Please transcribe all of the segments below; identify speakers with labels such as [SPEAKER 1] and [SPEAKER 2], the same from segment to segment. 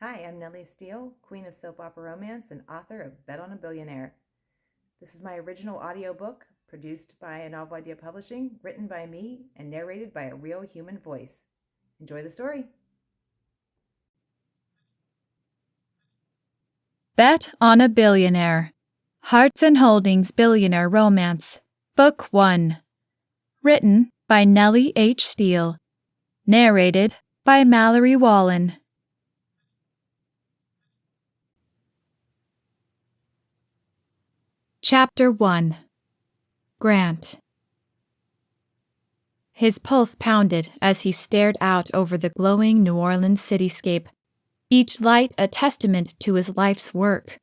[SPEAKER 1] Hi, I'm Nellie Steele, Queen of Soap Opera Romance and author of Bet on a Billionaire. This is my original audiobook, produced by Novel Idea Publishing, written by me, and narrated by a real human voice. Enjoy the story.
[SPEAKER 2] Bet on a Billionaire. Hearts and Holdings Billionaire Romance. Book 1. Written by Nellie H. Steele. Narrated by Malorie Wallen. Chapter 1. Grant. His pulse pounded as he stared out over the glowing New Orleans cityscape, each light a testament to his life's work.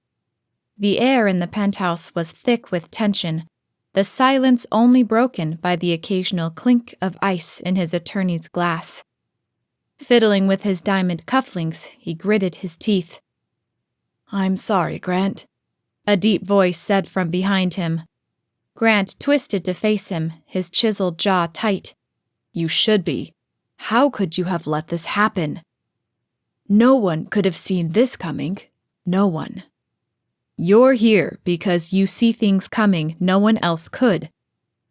[SPEAKER 2] The air in the penthouse was thick with tension, the silence only broken by the occasional clink of ice in his attorney's glass. Fiddling with his diamond cufflinks, he gritted his teeth. "I'm sorry, Grant," a deep voice said from behind him. Grant twisted to face him, his chiseled jaw tight. "You should be. How could you have let this happen? No one could have seen this coming. No one. You're here because you see things coming no one else could."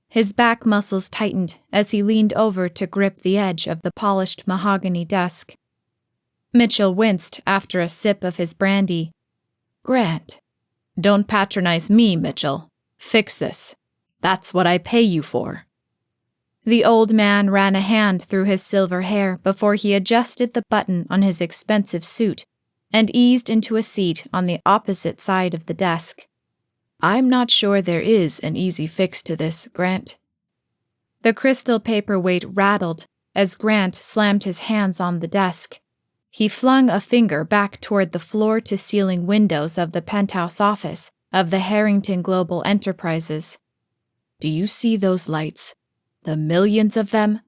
[SPEAKER 2] His back muscles tightened as he leaned over to grip the edge of the polished mahogany desk. Mitchell winced after a sip of his brandy. "Grant." "Don't patronize me, Mitchell. Fix this. That's what I pay you for." The old man ran a hand through his silver hair before he adjusted the button on his expensive suit and eased into a seat on the opposite side of the desk. "I'm not sure there is an easy fix to this, Grant." The crystal paperweight rattled as Grant slammed his hands on the desk. He flung a finger back toward the floor-to-ceiling windows of the penthouse office of the Harrington Global Enterprises. "Do you see those lights? The millions of them?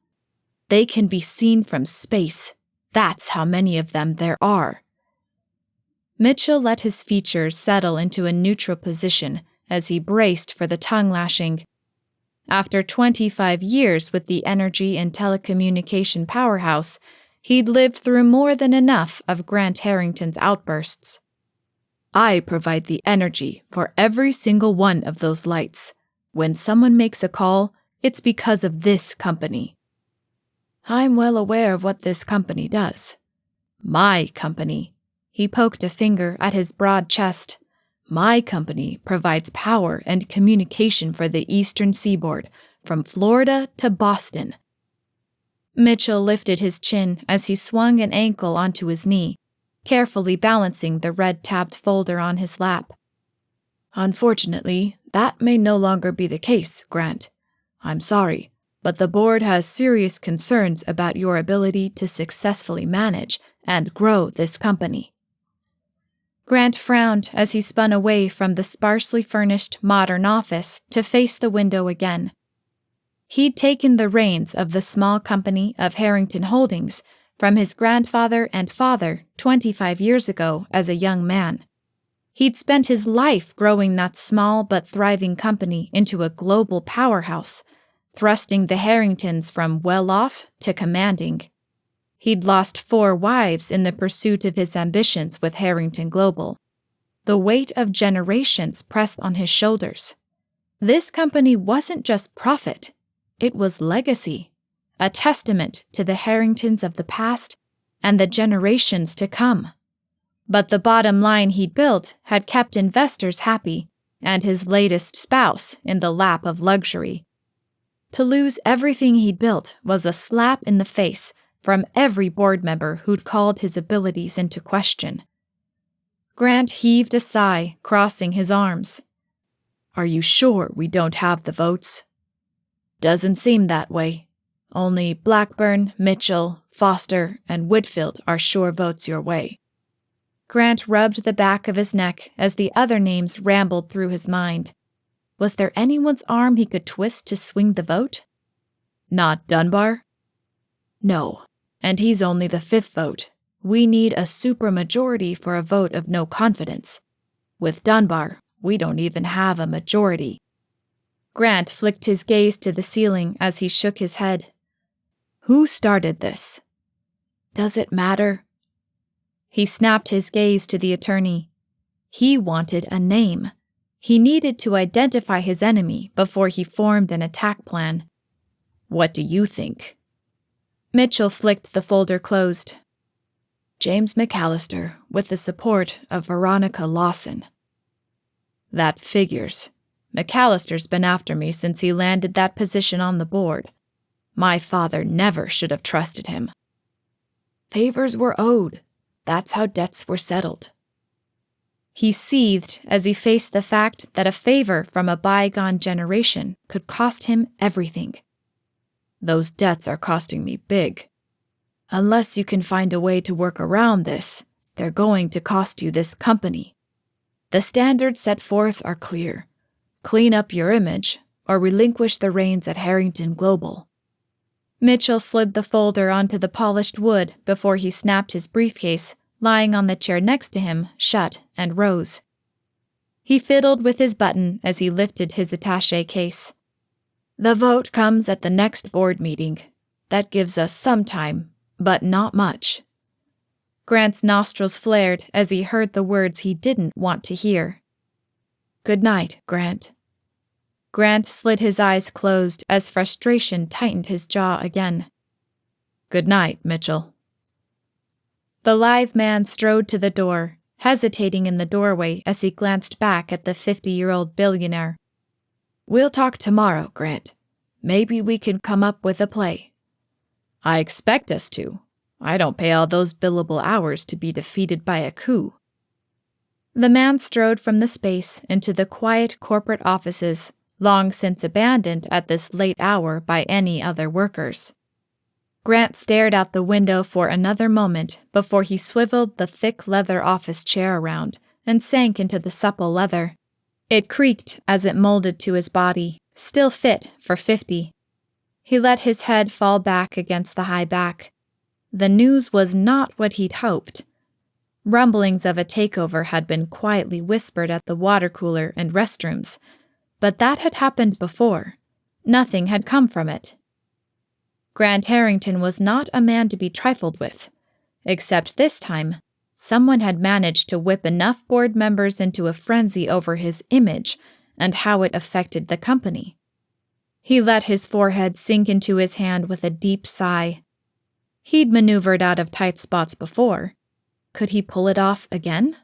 [SPEAKER 2] They can be seen from space. That's how many of them there are." Mitchell let his features settle into a neutral position as he braced for the tongue-lashing. After 25 years with the energy and telecommunication powerhouse, he'd lived through more than enough of Grant Harrington's outbursts. "I provide the energy for every single one of those lights. When someone makes a call, it's because of this company." "I'm well aware of what this company does." "My company." He poked a finger at his broad chest. "My company provides power and communication for the eastern seaboard, from Florida to Boston." Mitchell lifted his chin as he swung an ankle onto his knee, carefully balancing the red-tabbed folder on his lap. "Unfortunately, that may no longer be the case, Grant. I'm sorry, but the board has serious concerns about your ability to successfully manage and grow this company." Grant frowned as he spun away from the sparsely furnished modern office to face the window again. He'd taken the reins of the small company of Harrington Holdings from his grandfather and father 25 years ago as a young man. He'd spent his life growing that small but thriving company into a global powerhouse, thrusting the Harringtons from well-off to commanding. He'd lost 4 wives in the pursuit of his ambitions with Harrington Global. The weight of generations pressed on his shoulders. This company wasn't just profit. It was legacy, a testament to the Harringtons of the past and the generations to come. But the bottom line he'd built had kept investors happy and his latest spouse in the lap of luxury. To lose everything he'd built was a slap in the face from every board member who'd called his abilities into question. Grant heaved a sigh, crossing his arms. "Are you sure we don't have the votes?" "Doesn't seem that way. Only Blackburn, Mitchell, Foster, and Whitfield are sure votes your way." Grant rubbed the back of his neck as the other names rambled through his mind. Was there anyone's arm he could twist to swing the vote? "Not Dunbar?" "No, and he's only the 5th vote. We need a supermajority for a vote of no confidence. With Dunbar, we don't even have a majority." Grant flicked his gaze to the ceiling as he shook his head. "Who started this?" "Does it matter?" He snapped his gaze to the attorney. He wanted a name. He needed to identify his enemy before he formed an attack plan. What do you think? Mitchell flicked the folder closed. James McAllister, with the support of Veronica Lawson. That figures. McAllister's been after me since he landed that position on the board. My father never should have trusted him. Favors were owed. That's how debts were settled. He seethed as he faced the fact that a favor from a bygone generation could cost him everything. Those debts are costing me big. Unless you can find a way to work around this, they're going to cost you this company. The standards set forth are clear. Clean up your image, or relinquish the reins at Harrington Global. Mitchell slid the folder onto the polished wood before he snapped his briefcase, lying on the chair next to him, shut, and rose. He fiddled with his button as he lifted his attaché case. The vote comes at the next board meeting. That gives us some time, but not much. Grant's nostrils flared as he heard the words he didn't want to hear. Good night, Grant. Grant slid his eyes closed as frustration tightened his jaw again. Good night, Mitchell. The lithe man strode to the door, hesitating in the doorway as he glanced back at the 50-year-old billionaire. We'll talk tomorrow, Grant. Maybe we can come up with a play. I expect us to. I don't pay all those billable hours to be defeated by a coup. The man strode from the space into the quiet corporate offices, long since abandoned at this late hour by any other workers. Grant stared out the window for another moment before he swiveled the thick leather office chair around and sank into the supple leather. It creaked as it molded to his body, still fit for 50. He let his head fall back against the high back. The news was not what he'd hoped. Rumblings of a takeover had been quietly whispered at the water cooler and restrooms, but that had happened before. Nothing had come from it. Grant Harrington was not a man to be trifled with, except this time, someone had managed to whip enough board members into a frenzy over his image and how it affected the company. He let his forehead sink into his hand with a deep sigh. He'd maneuvered out of tight spots before. Could he pull it off again?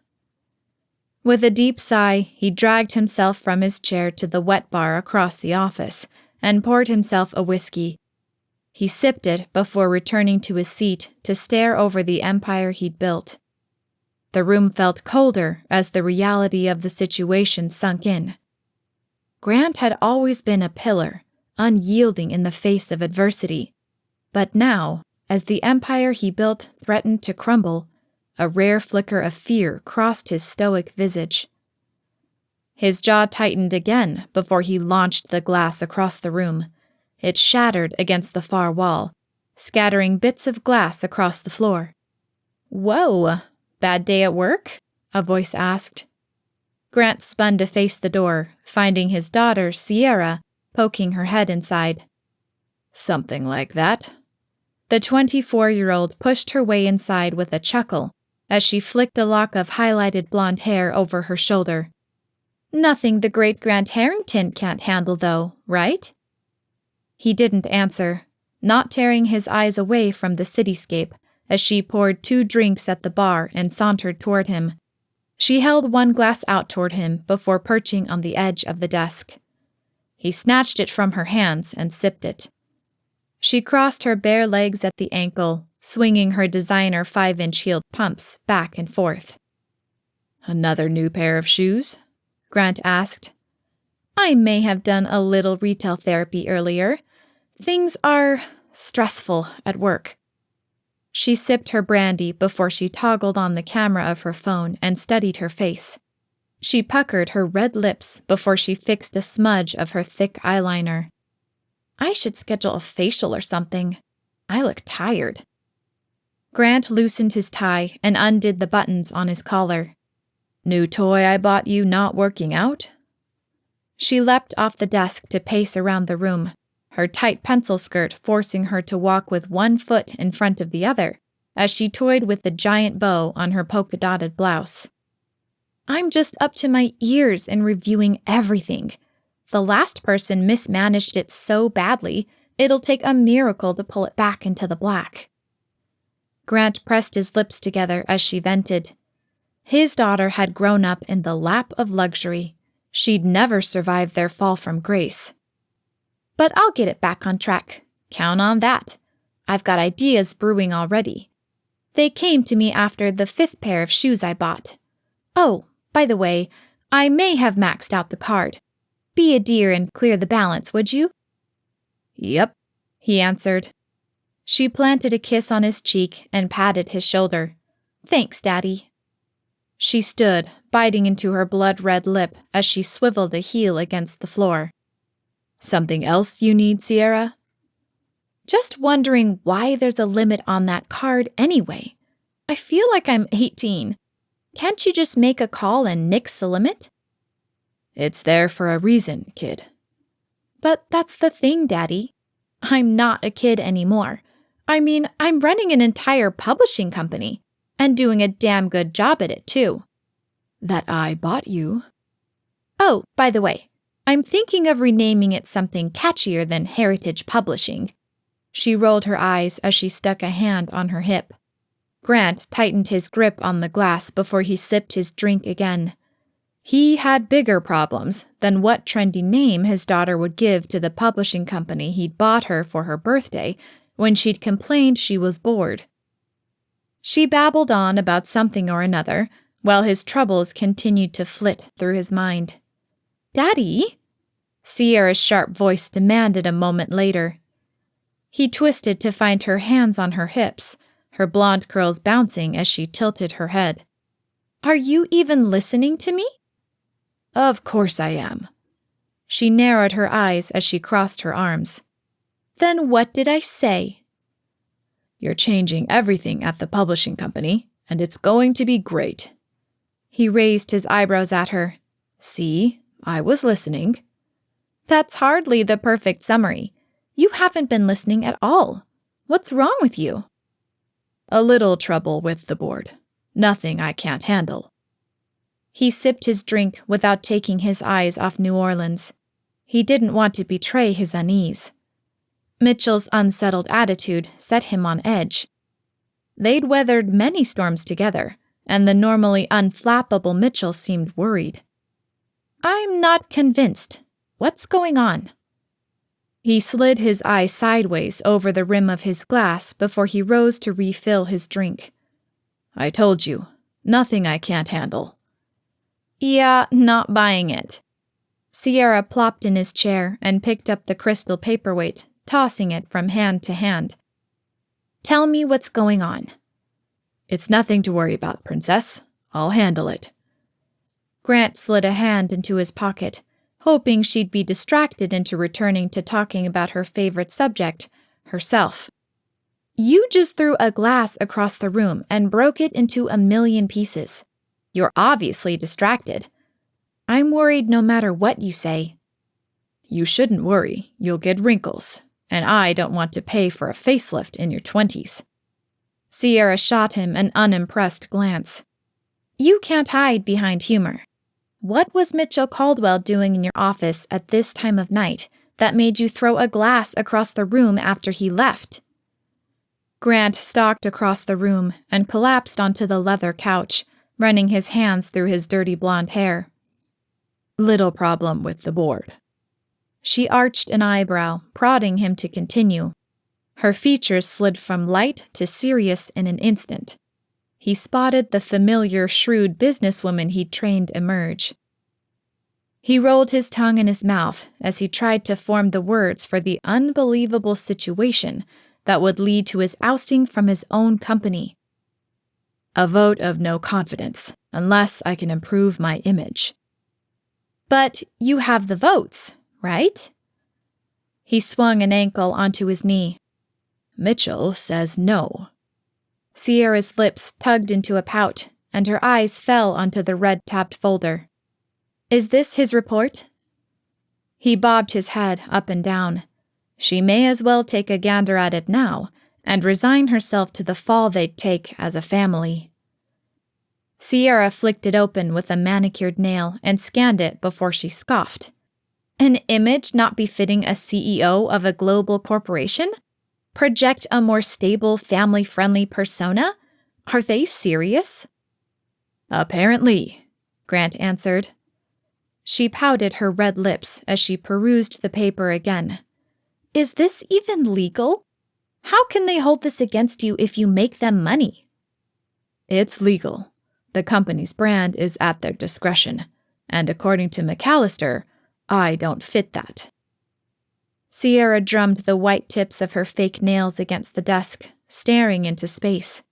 [SPEAKER 2] With a deep sigh, he dragged himself from his chair to the wet bar across the office and poured himself a whiskey. He sipped it before returning to his seat to stare over the empire he'd built. The room felt colder as the reality of the situation sunk in. Grant had always been a pillar, unyielding in the face of adversity. But now, as the empire he built threatened to crumble, a rare flicker of fear crossed his stoic visage. His jaw tightened again before he launched the glass across the room. It shattered against the far wall, scattering bits of glass across the floor. Whoa, bad day at work? A voice asked. Grant spun to face the door, finding his daughter, Sierra, poking her head inside. Something like that. The 24-year-old pushed her way inside with a chuckle as she flicked a lock of highlighted blonde hair over her shoulder. Nothing the great Grant Harrington can't handle, though, right? He didn't answer, not tearing his eyes away from the cityscape as she poured 2 drinks at the bar and sauntered toward him. She held one glass out toward him before perching on the edge of the desk. He snatched it from her hands and sipped it. She crossed her bare legs at the ankle, swinging her designer 5-inch heeled pumps back and forth. Another new pair of shoes? Grant asked. I may have done a little retail therapy earlier. Things are stressful at work. She sipped her brandy before she toggled on the camera of her phone and studied her face. She puckered her red lips before she fixed a smudge of her thick eyeliner. I should schedule a facial or something. I look tired. Grant loosened his tie and undid the buttons on his collar. New toy I bought you not working out? She leapt off the desk to pace around the room, her tight pencil skirt forcing her to walk with one foot in front of the other, as she toyed with the giant bow on her polka-dotted blouse. I'm just up to my ears in reviewing everything. The last person mismanaged it so badly, it'll take a miracle to pull it back into the black. Grant pressed his lips together as she vented. His daughter had grown up in the lap of luxury. She'd never survived their fall from grace. But I'll get it back on track. Count on that. I've got ideas brewing already. They came to me after the 5th pair of shoes I bought. Oh, by the way, I may have maxed out the card. Be a dear and clear the balance, would you? Yep, he answered. She planted a kiss on his cheek and patted his shoulder. Thanks, Daddy. She stood, biting into her blood-red lip as she swiveled a heel against the floor. Something else you need, Sierra? Just wondering why there's a limit on that card anyway. I feel like I'm 18. Can't you just make a call and nix the limit? It's there for a reason, kid. But that's the thing, Daddy. I'm not a kid anymore. I mean, I'm running an entire publishing company, and doing a damn good job at it, too. That I bought you. Oh, by the way, I'm thinking of renaming it something catchier than Heritage Publishing. She rolled her eyes as she stuck a hand on her hip. Grant tightened his grip on the glass before he sipped his drink again. He had bigger problems than what trendy name his daughter would give to the publishing company he'd bought her for her birthday when she'd complained she was bored. She babbled on about something or another, while his troubles continued to flit through his mind. Daddy? Sierra's sharp voice demanded a moment later. He twisted to find her hands on her hips, her blonde curls bouncing as she tilted her head. Are you even listening to me? Of course I am. She narrowed her eyes as she crossed her arms. Then what did I say? You're changing everything at the publishing company, and it's going to be great. He raised his eyebrows at her. See, I was listening. That's hardly the perfect summary. You haven't been listening at all. What's wrong with you? A little trouble with the board. Nothing I can't handle. He sipped his drink without taking his eyes off New Orleans. He didn't want to betray his unease. Mitchell's unsettled attitude set him on edge. They'd weathered many storms together, and the normally unflappable Mitchell seemed worried. I'm not convinced. What's going on? He slid his eye sideways over the rim of his glass before he rose to refill his drink. I told you, nothing I can't handle. Yeah, not buying it. Sierra plopped in his chair and picked up the crystal paperweight, tossing it from hand to hand. Tell me what's going on. It's nothing to worry about, Princess. I'll handle it. Grant slid a hand into his pocket, hoping she'd be distracted into returning to talking about her favorite subject, herself. You just threw a glass across the room and broke it into a million pieces. You're obviously distracted. I'm worried no matter what you say. You shouldn't worry. You'll get wrinkles, and I don't want to pay for a facelift in your 20s. Sierra shot him an unimpressed glance. You can't hide behind humor. What was Mitchell Caldwell doing in your office at this time of night that made you throw a glass across the room after he left? Grant stalked across the room and collapsed onto the leather couch, running his hands through his dirty blonde hair. Little problem with the board. She arched an eyebrow, prodding him to continue. Her features slid from light to serious in an instant. He spotted the familiar, shrewd businesswoman he'd trained emerge. He rolled his tongue in his mouth as he tried to form the words for the unbelievable situation that would lead to his ousting from his own company. A vote of no confidence, unless I can improve my image. But you have the votes, right? He swung an ankle onto his knee. Mitchell says no. Sierra's lips tugged into a pout, and her eyes fell onto the red-tabbed folder. Is this his report? He bobbed his head up and down. She may as well take a gander at it now, and resign herself to the fall they'd take as a family. Sierra flicked it open with a manicured nail and scanned it before she scoffed. An image not befitting a CEO of a global corporation? Project a more stable, family-friendly persona? Are they serious? Apparently, Grant answered. She pouted her red lips as she perused the paper again. Is this even legal? How can they hold this against you if you make them money? It's legal. The company's brand is at their discretion, and according to McAllister, I don't fit that. Sierra drummed the white tips of her fake nails against the desk, staring into space.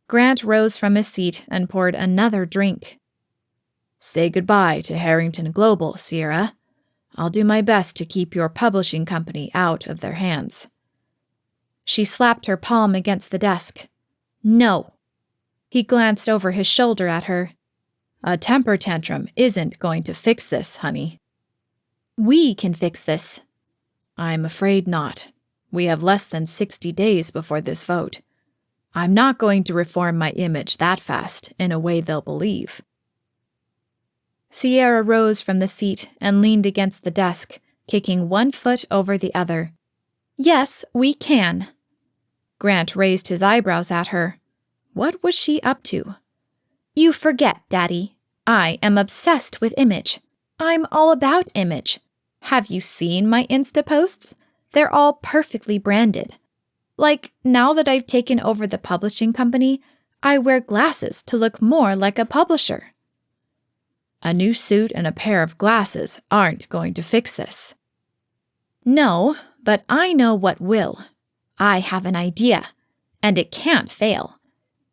[SPEAKER 2] Grant rose from his seat and poured another drink. Say goodbye to Harrington Global, Sierra. I'll do my best to keep your publishing company out of their hands. She slapped her palm against the desk. No. He glanced over his shoulder at her. A temper tantrum isn't going to fix this, honey. We can fix this. I'm afraid not. We have less than 60 days before this vote. I'm not going to reform my image that fast in a way they'll believe. Sierra rose from the seat and leaned against the desk, kicking one foot over the other. Yes, we can. Grant raised his eyebrows at her. What was she up to? You forget, Daddy. I am obsessed with image. I'm all about image. Have you seen my Insta posts? They're all perfectly branded. Like, now that I've taken over the publishing company, I wear glasses to look more like a publisher. A new suit and a pair of glasses aren't going to fix this. No, but I know what will. I have an idea, and it can't fail.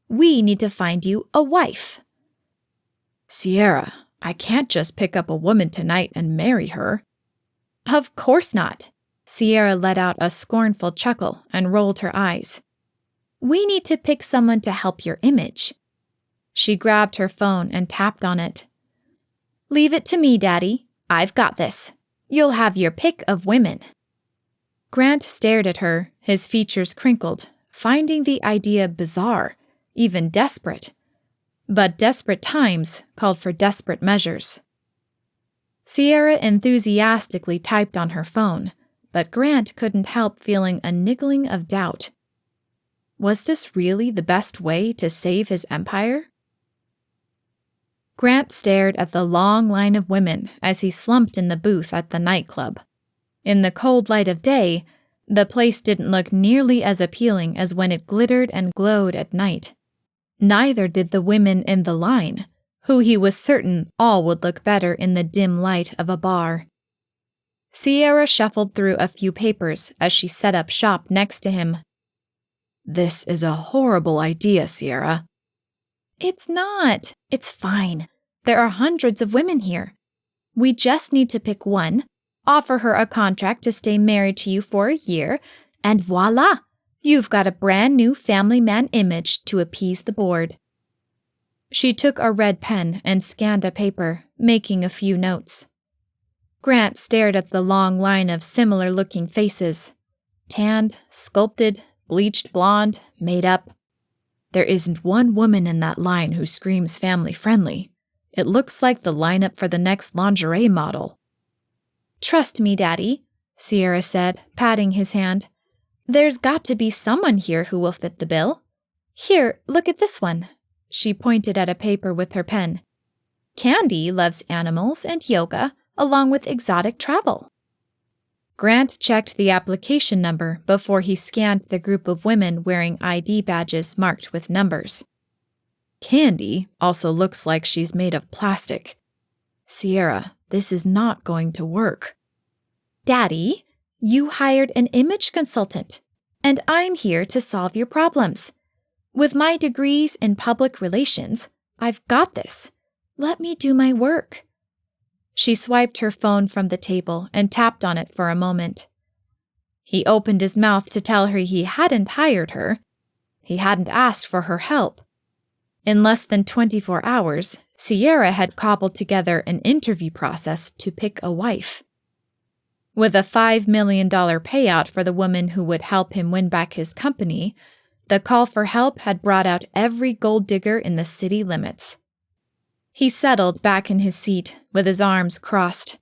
[SPEAKER 2] We need to find you a wife. Sierra, I can't just pick up a woman tonight and marry her. Of course not. Sierra let out a scornful chuckle and rolled her eyes. We need to pick someone to help your image. She grabbed her phone and tapped on it. Leave it to me, Daddy. I've got this. You'll have your pick of women. Grant stared at her, his features crinkled, finding the idea bizarre, even desperate. But desperate times called for desperate measures. Sierra enthusiastically typed on her phone, but Grant couldn't help feeling a niggling of doubt. Was this really the best way to save his empire? Grant stared at the long line of women as he slumped in the booth at the nightclub. In the cold light of day, the place didn't look nearly as appealing as when it glittered and glowed at night. Neither did the women in the line, who he was certain all would look better in the dim light of a bar. Sierra shuffled through a few papers as she set up shop next to him. This is a horrible idea, Sierra. It's not. It's fine. There are hundreds of women here. We just need to pick one, offer her a contract to stay married to you for a year, and voila! You've got a brand new family man image to appease the board. She took a red pen and scanned a paper, making a few notes. Grant stared at the long line of similar-looking faces. Tanned, sculpted, bleached blonde, made up. There isn't one woman in that line who screams family-friendly. It looks like the lineup for the next lingerie model. Trust me, Daddy, Sierra said, patting his hand. There's got to be someone here who will fit the bill. Here, look at this one. She pointed at a paper with her pen. Candy loves animals and yoga, along with exotic travel. Grant checked the application number before he scanned the group of women wearing ID badges marked with numbers. Candy also looks like she's made of plastic. Sierra, this is not going to work. Daddy, you hired an image consultant, and I'm here to solve your problems. With my degrees in public relations, I've got this. Let me do my work. She swiped her phone from the table and tapped on it for a moment. He opened his mouth to tell her he hadn't hired her. He hadn't asked for her help. In less than 24 hours, Sierra had cobbled together an interview process to pick a wife. With a $5 million payout for the woman who would help him win back his company, the call for help had brought out every gold digger in the city limits. He settled back in his seat with his arms crossed.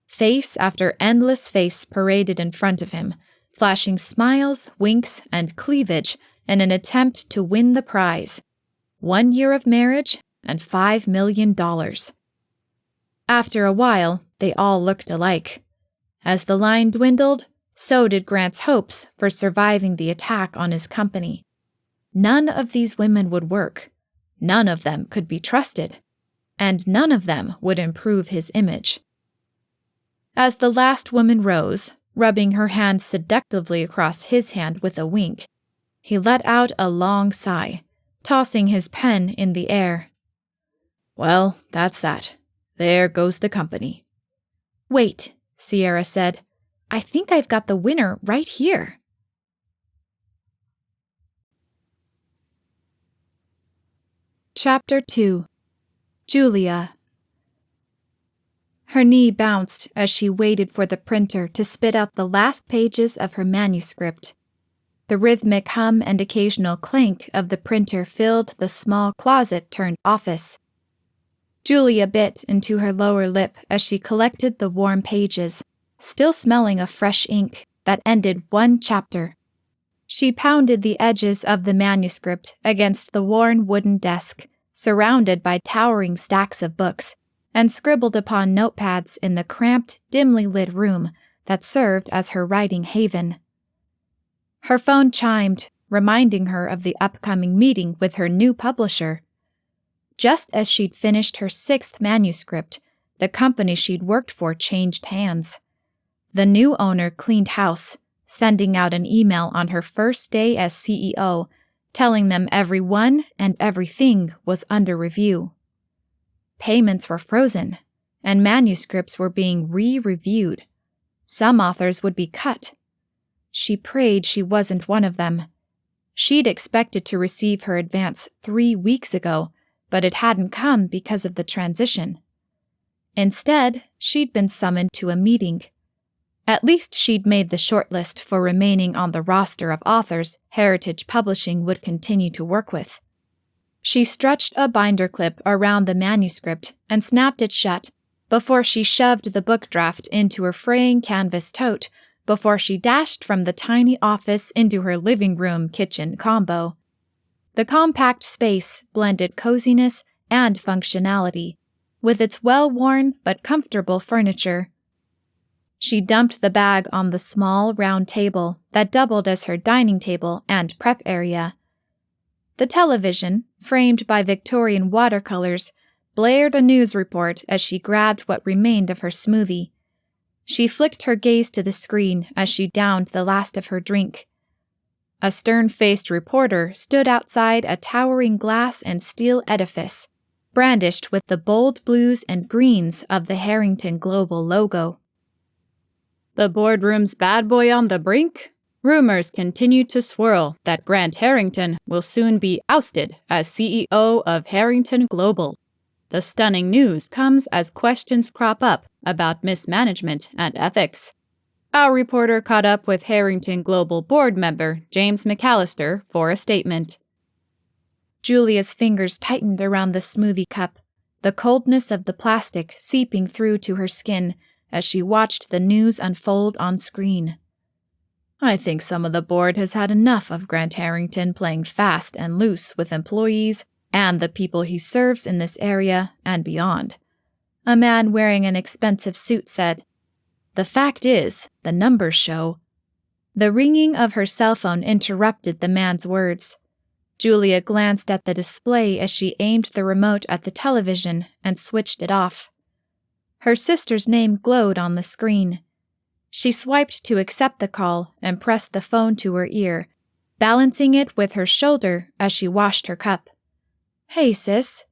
[SPEAKER 2] Face after endless face paraded in front of him, flashing smiles, winks, and cleavage in an attempt to win the prize. 1 year of marriage and $5 million. After a while, they all looked alike. As the line dwindled, so did Grant's hopes for surviving the attack on his company. None of these women would work. None of them could be trusted. And none of them would improve his image. As the last woman rose, rubbing her hand seductively across his hand with a wink, he let out a long sigh, tossing his pen in the air. "Well, that's that. There goes the company." "Wait," Sierra said. "I think I've got the winner right here." Chapter 2. Julia. Her knee bounced as she waited for the printer to spit out the last pages of her manuscript. The rhythmic hum and occasional clank of the printer filled the small closet-turned-office. Julia bit into her lower lip as she collected the warm pages, still smelling of fresh ink, that ended one chapter. She pounded the edges of the manuscript against the worn wooden desk, surrounded by towering stacks of books, and scribbled upon notepads in the cramped, dimly lit room that served as her writing haven. Her phone chimed, reminding her of the upcoming meeting with her new publisher. Just as she'd finished her 6th manuscript, the company she'd worked for changed hands. The new owner cleaned house, sending out an email on her first day as CEO, telling them everyone and everything was under review. Payments were frozen, and manuscripts were being re-reviewed. Some authors would be cut. She prayed she wasn't one of them. She'd expected to receive her advance 3 weeks ago, but it hadn't come because of the transition. Instead, she'd been summoned to a meeting. At least she'd made the shortlist for remaining on the roster of authors Heritage Publishing would continue to work with. She stretched a binder clip around the manuscript and snapped it shut before she shoved the book draft into her fraying canvas tote before she dashed from the tiny office into her living room-kitchen combo. The compact space blended coziness and functionality, with its well-worn but comfortable furniture. She dumped the bag on the small, round table that doubled as her dining table and prep area. The television, framed by Victorian watercolors, blared a news report as she grabbed what remained of her smoothie. She flicked her gaze to the screen as she downed the last of her drink. A stern-faced reporter stood outside a towering glass and steel edifice, brandished with the bold blues and greens of the Harrington Global logo. "The boardroom's bad boy on the brink? Rumors continue to swirl that Grant Harrington will soon be ousted as CEO of Harrington Global. The stunning news comes as questions crop up about mismanagement and ethics. Our reporter caught up with Harrington Global board member James McAllister for a statement." Julia's fingers tightened around the smoothie cup, the coldness of the plastic seeping through to her skin as she watched the news unfold on screen. "I think some of the board has had enough of Grant Harrington playing fast and loose with employees and the people he serves in this area and beyond," a man wearing an expensive suit said. "The fact is, the numbers show." The ringing of her cell phone interrupted the man's words. Julia glanced at the display as she aimed the remote at the television and switched it off. Her sister's name glowed on the screen. She swiped to accept the call and pressed the phone to her ear, balancing it with her shoulder as she washed her cup. "Hey, sis."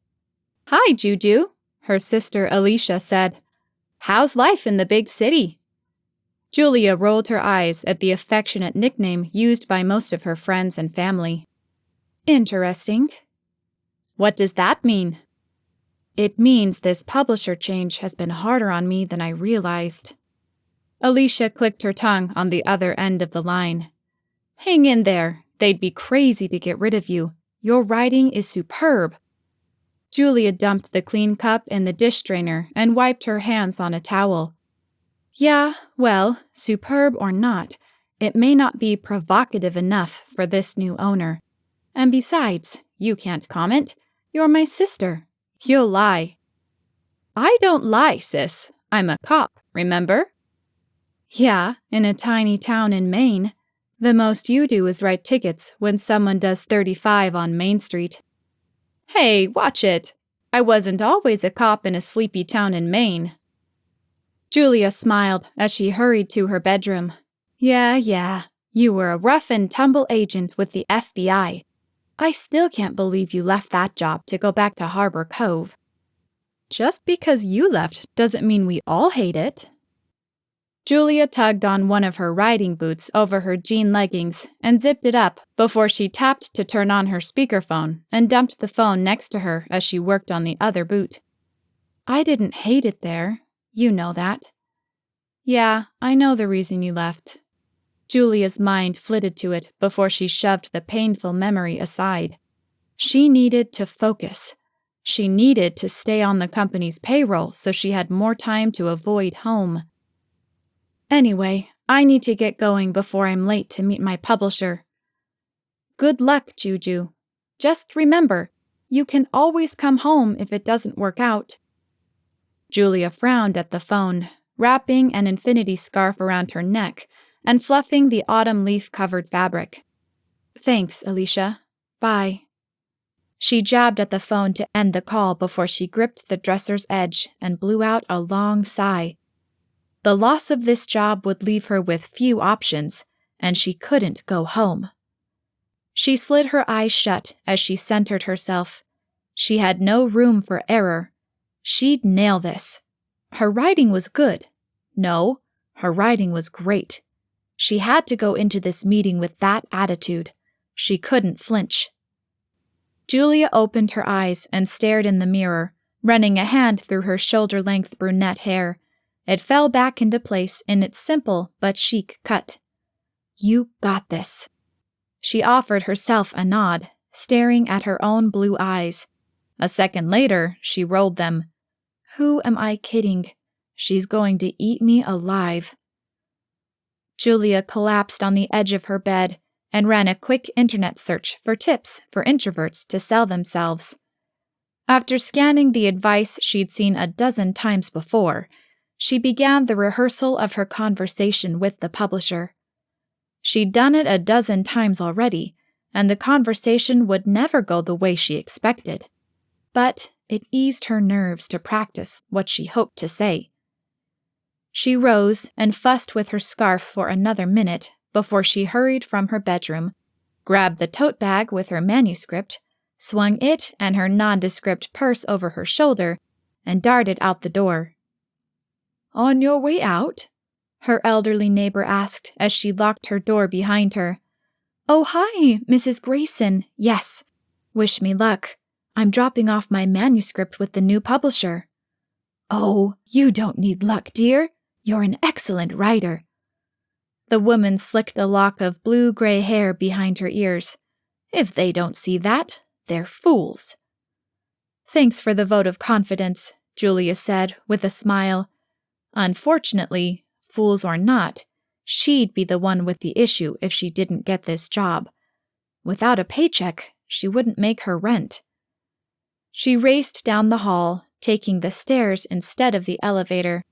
[SPEAKER 2] "Hi, Juju," her sister Alicia said. "How's life in the big city?" Julia rolled her eyes at the affectionate nickname used by most of her friends and family. "Interesting." "What does that mean?" "It means this publisher change has been harder on me than I realized." Alicia clicked her tongue on the other end of the line. Hang in there. They'd be crazy to get rid of you. Your writing is superb. Julia dumped the clean cup in the dish strainer and wiped her hands on a towel. Yeah, well, superb or not, it may not be provocative enough for this new owner. And besides, you can't comment. You're my sister. You'll lie. I don't lie, sis. I'm a cop, remember? Yeah, in a tiny town in Maine. The most you do is write tickets when someone does 35 on Main Street. Hey, watch it. I wasn't always a cop in a sleepy town in Maine. Julia smiled as she hurried to her bedroom. Yeah, you were a rough-and-tumble agent with the FBI. I still can't believe you left that job to go back to Harbor Cove. Just because you left doesn't mean we all hate it. Julia tugged on one of her riding boots over her jean leggings and zipped it up before she tapped to turn on her speakerphone and dumped the phone next to her as she worked on the other boot. I didn't hate it there. You know that. Yeah, I know the reason you left. Julia's mind flitted to it before she shoved the painful memory aside. She needed to focus. She needed to stay on the company's payroll so she had more time to avoid home. Anyway, I need to get going before I'm late to meet my publisher. Good luck, Juju. Just remember, you can always come home if it doesn't work out. Julia frowned at the phone, wrapping an infinity scarf around her neck and fluffing the autumn leaf-covered fabric. Thanks, Alicia. Bye. She jabbed at the phone to end the call before she gripped the dresser's edge and blew out a long sigh. The loss of this job would leave her with few options, and she couldn't go home. She slid her eyes shut as she centered herself. She had no room for error. She'd nail this. Her writing was good. No, her writing was great. She had to go into this meeting with that attitude. She couldn't flinch. Julia opened her eyes and stared in the mirror, running a hand through her shoulder-length brunette hair. It fell back into place in its simple but chic cut. You got this. She offered herself a nod, staring at her own blue eyes. A second later, she rolled them. Who am I kidding? She's going to eat me alive. Julia collapsed on the edge of her bed and ran a quick internet search for tips for introverts to sell themselves. After scanning the advice she'd seen a dozen times before, she began the rehearsal of her conversation with the publisher. She'd done it a dozen times already, and the conversation would never go the way she expected. But it eased her nerves to practice what she hoped to say. She rose and fussed with her scarf for another minute before she hurried from her bedroom, grabbed the tote bag with her manuscript, swung it and her nondescript purse over her shoulder, and darted out the door. On your way out? Her elderly neighbor asked as she locked her door behind her. Oh, hi, Mrs. Grayson. Yes. Wish me luck. I'm dropping off my manuscript with the new publisher. Oh, you don't need luck, dear. You're an excellent writer. The woman slicked a lock of blue-gray hair behind her ears. If they don't see that, they're fools. Thanks for the vote of confidence, Julia said with a smile. Unfortunately, fools or not, she'd be the one with the issue if she didn't get this job. Without a paycheck, she wouldn't make her rent. She raced down the hall, taking the stairs instead of the elevator.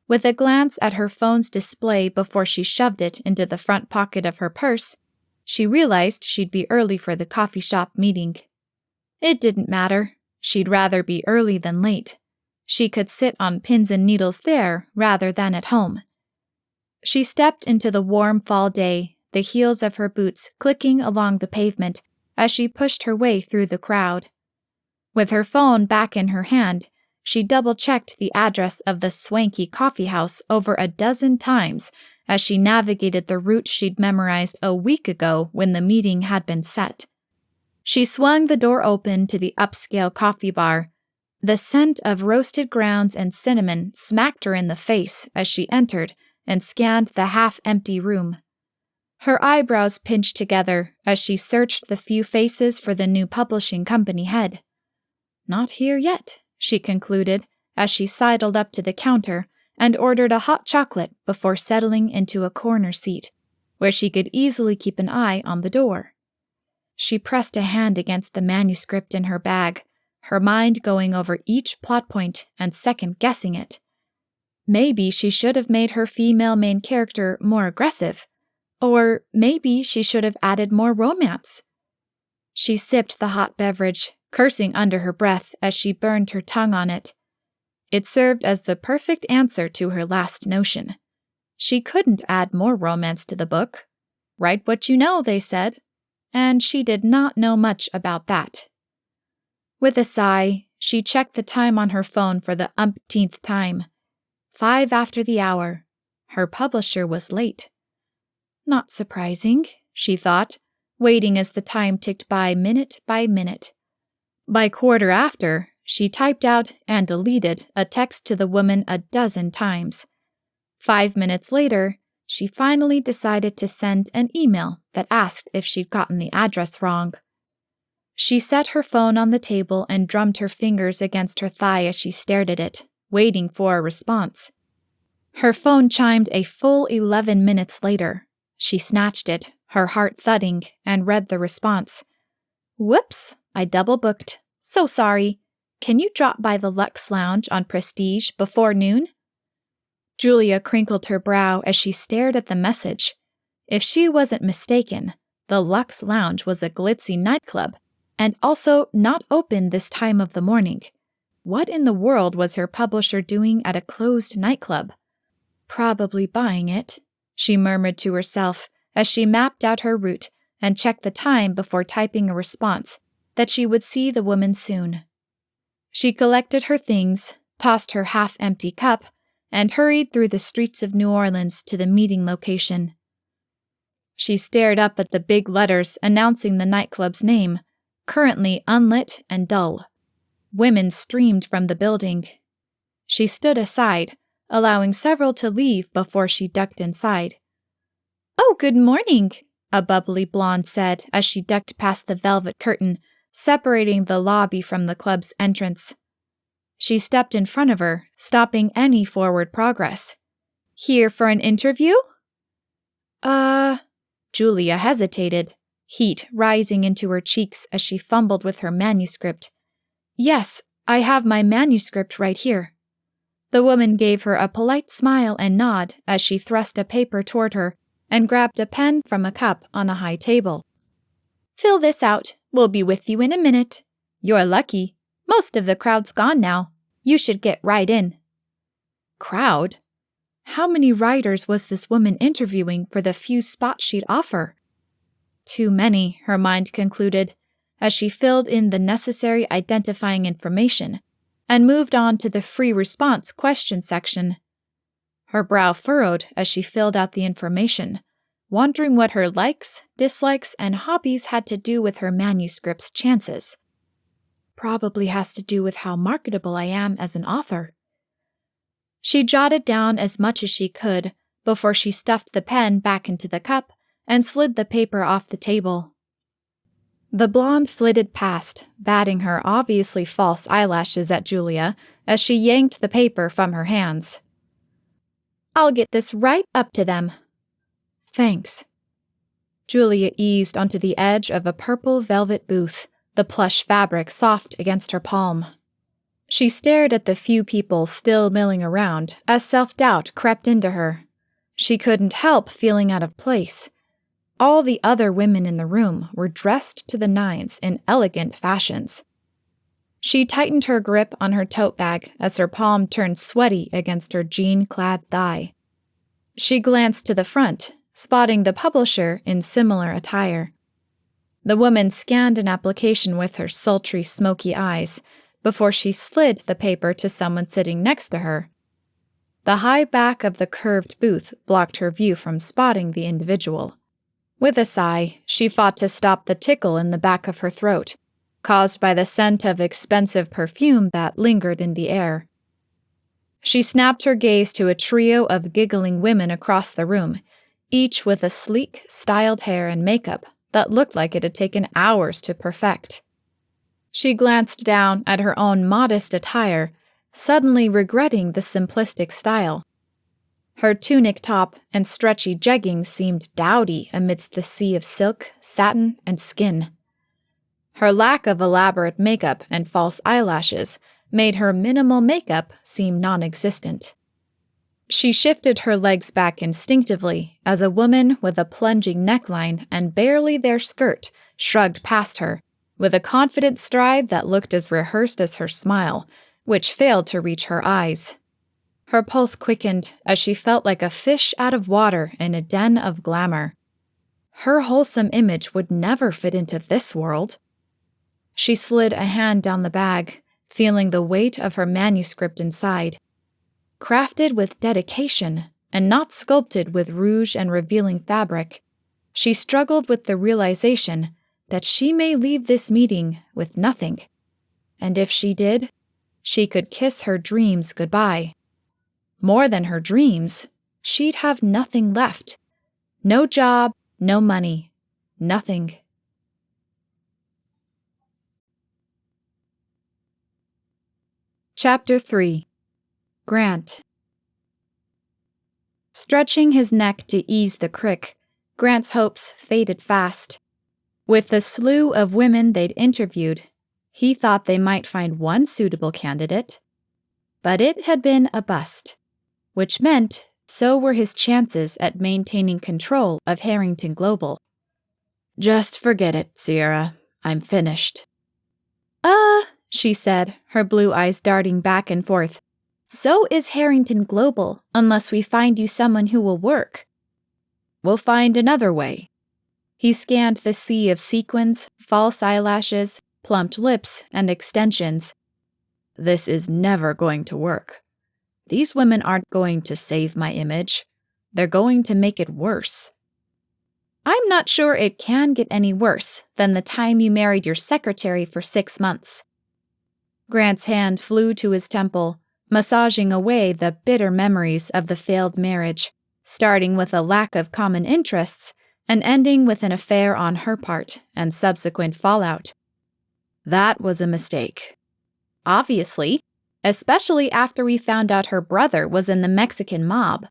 [SPEAKER 2] With a glance at her phone's display before she shoved it into the front pocket of her purse, she realized she'd be early for the coffee shop meeting. It didn't matter. She'd rather be early than late. She could sit on pins and needles there rather than at home. She stepped into the warm fall day, the heels of her boots clicking along the pavement as she pushed her way through the crowd. With her phone back in her hand, she double-checked the address of the swanky coffee house over a dozen times as she navigated the route she'd memorized a week ago when the meeting had been set. She swung the door open to the upscale coffee bar. The scent of roasted grounds and cinnamon smacked her in the face as she entered and scanned the half-empty room. Her eyebrows pinched together as she searched the few faces for the new publishing company head. Not here yet, she concluded as she sidled up to the counter and ordered a hot chocolate before settling into a corner seat, where she could easily keep an eye on the door. She pressed a hand against the manuscript in her bag, her mind going over each plot point and second-guessing it. Maybe she should have made her female main character more aggressive, or maybe she should have added more romance. She sipped the hot beverage, cursing under her breath as she burned her tongue on it. It served as the perfect answer to her last notion. She couldn't add more romance to the book. Write what you know, they said, and she did not know much about that. With a sigh, she checked the time on her phone for the umpteenth time. 5 after the hour. Her publisher was late. Not surprising, she thought, waiting as the time ticked by minute by minute. By quarter after, she typed out and deleted a text to the woman a dozen times. 5 minutes later, she finally decided to send an email that asked if she'd gotten the address wrong. She set her phone on the table and drummed her fingers against her thigh as she stared at it, waiting for a response. Her phone chimed a full 11 minutes later. She snatched it, her heart thudding, and read the response. "Whoops, I double-booked. So sorry. Can you drop by the Lux Lounge on Prestige before noon?" Julia crinkled her brow as she stared at the message. If she wasn't mistaken, the Lux Lounge was a glitzy nightclub, and also not open this time of the morning. What in the world was her publisher doing at a closed nightclub? Probably buying it, she murmured to herself as she mapped out her route and checked the time before typing a response that she would see the woman soon. She collected her things, tossed her half-empty cup, and hurried through the streets of New Orleans to the meeting location. She stared up at the big letters announcing the nightclub's name, currently unlit and dull. Women streamed from the building. She stood aside, allowing several to leave before she ducked inside. "Oh, good morning," a bubbly blonde said as she ducked past the velvet curtain, separating the lobby from the club's entrance. She stepped in front of her, stopping any forward progress. "Here for an interview?" Julia hesitated, heat rising into her cheeks as she fumbled with her manuscript. "Yes, I have my manuscript right here." The woman gave her a polite smile and nod as she thrust a paper toward her and grabbed a pen from a cup on a high table. "Fill this out. We'll be with you in a minute. You're lucky. Most of the crowd's gone now. You should get right in." Crowd? How many writers was this woman interviewing for the few spots she'd offer? Too many, her mind concluded, as she filled in the necessary identifying information and moved on to the free response question section. Her brow furrowed as she filled out the information, wondering what her likes, dislikes, and hobbies had to do with her manuscript's chances. Probably has to do with how marketable I am as an author. She jotted down as much as she could before she stuffed the pen back into the cup and slid the paper off the table. The blonde flitted past, batting her obviously false eyelashes at Julia as she yanked the paper from her hands. "I'll get this right up to them." "Thanks." Julia eased onto the edge of a purple velvet booth, the plush fabric soft against her palm. She stared at the few people still milling around as self-doubt crept into her. She couldn't help feeling out of place. All the other women in the room were dressed to the nines in elegant fashions. She tightened her grip on her tote bag as her palm turned sweaty against her jean-clad thigh. She glanced to the front, spotting the publisher in similar attire. The woman scanned an application with her sultry, smoky eyes before she slid the paper to someone sitting next to her. The high back of the curved booth blocked her view from spotting the individual. With a sigh, she fought to stop the tickle in the back of her throat, caused by the scent of expensive perfume that lingered in the air. She snapped her gaze to a trio of giggling women across the room, each with a sleek, styled hair and makeup that looked like it had taken hours to perfect. She glanced down at her own modest attire, suddenly regretting the simplistic style. Her tunic top and stretchy jeggings seemed dowdy amidst the sea of silk, satin, and skin. Her lack of elaborate makeup and false eyelashes made her minimal makeup seem non-existent. She shifted her legs back instinctively as a woman with a plunging neckline and barely their skirt shrugged past her, with a confident stride that looked as rehearsed as her smile, which failed to reach her eyes. Her pulse quickened as she felt like a fish out of water in a den of glamour. Her wholesome image would never fit into this world. She slid a hand down the bag, feeling the weight of her manuscript inside. Crafted with dedication and not sculpted with rouge and revealing fabric, she struggled with the realization that she may leave this meeting with nothing. And if she did, she could kiss her dreams goodbye. More than her dreams, she'd have nothing left. No job, no money, nothing. Chapter 3. Grant. Stretching his neck to ease the crick, Grant's hopes faded fast. With the slew of women they'd interviewed, he thought they might find one suitable candidate. But it had been a bust, which meant so were his chances at maintaining control of Harrington Global. "Just forget it, Sierra. I'm finished." She said, her blue eyes darting back and forth. "So is Harrington Global, unless we find you someone who will work." "We'll find another way." He scanned the sea of sequins, false eyelashes, plumped lips, and extensions. "This is never going to work. These women aren't going to save my image. They're going to make it worse." "I'm not sure it can get any worse than the time you married your secretary for 6 months. Grant's hand flew to his temple, massaging away the bitter memories of the failed marriage, starting with a lack of common interests and ending with an affair on her part and subsequent fallout. That was a mistake. Obviously, especially after we found out her brother was in the Mexican mob.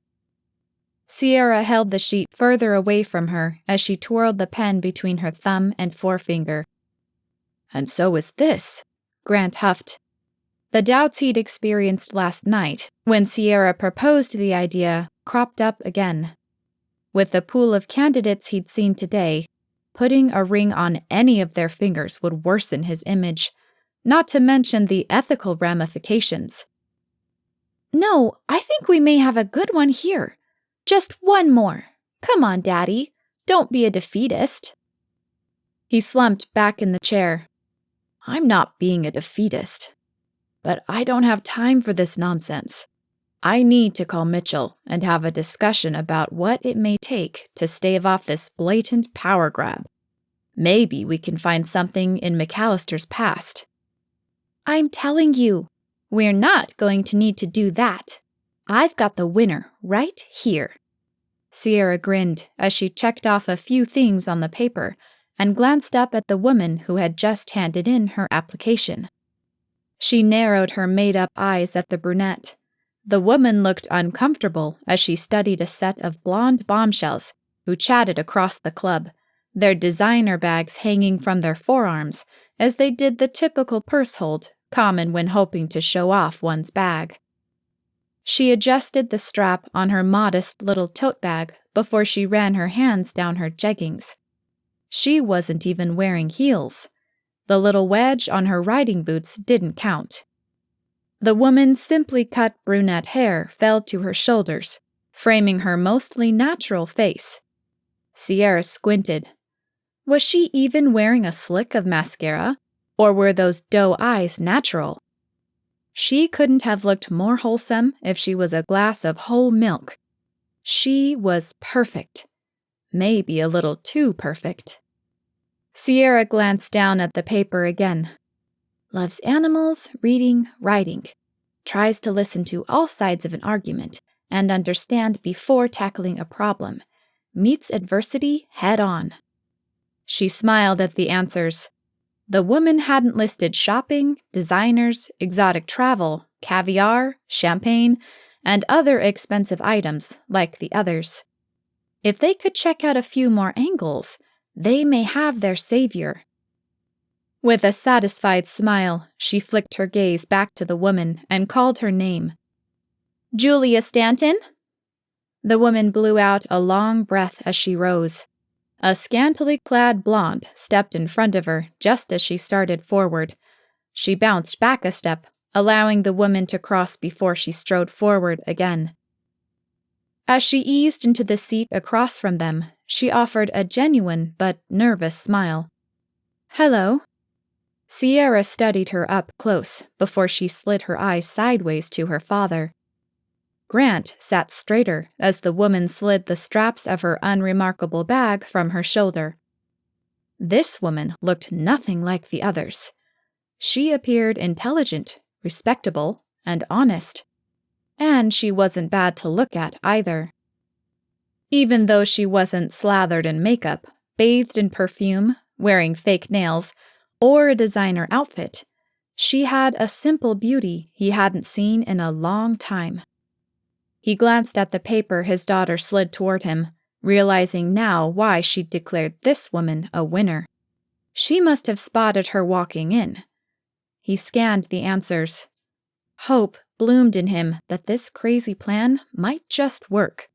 [SPEAKER 2] Sierra held the sheet further away from her as she twirled the pen between her thumb and forefinger. "And so is this," Grant huffed. The doubts he'd experienced last night, when Sierra proposed the idea, cropped up again. With the pool of candidates he'd seen today, putting a ring on any of their fingers would worsen his image, not to mention the ethical ramifications. "No, I think we may have a good one here. Just one more. Come on, Daddy. Don't be a defeatist." He slumped back in the chair. "I'm not being a defeatist. But I don't have time for this nonsense. I need to call Mitchell and have a discussion about what it may take to stave off this blatant power grab. Maybe we can find something in McAllister's past." "I'm telling you, we're not going to need to do that. I've got the winner right here." Sierra grinned as she checked off a few things on the paper and glanced up at the woman who had just handed in her application. She narrowed her made-up eyes at the brunette. The woman looked uncomfortable as she studied a set of blonde bombshells who chatted across the club, their designer bags hanging from their forearms as they did the typical purse hold common when hoping to show off one's bag. She adjusted the strap on her modest little tote bag before she ran her hands down her jeggings. She wasn't even wearing heels. The little wedge on her riding boots didn't count. The woman's simply cut brunette hair fell to her shoulders, framing her mostly natural face. Sierra squinted. Was she even wearing a slick of mascara, or were those doe eyes natural? She couldn't have looked more wholesome if she was a glass of whole milk. She was perfect. Maybe a little too perfect. Sierra glanced down at the paper again. Loves animals, reading, writing. tries to listen to all sides of an argument and understand before tackling a problem, meets adversity head-on. She smiled at the answers. The woman hadn't listed shopping, designers, exotic travel, caviar, champagne, and other expensive items like the others. If they could check out a few more angles, they may have their savior. With a satisfied smile, she flicked her gaze back to the woman and called her name. "Julia Stanton?" The woman blew out a long breath as she rose. A scantily clad blonde stepped in front of her just as she started forward. She bounced back a step, allowing the woman to cross before she strode forward again. As she eased into the seat across from them, she offered a genuine but nervous smile. "Hello." Sierra studied her up close before she slid her eyes sideways to her father. Grant sat straighter as the woman slid the straps of her unremarkable bag from her shoulder. This woman looked nothing like the others. She appeared intelligent, respectable, and honest. And she wasn't bad to look at either. Even though she wasn't slathered in makeup, bathed in perfume, wearing fake nails, or a designer outfit, she had a simple beauty he hadn't seen in a long time. He glanced at the paper his daughter slid toward him, realizing now why she'd declared this woman a winner. She must have spotted her walking in. He scanned the answers. Hope bloomed in him that this crazy plan might just work.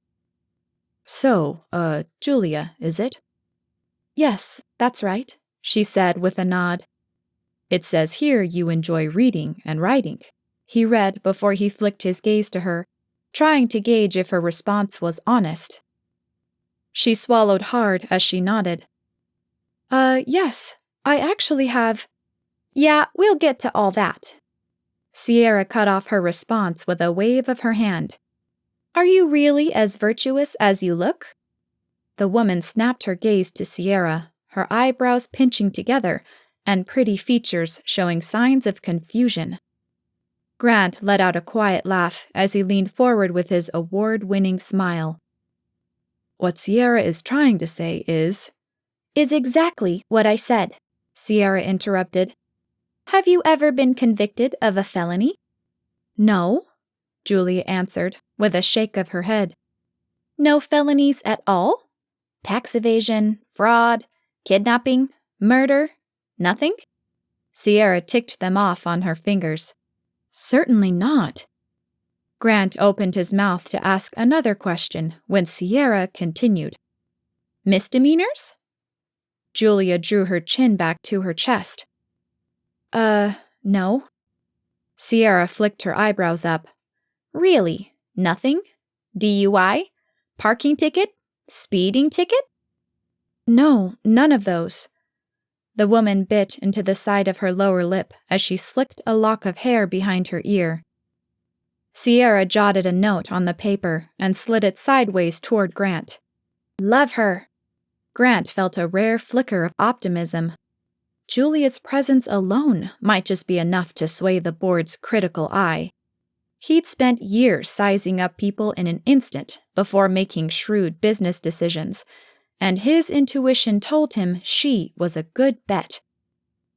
[SPEAKER 2] "So, Julia, is it?" "Yes, that's right," she said with a nod. "It says here you enjoy reading and writing," he read before he flicked his gaze to her, trying to gauge if her response was honest. She swallowed hard as she nodded. Yes, I actually have—" "Yeah, we'll get to all that." Sierra cut off her response with a wave of her hand. "Are you really as virtuous as you look?" The woman snapped her gaze to Sierra, her eyebrows pinching together and pretty features showing signs of confusion. Grant let out a quiet laugh as he leaned forward with his award-winning smile. "What Sierra is trying to say is—" "Is exactly what I said," Sierra interrupted. "Have you ever been convicted of a felony?" "No," Julia answered, with a shake of her head. "No felonies at all? Tax evasion, fraud, kidnapping, murder? Nothing?" Sierra ticked them off on her fingers. "Certainly not." Grant opened his mouth to ask another question when Sierra continued. "Misdemeanors?" Julia drew her chin back to her chest. No." Sierra flicked her eyebrows up. "Really? Nothing? DUI? Parking ticket? Speeding ticket?" "No, none of those." The woman bit into the side of her lower lip as she slicked a lock of hair behind her ear. Sierra jotted a note on the paper and slid it sideways toward Grant. "Love her." Grant felt a rare flicker of optimism. Julia's presence alone might just be enough to sway the board's critical eye. He'd spent years sizing up people in an instant before making shrewd business decisions, and his intuition told him she was a good bet.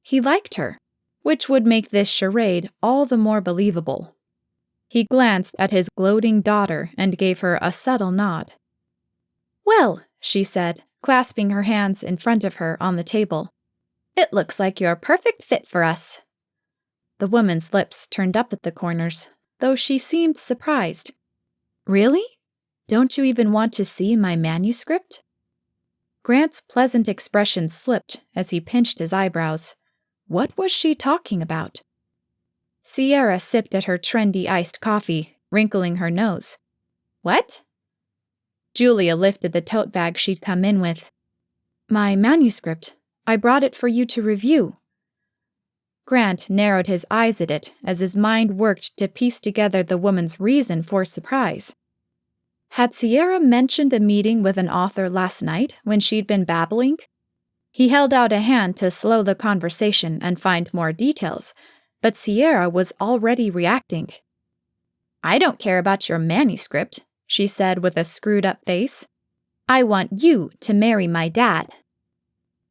[SPEAKER 2] He liked her, which would make this charade all the more believable. He glanced at his gloating daughter and gave her a subtle nod. "Well," she said, clasping her hands in front of her on the table, "it looks like you're a perfect fit for us." The woman's lips turned up at the corners, though she seemed surprised. "Really? Don't you even want to see my manuscript?" Grant's pleasant expression slipped as he pinched his eyebrows. What was she talking about? Sierra sipped at her trendy iced coffee, wrinkling her nose. "What?" Julia lifted the tote bag she'd come in with. "My manuscript. I brought it for you to review." Grant narrowed his eyes at it as his mind worked to piece together the woman's reason for surprise. Had Sierra mentioned a meeting with an author last night when she'd been babbling? He held out a hand to slow the conversation and find more details, but Sierra was already reacting. I don't care about your manuscript, she said with a screwed-up face. I want you to marry my dad.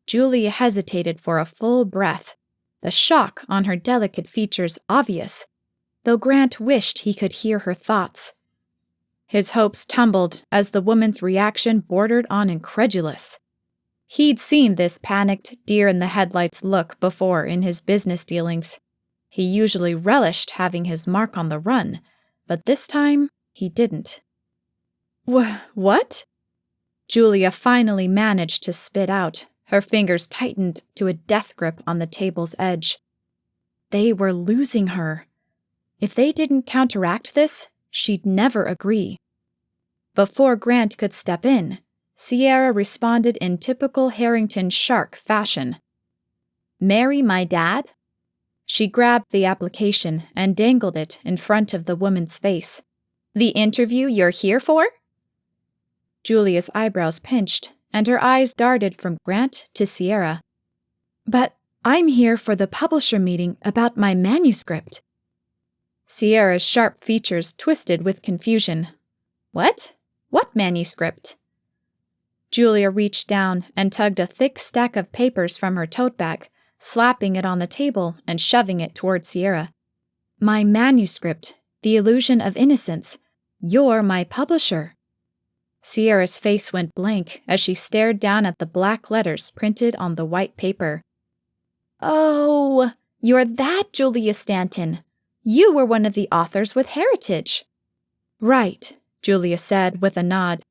[SPEAKER 2] Julia hesitated for a full breath, the shock on her delicate features obvious, though Grant wished he could hear her thoughts. His hopes tumbled as the woman's reaction bordered on incredulous. He'd seen this panicked, deer-in-the-headlights look before in his business dealings. He usually relished having his mark on the run, but this time he didn't. What? Julia finally managed to spit out. Her fingers tightened to a death grip on the table's edge. They were losing her. If they didn't counteract this, she'd never agree. Before Grant could step in, Sierra responded in typical Harrington shark fashion. Marry my dad? She grabbed the application and dangled it in front of the woman's face. The interview you're here for? Julia's eyebrows pinched, and her eyes darted from Grant to Sierra. But I'm here for the publisher meeting about my manuscript. Sierra's sharp features twisted with confusion. What? What manuscript? Julia reached down and tugged a thick stack of papers from her tote bag, slapping it on the table and shoving it toward Sierra. My manuscript, The Illusion of Innocence. You're my publisher. Sierra's face went blank as she stared down at the black letters printed on the white paper. Oh, you're that Julia Stanton. You were one of the authors with Heritage. Right, Julia said with a nod.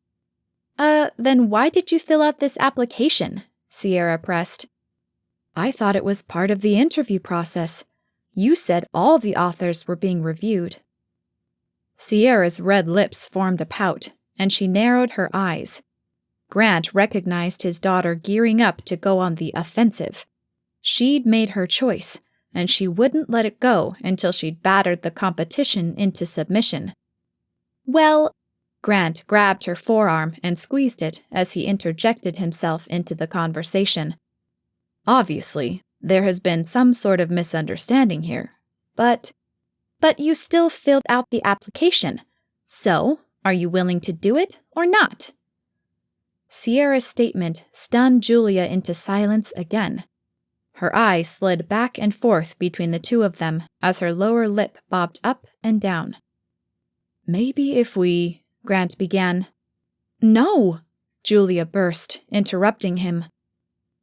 [SPEAKER 2] Then why did you fill out this application? Sierra pressed. I thought it was part of the interview process. You said all the authors were being reviewed. Sierra's red lips formed a pout, and she narrowed her eyes. Grant recognized his daughter gearing up to go on the offensive. She'd made her choice, and she wouldn't let it go until she'd battered the competition into submission. Well, Grant grabbed her forearm and squeezed it as he interjected himself into the conversation. Obviously, there has been some sort of misunderstanding here, but you still filled out the application, so are you willing to do it or not? Sierra's statement stunned Julia into silence again. Her eyes slid back and forth between the two of them as her lower lip bobbed up and down. Maybe if we... Grant began. No! Julia burst, interrupting him.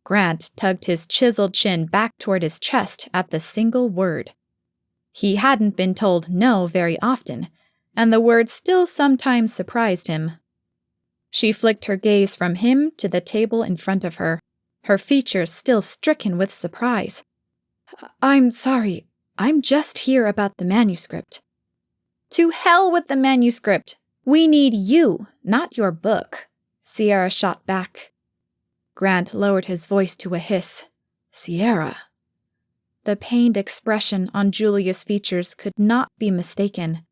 [SPEAKER 2] Grant tugged his chiseled chin back toward his chest at the single word. He hadn't been told no very often, and the word still sometimes surprised him. She flicked her gaze from him to the table in front of her, her features still stricken with surprise. I'm sorry, I'm just here about the manuscript. To hell with the manuscript! We need you, not your book, Sierra shot back. Grant lowered his voice to a hiss. Sierra. The pained expression on Julia's features could not be mistaken.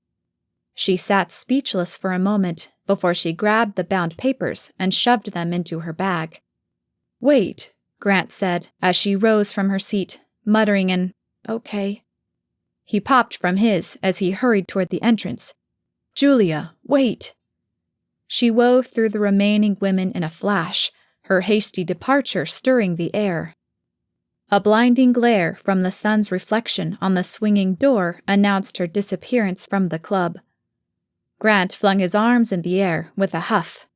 [SPEAKER 2] She sat speechless for a moment before she grabbed the bound papers and shoved them into her bag. Wait, Grant said as she rose from her seat, muttering an, okay. He popped from his as he hurried toward the entrance. Julia, wait. She wove through the remaining women in a flash, her hasty departure stirring the air. A blinding glare from the sun's reflection on the swinging door announced her disappearance from the club. Grant flung his arms in the air with a huff.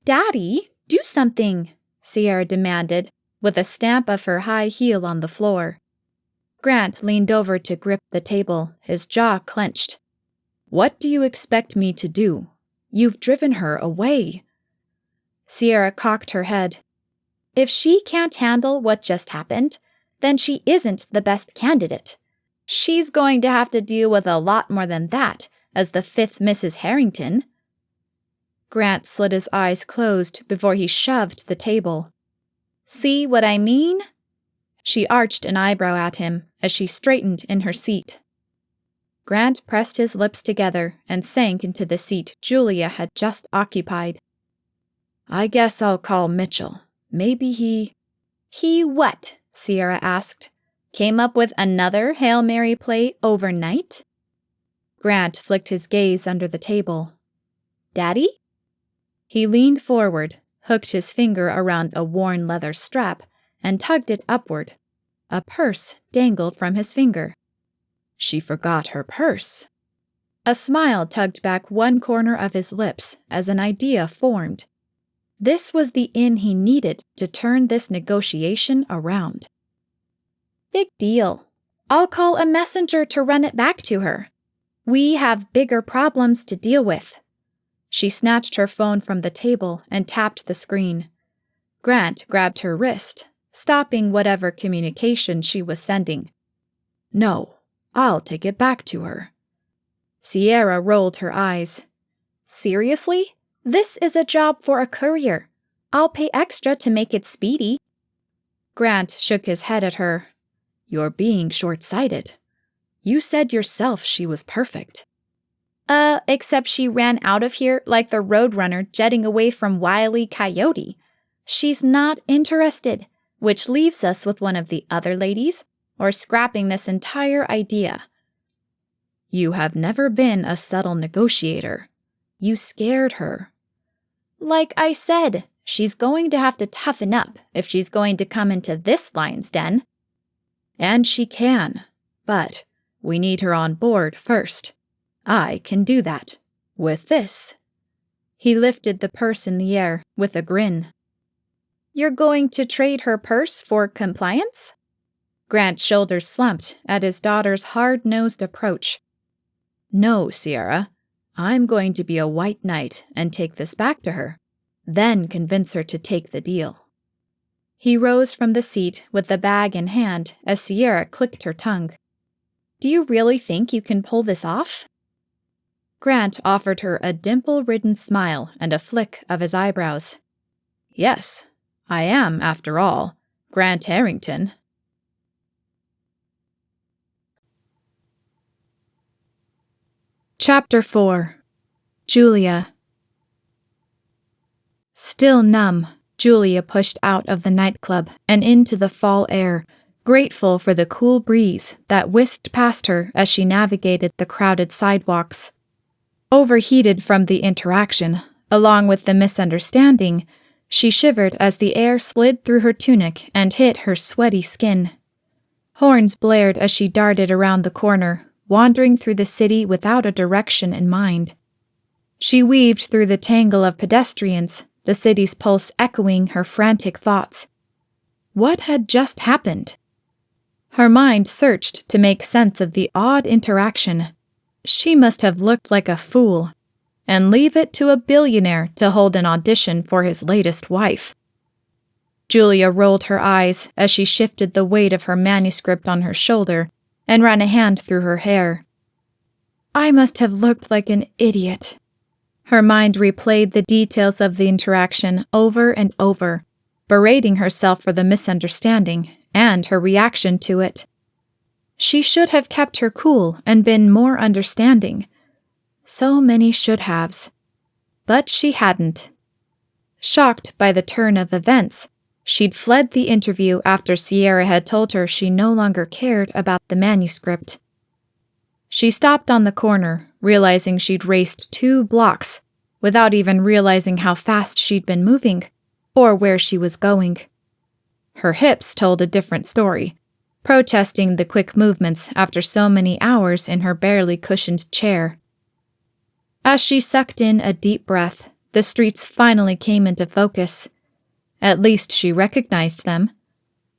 [SPEAKER 2] Daddy, do something, Sierra demanded, with a stamp of her high heel on the floor. Grant leaned over to grip the table, his jaw clenched. What do you expect me to do? You've driven her away. Sierra cocked her head. If she can't handle what just happened, then she isn't the best candidate. She's going to have to deal with a lot more than that as the 5th Mrs. Harrington. Grant slid his eyes closed before he shoved the table. See what I mean? She arched an eyebrow at him as she straightened in her seat. Grant pressed his lips together and sank into the seat Julia had just occupied. I guess I'll call Mitchell. Maybe he... He what? Sierra asked. Came up with another Hail Mary play overnight? Grant flicked his gaze under the table. Daddy? He leaned forward, hooked his finger around a worn leather strap, and tugged it upward. A purse dangled from his finger. She forgot her purse. A smile tugged back one corner of his lips as an idea formed. This was the in he needed to turn this negotiation around. Big deal. I'll call a messenger to run it back to her. We have bigger problems to deal with. She snatched her phone from the table and tapped the screen. Grant grabbed her wrist, stopping whatever communication she was sending. No, I'll take it back to her. Sierra rolled her eyes. Seriously? This is a job for a courier. I'll pay extra to make it speedy. Grant shook his head at her. You're being short-sighted. You said yourself she was perfect. Except she ran out of here like the roadrunner jetting away from Wile E. Coyote. She's not interested, which leaves us with one of the other ladies, or scrapping this entire idea. You have never been a subtle negotiator. You scared her. Like I said, she's going to have to toughen up if she's going to come into this lion's den. And she can, but we need her on board first. I can do that. With this. He lifted the purse in the air with a grin. You're going to trade her purse for compliance? Grant's shoulders slumped at his daughter's hard-nosed approach. No, Sierra. I'm going to be a white knight and take this back to her, then convince her to take the deal. He rose from the seat with the bag in hand as Sierra clicked her tongue. Do you really think you can pull this off? Grant offered her a dimple-ridden smile and a flick of his eyebrows. Yes, I am, after all, Grant Harrington. Chapter 4. Julia. Still numb, Julia pushed out of the nightclub and into the fall air, grateful for the cool breeze that whisked past her as she navigated the crowded sidewalks. Overheated from the interaction, along with the misunderstanding, she shivered as the air slid through her tunic and hit her sweaty skin. Horns blared as she darted around the corner, wandering through the city without a direction in mind. She weaved through the tangle of pedestrians, the city's pulse echoing her frantic thoughts. What had just happened? Her mind searched to make sense of the odd interaction. She must have looked like a fool, and leave it to a billionaire to hold an audition for his latest wife. Julia rolled her eyes as she shifted the weight of her manuscript on her shoulder and ran a hand through her hair. I must have looked like an idiot. Her mind replayed the details of the interaction over and over, berating herself for the misunderstanding and her reaction to it. She should have kept her cool and been more understanding. So many should-haves. But she hadn't. Shocked by the turn of events, she'd fled the interview after Sierra had told her she no longer cared about the manuscript. She stopped on the corner, realizing she'd raced 2 blocks, without even realizing how fast she'd been moving, or where she was going. Her hips told a different story, protesting the quick movements after so many hours in her barely cushioned chair. As she sucked in a deep breath, the streets finally came into focus. At least she recognized them.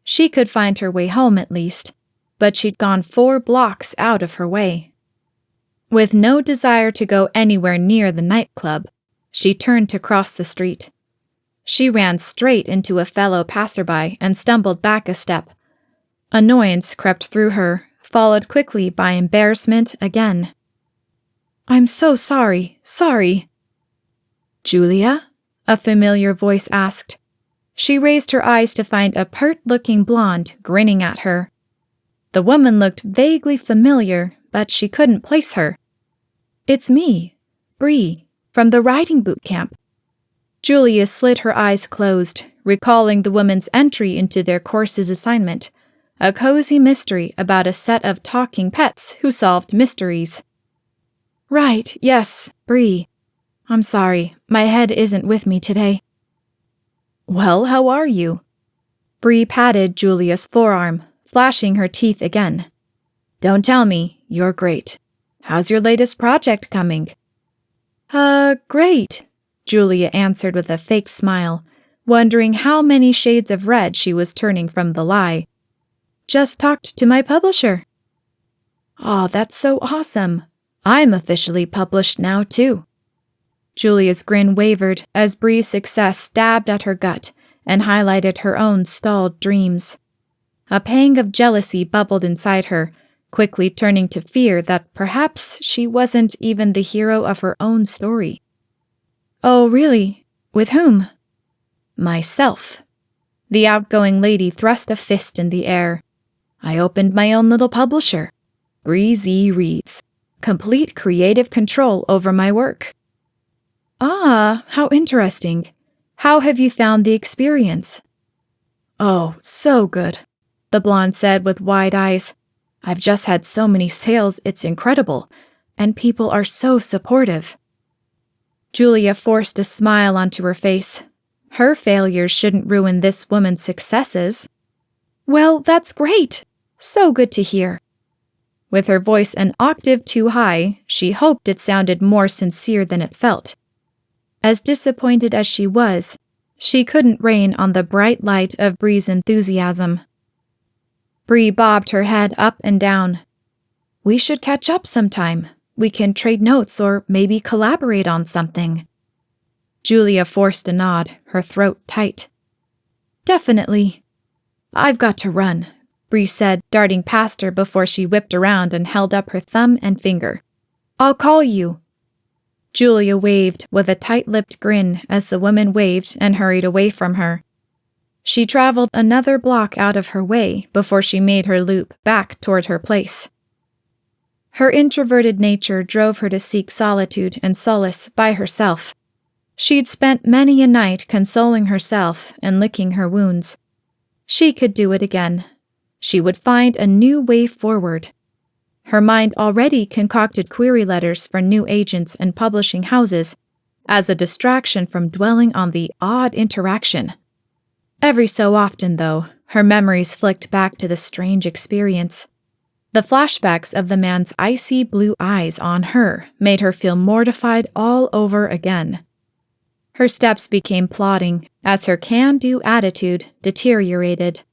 [SPEAKER 2] She could find her way home at least, but she'd gone 4 blocks out of her way. With no desire to go anywhere near the nightclub, she turned to cross the street. She ran straight into a fellow passerby and stumbled back a step. Annoyance crept through her, followed quickly by embarrassment again. I'm so sorry. Julia? A familiar voice asked. She raised her eyes to find a pert-looking blonde grinning at her. The woman looked vaguely familiar, but she couldn't place her. It's me, Bree, from the riding boot camp. Julia slid her eyes closed, recalling the woman's entry into their course's assignment, a cozy mystery about a set of talking pets who solved mysteries. Right, yes, Bree. I'm sorry, my head isn't with me today. Well, how are you? Bree patted Julia's forearm, flashing her teeth again. Don't tell me, you're great. How's your latest project coming? Great, Julia answered with a fake smile, wondering how many shades of red she was turning from the lie. Just talked to my publisher. Aw, that's so awesome. I'm officially published now, too. Julia's grin wavered as Bree's success stabbed at her gut and highlighted her own stalled dreams. A pang of jealousy bubbled inside her, quickly turning to fear that perhaps she wasn't even the hero of her own story. Oh, really? With whom? Myself. The outgoing lady thrust a fist in the air. I opened my own little publisher, Bree Z Reads. Complete creative control over my work. Ah, how interesting. How have you found the experience? Oh, so good, the blonde said with wide eyes. I've just had so many sales, it's incredible, and people are so supportive. Julia forced a smile onto her face. Her failures shouldn't ruin this woman's successes. Well, that's great. So good to hear. With her voice an octave too high, she hoped it sounded more sincere than it felt. As disappointed as she was, she couldn't rain on the bright light of Bree's enthusiasm. Bree bobbed her head up and down. We should catch up sometime. We can trade notes or maybe collaborate on something. Julia forced a nod, her throat tight. Definitely. I've got to run, Bree said, darting past her before she whipped around and held up her thumb and finger. I'll call you. Julia waved with a tight-lipped grin as the woman waved and hurried away from her. She traveled another block out of her way before she made her loop back toward her place. Her introverted nature drove her to seek solitude and solace by herself. She'd spent many a night consoling herself and licking her wounds. She could do it again. She would find a new way forward. Her mind already concocted query letters for new agents and publishing houses as a distraction from dwelling on the odd interaction. Every so often, though, her memories flicked back to the strange experience. The flashbacks of the man's icy blue eyes on her made her feel mortified all over again. Her steps became plodding as her can-do attitude deteriorated.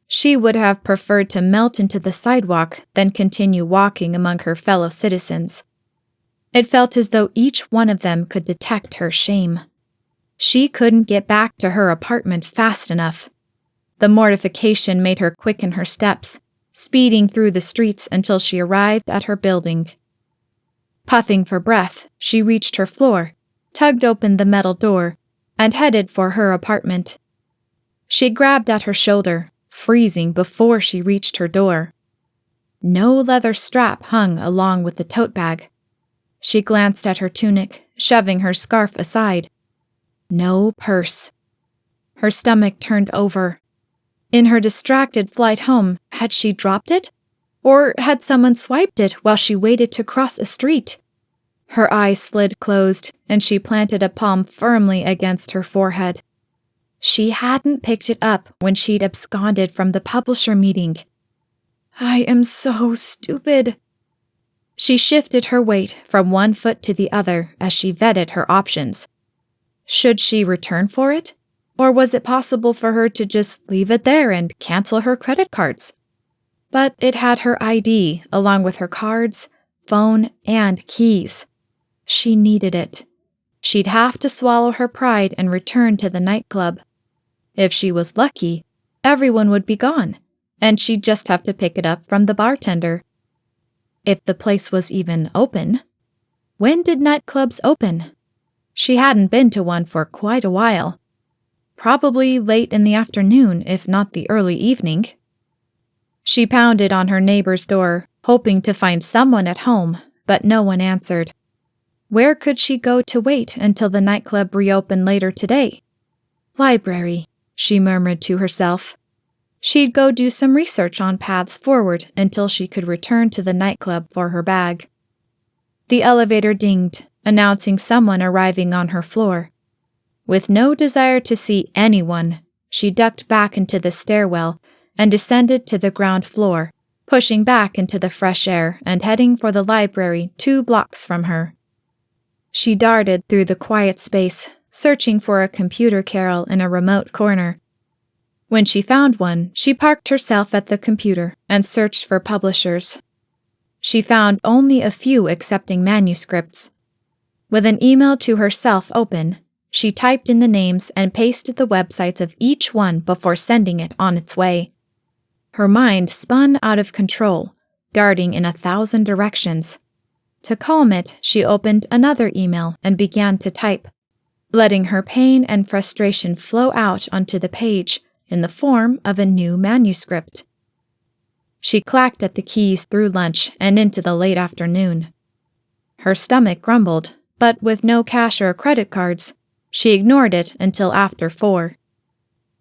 [SPEAKER 2] She would have preferred to melt into the sidewalk than continue walking among her fellow citizens. It felt as though each one of them could detect her shame. She couldn't get back to her apartment fast enough. The mortification made her quicken her steps, speeding through the streets until she arrived at her building. Puffing for breath, she reached her floor, tugged open the metal door, and headed for her apartment. She grabbed at her shoulder, freezing before she reached her door. No leather strap hung along with the tote bag. She glanced at her tunic, shoving her scarf aside. No purse. Her stomach turned over. In her distracted flight home, had she dropped it? Or had someone swiped it while she waited to cross a street? Her eyes slid closed, and she planted a palm firmly against her forehead. She hadn't picked it up when she'd absconded from the publisher meeting. I am so stupid. She shifted her weight from one foot to the other as she vetted her options. Should she return for it? Or was it possible for her to just leave it there and cancel her credit cards? But it had her ID, along with her cards, phone, and keys. She needed it. She'd have to swallow her pride and return to the nightclub. If she was lucky, everyone would be gone, and she'd just have to pick it up from the bartender. If the place was even open. When did nightclubs open? She hadn't been to one for quite a while. Probably late in the afternoon, if not the early evening. She pounded on her neighbor's door, hoping to find someone at home, but no one answered. Where could she go to wait until the nightclub reopened later today? Library, she murmured to herself. She'd go do some research on paths forward until she could return to the nightclub for her bag. The elevator dinged, announcing someone arriving on her floor. With no desire to see anyone, she ducked back into the stairwell and descended to the ground floor, pushing back into the fresh air and heading for the library 2 blocks from her. She darted through the quiet space, searching for a computer carrel in a remote corner. When she found one, she parked herself at the computer and searched for publishers. She found only a few accepting manuscripts. With an email to herself open, she typed in the names and pasted the websites of each one before sending it on its way. Her mind spun out of control, darting in 1,000 directions. To calm it, she opened another email and began to type, letting her pain and frustration flow out onto the page in the form of a new manuscript. She clacked at the keys through lunch and into the late afternoon. Her stomach grumbled, but with no cash or credit cards, she ignored it until after 4.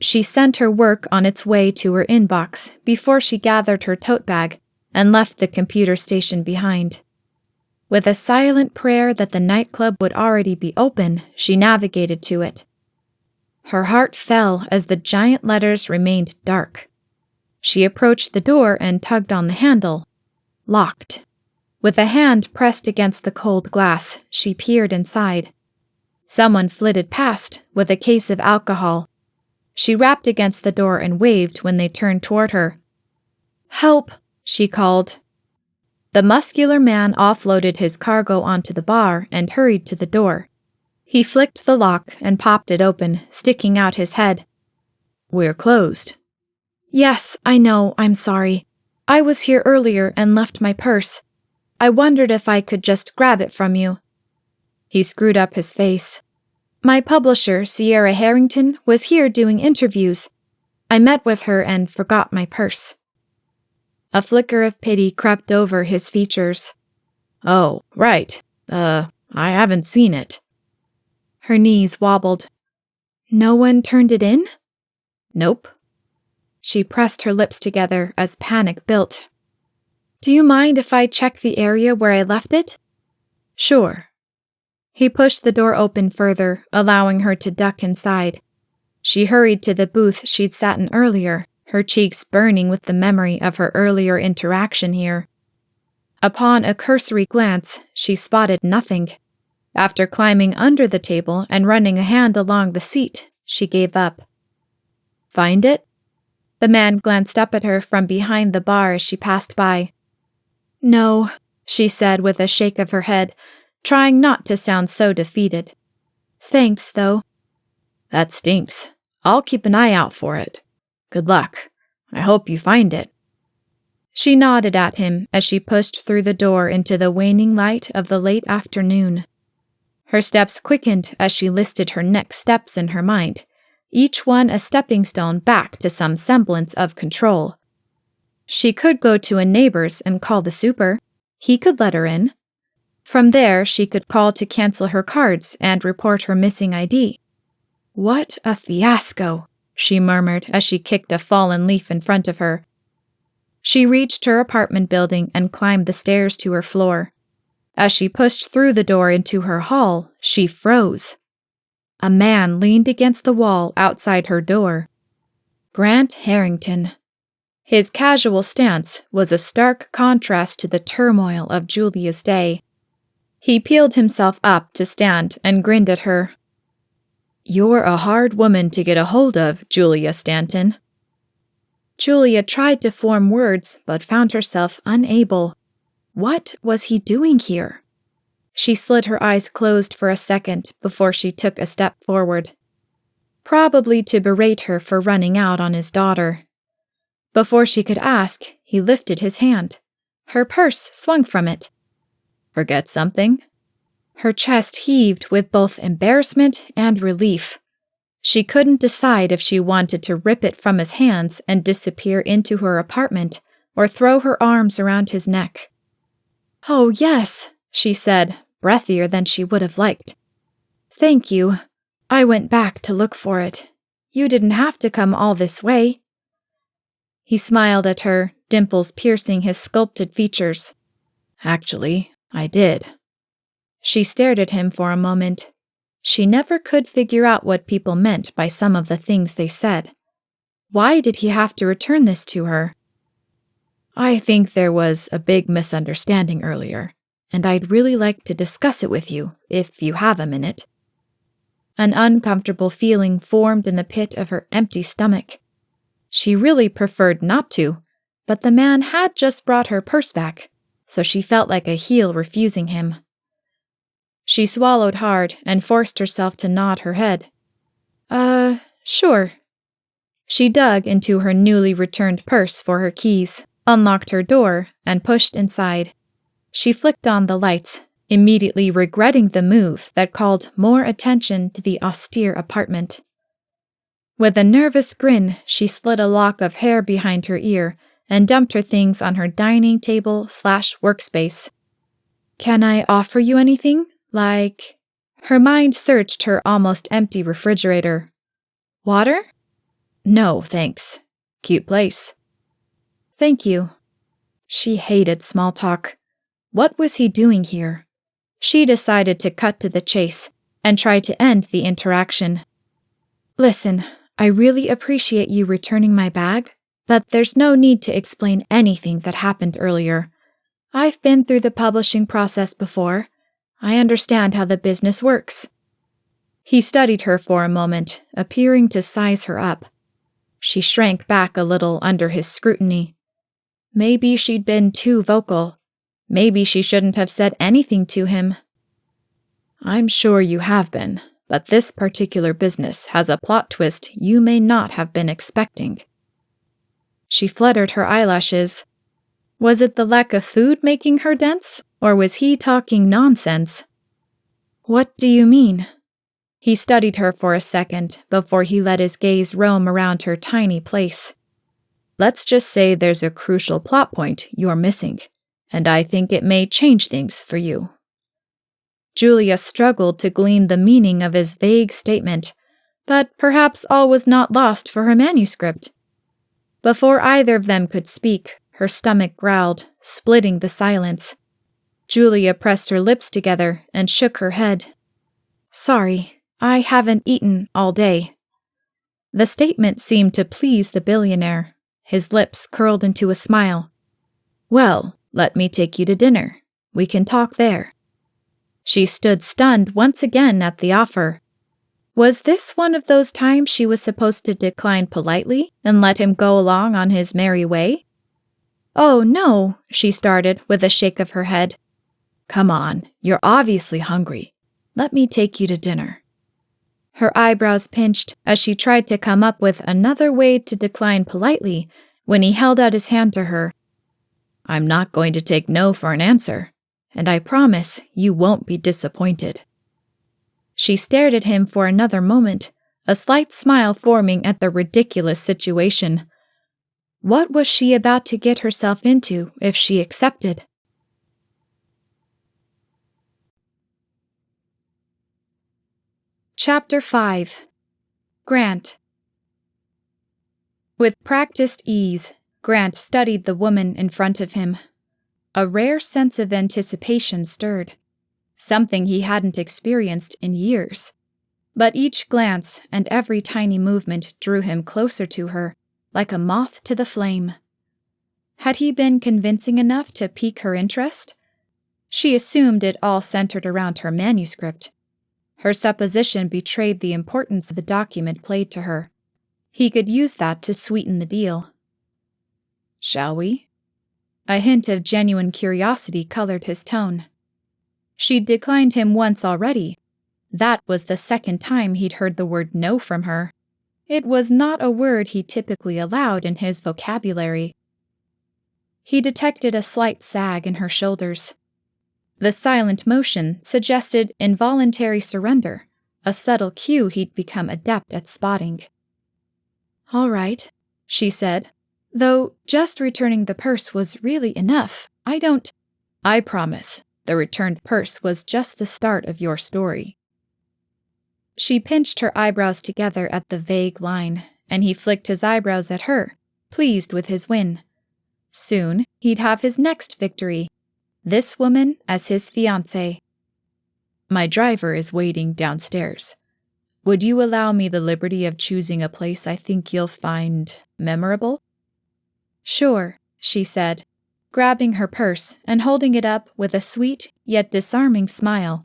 [SPEAKER 2] She sent her work on its way to her inbox before she gathered her tote bag and left the computer station behind. With a silent prayer that the nightclub would already be open, she navigated to it. Her heart fell as the giant letters remained dark. She approached the door and tugged on the handle. Locked. With a hand pressed against the cold glass, she peered inside. Someone flitted past with a case of alcohol. She rapped against the door and waved when they turned toward her. "Help!" she called. The muscular man offloaded his cargo onto the bar and hurried to the door. He flicked the lock and popped it open, sticking out his head. "We're closed." "Yes, I know, I'm sorry. I was here earlier and left my purse. I wondered if I could just grab it from you." He screwed up his face. "My publisher, Sierra Harrington, was here doing interviews. I met with her and forgot my purse." A flicker of pity crept over his features. "Oh, right. I haven't seen it." Her knees wobbled. "No one turned it in?" "Nope." She pressed her lips together as panic built. "Do you mind if I check the area where I left it?" "Sure." He pushed the door open further, allowing her to duck inside. She hurried to the booth she'd sat in earlier, her cheeks burning with the memory of her earlier interaction here. Upon a cursory glance, she spotted nothing. After climbing under the table and running a hand along the seat, she gave up. "Find it?" The man glanced up at her from behind the bar as she passed by. "No," she said with a shake of her head, trying not to sound so defeated. "Thanks, though." "That stinks. I'll keep an eye out for it. Good luck. I hope you find it." She nodded at him as she pushed through the door into the waning light of the late afternoon. Her steps quickened as she listed her next steps in her mind, each one a stepping stone back to some semblance of control. She could go to a neighbor's and call the super. He could let her in. From there, she could call to cancel her cards and report her missing ID. "What a fiasco," she murmured as she kicked a fallen leaf in front of her. She reached her apartment building and climbed the stairs to her floor. As she pushed through the door into her hall, she froze. A man leaned against the wall outside her door. Grant Harrington. His casual stance was a stark contrast to the turmoil of Julia's day. He peeled himself up to stand and grinned at her. "You're a hard woman to get a hold of, Julia Stanton." Julia tried to form words, but found herself unable. What was he doing here? She slid her eyes closed for a second before she took a step forward. Probably to berate her for running out on his daughter. Before she could ask, he lifted his hand. Her purse swung from it. "Forget something?" Her chest heaved with both embarrassment and relief. She couldn't decide if she wanted to rip it from his hands and disappear into her apartment or throw her arms around his neck. "Oh, yes," she said, breathier than she would have liked. "Thank you. I went back to look for it. You didn't have to come all this way." He smiled at her, dimples piercing his sculpted features. "Actually, I did. She stared at him for a moment. She never could figure out what people meant by some of the things they said. Why did he have to return this to her? I think there was a big misunderstanding earlier, and I'd really like to discuss it with you, if you have a minute. An uncomfortable feeling formed in the pit of her empty stomach. She really preferred not to, but the man had just brought her purse back, so she felt like a heel refusing him. She swallowed hard and forced herself to nod her head. Sure. She dug into her newly returned purse for her keys, unlocked her door, and pushed inside. She flicked on the lights, immediately regretting the move that called more attention to the austere apartment. With a nervous grin, she slid a lock of hair behind her ear and dumped her things on her dining table/workspace. Can I offer you anything? Like... Her mind searched her almost empty refrigerator. Water? No, thanks. Cute place. Thank you. She hated small talk. What was he doing here? She decided to cut to the chase and try to end the interaction. Listen, I really appreciate you returning my bag, but there's no need to explain anything that happened earlier. I've been through the publishing process before. I understand how the business works. He studied her for a moment, appearing to size her up. She shrank back a little under his scrutiny. Maybe she'd been too vocal. Maybe she shouldn't have said anything to him. I'm sure you have been, but this particular business has a plot twist you may not have been expecting. She fluttered her eyelashes. Was it the lack of food making her dense, or was he talking nonsense? What do you mean? He studied her for a second before he let his gaze roam around her tiny place. Let's just say there's a crucial plot point you're missing, and I think it may change things for you. Julia struggled to glean the meaning of his vague statement, but perhaps all was not lost for her manuscript. Before either of them could speak, her stomach growled, splitting the silence. Julia pressed her lips together and shook her head. Sorry, I haven't eaten all day. The statement seemed to please the billionaire. His lips curled into a smile. Well, let me take you to dinner. We can talk there. She stood stunned once again at the offer. Was this one of those times she was supposed to decline politely and let him go along on his merry way? Oh, no, she started with a shake of her head. Come on, you're obviously hungry. Let me take you to dinner. Her eyebrows pinched as she tried to come up with another way to decline politely when he held out his hand to her. I'm not going to take no for an answer, and I promise you won't be disappointed. She stared at him for another moment, a slight smile forming at the ridiculous situation. What was she about to get herself into if she accepted? Chapter 5. Grant. With practiced ease, Grant studied the woman in front of him. A rare sense of anticipation stirred, something he hadn't experienced in years. But each glance and every tiny movement drew him closer to her, like a moth to the flame. Had he been convincing enough to pique her interest? She assumed it all centered around her manuscript. Her supposition betrayed the importance the document played to her. He could use that to sweeten the deal. Shall we? A hint of genuine curiosity colored his tone. She'd declined him once already. That was the second time he'd heard the word no from her. It was not a word he typically allowed in his vocabulary. He detected a slight sag in her shoulders. The silent motion suggested involuntary surrender, a subtle cue he'd become adept at spotting. All right, she said, though just returning the purse was really enough. I promise, the returned purse was just the start of your story. She pinched her eyebrows together at the vague line, and he flicked his eyebrows at her, pleased with his win. Soon, he'd have his next victory. This woman as his fiancée. My driver is waiting downstairs. Would you allow me the liberty of choosing a place I think you'll find memorable?" "Sure," she said, grabbing her purse and holding it up with a sweet yet disarming smile.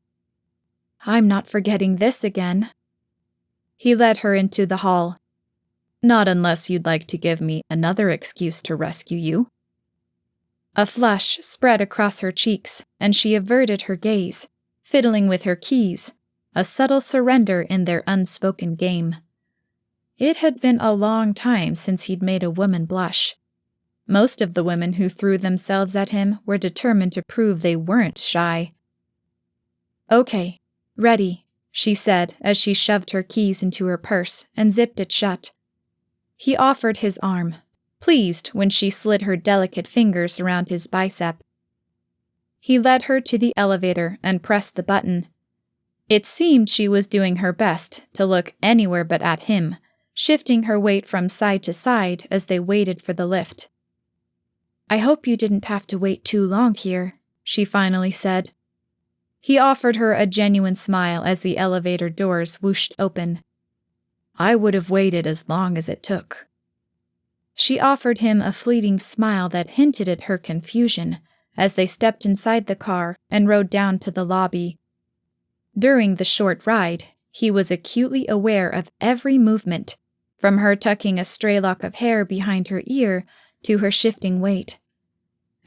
[SPEAKER 2] "I'm not forgetting this again." He led her into the hall. "Not unless you'd like to give me another excuse to rescue you." A flush spread across her cheeks, and she averted her gaze, fiddling with her keys, a subtle surrender in their unspoken game. It had been a long time since he'd made a woman blush. Most of the women who threw themselves at him were determined to prove they weren't shy. "Okay, ready," she said as she shoved her keys into her purse and zipped it shut. He offered his arm, pleased when she slid her delicate fingers around his bicep. He led her to the elevator and pressed the button. It seemed she was doing her best to look anywhere but at him, shifting her weight from side to side as they waited for the lift. "I hope you didn't have to wait too long here," she finally said. He offered her a genuine smile as the elevator doors whooshed open. "I would have waited as long as it took." She offered him a fleeting smile that hinted at her confusion as they stepped inside the car and rode down to the lobby. During the short ride, he was acutely aware of every movement, from her tucking a stray lock of hair behind her ear to her shifting weight.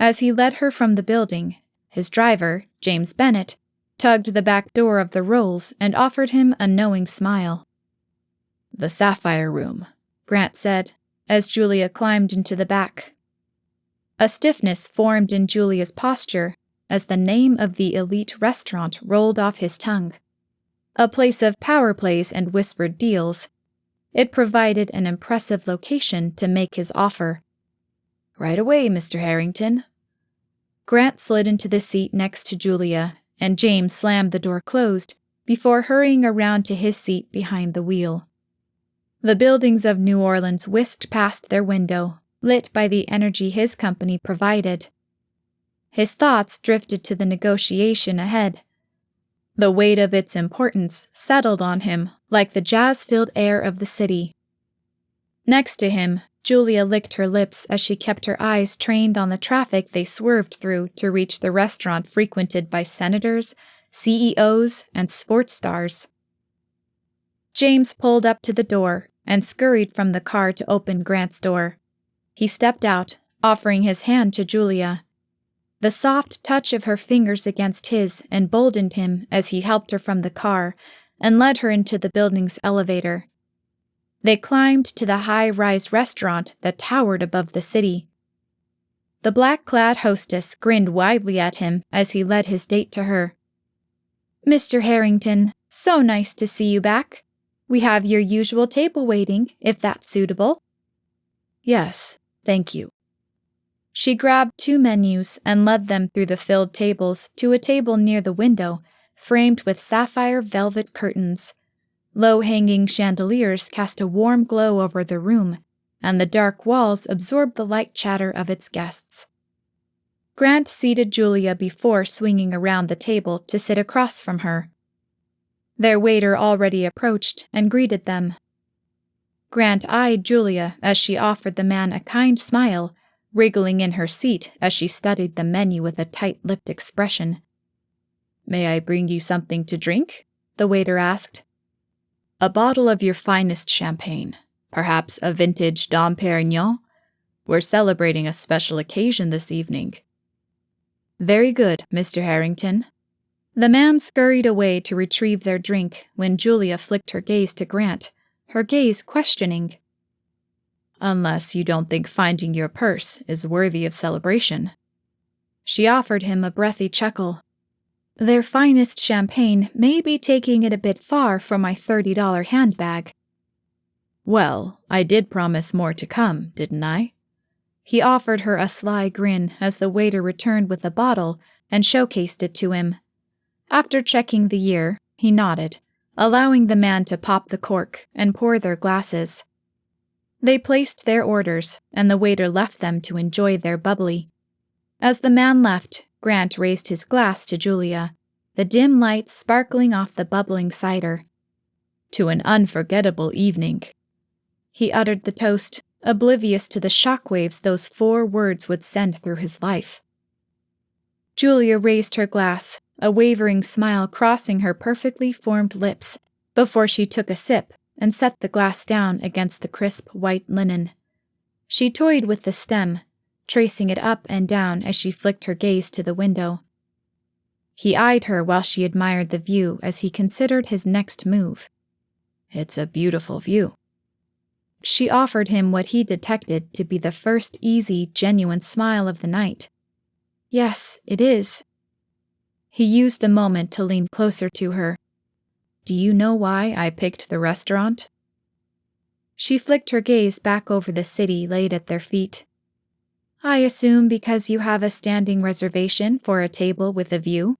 [SPEAKER 2] As he led her from the building, his driver, James Bennett, tugged the back door of the Rolls and offered him a knowing smile. "The Sapphire Room," Grant said, as Julia climbed into the back. A stiffness formed in Julia's posture as the name of the elite restaurant rolled off his tongue. A place of power plays and whispered deals, it provided an impressive location to make his offer. "Right away, Mr. Harrington." Grant slid into the seat next to Julia, and James slammed the door closed before hurrying around to his seat behind the wheel. The buildings of New Orleans whisked past their window, lit by the energy his company provided. His thoughts drifted to the negotiation ahead. The weight of its importance settled on him like the jazz-filled air of the city. Next to him, Julia licked her lips as she kept her eyes trained on the traffic they swerved through to reach the restaurant frequented by senators, CEOs, and sports stars. James pulled up to the door and scurried from the car to open Grant's door. He stepped out, offering his hand to Julia. The soft touch of her fingers against his emboldened him as he helped her from the car and led her into the building's elevator. They climbed to the high-rise restaurant that towered above the city. The black-clad hostess grinned widely at him as he led his date to her. "Mr. Harrington, so nice to see you back. We have your usual table waiting, if that's suitable." "Yes, thank you." She grabbed 2 menus and led them through the filled tables to a table near the window, framed with sapphire velvet curtains. Low-hanging chandeliers cast a warm glow over the room, and the dark walls absorbed the light chatter of its guests. Grant seated Julia before swinging around the table to sit across from her. Their waiter already approached and greeted them. Grant eyed Julia as she offered the man a kind smile, wriggling in her seat as she studied the menu with a tight-lipped expression. "May I bring you something to drink?" the waiter asked. "A bottle of your finest champagne, perhaps a vintage Dom Pérignon. We're celebrating a special occasion this evening." "Very good, Mr. Harrington." The man scurried away to retrieve their drink when Julia flicked her gaze to Grant, her gaze questioning. "Unless you don't think finding your purse is worthy of celebration." She offered him a breathy chuckle. "Their finest champagne may be taking it a bit far for my $30 handbag." "Well, I did promise more to come, didn't I?" He offered her a sly grin as the waiter returned with a bottle and showcased it to him. After checking the year, he nodded, allowing the man to pop the cork and pour their glasses. They placed their orders, and the waiter left them to enjoy their bubbly. As the man left, Grant raised his glass to Julia. the dim light sparkling off the bubbling cider. To an unforgettable evening. He uttered the toast, oblivious to the shockwaves those 4 words would send through his life. Julia raised her glass, a wavering smile crossing her perfectly formed lips, before she took a sip and set the glass down against the crisp white linen. She toyed with the stem, tracing it up and down as she flicked her gaze to the window. He eyed her while she admired the view as he considered his next move. "It's a beautiful view." She offered him what he detected to be the first easy, genuine smile of the night. "Yes, it is." He used the moment to lean closer to her. "Do you know why I picked the restaurant?" She flicked her gaze back over the city laid at their feet. "I assume because you have a standing reservation for a table with a view?"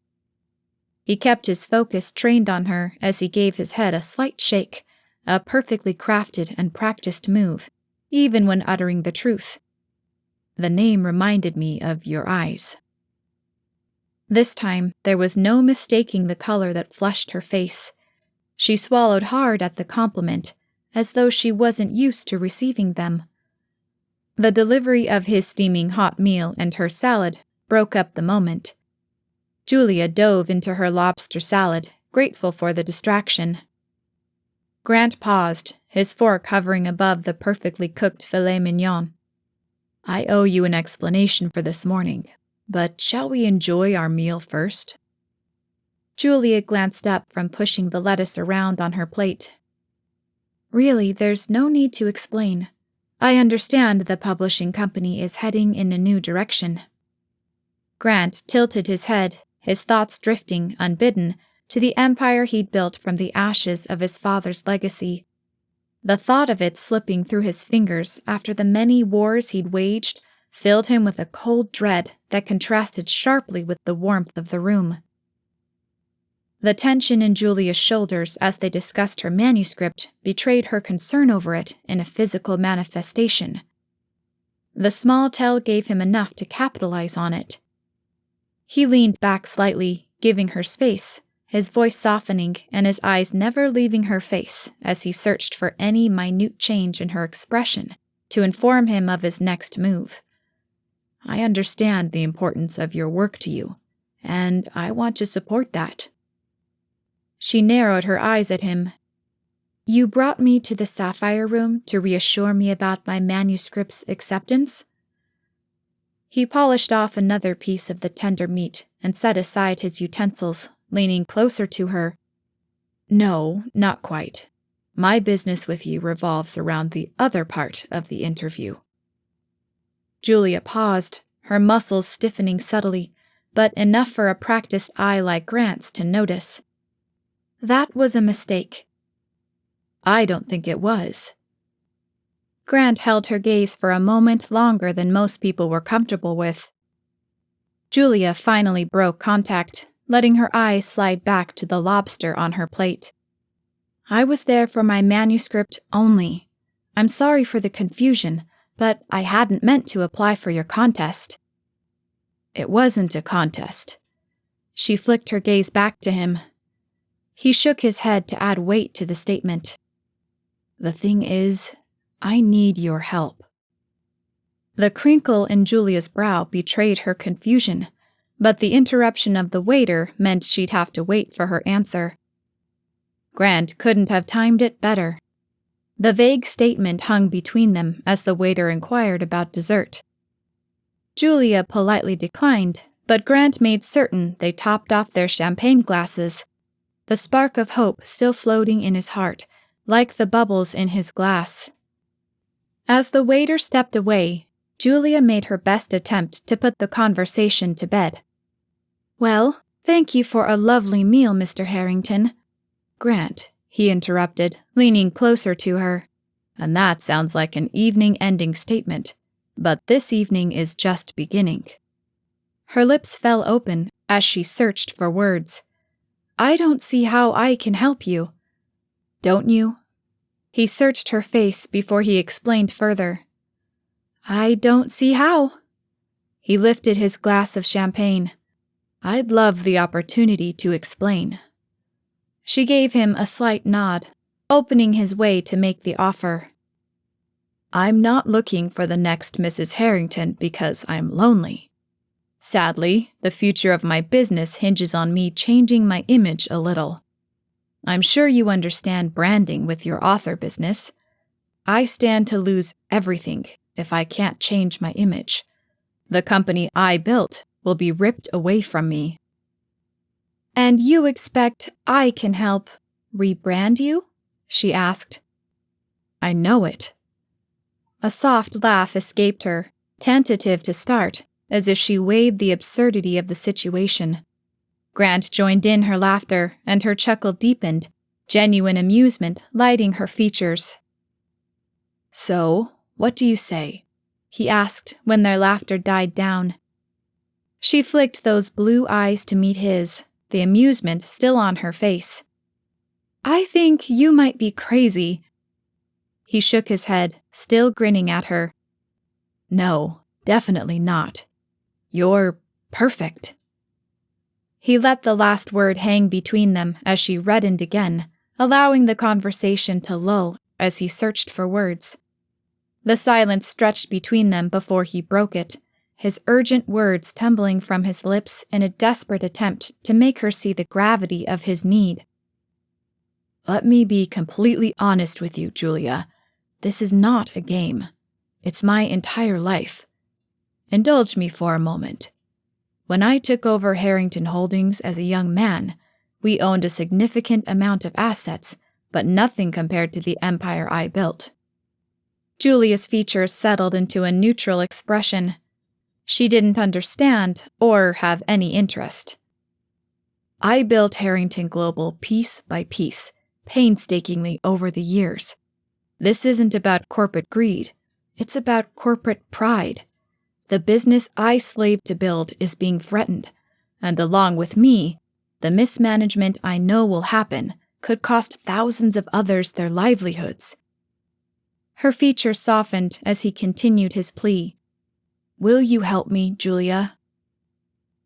[SPEAKER 2] He kept his focus trained on her as he gave his head a slight shake, a perfectly crafted and practiced move, even when uttering the truth. "The name reminded me of your eyes." This time, there was no mistaking the color that flushed her face. She swallowed hard at the compliment, as though she wasn't used to receiving them. The delivery of his steaming hot meal and her salad broke up the moment. Julia dove into her lobster salad, grateful for the distraction. Grant paused, his fork hovering above the perfectly cooked filet mignon. "I owe you an explanation for this morning, but shall we enjoy our meal first?" Julia glanced up from pushing the lettuce around on her plate. "Really, there's no need to explain. I understand the publishing company is heading in a new direction." Grant tilted his head, his thoughts drifting, unbidden, to the empire he'd built from the ashes of his father's legacy. The thought of it slipping through his fingers after the many wars he'd waged filled him with a cold dread that contrasted sharply with the warmth of the room. The tension in Julia's shoulders as they discussed her manuscript betrayed her concern over it in a physical manifestation. The small tell gave him enough to capitalize on it. He leaned back slightly, giving her space, his voice softening and his eyes never leaving her face as he searched for any minute change in her expression to inform him of his next move. "I understand the importance of your work to you, and I want to support that." She narrowed her eyes at him. "You brought me to the Sapphire Room to reassure me about my manuscript's acceptance?" He polished off another piece of the tender meat and set aside his utensils, leaning closer to her. "No, not quite. My business with you revolves around the other part of the interview." Julia paused, her muscles stiffening subtly, but enough for a practiced eye like Grant's to notice. "That was a mistake." "I don't think it was." Grant held her gaze for a moment longer than most people were comfortable with. Julia finally broke contact, letting her eyes slide back to the lobster on her plate. "I was there for my manuscript only. I'm sorry for the confusion, but I hadn't meant to apply for your contest." "It wasn't a contest." She flicked her gaze back to him. He shook his head to add weight to the statement. "The thing is, I need your help." The crinkle in Julia's brow betrayed her confusion, but the interruption of the waiter meant she'd have to wait for her answer. Grant couldn't have timed it better. The vague statement hung between them as the waiter inquired about dessert. Julia politely declined, but Grant made certain they topped off their champagne glasses, the spark of hope still floating in his heart, like the bubbles in his glass. As the waiter stepped away, Julia made her best attempt to put the conversation to bed. "Well, thank you for a lovely meal, Mr. Harrington." "Grant," he interrupted, leaning closer to her. "And that sounds like an evening-ending statement, but this evening is just beginning." Her lips fell open as she searched for words. "I don't see how I can help you." "Don't you?" He searched her face before he explained further. "I don't see how." He lifted his glass of champagne. I'd love the opportunity to explain. She gave him a slight nod, opening his way to make the offer. I'm not looking for the next Mrs. Harrington because I'm lonely. Sadly, the future of my business hinges on me changing my image a little. I'm sure you understand branding with your author business. I stand to lose everything if I can't change my image. The company I built will be ripped away from me. And you expect I can help rebrand you? She asked. I know it. A soft laugh escaped her, tentative to start, as if she weighed the absurdity of the situation. Grant joined in her laughter, and her chuckle deepened, genuine amusement lighting her features. So, what do you say? He asked when their laughter died down. She flicked those blue eyes to meet his, the amusement still on her face. I think you might be crazy. He shook his head, still grinning at her. No, definitely not. You're perfect. He let the last word hang between them as she reddened again, allowing the conversation to lull as he searched for words. The silence stretched between them before he broke it, his urgent words tumbling from his lips in a desperate attempt to make her see the gravity of his need. Let me be completely honest with you, Julia. This is not a game. It's my entire life. Indulge me for a moment. When I took over Harrington Holdings as a young man, we owned a significant amount of assets, but nothing compared to the empire I built. Julia's features settled into a neutral expression. She didn't understand or have any interest. I built Harrington Global piece by piece, painstakingly over the years. This isn't about corporate greed. It's about corporate pride. The business I slaved to build is being threatened, and along with me, the mismanagement I know will happen could cost thousands of others their livelihoods. Her features softened as he continued his plea. Will you help me, Julia?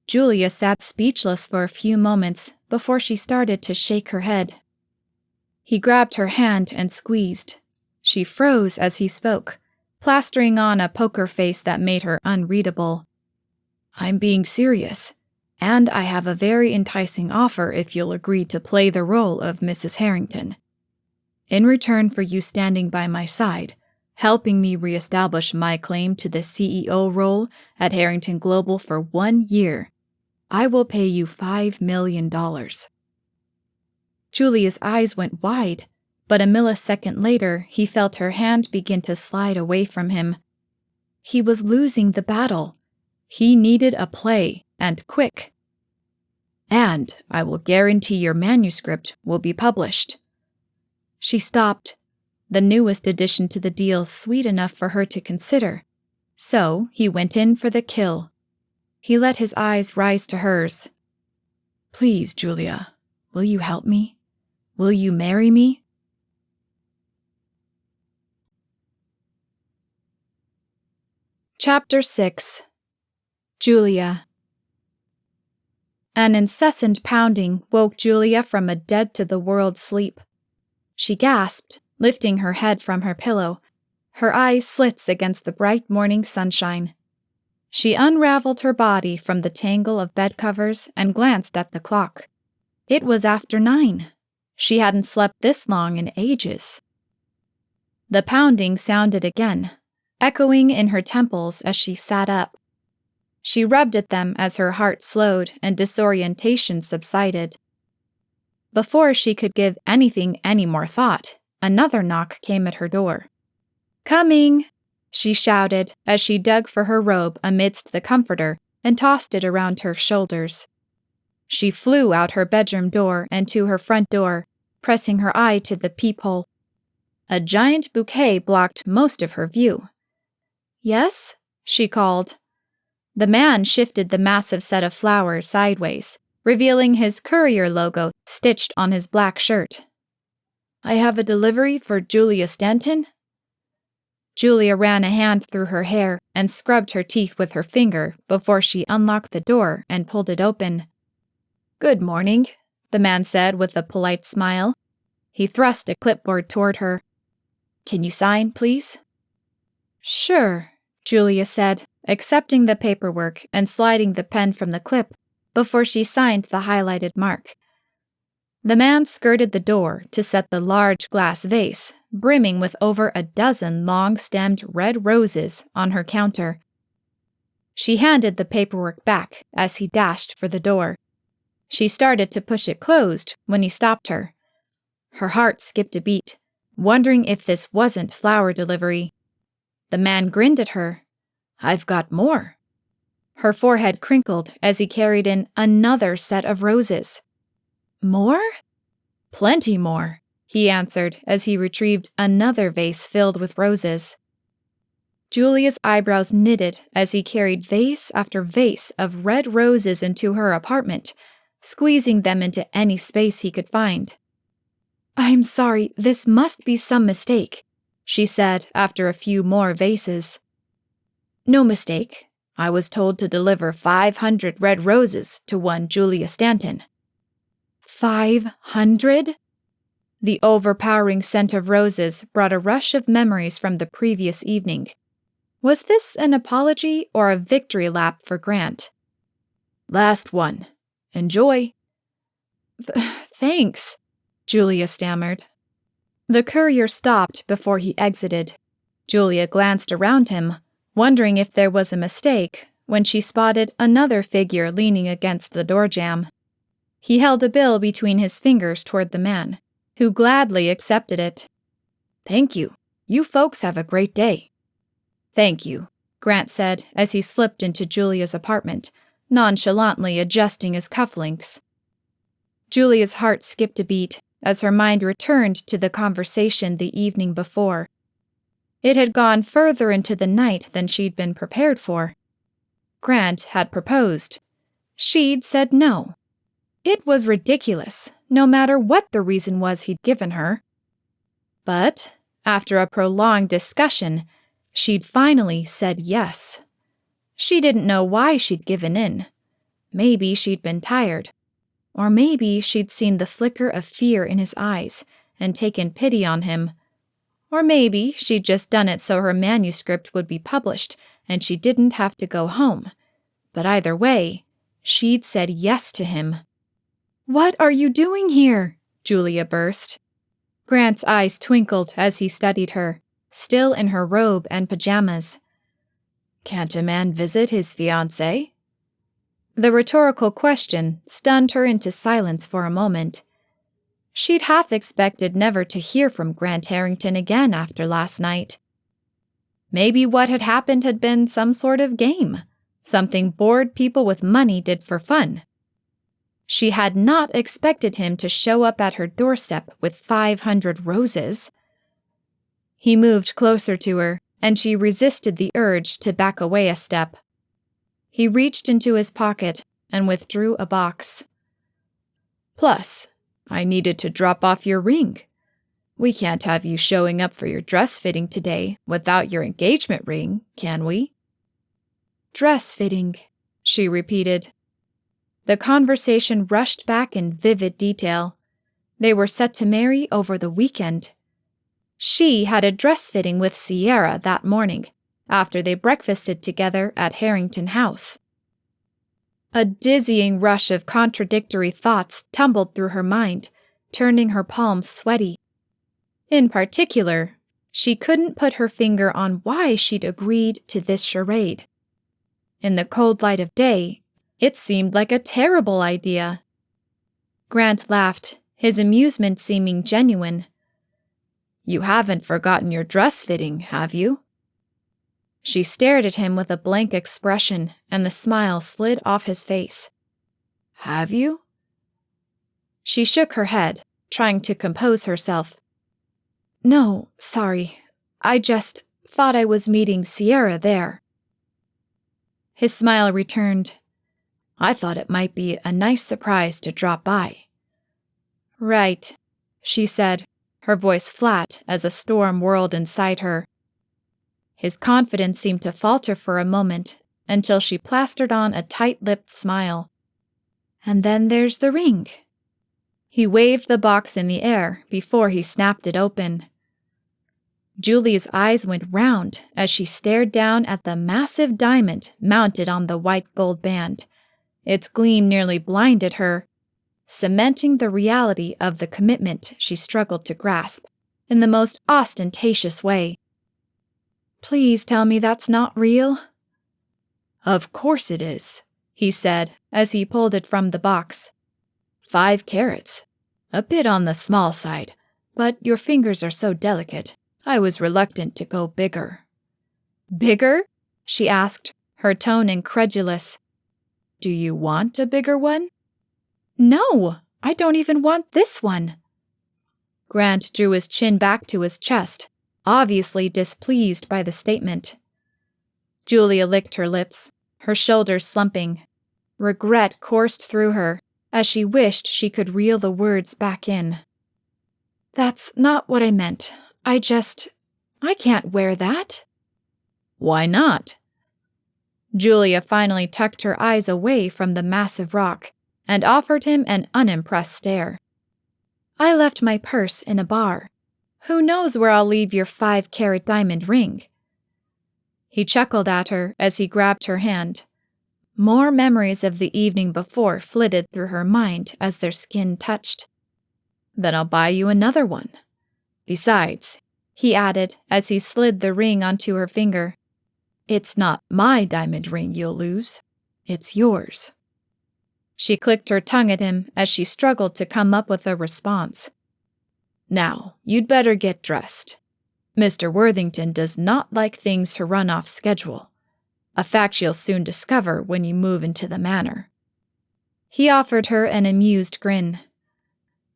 [SPEAKER 2] Julia sat speechless for a few moments before she started to shake her head. He grabbed her hand and squeezed. She froze as he spoke, plastering on a poker face that made her unreadable. I'm being serious, and I have a very enticing offer if you'll agree to play the role of Mrs. Harrington. In return for you standing by my side, helping me reestablish my claim to the CEO role at Harrington Global for 1 year, I will pay you $5 million. Julia's eyes went wide, but a millisecond later he felt her hand begin to slide away from him. He was losing the battle. He needed a play, and quick. And I will guarantee your manuscript will be published. She stopped, the newest addition to the deal sweet enough for her to consider. So he went in for the kill. He let his eyes rise to hers. Please, Julia, will you help me? Will you marry me? Chapter 6. Julia. An incessant pounding woke Julia from a dead-to-the-world sleep. She gasped, lifting her head from her pillow, her eyes slits against the bright morning sunshine. She unraveled her body from the tangle of bed covers and glanced at the clock. It was after 9. She hadn't slept this long in ages. The pounding sounded again, echoing in her temples as she sat up. She rubbed at them as her heart slowed and disorientation subsided. Before she could give anything any more thought, another knock came at her door. Coming, she shouted as she dug for her robe amidst the comforter and tossed it around her shoulders. She flew out her bedroom door and to her front door, pressing her eye to the peephole. A giant bouquet blocked most of her view. Yes? She called. The man shifted the massive set of flowers sideways, revealing his courier logo stitched on his black shirt. I have a delivery for Julia Stanton? Julia ran a hand through her hair and scrubbed her teeth with her finger before she unlocked the door and pulled it open. "Good morning," the man said with a polite smile. He thrust a clipboard toward her. "Can you sign, please?" "Sure," Julia said, accepting the paperwork and sliding the pen from the clip before she signed the highlighted mark. The man skirted the door to set the large glass vase, brimming with over a dozen long-stemmed red roses, on her counter. She handed the paperwork back as he dashed for the door. She started to push it closed when he stopped her. Her heart skipped a beat, wondering if this wasn't flower delivery. The man grinned at her. "I've got more." Her forehead crinkled as he carried in another set of roses. "More?" "Plenty more," he answered as he retrieved another vase filled with roses. Julia's eyebrows knitted as he carried vase after vase of red roses into her apartment, squeezing them into any space he could find. "I'm sorry, this must be some mistake," she said after a few more vases. "No mistake. I was told to deliver 500 red roses to one Julia Stanton." 500? The overpowering scent of roses brought a rush of memories from the previous evening. Was this an apology or a victory lap for Grant? "Last one. Enjoy." Thanks," Julia stammered. The courier stopped before he exited. Julia glanced around him, wondering if there was a mistake, when she spotted another figure leaning against the door jamb. He held a bill between his fingers toward the man, who gladly accepted it. "Thank you. You folks have a great day." "Thank you," Grant said as he slipped into Julia's apartment, nonchalantly adjusting his cufflinks. Julia's heart skipped a beat as her mind returned to the conversation the evening before. It had gone further into the night than she'd been prepared for. Grant had proposed. She'd said no. It was ridiculous, no matter what the reason was he'd given her. But, after a prolonged discussion, she'd finally said yes. She didn't know why she'd given in. Maybe she'd been tired. Or maybe she'd seen the flicker of fear in his eyes and taken pity on him. Or maybe she'd just done it so her manuscript would be published and she didn't have to go home. But either way, she'd said yes to him. "What are you doing here?" Julia burst. Grant's eyes twinkled as he studied her, still in her robe and pajamas. "Can't a man visit his fiancée?" The rhetorical question stunned her into silence for a moment. She'd half expected never to hear from Grant Harrington again after last night. Maybe what had happened had been some sort of game, something bored people with money did for fun. She had not expected him to show up at her doorstep with 500 roses. He moved closer to her, and she resisted the urge to back away a step. He reached into his pocket and withdrew a box. "Plus, I needed to drop off your ring. We can't have you showing up for your dress fitting today without your engagement ring, can we?" "Dress fitting," she repeated. The conversation rushed back in vivid detail. They were set to marry over the weekend. She had a dress fitting with Sierra that morning, after they breakfasted together at Harrington House. A dizzying rush of contradictory thoughts tumbled through her mind, turning her palms sweaty. In particular, she couldn't put her finger on why she'd agreed to this charade. In the cold light of day, it seemed like a terrible idea. Grant laughed, his amusement seeming genuine. "You haven't forgotten your dress fitting, have you?" She stared at him with a blank expression, and the smile slid off his face. "Have you?" She shook her head, trying to compose herself. "No, sorry. I just thought I was meeting Sierra there." His smile returned. "I thought it might be a nice surprise to drop by." "Right," she said, her voice flat as a storm whirled inside her. His confidence seemed to falter for a moment until she plastered on a tight-lipped smile. "And then there's the ring." He waved the box in the air before he snapped it open. Julia's eyes went round as she stared down at the massive diamond mounted on the white gold band. Its gleam nearly blinded her, cementing the reality of the commitment she struggled to grasp in the most ostentatious way. "Please tell me that's not real." "Of course it is," he said as he pulled it from the box. 5 carats. A bit on the small side, but your fingers are so delicate, I was reluctant to go bigger." "Bigger?" she asked, her tone incredulous. "Do you want a bigger one?" "No, I don't even want this one." Grant drew his chin back to his chest, obviously displeased by the statement. Julia licked her lips, her shoulders slumping. Regret coursed through her as she wished she could reel the words back in. "That's not what I meant. I can't wear that." "Why not?" Julia finally tucked her eyes away from the massive rock and offered him an unimpressed stare. "I left my purse in a bar. Who knows where I'll leave your 5-carat diamond ring?" He chuckled at her as he grabbed her hand. More memories of the evening before flitted through her mind as their skin touched. "Then I'll buy you another one. Besides," he added as he slid the ring onto her finger, "it's not my diamond ring you'll lose. It's yours." She clicked her tongue at him as she struggled to come up with a response. "Now, you'd better get dressed. Mr. Worthington does not like things to run off schedule, a fact you'll soon discover when you move into the manor." He offered her an amused grin.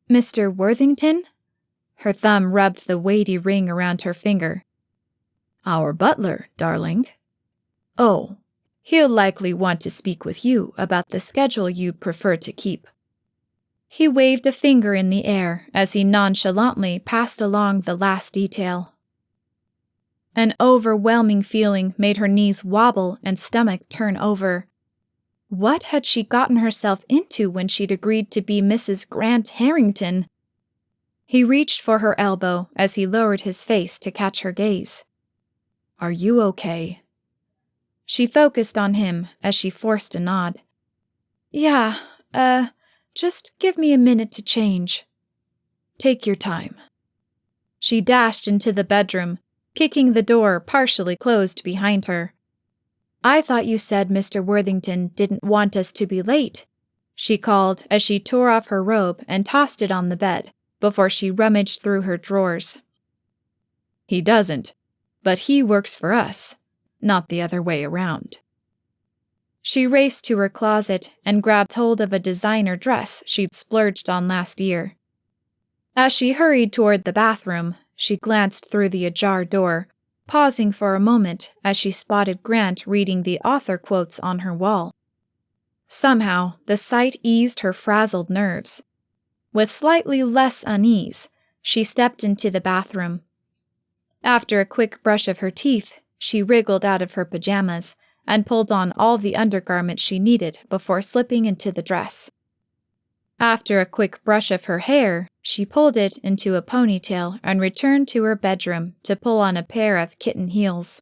[SPEAKER 2] "Mr. Worthington?" Her thumb rubbed the weighty ring around her finger. "Our butler, darling." "Oh, he'll likely want to speak with you about the schedule you'd prefer to keep." He waved a finger in the air as he nonchalantly passed along the last detail. An overwhelming feeling made her knees wobble and stomach turn over. What had she gotten herself into when she'd agreed to be Mrs. Grant Harrington? He reached for her elbow as he lowered his face to catch her gaze. "Are you okay?" She focused on him as she forced a nod. "Yeah, just give me a minute to change." "Take your time." She dashed into the bedroom, kicking the door partially closed behind her. "I thought you said Mr. Worthington didn't want us to be late," she called as she tore off her robe and tossed it on the bed before she rummaged through her drawers. "He doesn't, but he works for us, not the other way around." She raced to her closet and grabbed hold of a designer dress she'd splurged on last year. As she hurried toward the bathroom, she glanced through the ajar door, pausing for a moment as she spotted Grant reading the author quotes on her wall. Somehow, the sight eased her frazzled nerves. With slightly less unease, she stepped into the bathroom. After a quick brush of her teeth, she wriggled out of her pajamas and pulled on all the undergarments she needed before slipping into the dress. After a quick brush of her hair, she pulled it into a ponytail and returned to her bedroom to pull on a pair of kitten heels.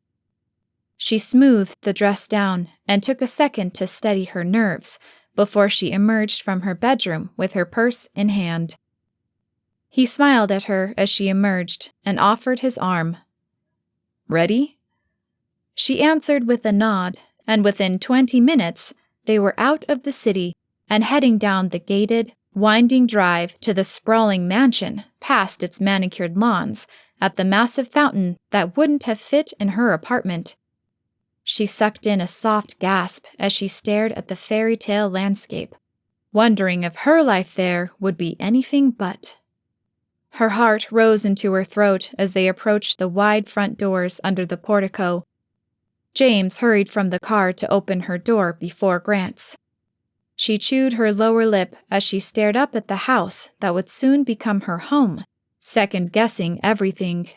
[SPEAKER 2] She smoothed the dress down and took a second to steady her nerves before she emerged from her bedroom with her purse in hand. He smiled at her as she emerged and offered his arm. "Ready?" She answered with a nod, and within 20 minutes, they were out of the city and heading down the gated, winding drive to the sprawling mansion past its manicured lawns at the massive fountain that wouldn't have fit in her apartment. She sucked in a soft gasp as she stared at the fairy tale landscape, wondering if her life there would be anything but. Her heart rose into her throat as they approached the wide front doors under the portico. James hurried from the car to open her door before Grant's. She chewed her lower lip as she stared up at the house that would soon become her home, second-guessing everything.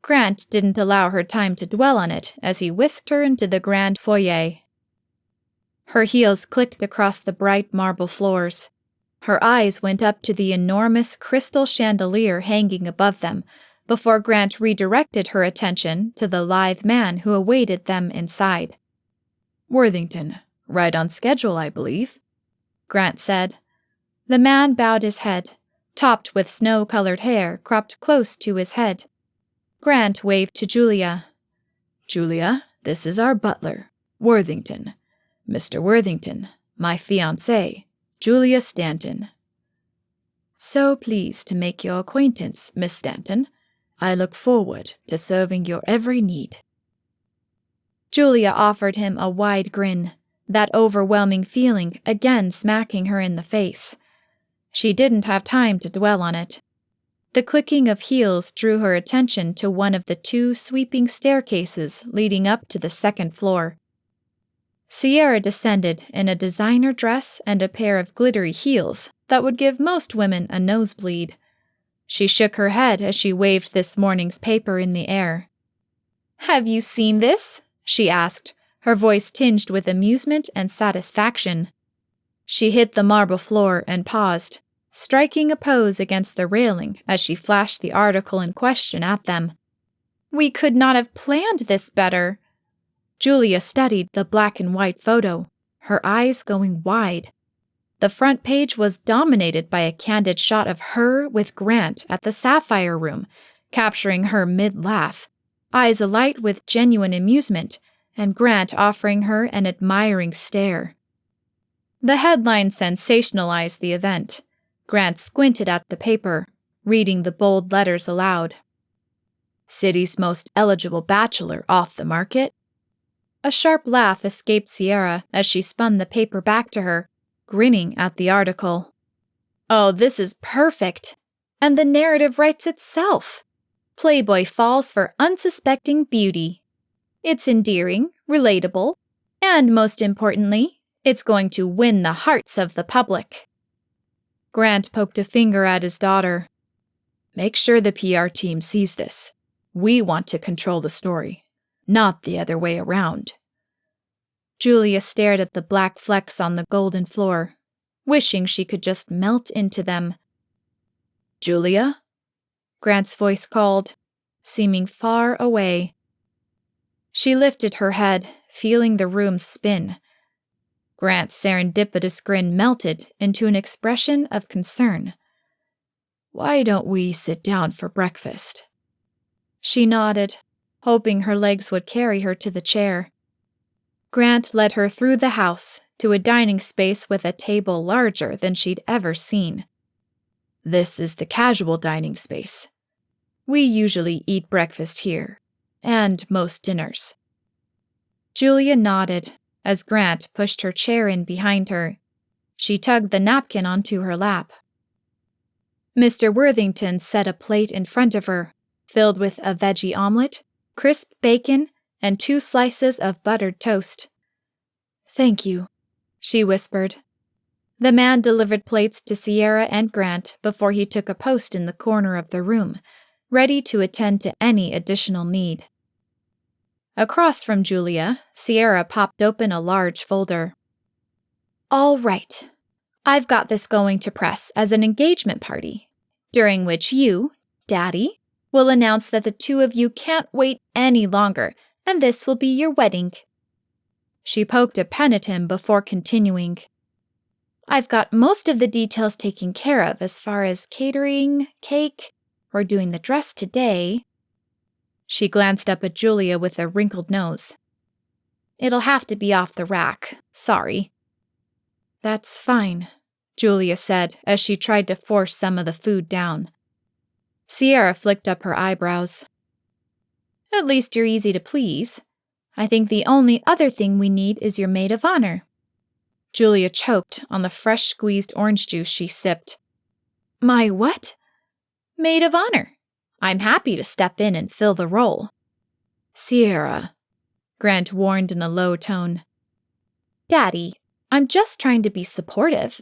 [SPEAKER 2] Grant didn't allow her time to dwell on it as he whisked her into the grand foyer. Her heels clicked across the bright marble floors. Her eyes went up to the enormous crystal chandelier hanging above them, before Grant redirected her attention to the lithe man who awaited them inside. "Worthington, right on schedule, I believe," Grant said. The man bowed his head, topped with snow-colored hair cropped close to his head. Grant waved to Julia. "Julia, this is our butler, Worthington. Mr. Worthington, my fiancée, Julia Stanton." "So pleased to make your acquaintance, Miss Stanton. I look forward to serving your every need." Julia offered him a wide grin, that overwhelming feeling again smacking her in the face. She didn't have time to dwell on it. The clicking of heels drew her attention to one of the 2 sweeping staircases leading up to the second floor. Sierra descended in a designer dress and a pair of glittery heels that would give most women a nosebleed. She shook her head as she waved this morning's paper in the air. "Have you seen this?" she asked, her voice tinged with amusement and satisfaction. She hit the marble floor and paused, striking a pose against the railing as she flashed the article in question at them. "We could not have planned this better." Julia studied the black and white photo, her eyes going wide. The front page was dominated by a candid shot of her with Grant at the Sapphire Room, capturing her mid-laugh, eyes alight with genuine amusement, and Grant offering her an admiring stare. The headline sensationalized the event. Grant squinted at the paper, reading the bold letters aloud. "City's most eligible bachelor off the market." A sharp laugh escaped Sierra as she spun the paper back to her, grinning at the article. "Oh, this is perfect! And the narrative writes itself. Playboy falls for unsuspecting beauty. It's endearing, relatable, and most importantly, it's going to win the hearts of the public." Grant poked a finger at his daughter. "Make sure the PR team sees this. We want to control the story, not the other way around." Julia stared at the black flecks on the golden floor, wishing she could just melt into them. "Julia?" Grant's voice called, seeming far away. She lifted her head, feeling the room spin. Grant's serendipitous grin melted into an expression of concern. "Why don't we sit down for breakfast?" She nodded, hoping her legs would carry her to the chair. Grant led her through the house to a dining space with a table larger than she'd ever seen. "This is the casual dining space. We usually eat breakfast here, and most dinners." Julia nodded as Grant pushed her chair in behind her. She tugged the napkin onto her lap. Mr. Worthington set a plate in front of her, filled with a veggie omelet, crisp bacon, and 2 slices of buttered toast. "Thank you," she whispered. The man delivered plates to Sierra and Grant before he took a post in the corner of the room, ready to attend to any additional need. Across from Julia, Sierra popped open a large folder. "All right. I've got this going to press as an engagement party, during which you, Daddy, will announce that the 2 of you can't wait any longer, and this will be your wedding." She poked a pen at him before continuing. "I've got most of the details taken care of as far as catering, cake. We're doing the dress today." She glanced up at Julia with a wrinkled nose. "It'll have to be off the rack. Sorry." "That's fine," Julia said as she tried to force some of the food down. Sierra flicked up her eyebrows. "At least you're easy to please. I think the only other thing we need is your maid of honor." Julia choked on the fresh squeezed orange juice she sipped. "My what?" "Maid of honor. I'm happy to step in and fill the role." "Sierra," Grant warned in a low tone. "Daddy, I'm just trying to be supportive.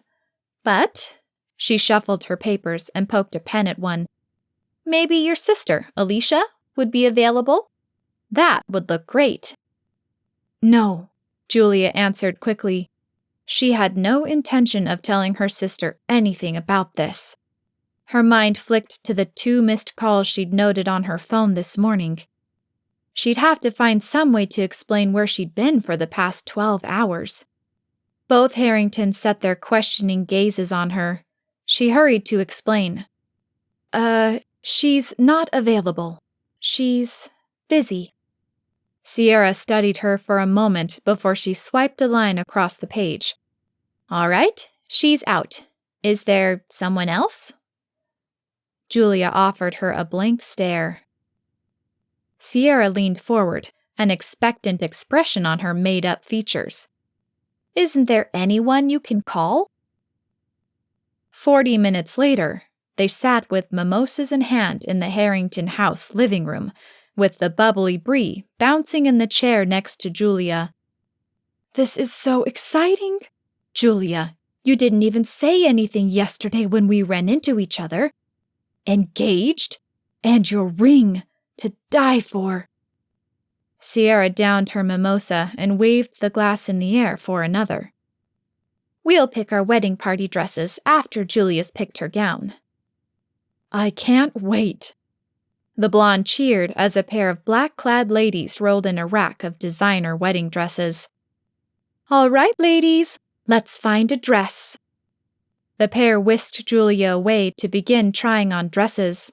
[SPEAKER 2] But," she shuffled her papers and poked a pen at one, "maybe your sister, Alicia, would be available? That would look great." "No," Julia answered quickly. She had no intention of telling her sister anything about this. Her mind flicked to the 2 missed calls she'd noted on her phone this morning. She'd have to find some way to explain where she'd been for the past 12 hours. Both Harringtons set their questioning gazes on her. She hurried to explain. She's not available. She's busy." Sierra studied her for a moment before she swiped a line across the page. "All right, she's out. Is there someone else?" Julia offered her a blank stare. Sierra leaned forward, an expectant expression on her made-up features. "Isn't there anyone you can call?" 40 minutes later, they sat with mimosas in hand in the Harrington house living room, with the bubbly Bree bouncing in the chair next to Julia. "This is so exciting! Julia, you didn't even say anything yesterday when we ran into each other. Engaged? And your ring, to die for." Sierra downed her mimosa and waved the glass in the air for another. "We'll pick our wedding party dresses after Julia's picked her gown." "I can't wait." The blonde cheered as a pair of black-clad ladies rolled in a rack of designer wedding dresses. "All right, ladies, let's find a dress." The pair whisked Julia away to begin trying on dresses.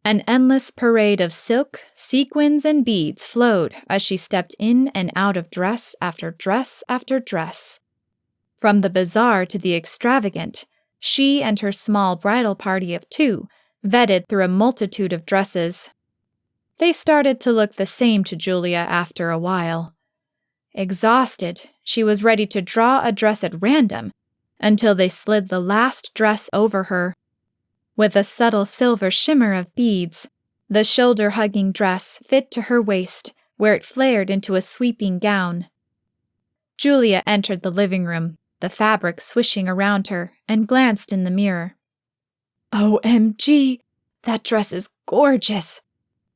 [SPEAKER 2] An endless parade of silk, sequins, and beads flowed as she stepped in and out of dress after dress after dress. From the bizarre to the extravagant, she and her small bridal party of 2 vetted through a multitude of dresses. They started to look the same to Julia after a while. Exhausted, she was ready to draw a dress at random until they slid the last dress over her. With a subtle silver shimmer of beads, the shoulder-hugging dress fit to her waist, where it flared into a sweeping gown. Julia entered the living room, the fabric swishing around her, and glanced in the mirror. "OMG, that dress is gorgeous.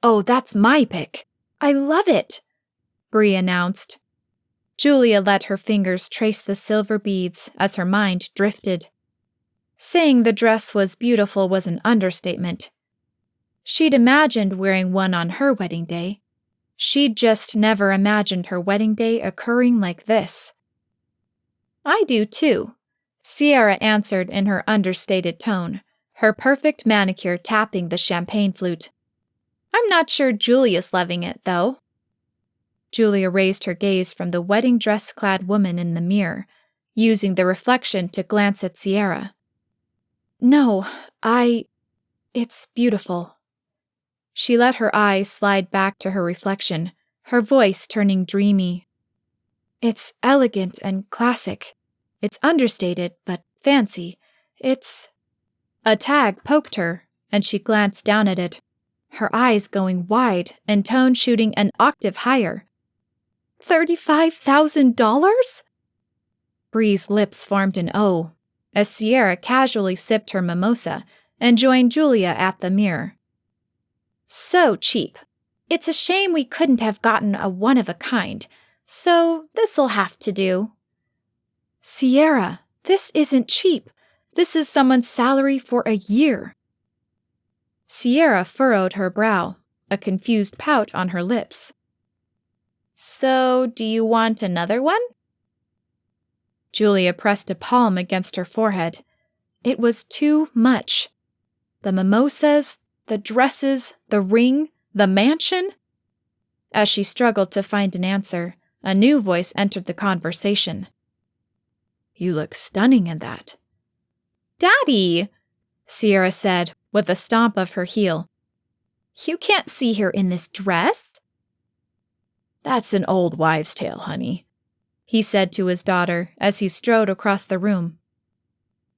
[SPEAKER 2] Oh, that's my pick. I love it," Bree announced. Julia let her fingers trace the silver beads as her mind drifted. Saying the dress was beautiful was an understatement. She'd imagined wearing one on her wedding day. She'd just never imagined her wedding day occurring like this. "I do too," Sierra answered in her understated tone, her perfect manicure tapping the champagne flute. "I'm not sure Julia's loving it, though." Julia raised her gaze from the wedding dress-clad woman in the mirror, using the reflection to glance at Sierra. "No, it's beautiful." She let her eyes slide back to her reflection, her voice turning dreamy. "It's elegant and classic. It's understated, but fancy. It's—" A tag poked her, and she glanced down at it, her eyes going wide and tone shooting an octave higher. $35,000? Bree's lips formed an O, as Sierra casually sipped her mimosa and joined Julia at the mirror. "So cheap. It's a shame we couldn't have gotten a one-of-a-kind, so this'll have to do." "Sierra, this isn't cheap. This is someone's salary for a year." Sierra furrowed her brow, a confused pout on her lips. "So, do you want another one?" Julia pressed a palm against her forehead. It was too much. The mimosas, the dresses, the ring, the mansion. As she struggled to find an answer, a new voice entered the conversation. "You look stunning in that." "Daddy," Sierra said, with a stomp of her heel. "You can't see her in this dress." "That's an old wives' tale, honey," he said to his daughter as he strode across the room.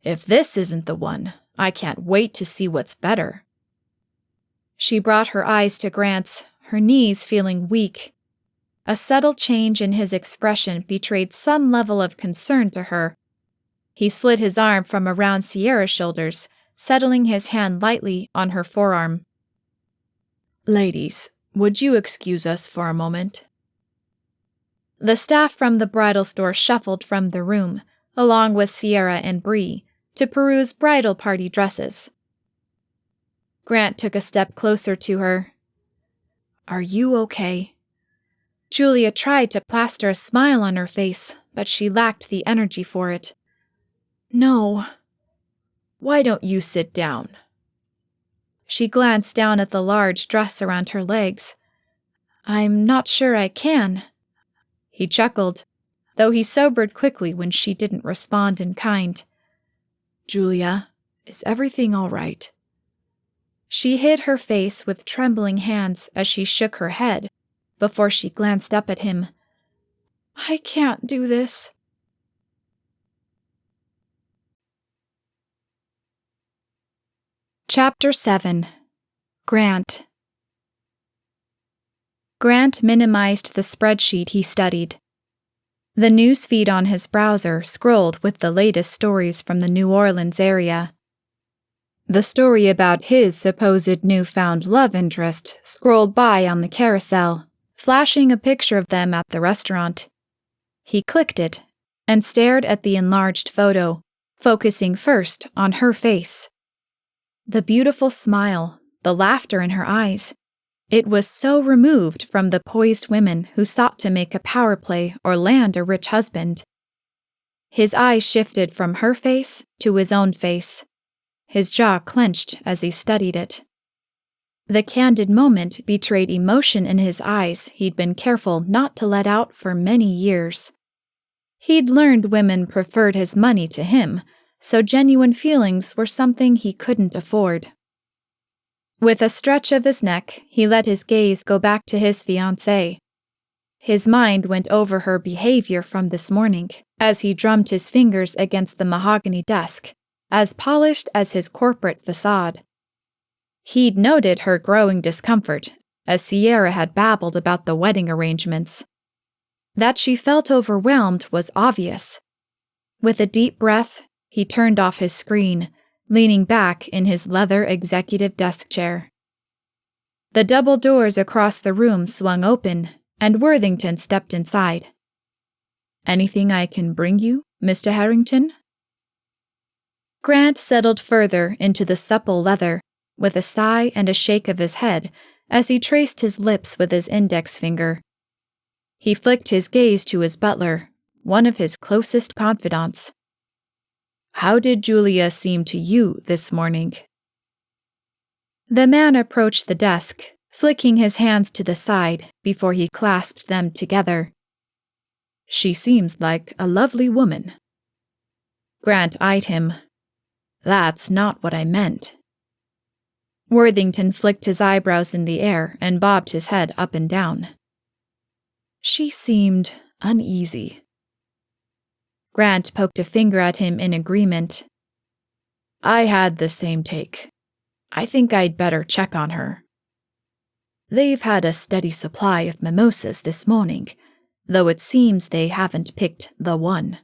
[SPEAKER 2] "If this isn't the one, I can't wait to see what's better." She brought her eyes to Grant's, her knees feeling weak. A subtle change in his expression betrayed some level of concern to her. He slid his arm from around Sierra's shoulders, settling his hand lightly on her forearm. Ladies, would you excuse us for a moment? The staff from the bridal store shuffled from the room, along with Sierra and Bree, to peruse bridal party dresses. Grant took a step closer to her. Are you okay? Julia tried to plaster a smile on her face, but she lacked the energy for it. No. Why don't you sit down? She glanced down at the large dress around her legs. I'm not sure I can. He chuckled, though he sobered quickly when she didn't respond in kind. Julia, is everything all right? She hid her face with trembling hands as she shook her head, before she glanced up at him. I can't do this. Chapter 7. Grant. Grant minimized the spreadsheet he studied. The news feed on his browser scrolled with the latest stories from the New Orleans area. The story about his supposed newfound love interest scrolled by on the carousel, flashing a picture of them at the restaurant. He clicked it and stared at the enlarged photo, focusing first on her face. The beautiful smile, the laughter in her eyes. It was so removed from the poised women who sought to make a power play or land a rich husband. His eyes shifted from her face to his own face. His jaw clenched as he studied it. The candid moment betrayed emotion in his eyes he'd been careful not to let out for many years. He'd learned women preferred his money to him, so genuine feelings were something he couldn't afford. With a stretch of his neck, he let his gaze go back to his fiancée. His mind went over her behavior from this morning as he drummed his fingers against the mahogany desk, as polished as his corporate facade. He'd noted her growing discomfort as Sierra had babbled about the wedding arrangements. That she felt overwhelmed was obvious. With a deep breath, he turned off his screen, leaning back in his leather executive desk chair. The double doors across the room swung open, and Worthington stepped inside. Anything I can bring you, Mr. Harrington? Grant settled further into the supple leather, with a sigh and a shake of his head as he traced his lips with his index finger. He flicked his gaze to his butler, one of his closest confidants. How did Julia seem to you this morning? The man approached the desk, flicking his hands to the side before he clasped them together. She seems like a lovely woman. Grant eyed him. That's not what I meant. Worthington flicked his eyebrows in the air and bobbed his head up and down. She seemed uneasy. Grant poked a finger at him in agreement. I had the same take. I think I'd better check on her. They've had a steady supply of mimosas this morning, though it seems they haven't picked the one.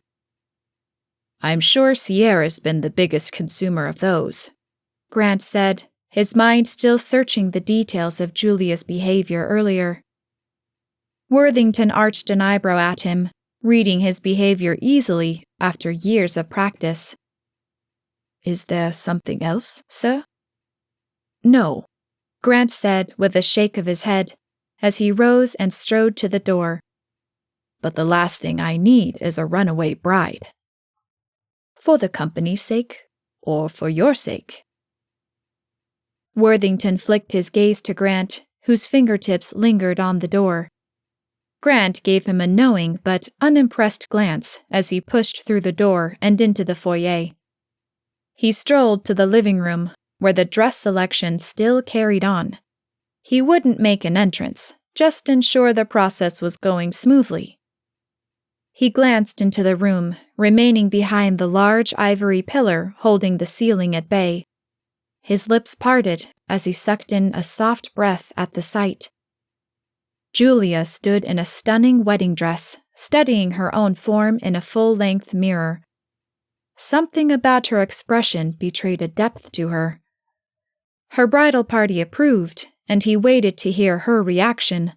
[SPEAKER 2] I'm sure Sierra's been the biggest consumer of those, Grant said, his mind still searching the details of Julia's behavior earlier. Worthington arched an eyebrow at him, reading his behavior easily after years of practice. Is there something else, sir? No, Grant said with a shake of his head, as he rose and strode to the door. But the last thing I need is a runaway bride. For the company's sake, or for your sake? Worthington flicked his gaze to Grant, whose fingertips lingered on the door. Grant gave him a knowing but unimpressed glance as he pushed through the door and into the foyer. He strolled to the living room, where the dress selection still carried on. He wouldn't make an entrance, just ensure the process was going smoothly. He glanced into the room, remaining behind the large ivory pillar holding the ceiling at bay. His lips parted as he sucked in a soft breath at the sight. Julia stood in a stunning wedding dress, studying her own form in a full-length mirror. Something about her expression betrayed a depth to her. Her bridal party approved, and he waited to hear her reaction.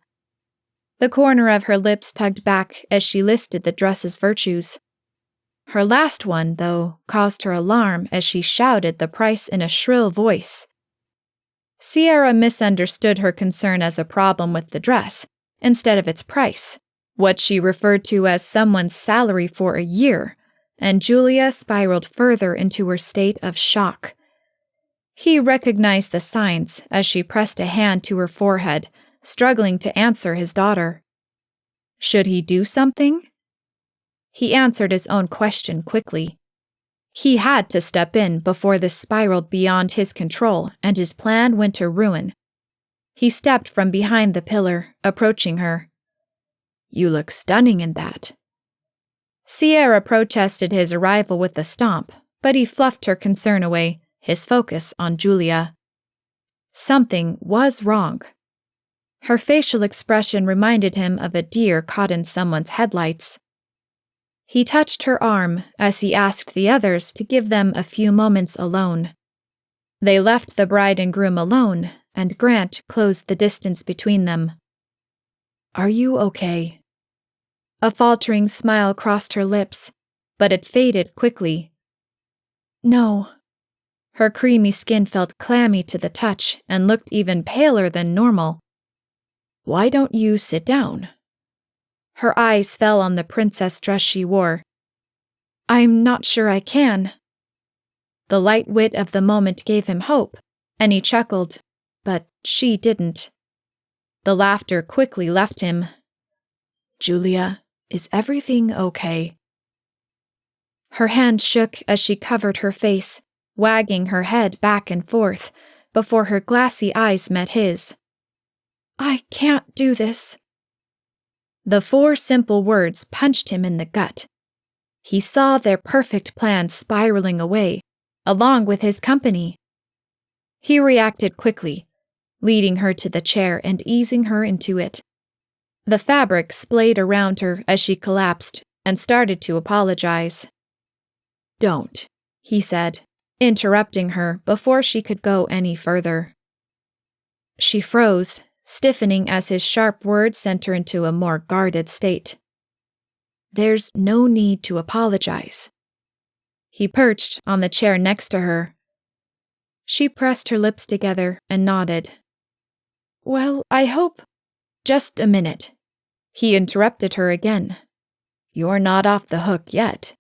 [SPEAKER 2] The corner of her lips tugged back as she listed the dress's virtues. Her last one, though, caused her alarm as she shouted the price in a shrill voice. Sierra misunderstood her concern as a problem with the dress, instead of its price, what she referred to as someone's salary for a year, and Julia spiraled further into her state of shock. He recognized the signs as she pressed a hand to her forehead, struggling to answer his daughter. Should he do something? He answered his own question quickly. He had to step in before this spiraled beyond his control and his plan went to ruin. He stepped from behind the pillar, approaching her. "You look stunning in that." Sierra protested his arrival with a stomp, but he fluffed her concern away, his focus on Julia. Something was wrong. Her facial expression reminded him of a deer caught in someone's headlights. He touched her arm as he asked the others to give them a few moments alone. They left the bride and groom alone, and Grant closed the distance between them. "Are you okay?" A faltering smile crossed her lips, but it faded quickly. "No." Her creamy skin felt clammy to the touch and looked even paler than normal. "Why don't you sit down?" Her eyes fell on the princess dress she wore. "I'm not sure I can." The light wit of the moment gave him hope, and he chuckled, but she didn't. The laughter quickly left him. "Julia, is everything okay?" Her hand shook as she covered her face, wagging her head back and forth, before her glassy eyes met his. "I can't do this." The 4 simple words punched him in the gut. He saw their perfect plan spiraling away, along with his company. He reacted quickly, leading her to the chair and easing her into it. The fabric splayed around her as she collapsed and started to apologize. "Don't," he said, interrupting her before she could go any further. She froze, stiffening as his sharp words sent her into a more guarded state. "There's no need to apologize." He perched on the chair next to her. She pressed her lips together and nodded. "Well, I hope—" "Just a minute." He interrupted her again. "You're not off the hook yet."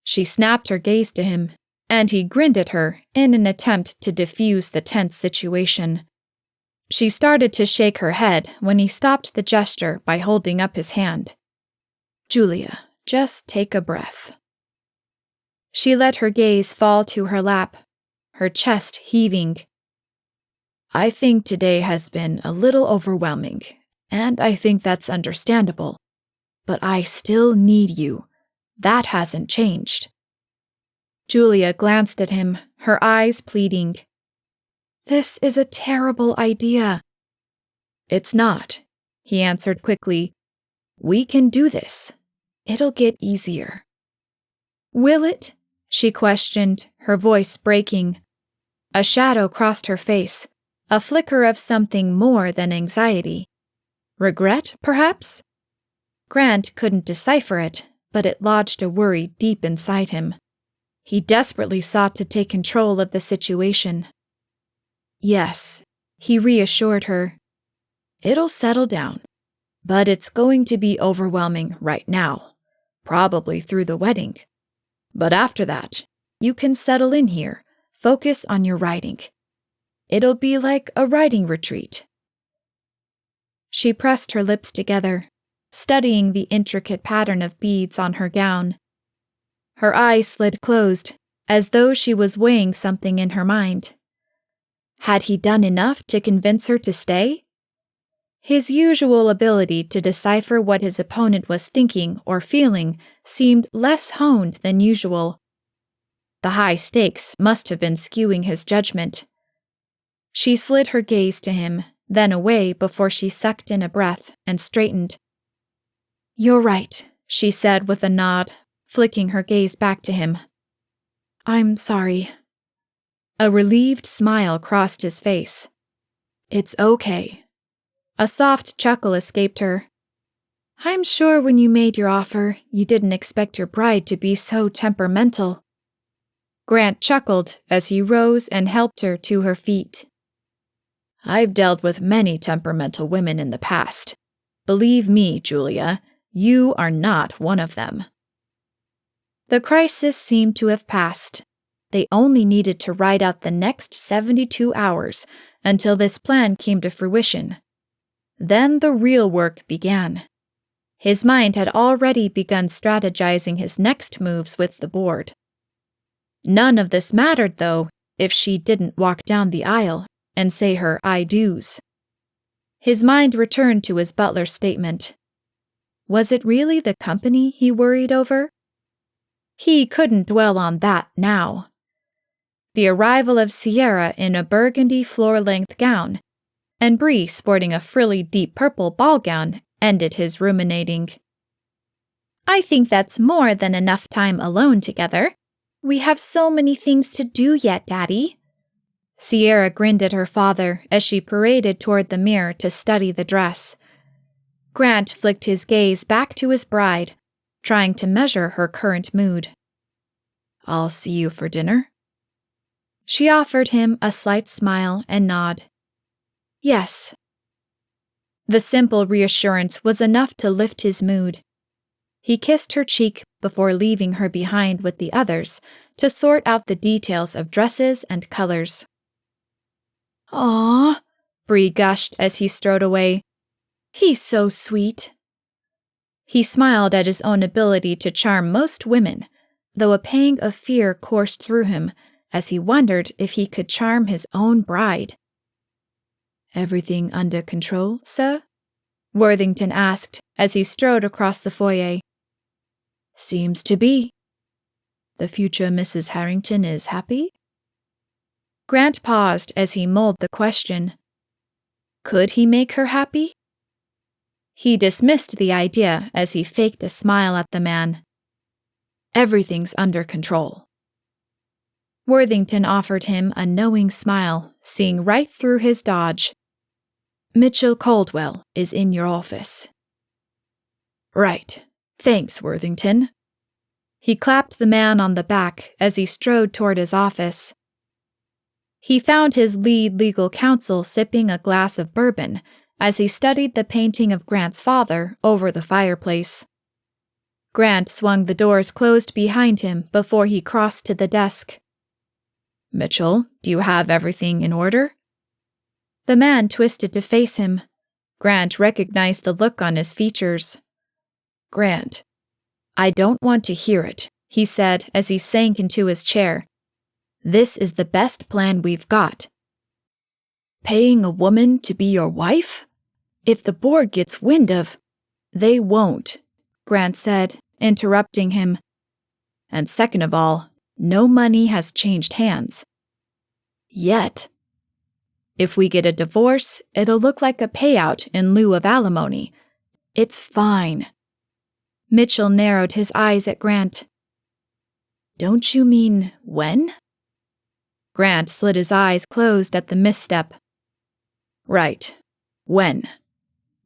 [SPEAKER 2] She snapped her gaze to him, and he grinned at her in an attempt to diffuse the tense situation. She started to shake her head when he stopped the gesture by holding up his hand. "Julia, just take a breath." She let her gaze fall to her lap, her chest heaving. "I think today has been a little overwhelming, and I think that's understandable. But I still need you. That hasn't changed." Julia glanced at him, her eyes pleading. "This is a terrible idea." "It's not," he answered quickly. "We can do this. It'll get easier." "Will it?" she questioned, her voice breaking. A shadow crossed her face, a flicker of something more than anxiety. Regret, perhaps? Grant couldn't decipher it, but it lodged a worry deep inside him. He desperately sought to take control of the situation. "Yes," he reassured her. "It'll settle down, but it's going to be overwhelming right now, probably through the wedding. But after that, you can settle in here, focus on your writing. It'll be like a writing retreat." She pressed her lips together, studying the intricate pattern of beads on her gown. Her eyes slid closed, as though she was weighing something in her mind. Had he done enough to convince her to stay? His usual ability to decipher what his opponent was thinking or feeling seemed less honed than usual. The high stakes must have been skewing his judgment. She slid her gaze to him, then away before she sucked in a breath and straightened. "You're right," she said with a nod, flicking her gaze back to him. "I'm sorry." A relieved smile crossed his face. It's okay. A soft chuckle escaped her. I'm sure when you made your offer, you didn't expect your bride to be so temperamental. Grant chuckled as he rose and helped her to her feet. I've dealt with many temperamental women in the past. Believe me, Julia, you are not one of them. The crisis seemed to have passed. They only needed to ride out the next 72 hours until this plan came to fruition. Then the real work began. His mind had already begun strategizing his next moves with the board. None of this mattered, though, if she didn't walk down the aisle and say her I do's. His mind returned to his butler's statement. Was it really the company he worried over? He couldn't dwell on that now. The arrival of Sierra in a burgundy floor-length gown, and Bree sporting a frilly deep purple ball gown, ended his ruminating. I think that's more than enough time alone together. We have so many things to do yet, Daddy. Sierra grinned at her father as she paraded toward the mirror to study the dress. Grant flicked his gaze back to his bride, trying to measure her current mood. I'll see you for dinner. She offered him a slight smile and nod. Yes. The simple reassurance was enough to lift his mood. He kissed her cheek before leaving her behind with the others to sort out the details of dresses and colors. Aw, Bree gushed as he strode away. He's so sweet. He smiled at his own ability to charm most women, though a pang of fear coursed through him as he wondered if he could charm his own bride. Everything under control, sir? Worthington asked as he strode across the foyer. Seems to be. The future Mrs. Harrington is happy? Grant paused as he mulled the question. Could he make her happy? He dismissed the idea as he faked a smile at the man. Everything's under control. Worthington offered him a knowing smile, seeing right through his dodge. Mitchell Caldwell is in your office. Right. Thanks, Worthington. He clapped the man on the back as he strode toward his office. He found his lead legal counsel sipping a glass of bourbon as he studied the painting of Grant's father over the fireplace. Grant swung the doors closed behind him before he crossed to the desk. Mitchell, do you have everything in order? The man twisted to face him. Grant recognized the look on his features. Grant, I don't want to hear it, he said as he sank into his chair. This is the best plan we've got. Paying a woman to be your wife? If the board gets wind of... They won't, Grant said, interrupting him. And second of all, no money has changed hands. Yet. If we get a divorce, it'll look like a payout in lieu of alimony. It's fine. Mitchell narrowed his eyes at Grant. Don't you mean when? Grant slid his eyes closed at the misstep. Right. When?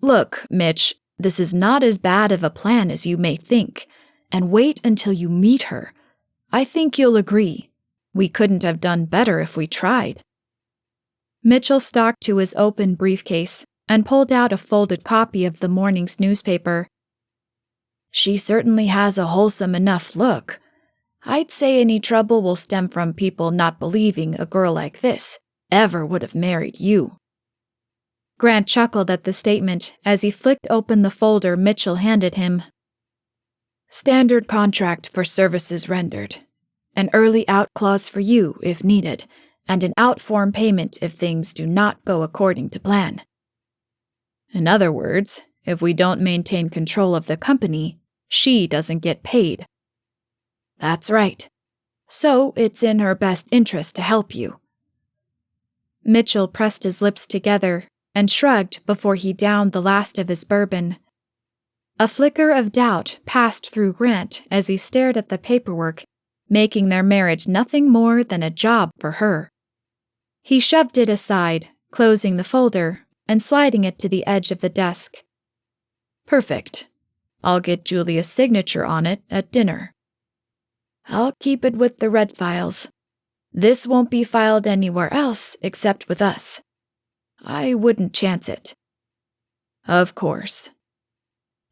[SPEAKER 2] Look, Mitch, this is not as bad of a plan as you may think, and wait until you meet her. I think you'll agree. We couldn't have done better if we tried. Mitchell stalked to his open briefcase and pulled out a folded copy of the morning's newspaper. She certainly has a wholesome enough look. I'd say any trouble will stem from people not believing a girl like this ever would have married you. Grant chuckled at the statement as he flicked open the folder Mitchell handed him. Standard contract for services rendered. An early out clause for you if needed, and an out-form payment if things do not go according to plan. In other words, if we don't maintain control of the company, she doesn't get paid. That's right. So it's in her best interest to help you. Mitchell pressed his lips together and shrugged before he downed the last of his bourbon. A flicker of doubt passed through Grant as he stared at the paperwork, making their marriage nothing more than a job for her. He shoved it aside, closing the folder and sliding it to the edge of the desk. Perfect. I'll get Julia's signature on it at dinner. I'll keep it with the red files. This won't be filed anywhere else except with us. I wouldn't chance it. Of course.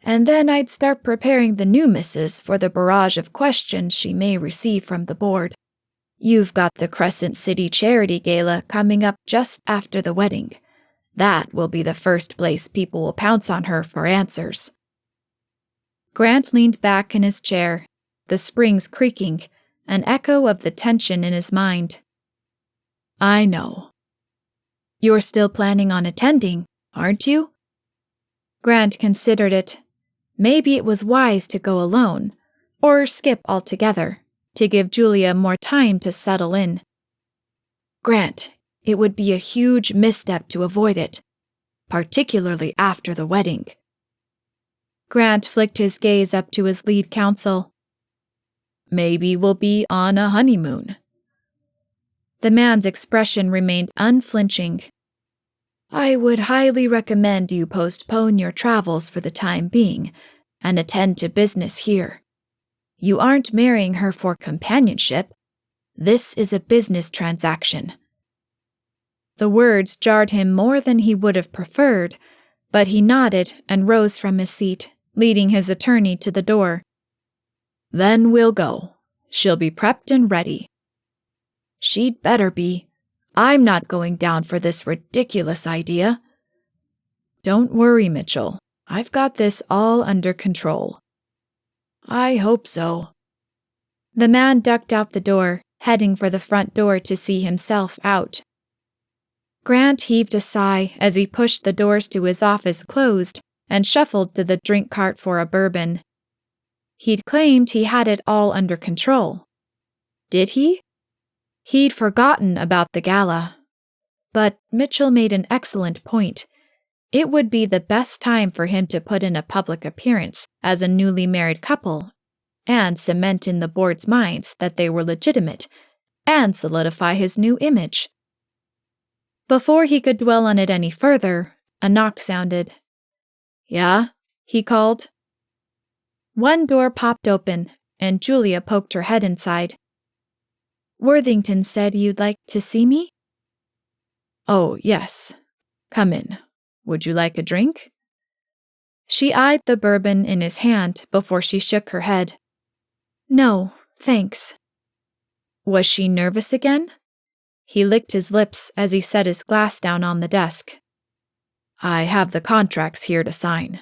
[SPEAKER 2] And then I'd start preparing the new missus for the barrage of questions she may receive from the board. You've got the Crescent City Charity Gala coming up just after the wedding. That will be the first place people will pounce on her for answers. Grant leaned back in his chair, the springs creaking, an echo of the tension in his mind. I know. You're still planning on attending, aren't you? Grant considered it. Maybe it was wise to go alone, or skip altogether, to give Julia more time to settle in. Grant, it would be a huge misstep to avoid it, particularly after the wedding. Grant flicked his gaze up to his lead counsel. Maybe we'll be on a honeymoon. The man's expression remained unflinching. I would highly recommend you postpone your travels for the time being and attend to business here. You aren't marrying her for companionship. This is a business transaction. The words jarred him more than he would have preferred, but he nodded and rose from his seat, leading his attorney to the door. Then we'll go. She'll be prepped and ready. She'd better be. I'm not going down for this ridiculous idea. Don't worry, Mitchell. I've got this all under control. I hope so. The man ducked out the door, heading for the front door to see himself out. Grant heaved a sigh as he pushed the doors to his office closed and shuffled to the drink cart for a bourbon. He'd claimed he had it all under control. Did he? He'd forgotten about the gala. But Mitchell made an excellent point. It would be the best time for him to put in a public appearance as a newly married couple and cement in the board's minds that they were legitimate and solidify his new image. Before he could dwell on it any further, a knock sounded. Yeah? He called. One door popped open, and Julia poked her head inside. Worthington said you'd like to see me? Oh, yes. Come in. Would you like a drink? She eyed the bourbon in his hand before she shook her head. No, thanks. Was she nervous again? He licked his lips as he set his glass down on the desk. I have the contracts here to sign.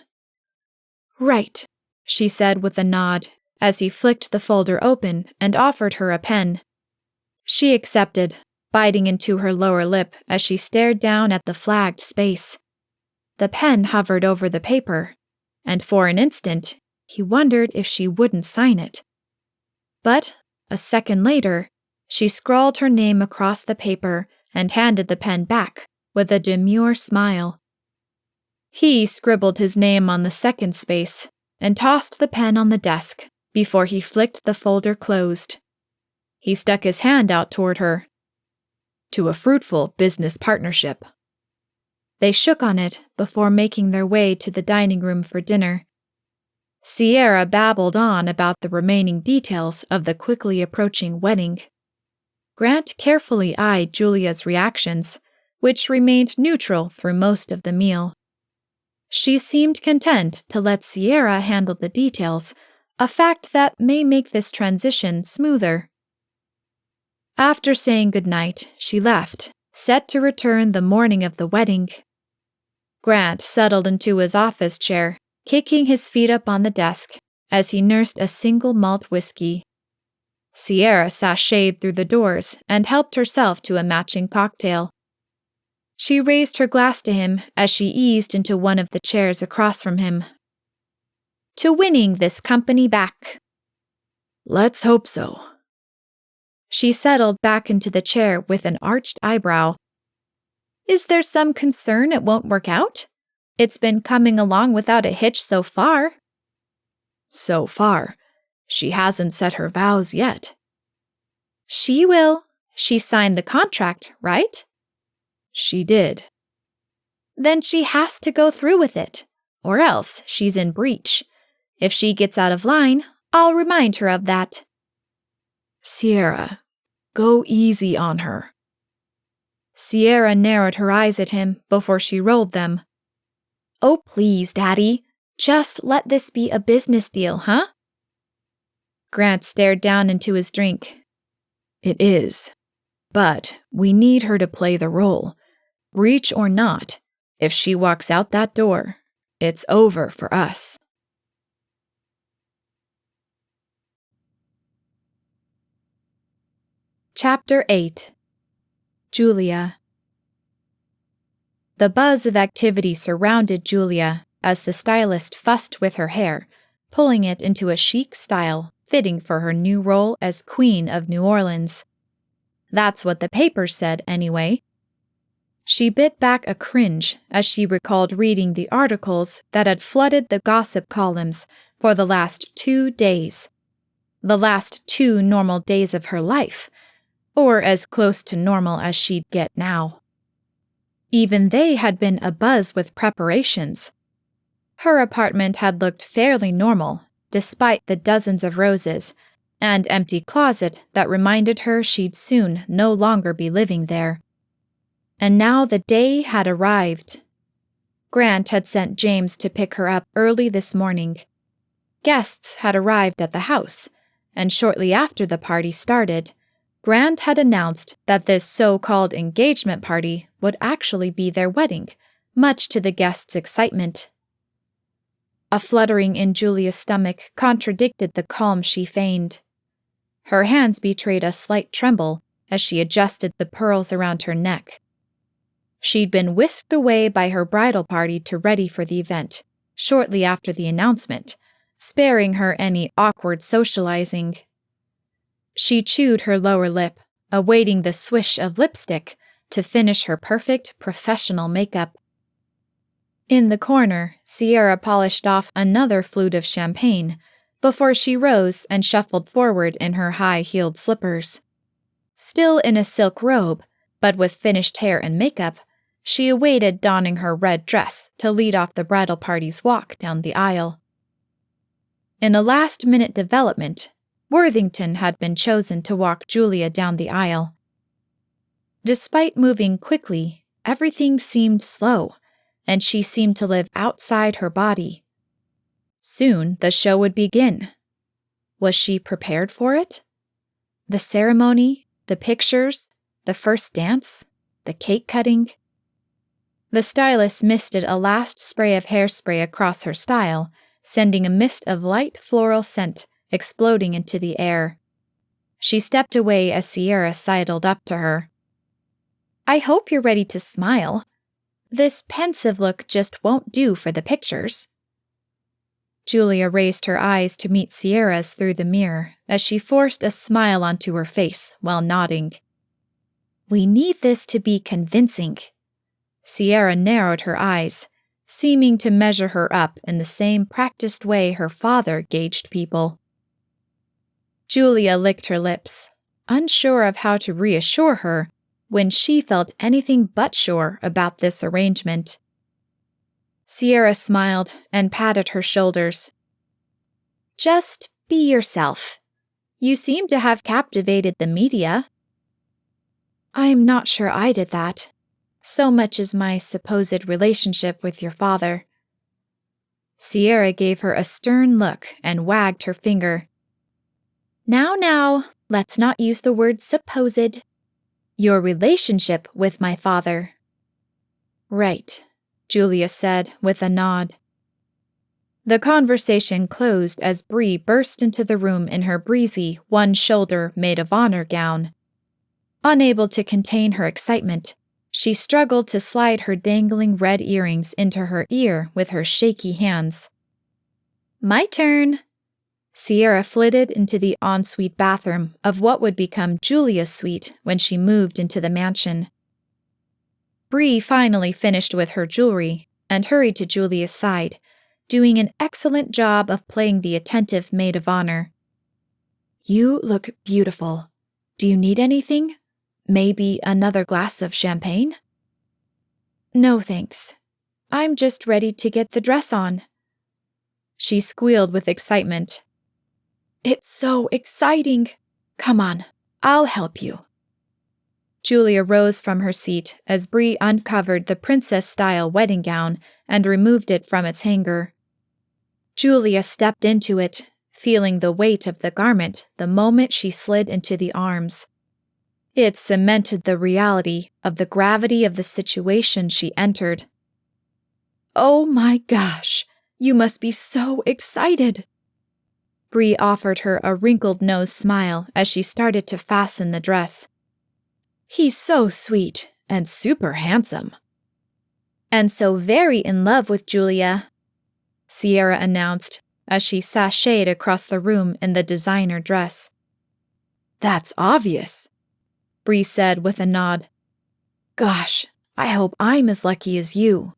[SPEAKER 2] Right, she said with a nod as he flicked the folder open and offered her a pen. She accepted, biting into her lower lip as she stared down at the flagged space. The pen hovered over the paper, and for an instant, he wondered if she wouldn't sign it. But, a second later, she scrawled her name across the paper and handed the pen back with a demure smile. He scribbled his name on the second space and tossed the pen on the desk before he flicked the folder closed. He stuck his hand out toward her. To a fruitful business partnership. They shook on it before making their way to the dining room for dinner. Sierra babbled on about the remaining details of the quickly approaching wedding. Grant carefully eyed Julia's reactions, which remained neutral through most of the meal. She seemed content to let Sierra handle the details, a fact that may make this transition smoother. After saying goodnight, she left, set to return the morning of the wedding. Grant settled into his office chair, kicking his feet up on the desk as he nursed a single malt whiskey. Sierra sashayed through the doors and helped herself to a matching cocktail. She raised her glass to him as she eased into one of the chairs across from him. To winning this company back. Let's hope so. She settled back into the chair with an arched eyebrow. Is there some concern it won't work out? It's been coming along without a hitch so far. So far. She hasn't set her vows yet. She will. She signed the contract, right? She did. Then she has to go through with it, or else she's in breach. If she gets out of line, I'll remind her of that.
[SPEAKER 3] Sierra, go easy on her.
[SPEAKER 2] Sierra narrowed her eyes at him before she rolled them. Oh, please, Daddy. Just let this be a business deal, huh? Grant stared down into his drink.
[SPEAKER 3] It is. But we need her to play the role. Breach or not, if she walks out that door, it's over for us.
[SPEAKER 2] Chapter 8. Julia. The buzz of activity surrounded Julia as the stylist fussed with her hair, pulling it into a chic style fitting for her new role as Queen of New Orleans. That's what the papers said, anyway. She bit back a cringe as she recalled reading the articles that had flooded the gossip columns for the last 2 days. The last 2 normal days of her life, or as close to normal as she'd get now. Even they had been abuzz with preparations. Her apartment had looked fairly normal, despite the dozens of roses and empty closet that reminded her she'd soon no longer be living there. And now the day had arrived. Grant had sent James to pick her up early this morning. Guests had arrived at the house, and shortly after the party started, Grant had announced that this so-called engagement party would actually be their wedding, much to the guests' excitement. A fluttering in Julia's stomach contradicted the calm she feigned. Her hands betrayed a slight tremble as she adjusted the pearls around her neck. She'd been whisked away by her bridal party to ready for the event, shortly after the announcement, sparing her any awkward socializing. She chewed her lower lip, awaiting the swish of lipstick to finish her perfect professional makeup. In the corner, Sierra polished off another flute of champagne before she rose and shuffled forward in her high-heeled slippers. Still in a silk robe, but with finished hair and makeup, she awaited donning her red dress to lead off the bridal party's walk down the aisle. In a last-minute development, Worthington had been chosen to walk Julia down the aisle. Despite moving quickly, everything seemed slow, and she seemed to live outside her body. Soon the show would begin. Was she prepared for it? The ceremony, the pictures, the first dance, the cake cutting. The stylist misted a last spray of hairspray across her style, sending a mist of light floral scent exploding into the air. She stepped away as Sierra sidled up to her. I hope you're ready to smile. This pensive look just won't do for the pictures. Julia raised her eyes to meet Sierra's through the mirror as she forced a smile onto her face while nodding. We need this to be convincing. Sierra narrowed her eyes, seeming to measure her up in the same practiced way her father gauged people. Julia licked her lips, unsure of how to reassure her when she felt anything but sure about this arrangement. Sierra smiled and patted her shoulders. Just be yourself. You seem to have captivated the media. I'm not sure I did that, so much as my supposed relationship with your father. Sierra gave her a stern look and wagged her finger. Now, let's not use the word supposed. Your relationship with my father. Right, Julia said with a nod. The conversation closed as Bree burst into the room in her breezy, one-shoulder maid of honor gown. Unable to contain her excitement, she struggled to slide her dangling red earrings into her ear with her shaky hands. My turn. Sierra flitted into the ensuite bathroom of what would become Julia's suite when she moved into the mansion. Bree finally finished with her jewelry and hurried to Julia's side, doing an excellent job of playing the attentive maid of honor.
[SPEAKER 3] You look beautiful. Do you need anything? Maybe another glass of champagne? No thanks. I'm just ready to get the dress on. She squealed with excitement. It's so exciting! Come on, I'll help you. Julia rose from her seat as Bree uncovered the princess-style wedding gown and removed it from its hanger. Julia stepped into it, feeling the weight of the garment the moment she slid into the arms. It cemented the reality of the gravity of the situation she entered. Oh my gosh, you must be so excited! Bree offered her a wrinkled-nosed smile as she started to fasten the dress. He's so sweet and super handsome. And so very in love with Julia, Sierra announced as she sashayed across the room in the designer dress. That's obvious, Bree said with a nod. Gosh, I hope I'm as lucky as you.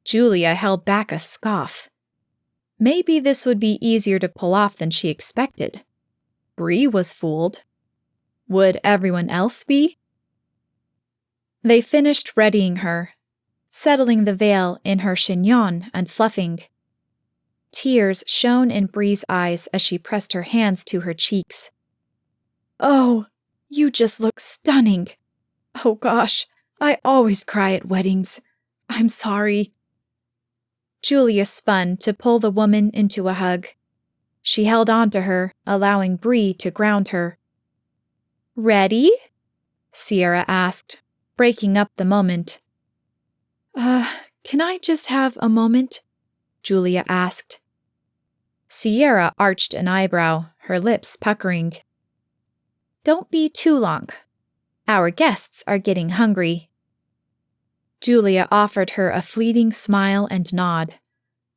[SPEAKER 3] Julia held back a scoff. Maybe this would be easier to pull off than she expected. Bree was fooled. Would everyone else be? They finished readying her, settling the veil in her chignon and fluffing. Tears shone in Bree's eyes as she pressed her hands to her cheeks. Oh, you just look stunning. Oh gosh, I always cry at weddings. I'm sorry. Julia spun to pull the woman into a hug. She held on to her, allowing Bree to ground her. Ready? Sierra asked, breaking up the moment. Can I just have a moment? Julia asked. Sierra arched an eyebrow, her lips puckering. Don't be too long. Our guests are getting hungry. Julia offered her a fleeting smile and nod.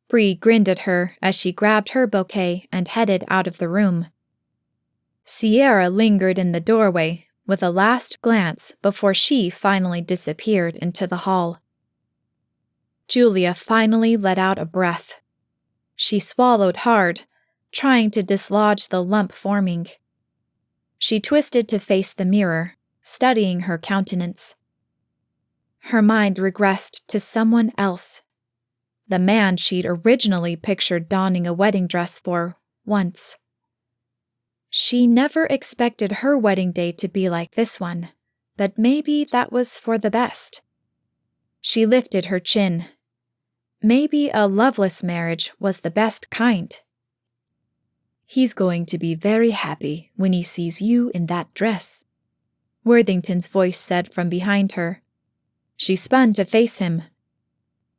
[SPEAKER 3] Bree grinned at her as she grabbed her bouquet and headed out of the room. Sierra lingered in the doorway with a last glance before she finally disappeared into the hall. Julia finally let out a breath. She swallowed hard, trying to dislodge the lump forming. She twisted to face the mirror, studying her countenance. Her mind regressed to someone else. The man she'd originally pictured donning a wedding dress for once. She never expected her wedding day to be like this one, but maybe that was for the best. She lifted her chin. Maybe a loveless marriage was the best kind. He's going to be very happy when he sees you in that dress, Worthington's voice said from behind her. She spun to face him.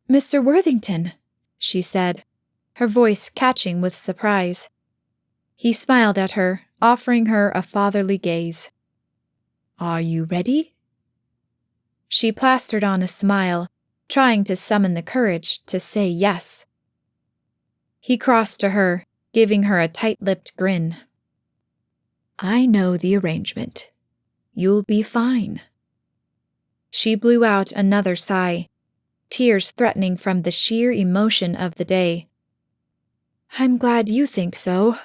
[SPEAKER 3] Mr. Worthington, she said, her voice catching with surprise. He smiled at her, offering her a fatherly gaze. Are you ready? She plastered on a smile, trying to summon the courage to say yes. He crossed to her, giving her a tight-lipped grin. I know the arrangement. You'll be fine. She blew out another sigh, tears threatening from the sheer emotion of the day. I'm glad you think so.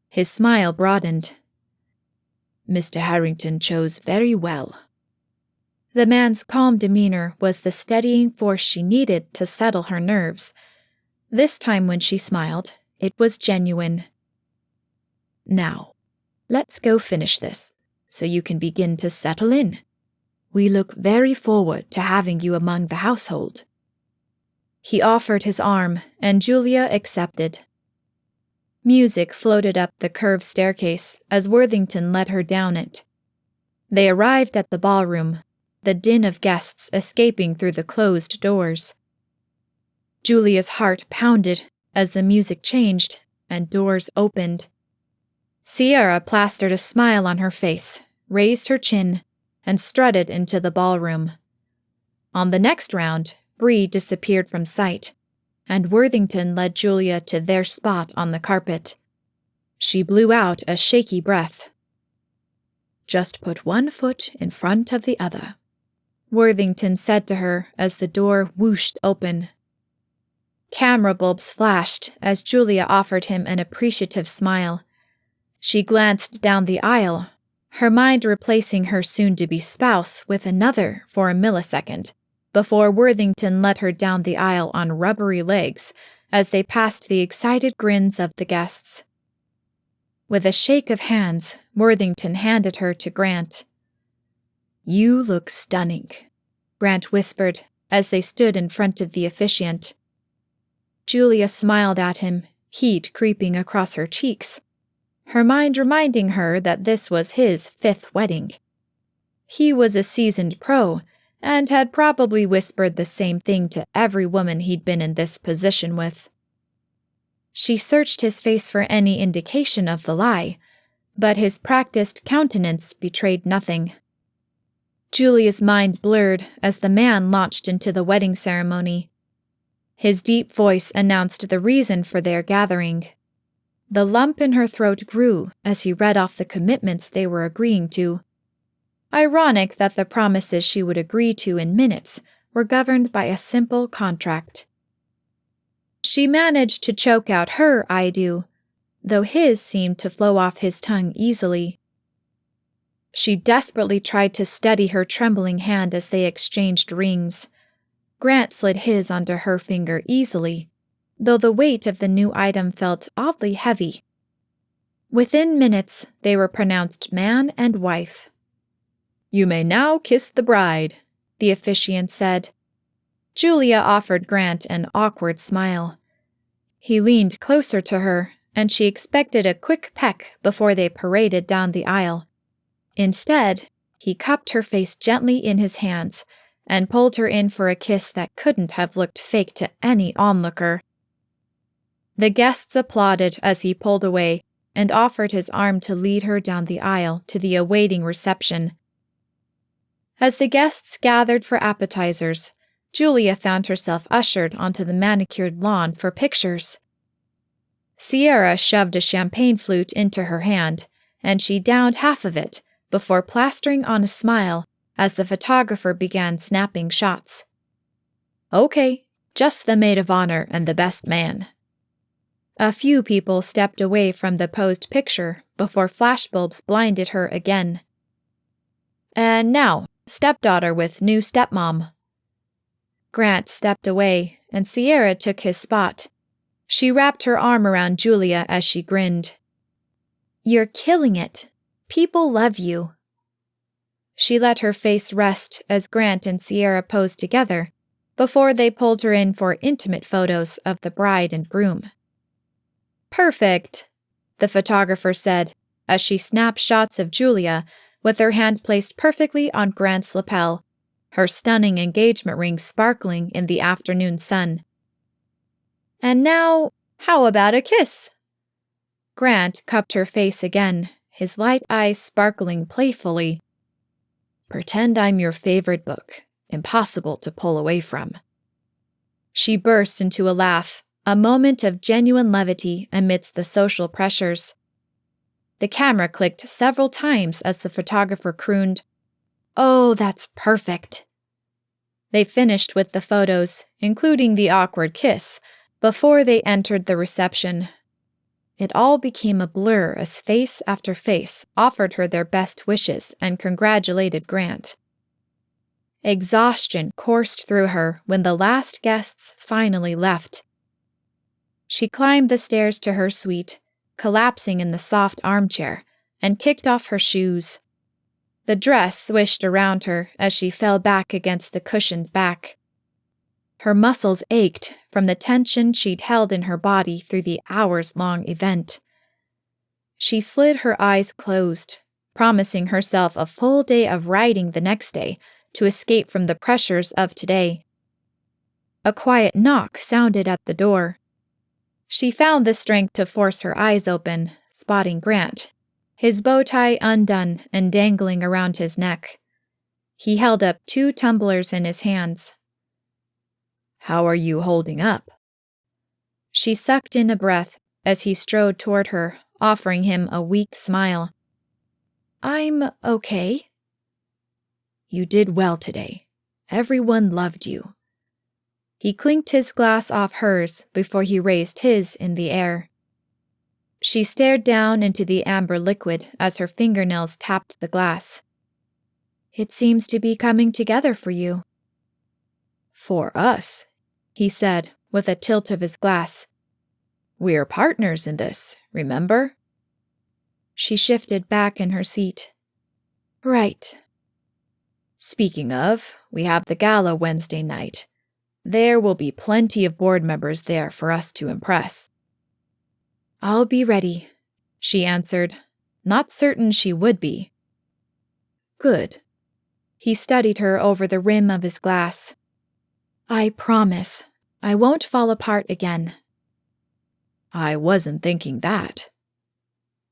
[SPEAKER 3] His smile broadened. Mr. Harrington chose very well. The man's calm demeanor was the steadying force she needed to settle her nerves. This time when she smiled, it was genuine. Now, let's go finish this, so you can begin to settle in. We look very forward to having you among the household. He offered his arm, and Julia accepted. Music floated up the curved staircase as Worthington led her down it. They arrived at the ballroom, the din of guests escaping through the closed doors. Julia's heart pounded as the music changed and doors opened. Sierra plastered a smile on her face, raised her chin, and strutted into the ballroom. On the next round, Bree disappeared from sight, and Worthington led Julia to their spot on the carpet. She blew out a shaky breath. Just put one foot in front of the other, Worthington said to her as the door whooshed open. Camera bulbs flashed as Julia offered him an appreciative smile. She glanced down the aisle, her mind replacing her soon-to-be spouse with another for a millisecond, before Worthington led her down the aisle on rubbery legs as they passed the excited grins of the guests. With a shake of hands, Worthington handed her to Grant. "You look stunning," Grant whispered as they stood in front of the officiant. Julia smiled at him, heat creeping across her cheeks, her mind reminding her that this was his 5th wedding. He was a seasoned pro, and had probably whispered the same thing to every woman he'd been in this position with. She searched his face for any indication of the lie, but his practiced countenance betrayed nothing. Julia's mind blurred as the man launched into the wedding ceremony. His deep voice announced the reason for their gathering. The lump in her throat grew as he read off the commitments they were agreeing to. Ironic that the promises she would agree to in minutes were governed by a simple contract. She managed to choke out her "I do," though his seemed to flow off his tongue easily. She desperately tried to steady her trembling hand as they exchanged rings. Grant slid his onto her finger easily, though the weight of the new item felt oddly heavy. Within minutes, they were pronounced man and wife. "You may now kiss the bride," the officiant said. Julia offered Grant an awkward smile. He leaned closer to her, and she expected a quick peck before they paraded down the aisle. Instead, he cupped her face gently in his hands and pulled her in for a kiss that couldn't have looked fake to any onlooker. The guests applauded as he pulled away and offered his arm to lead her down the aisle to the awaiting reception. As the guests gathered for appetizers, Julia found herself ushered onto the manicured lawn for pictures. Sierra shoved a champagne flute into her hand, and she downed half of it before plastering on a smile as the photographer began snapping shots. "Okay, just the maid of honor and the best man." A few people stepped away from the posed picture before flashbulbs blinded her again. "And now, stepdaughter with new stepmom." Grant stepped away, and Sierra took his spot. She wrapped her arm around Julia as she grinned. "You're killing it. People love you." She let her face rest as Grant and Sierra posed together, before they pulled her in for intimate photos of the bride and groom. "Perfect," the photographer said, as she snapped shots of Julia with her hand placed perfectly on Grant's lapel, her stunning engagement ring sparkling in the afternoon sun. "And now, how about a kiss?" Grant cupped her face again, his light eyes sparkling playfully. "Pretend I'm your favorite book, impossible to pull away from." She burst into a laugh, a moment of genuine levity amidst the social pressures. The camera clicked several times as the photographer crooned, "Oh, that's perfect." They finished with the photos, including the awkward kiss, before they entered the reception. It all became a blur as face after face offered her their best wishes and congratulated Grant. Exhaustion coursed through her when the last guests finally left. She climbed the stairs to her suite, collapsing in the soft armchair, and kicked off her shoes. The dress swished around her as she fell back against the cushioned back. Her muscles ached from the tension she'd held in her body through the hours-long event. She slid her eyes closed, promising herself a full day of writing the next day to escape from the pressures of today. A quiet knock sounded at the door. She found the strength to force her eyes open, spotting Grant, his bow tie undone and dangling around his neck. He held up 2 tumblers in his hands. "How are you holding up?" She sucked in a breath as he strode toward her, offering him a weak smile. "I'm okay." "You did well today. Everyone loved you." He clinked his glass off hers before he raised his in the air. She stared down into the amber liquid as her fingernails tapped the glass. "It seems to be coming together for you." For us, he said with a tilt of his glass. We're partners in this, remember? She shifted back in her seat. Right. Speaking of, we have the gala Wednesday night. There will be plenty of board members there for us to impress. I'll be ready, she answered, not certain she would be. Good. He studied her over the rim of his glass. I promise, I won't fall apart again. I wasn't thinking that.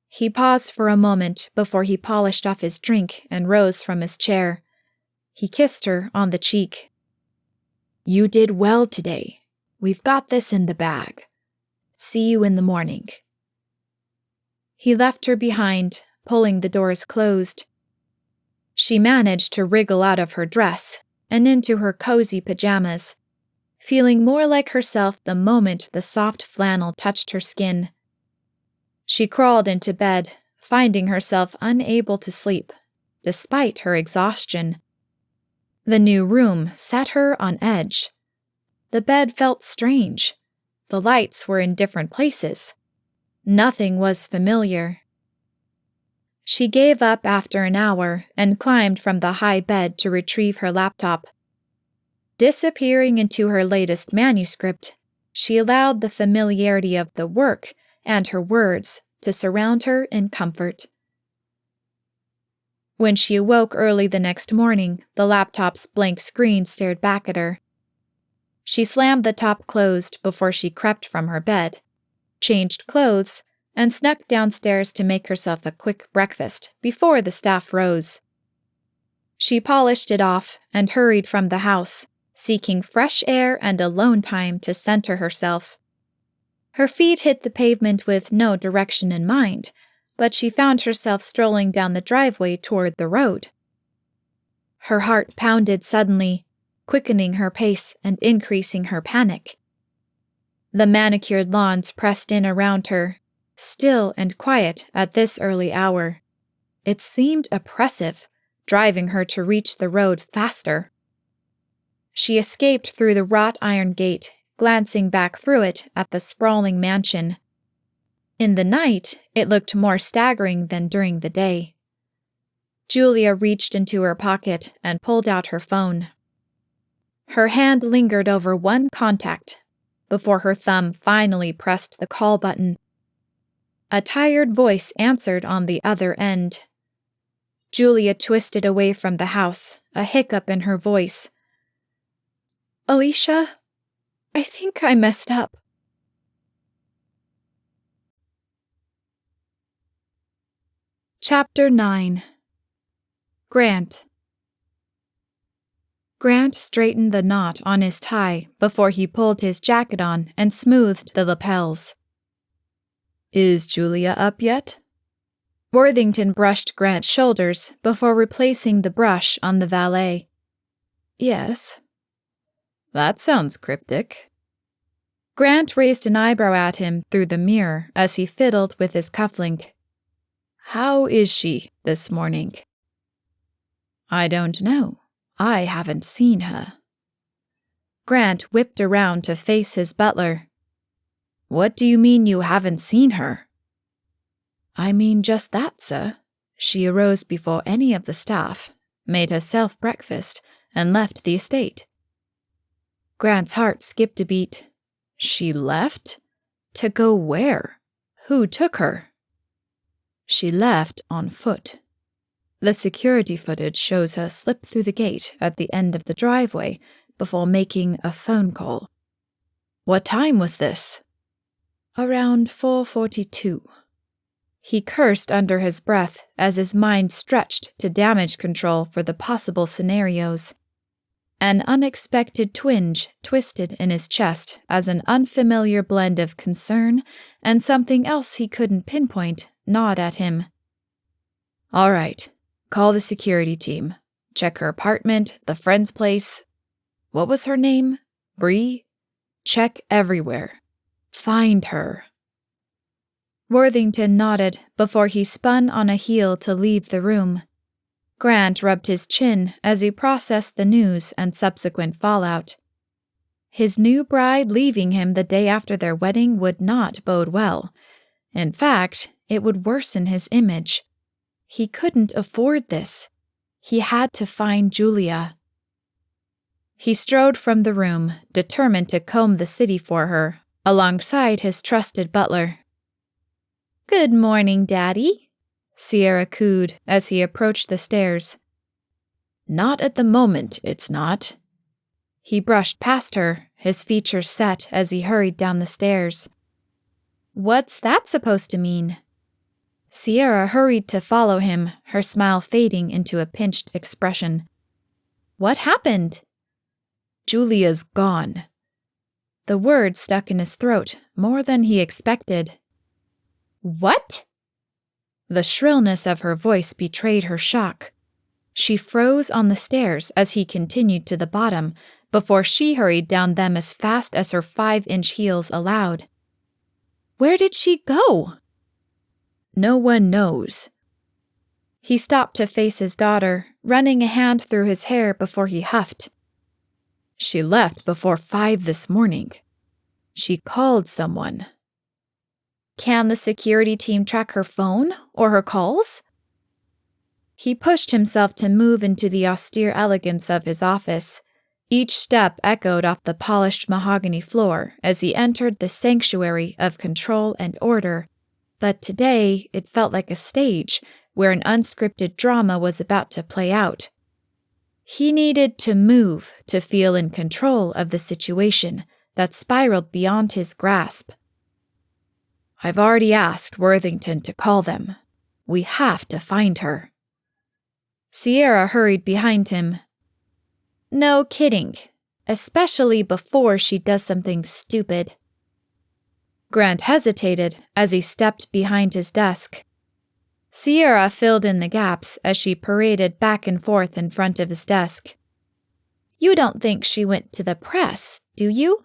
[SPEAKER 3] He paused for a moment before he polished off his drink and rose from his chair. He kissed her on the cheek. You did well today. We've got this in the bag. See you in the morning. He left her behind, pulling the doors closed. She managed to wriggle out of her dress and into her cozy pajamas, feeling more like herself the moment the soft flannel touched her skin. She crawled into bed, finding herself unable to sleep, despite her exhaustion. The new room set her on edge. The bed felt strange. The lights were in different places. Nothing was familiar. She gave up after an hour and climbed from the high bed to retrieve her laptop. Disappearing into her latest manuscript, she allowed the familiarity of the work and her words to surround her in comfort. When she awoke early the next morning, the laptop's blank screen stared back at her. She slammed the top closed before she crept from her bed, changed clothes, and snuck downstairs to make herself a quick breakfast before the staff rose. She polished it off and hurried from the house, seeking fresh air and alone time to center herself. Her feet hit the pavement with no direction in mind, but she found herself strolling down the driveway toward the road. Her heart pounded suddenly, quickening her pace and increasing her panic. The manicured lawns pressed in around her, still and quiet at this early hour. It seemed oppressive, driving her to reach the road faster. She escaped through the wrought iron gate, glancing back through it at the sprawling mansion. In the night, it looked more staggering than during the day. Julia reached into her pocket and pulled out her phone. Her hand lingered over one contact before her thumb finally pressed the call button. A tired voice answered on the other end. Julia twisted away from the house, a hiccup in her voice. Alicia? I think I messed up. Chapter 9. Grant. Grant straightened the knot on his tie before he pulled his jacket on and smoothed the lapels. Is Julia up yet? Worthington brushed Grant's shoulders before replacing the brush on the valet. Yes. That sounds cryptic. Grant raised an eyebrow at him through the mirror as he fiddled with his cufflink. How is she this morning? I don't know. I haven't seen her. Grant whipped around to face his butler. What do you mean you haven't seen her? I mean just that, sir. She arose before any of the staff, made herself breakfast, and left the estate. Grant's heart skipped a beat. She left? To go where? Who took her? She left on foot. The security footage shows her slip through the gate at the end of the driveway before making a phone call. What time was this? Around 4:42. He cursed under his breath as his mind stretched to damage control for the possible scenarios. An unexpected twinge twisted in his chest as an unfamiliar blend of concern and something else he couldn't pinpoint gnawed at him. All right, call the security team. Check her apartment, the friend's place. What was her name? Bree? Check everywhere. Find her. Worthington nodded before he spun on a heel to leave the room. Grant rubbed his chin as he processed the news and subsequent fallout. His new bride leaving him the day after their wedding would not bode well. In fact, it would worsen his image. He couldn't afford this. He had to find Julia. He strode from the room, determined to comb the city for her, alongside his trusted butler. "Good morning, Daddy," Sierra cooed as he approached the stairs. "Not at the moment, it's not." He brushed past her, his features set as he hurried down the stairs. "What's that supposed to mean?" Sierra hurried to follow him, her smile fading into a pinched expression. "What happened?" "Julia's gone." The word stuck in his throat more than he expected. "What?" The shrillness of her voice betrayed her shock. She froze on the stairs as he continued to the bottom, before she hurried down them as fast as her 5-inch heels allowed. "Where did she go?" "No one knows." He stopped to face his daughter, running a hand through his hair before he huffed. "She left before 5 this morning. She called someone." "Can the security team track her phone or her calls?" He pushed himself to move into the austere elegance of his office. Each step echoed off the polished mahogany floor as he entered the sanctuary of control and order, but today it felt like a stage where an unscripted drama was about to play out. He needed to move to feel in control of the situation that spiraled beyond his grasp. "I've already asked Worthington to call them. We have to find her." Sierra hurried behind him. "No kidding, especially before she does something stupid." Grant hesitated as he stepped behind his desk. Sierra filled in the gaps as she paraded back and forth in front of his desk. "You don't think she went to the press, do you?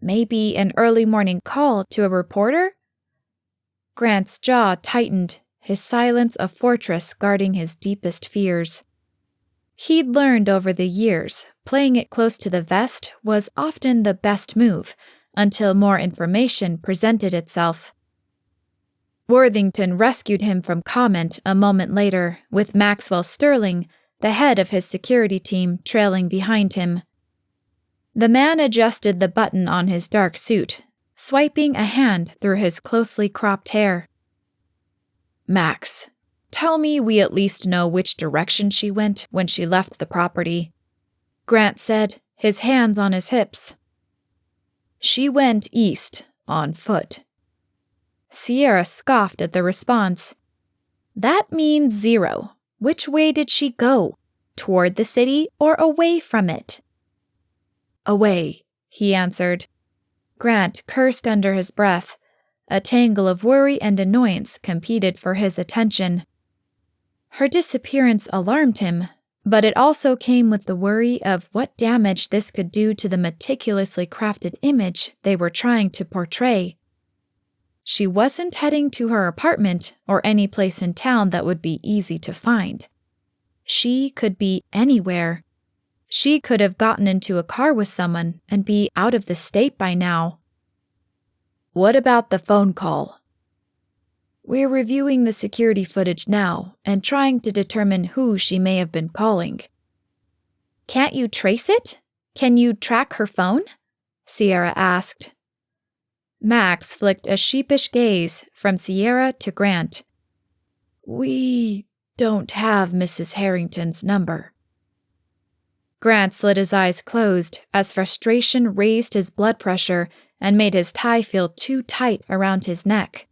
[SPEAKER 3] Maybe an early morning call to a reporter?" Grant's jaw tightened, his silence a fortress guarding his deepest fears. He'd learned over the years, playing it close to the vest was often the best move, until more information presented itself. Worthington rescued him from comment a moment later, with Maxwell Sterling, the head of his security team, trailing behind him. The man adjusted the button on his dark suit, swiping a hand through his closely cropped hair. "Max, tell me we at least know which direction she went when she left the property," Grant said, his hands on his hips. "She went east, on foot." Sierra scoffed at the response. "That means 0. Which way did she go? Toward the city or away from it?" "Away," he answered. Grant cursed under his breath. A tangle of worry and annoyance competed for his attention. Her disappearance alarmed him, but it also came with the worry of what damage this could do to the meticulously crafted image they were trying to portray. She wasn't heading to her apartment or any place in town that would be easy to find. She could be anywhere. She could have gotten into a car with someone and be out of the state by now. "What about the phone call?" "We're reviewing the security footage now and trying to determine who she may have been calling." "Can't you trace it? Can you track her phone?" Sierra asked. Max flicked a sheepish gaze from Sierra to Grant. "We don't have Mrs. Harrington's number." Grant slid his eyes closed as frustration raised his blood pressure and made his tie feel too tight around his neck.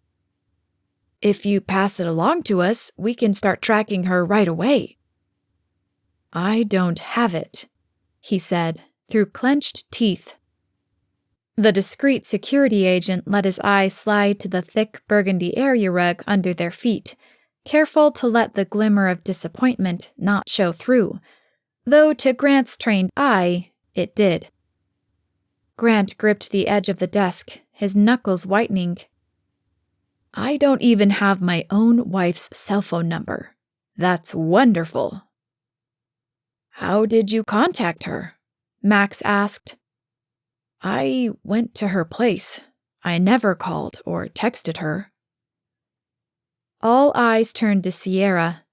[SPEAKER 3] "If you pass it along to us, we can start tracking her right away." "I don't have it," he said, through clenched teeth. The discreet security agent let his eyes slide to the thick burgundy area rug under their feet, careful to let the glimmer of disappointment not show through, though to Grant's trained eye, it did. Grant gripped the edge of the desk, his knuckles whitening. "I don't even have my own wife's cell phone number. That's wonderful." "How did you contact her?" Max asked. I went to her place. I never called or texted her.
[SPEAKER 2] All eyes turned to Sierra.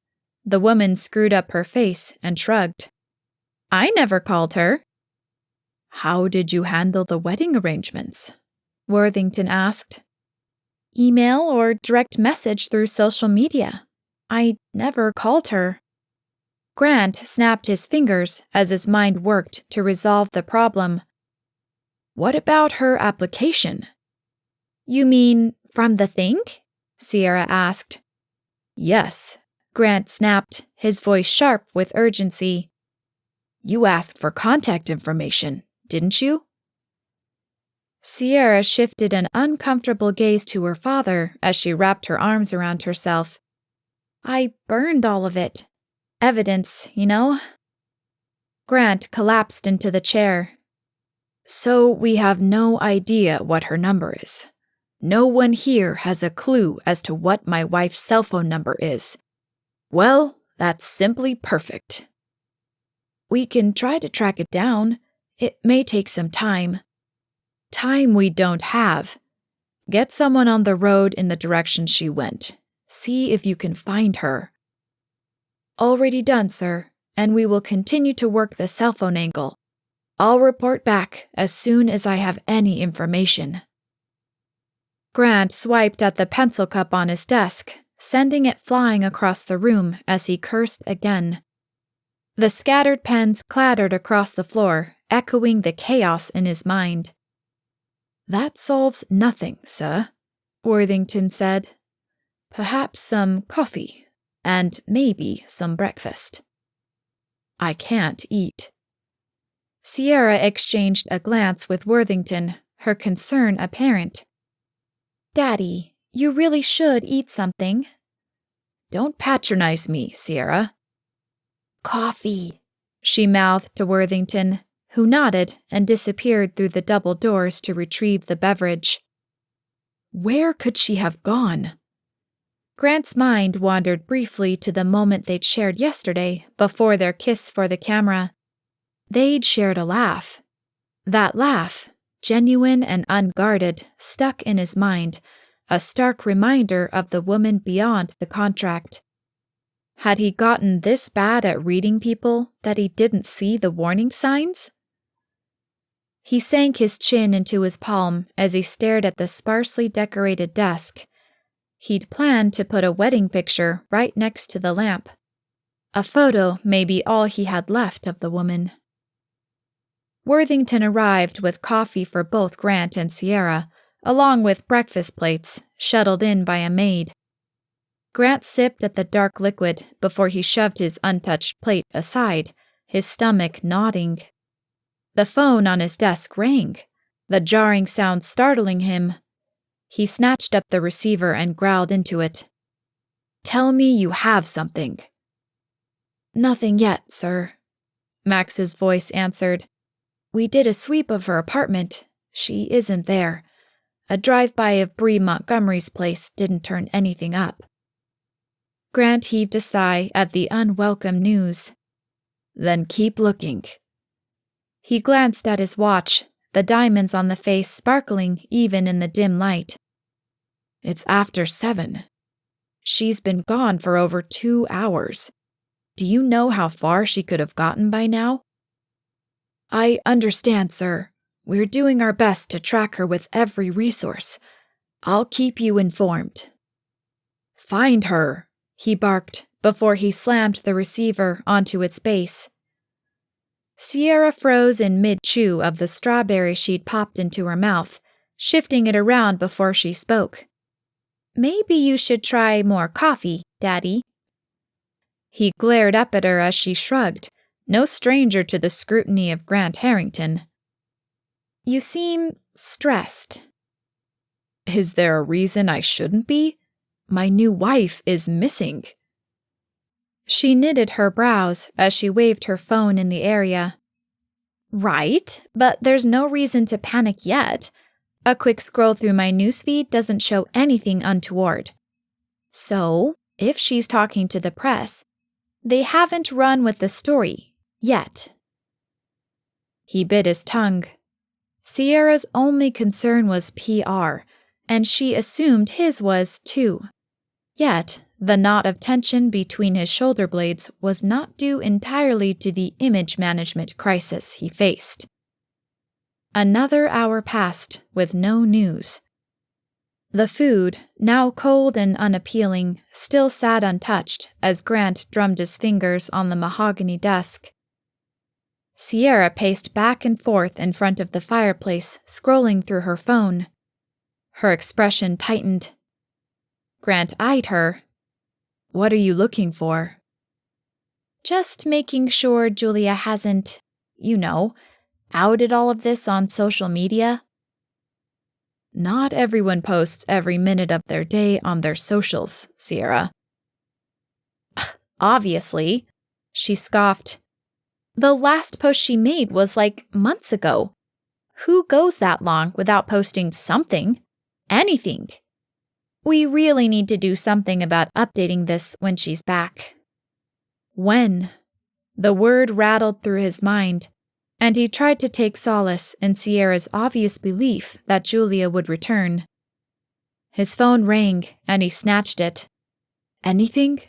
[SPEAKER 2] The woman screwed up her face and shrugged. I never called her.
[SPEAKER 3] How did you handle the wedding arrangements?
[SPEAKER 2] Worthington asked. Email or direct message through social media. I never called her. Grant snapped his fingers as his mind worked to resolve the problem.
[SPEAKER 3] What about her application?
[SPEAKER 2] You mean from the thing? Sierra asked.
[SPEAKER 3] Yes,
[SPEAKER 2] Grant snapped, his voice sharp with urgency.
[SPEAKER 3] You asked for contact information, didn't you?
[SPEAKER 2] Sierra shifted an uncomfortable gaze to her father as she wrapped her arms around herself. I burned all of it. Evidence, you know? Grant collapsed into the chair.
[SPEAKER 3] So we have no idea what her number is. No one here has a clue as to what my wife's cell phone number is. Well, that's simply perfect. We can try to track it down. It may take some time. Time we don't have. Get someone on the road in the direction she went. See if you can find her.
[SPEAKER 2] Already done, sir, and we will continue to work the cell phone angle.
[SPEAKER 3] I'll report back as soon as I have any information.
[SPEAKER 2] Grant swiped at the pencil cup on his desk, sending it flying across the room as he cursed again. The scattered pens clattered across the floor, echoing the chaos in his mind.
[SPEAKER 3] That solves nothing, sir,
[SPEAKER 2] Worthington said.
[SPEAKER 3] Perhaps some coffee, and maybe some breakfast. I can't eat.
[SPEAKER 2] Sierra exchanged a glance with Worthington, her concern apparent. Daddy, you really should eat something.
[SPEAKER 3] Don't patronize me, Sierra.
[SPEAKER 2] Coffee, she mouthed to Worthington, who nodded and disappeared through the double doors to retrieve the beverage.
[SPEAKER 3] Where could she have gone?
[SPEAKER 2] Grant's mind wandered briefly to the moment they'd shared yesterday before their kiss for the camera. They'd shared a laugh. That laugh, genuine and unguarded, stuck in his mind, a stark reminder of the woman beyond the contract. Had he gotten this bad at reading people that he didn't see the warning signs? He sank his chin into his palm as he stared at the sparsely decorated desk. He'd planned to put a wedding picture right next to the lamp. A photo may be all he had left of the woman. Worthington arrived with coffee for both Grant and Sierra, along with breakfast plates, shuttled in by a maid. Grant sipped at the dark liquid before he shoved his untouched plate aside, his stomach nodding. The phone on his desk rang, the jarring sound startling him. He snatched up the receiver and growled into it.
[SPEAKER 3] Tell me you have something.
[SPEAKER 2] Nothing yet, sir, Max's voice answered. We did a sweep of her apartment. She isn't there. A drive-by of Bree Montgomery's place didn't turn anything up. Grant heaved a sigh at the unwelcome news.
[SPEAKER 3] Then keep looking.
[SPEAKER 2] He glanced at his watch, the diamonds on the face sparkling even in the dim light.
[SPEAKER 3] It's after 7. She's been gone for over 2 hours. Do you know how far she could have gotten by now? I understand, sir. We're doing our best to track her with every resource. I'll keep you informed.
[SPEAKER 2] Find her, he barked before he slammed the receiver onto its base. Sierra froze in mid-chew of the strawberry she'd popped into her mouth, shifting it around before she spoke. Maybe you should try more coffee, Daddy. He glared up at her as she shrugged, no stranger to the scrutiny of Grant Harrington. You seem stressed.
[SPEAKER 3] Is there a reason I shouldn't be? My new wife is missing.
[SPEAKER 2] She knitted her brows as she waved her phone in the area. Right, but there's no reason to panic yet. A quick scroll through my newsfeed doesn't show anything untoward. So, if she's talking to the press, they haven't run with the story yet. He bit his tongue.
[SPEAKER 3] Sierra's only concern was PR, and she assumed his was too. Yet, the knot of tension between his shoulder blades was not due entirely to the image management crisis he faced. Another hour passed with no news. The food, now cold and unappealing, still sat untouched as Grant drummed his fingers on the mahogany desk. Sierra paced back and forth in front of the fireplace, scrolling through her phone. Her expression tightened. Grant eyed her. "What are you looking for?" "Just making sure Julia hasn't, outed all of this on social media." "Not everyone posts every minute of their day on their socials, Sierra." "Obviously," she scoffed. "The last post she made was like months ago. Who goes that long without posting something? Anything? We really need to do something about updating this when she's back." When? The word rattled through his mind, and he tried to take solace in Sierra's obvious belief that Julia would return. His phone rang, and he snatched it. "Anything?"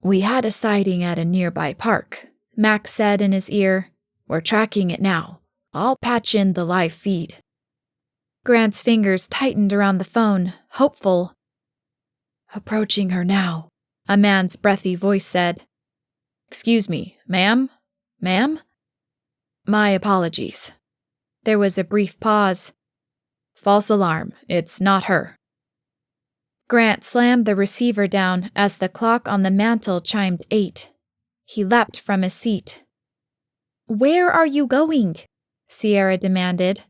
[SPEAKER 3] "We had a sighting at a nearby park," Max said in his ear. "We're tracking it now. I'll patch in the live feed." Grant's fingers tightened around the phone, hopeful. "Approaching her now," a man's breathy voice said.
[SPEAKER 2] "Excuse me, ma'am? Ma'am?"
[SPEAKER 3] "My apologies." There was a brief pause.
[SPEAKER 2] "False alarm. It's not her."
[SPEAKER 3] Grant slammed the receiver down as the clock on the mantel chimed 8. He leapt from his seat. "Where are you going?" Sierra demanded.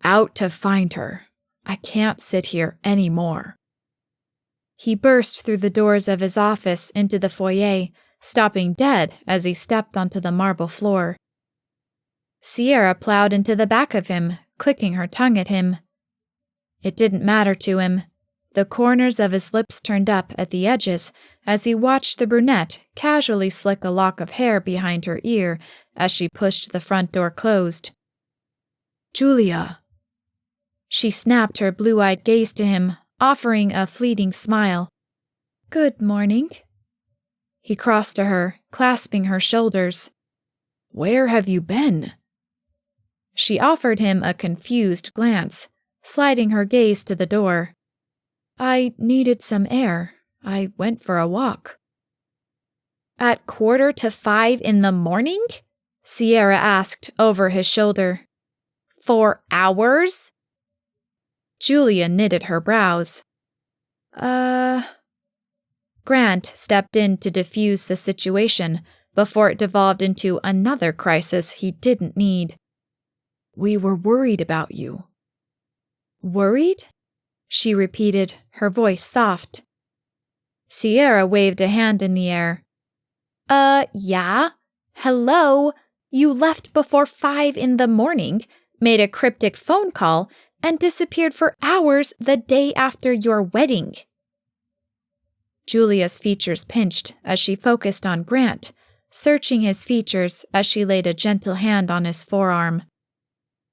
[SPEAKER 2] "Out to find her. I can't sit here anymore."
[SPEAKER 3] He burst through the doors of his office into the foyer, stopping dead as he stepped onto the marble floor. Sierra plowed into the back of him, clicking her tongue at him. It didn't matter to him. The corners of his lips turned up at the edges as he watched the brunette casually slick a lock of hair behind her ear as she pushed the front door closed.
[SPEAKER 2] "Julia!"
[SPEAKER 3] She snapped her blue-eyed gaze to him, offering a fleeting smile. "Good morning." He crossed to her, clasping her shoulders.
[SPEAKER 2] "Where have you been?"
[SPEAKER 3] She offered him a confused glance, sliding her gaze to the door.
[SPEAKER 2] "I needed some air. I went for a walk."
[SPEAKER 3] "At 4:45 in the morning?" Sierra asked over his shoulder. 4 hours? Julia knitted her brows. Grant stepped in to defuse the situation before it devolved into another crisis he didn't need.
[SPEAKER 2] "We were worried about you."
[SPEAKER 3] "Worried?" she repeated, her voice soft. Sierra waved a hand in the air. Yeah? Hello? You left before 5 in the morning, made a cryptic phone call, and disappeared for hours the day after your wedding." Julia's features pinched as she focused on Grant, searching his features as she laid a gentle hand on his forearm.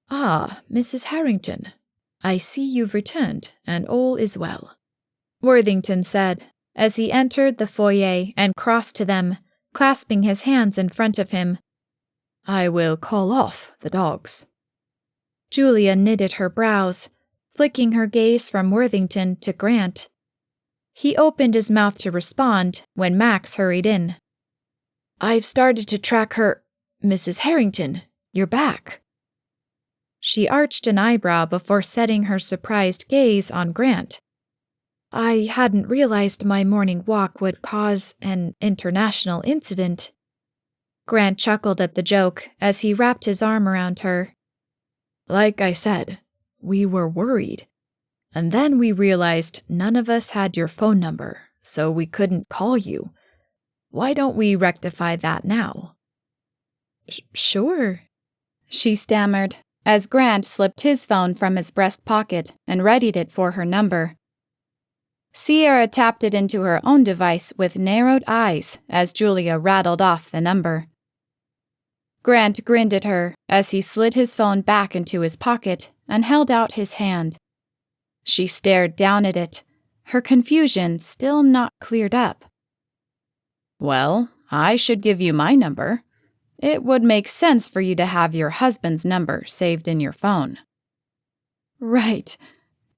[SPEAKER 2] "Ah, Mrs. Harrington. I see you've returned, and all is well," Worthington said, as he entered the foyer and crossed to them, clasping his hands in front of him. "I will call off the dogs."
[SPEAKER 3] Julia knitted her brows, flicking her gaze from Worthington to Grant. He opened his mouth to respond when Max hurried in.
[SPEAKER 2] "I've started to track her. Mrs. Harrington, you're back."
[SPEAKER 3] She arched an eyebrow before setting her surprised gaze on Grant.
[SPEAKER 2] "I hadn't realized my morning walk would cause an international incident."
[SPEAKER 3] Grant chuckled at the joke as he wrapped his arm around her.
[SPEAKER 2] "Like I said, we were worried. And then we realized none of us had your phone number, so we couldn't call you. Why don't we rectify that now?"
[SPEAKER 3] Sure," she stammered, as Grant slipped his phone from his breast pocket and readied it for her number. Sierra tapped it into her own device with narrowed eyes as Julia rattled off the number.
[SPEAKER 2] Grant grinned at her as he slid his phone back into his pocket and held out his hand. She stared down at it, her confusion still not cleared up. Well, I should give you my number. It would make sense for you to have your husband's number saved in your phone.
[SPEAKER 3] Right,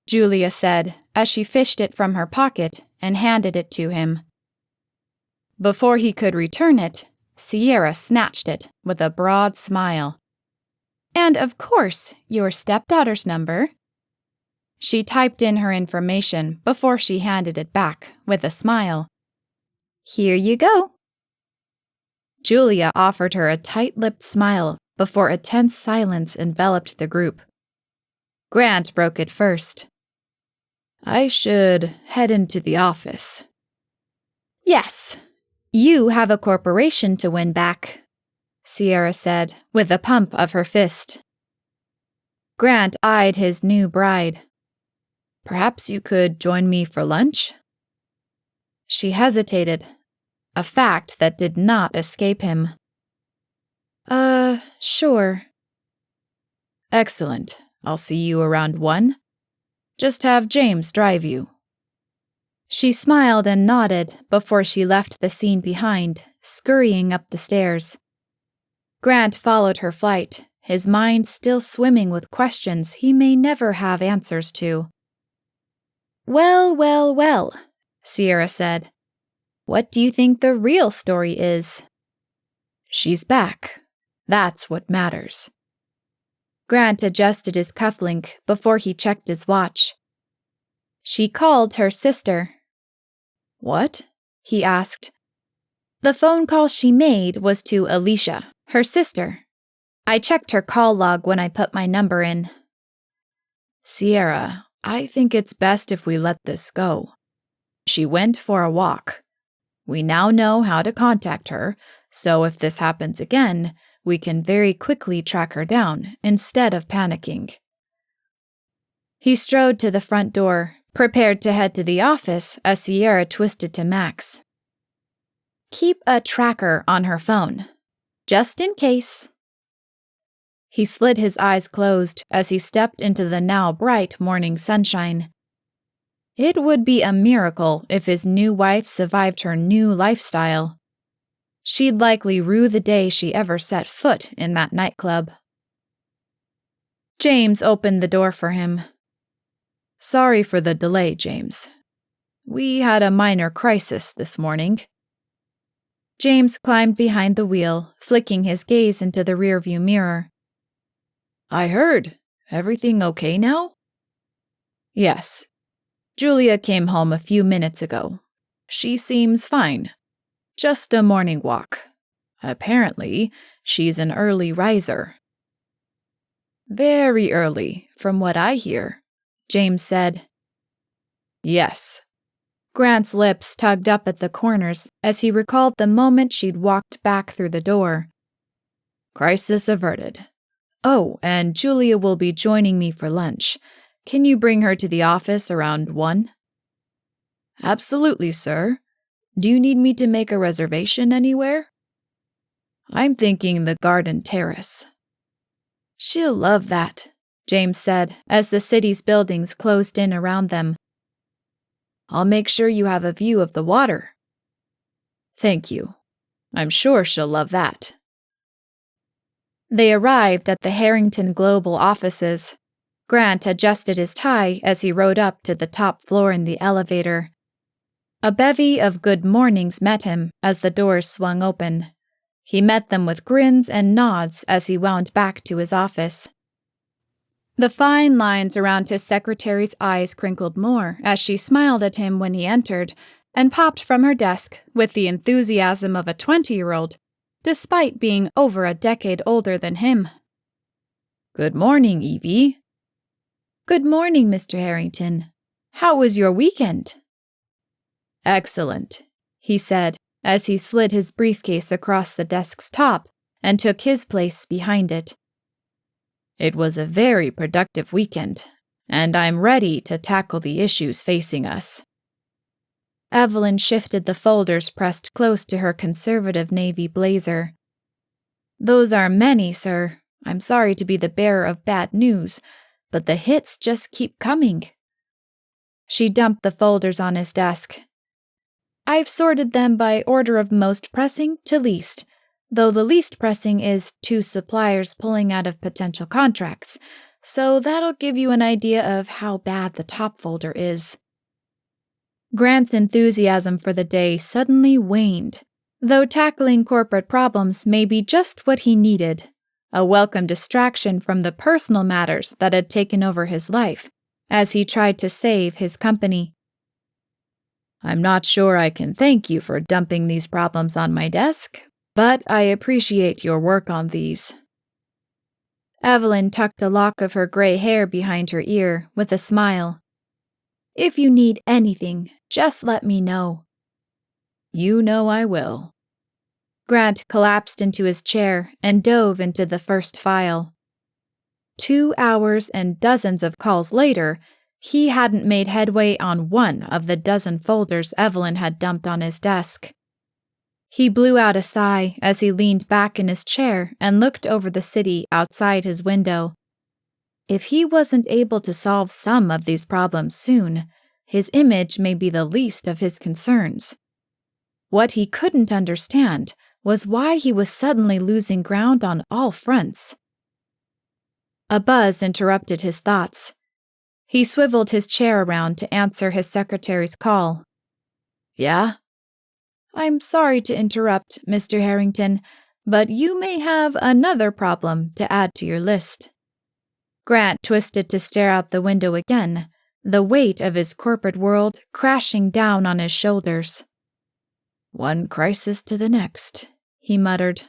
[SPEAKER 2] Julia said as she fished it from her pocket and handed it to him. Before he could return it, Sierra snatched it with a broad smile. And of course, your stepdaughter's number. She typed in her information before she handed it back with a smile. Here you go. Julia offered her a tight-lipped smile before a tense silence enveloped the group. Grant broke it first. I should head into the office. Yes, you have a corporation to win back, Sierra said with a pump of her fist. Grant eyed his new bride. Perhaps you could join me for lunch? She hesitated, a fact that did not escape him. Sure. Excellent. I'll see you around 1. Just have James drive you. She smiled and nodded before she left the scene behind, scurrying up the stairs. Grant followed her flight, his mind still swimming with questions he may never have answers to. Well, Sierra said. What do you think the real story is? She's back. That's what matters. Grant adjusted his cufflink before he checked his watch. She called her sister. What? He asked. The phone call she made was to Alicia, her sister. I checked her call log when I put my number in. Sierra, I think it's best if we let this go. She went for a walk. We now know how to contact her, so if this happens again, we can very quickly track her down instead of panicking. He strode to the front door, prepared to head to the office as Sierra twisted to Max. Keep a tracker on her phone, just in case. He slid his eyes closed as he stepped into the now bright morning sunshine. It would be a miracle if his new wife survived her new lifestyle. She'd likely rue the day she ever set foot in that nightclub. James opened the door for him. Sorry for the delay, James. We had a minor crisis this morning. James climbed behind the wheel, flicking his gaze into the rearview mirror. I heard. Everything okay now? Yes. Julia came home a few minutes ago. She seems fine. Just a morning walk. Apparently, she's an early riser. Very early, from what I hear, James said. Yes. Grant's lips tugged up at the corners as he recalled the moment she'd walked back through the door. Crisis averted. Oh, and Julia will be joining me for lunch. Can you bring her to the office around 1? Absolutely, sir. Do you need me to make a reservation anywhere? I'm thinking the garden terrace. She'll love that, James said as the city's buildings closed in around them. I'll make sure you have a view of the water. Thank you. I'm sure she'll love that. They arrived at the Harrington Global offices. Grant adjusted his tie as he rode up to the top floor in the elevator. A bevy of good mornings met him as the doors swung open. He met them with grins and nods as he wound back to his office. The fine lines around his secretary's eyes crinkled more as she smiled at him when he entered and popped from her desk with the enthusiasm of a 20-year-old, despite being over a decade older than him. Good morning, Evie. Good morning, Mr. Harrington. How was your weekend? Excellent, he said as he slid his briefcase across the desk's top and took his place behind it. It was a very productive weekend, and I'm ready to tackle the issues facing us. Evelyn shifted the folders pressed close to her conservative navy blazer.
[SPEAKER 3] Those are many, sir. I'm sorry to be the bearer of bad news, but the hits just keep coming. She dumped the folders on his desk. I've sorted them by order of most pressing to least, though the least pressing is 2 suppliers pulling out of potential contracts, so that'll give you an idea of how bad the top folder is. Grant's enthusiasm for the day suddenly waned, though tackling corporate problems may be just what he needed, a welcome distraction from the personal matters that had taken over his life, as he tried to save his company. I'm not sure I can thank you for dumping these problems on my desk, but I appreciate your work on these. Evelyn tucked a lock of her gray hair behind her ear with a smile. If you need anything, just let me know. You know I will. Grant collapsed into his chair and dove into the first file. 2 hours and dozens of calls later, he hadn't made headway on one of the dozen folders Evelyn had dumped on his desk. He blew out a sigh as he leaned back in his chair and looked over the city outside his window. If he wasn't able to solve some of these problems soon, his image may be the least of his concerns. What he couldn't understand was why he was suddenly losing ground on all fronts. A buzz interrupted his thoughts. He swiveled his chair around to answer his secretary's call. Yeah? I'm sorry to interrupt, Mr. Harrington, but you may have another problem to add to your list. Grant twisted to stare out the window again, the weight of his corporate world crashing down on his shoulders. One crisis to the next, he muttered.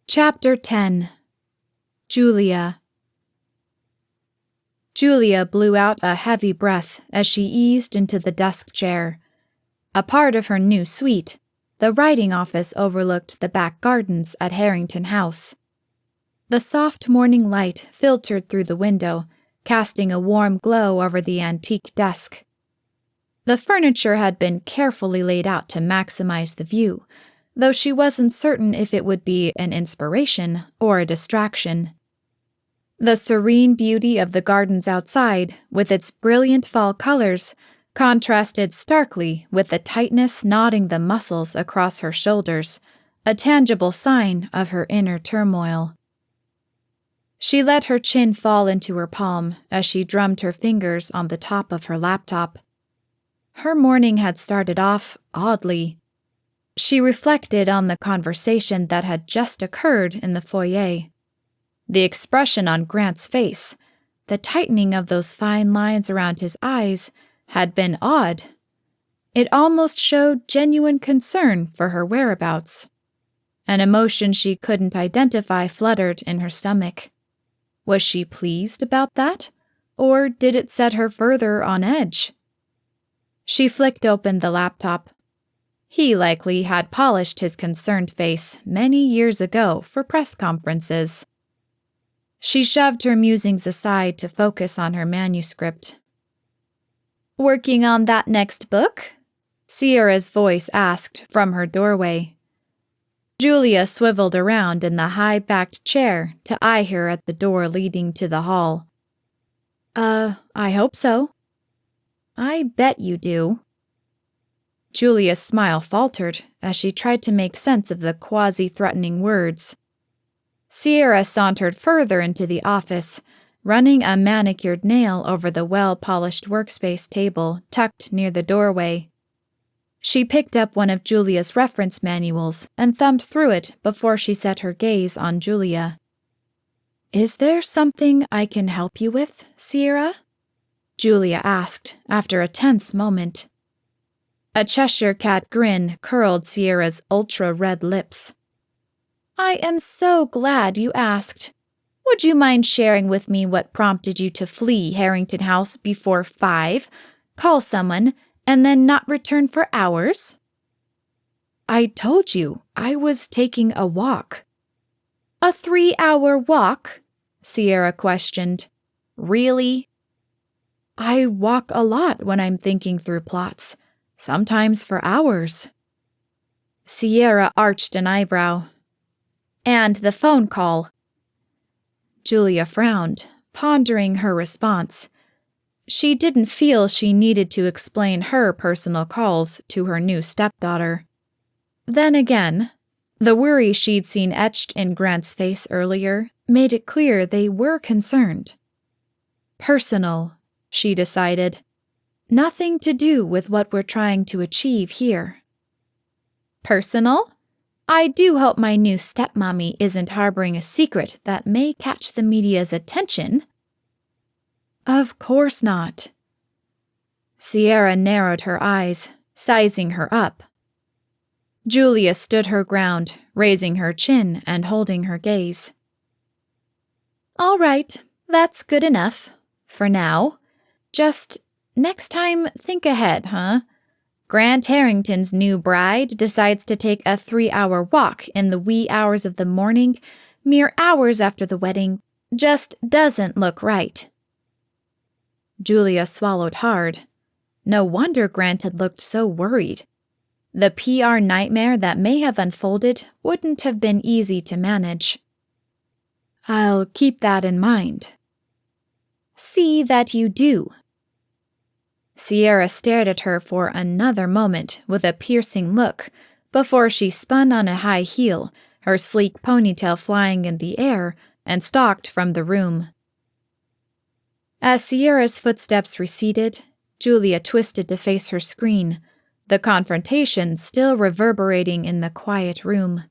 [SPEAKER 3] Chapter 10. Julia. Julia blew out a heavy breath as she eased into the desk chair. A part of her new suite, the writing office overlooked the back gardens at Harrington House. The soft morning light filtered through the window, casting a warm glow over the antique desk. The furniture had been carefully laid out to maximize the view, though she wasn't certain if it would be an inspiration or a distraction. The serene beauty of the gardens outside, with its brilliant fall colors, contrasted starkly with the tightness knotting the muscles across her shoulders, a tangible sign of her inner turmoil. She let her chin fall into her palm as she drummed her fingers on the top of her laptop. Her morning had started off oddly. She reflected on the conversation that had just occurred in the foyer. The expression on Grant's face, the tightening of those fine lines around his eyes, had been odd. It almost showed genuine concern for her whereabouts. An emotion she couldn't identify fluttered in her stomach. Was she pleased about that, or did it set her further on edge? She flicked open the laptop. He likely had polished his concerned face many years ago for press conferences. She shoved her musings aside to focus on her manuscript. Working on that next book? Sierra's voice asked from her doorway. Julia swiveled around in the high-backed chair to eye her at the door leading to the hall. I hope so. I bet you do. Julia's smile faltered as she tried to make sense of the quasi-threatening words. Sierra sauntered further into the office, running a manicured nail over the well-polished workspace table tucked near the doorway. She picked up one of Julia's reference manuals and thumbed through it before she set her gaze on Julia. Is there something I can help you with, Sierra? Julia asked after a tense moment. A Cheshire cat grin curled Sierra's ultra-red lips. I am so glad you asked. Would you mind sharing with me what prompted you to flee Harrington House before 5, call someone, and then not return for hours? I told you, I was taking a walk. A 3-hour walk? Sierra questioned. Really? I walk a lot when I'm thinking through plots. sometimes for hours. Sierra arched an eyebrow. And the phone call. Julia frowned, pondering her response. She didn't feel she needed to explain her personal calls to her new stepdaughter. Then again, the worry she'd seen etched in Grant's face earlier made it clear they were concerned. Personal, she decided. Nothing to do with what we're trying to achieve here. Personal? I do hope my new stepmommy isn't harboring a secret that may catch the media's attention. Of course not. Sierra narrowed her eyes, sizing her up. Julia stood her ground, raising her chin and holding her gaze. All right, that's good enough. For now. Just next time, think ahead, huh? Grant Harrington's new bride decides to take a 3-hour walk in the wee hours of the morning, mere hours after the wedding. Just doesn't look right. Julia swallowed hard. No wonder Grant had looked so worried. The PR nightmare that may have unfolded wouldn't have been easy to manage. I'll keep that in mind. See that you do. Sierra stared at her for another moment with a piercing look before she spun on a high heel, her sleek ponytail flying in the air, and stalked from the room. As Sierra's footsteps receded, Julia twisted to face her screen, the confrontation still reverberating in the quiet room.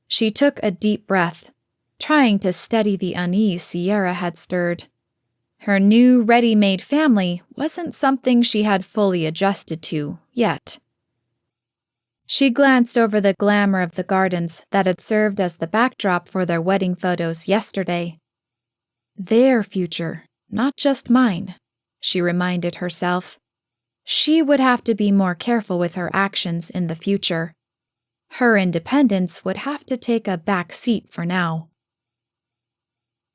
[SPEAKER 3] She took a deep breath, trying to steady the unease Sierra had stirred. Her new, ready-made family wasn't something she had fully adjusted to yet. She glanced over the glamour of the gardens that had served as the backdrop for their wedding photos yesterday. Their future, not just mine, she reminded herself. She would have to be more careful with her actions in the future. Her independence would have to take a back seat for now.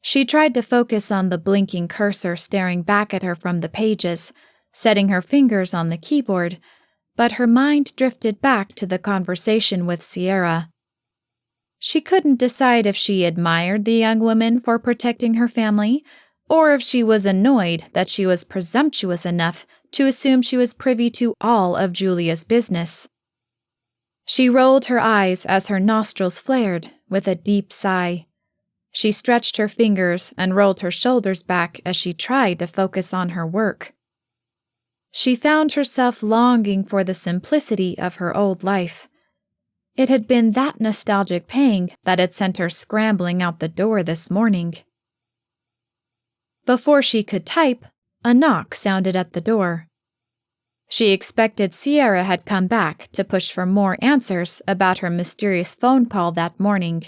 [SPEAKER 3] She tried to focus on the blinking cursor staring back at her from the pages, setting her fingers on the keyboard, but her mind drifted back to the conversation with Sierra. She couldn't decide if she admired the young woman for protecting her family, or if she was annoyed that she was presumptuous enough to assume she was privy to all of Julia's business. She rolled her eyes as her nostrils flared with a deep sigh. She stretched her fingers and rolled her shoulders back as she tried to focus on her work. She found herself longing for the simplicity of her old life. It had been that nostalgic pang that had sent her scrambling out the door this morning. Before she could type, a knock sounded at the door. She expected Sierra had come back to push for more answers about her mysterious phone call that morning.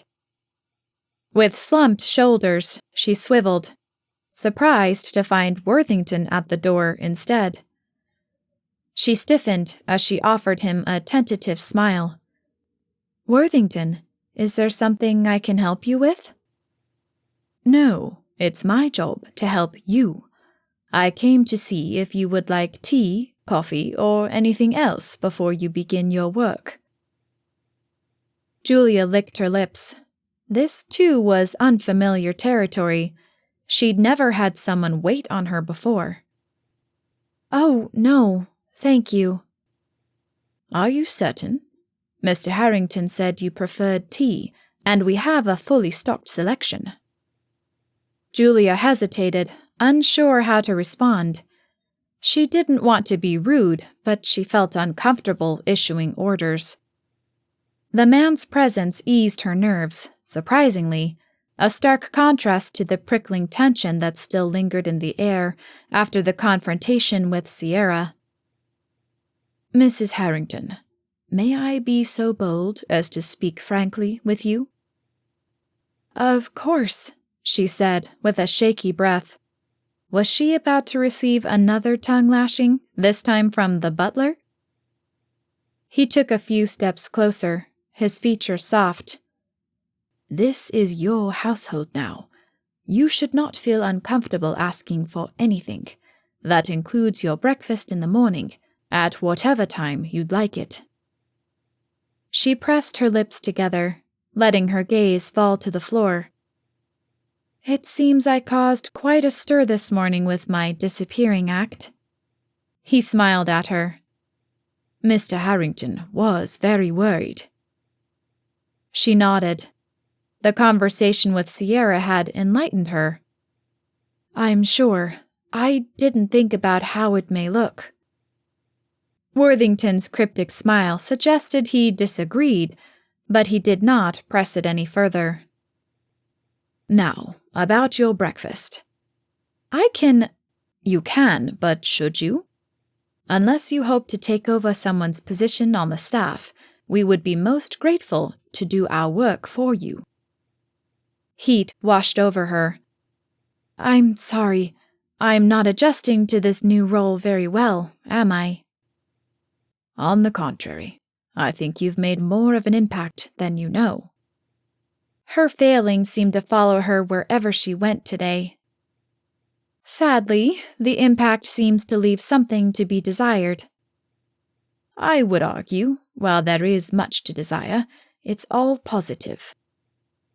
[SPEAKER 3] With slumped shoulders, she swiveled, surprised to find Worthington at the door instead. She stiffened as she offered him a tentative smile. "Worthington, is there something I can help you with?" "No, it's my job to help you. I came to see if you would like tea, coffee, or anything else before you begin your work." Julia licked her lips. This, too, was unfamiliar territory. She'd never had someone wait on her before. "Oh, no, thank you." "Are you certain? Mr. Harrington said you preferred tea, and we have a fully stocked selection." Julia hesitated, unsure how to respond. She didn't want to be rude, but she felt uncomfortable issuing orders. The man's presence eased her nerves, surprisingly, a stark contrast to the prickling tension that still lingered in the air after the confrontation with Sierra. "Mrs. Harrington, may I be so bold as to speak frankly with you?" "Of course," she said with a shaky breath. Was she about to receive another tongue-lashing, this time from the butler? He took a few steps closer, his features soft. "This is your household now. You should not feel uncomfortable asking for anything. That includes your breakfast in the morning, At whatever time you'd like it. She pressed her lips together, letting her gaze fall to the floor. It seems I caused quite a stir this morning with my disappearing act. He smiled at her. Mr. Harrington was very worried. She nodded. The conversation with Sierra had enlightened her. I'm sure. I didn't think about how it may look. Worthington's cryptic smile suggested he disagreed, but he did not press it any further. Now, about your breakfast. You can, but should you? Unless you hope to take over someone's position on the staff, we would be most grateful to do our work for you. Heat washed over her. I'm sorry. I'm not adjusting to this new role very well, am I? On the contrary, I think you've made more of an impact than you know. Her failings seemed to follow her wherever she went today. Sadly, the impact seems to leave something to be desired. I would argue, while there is much to desire, it's all positive.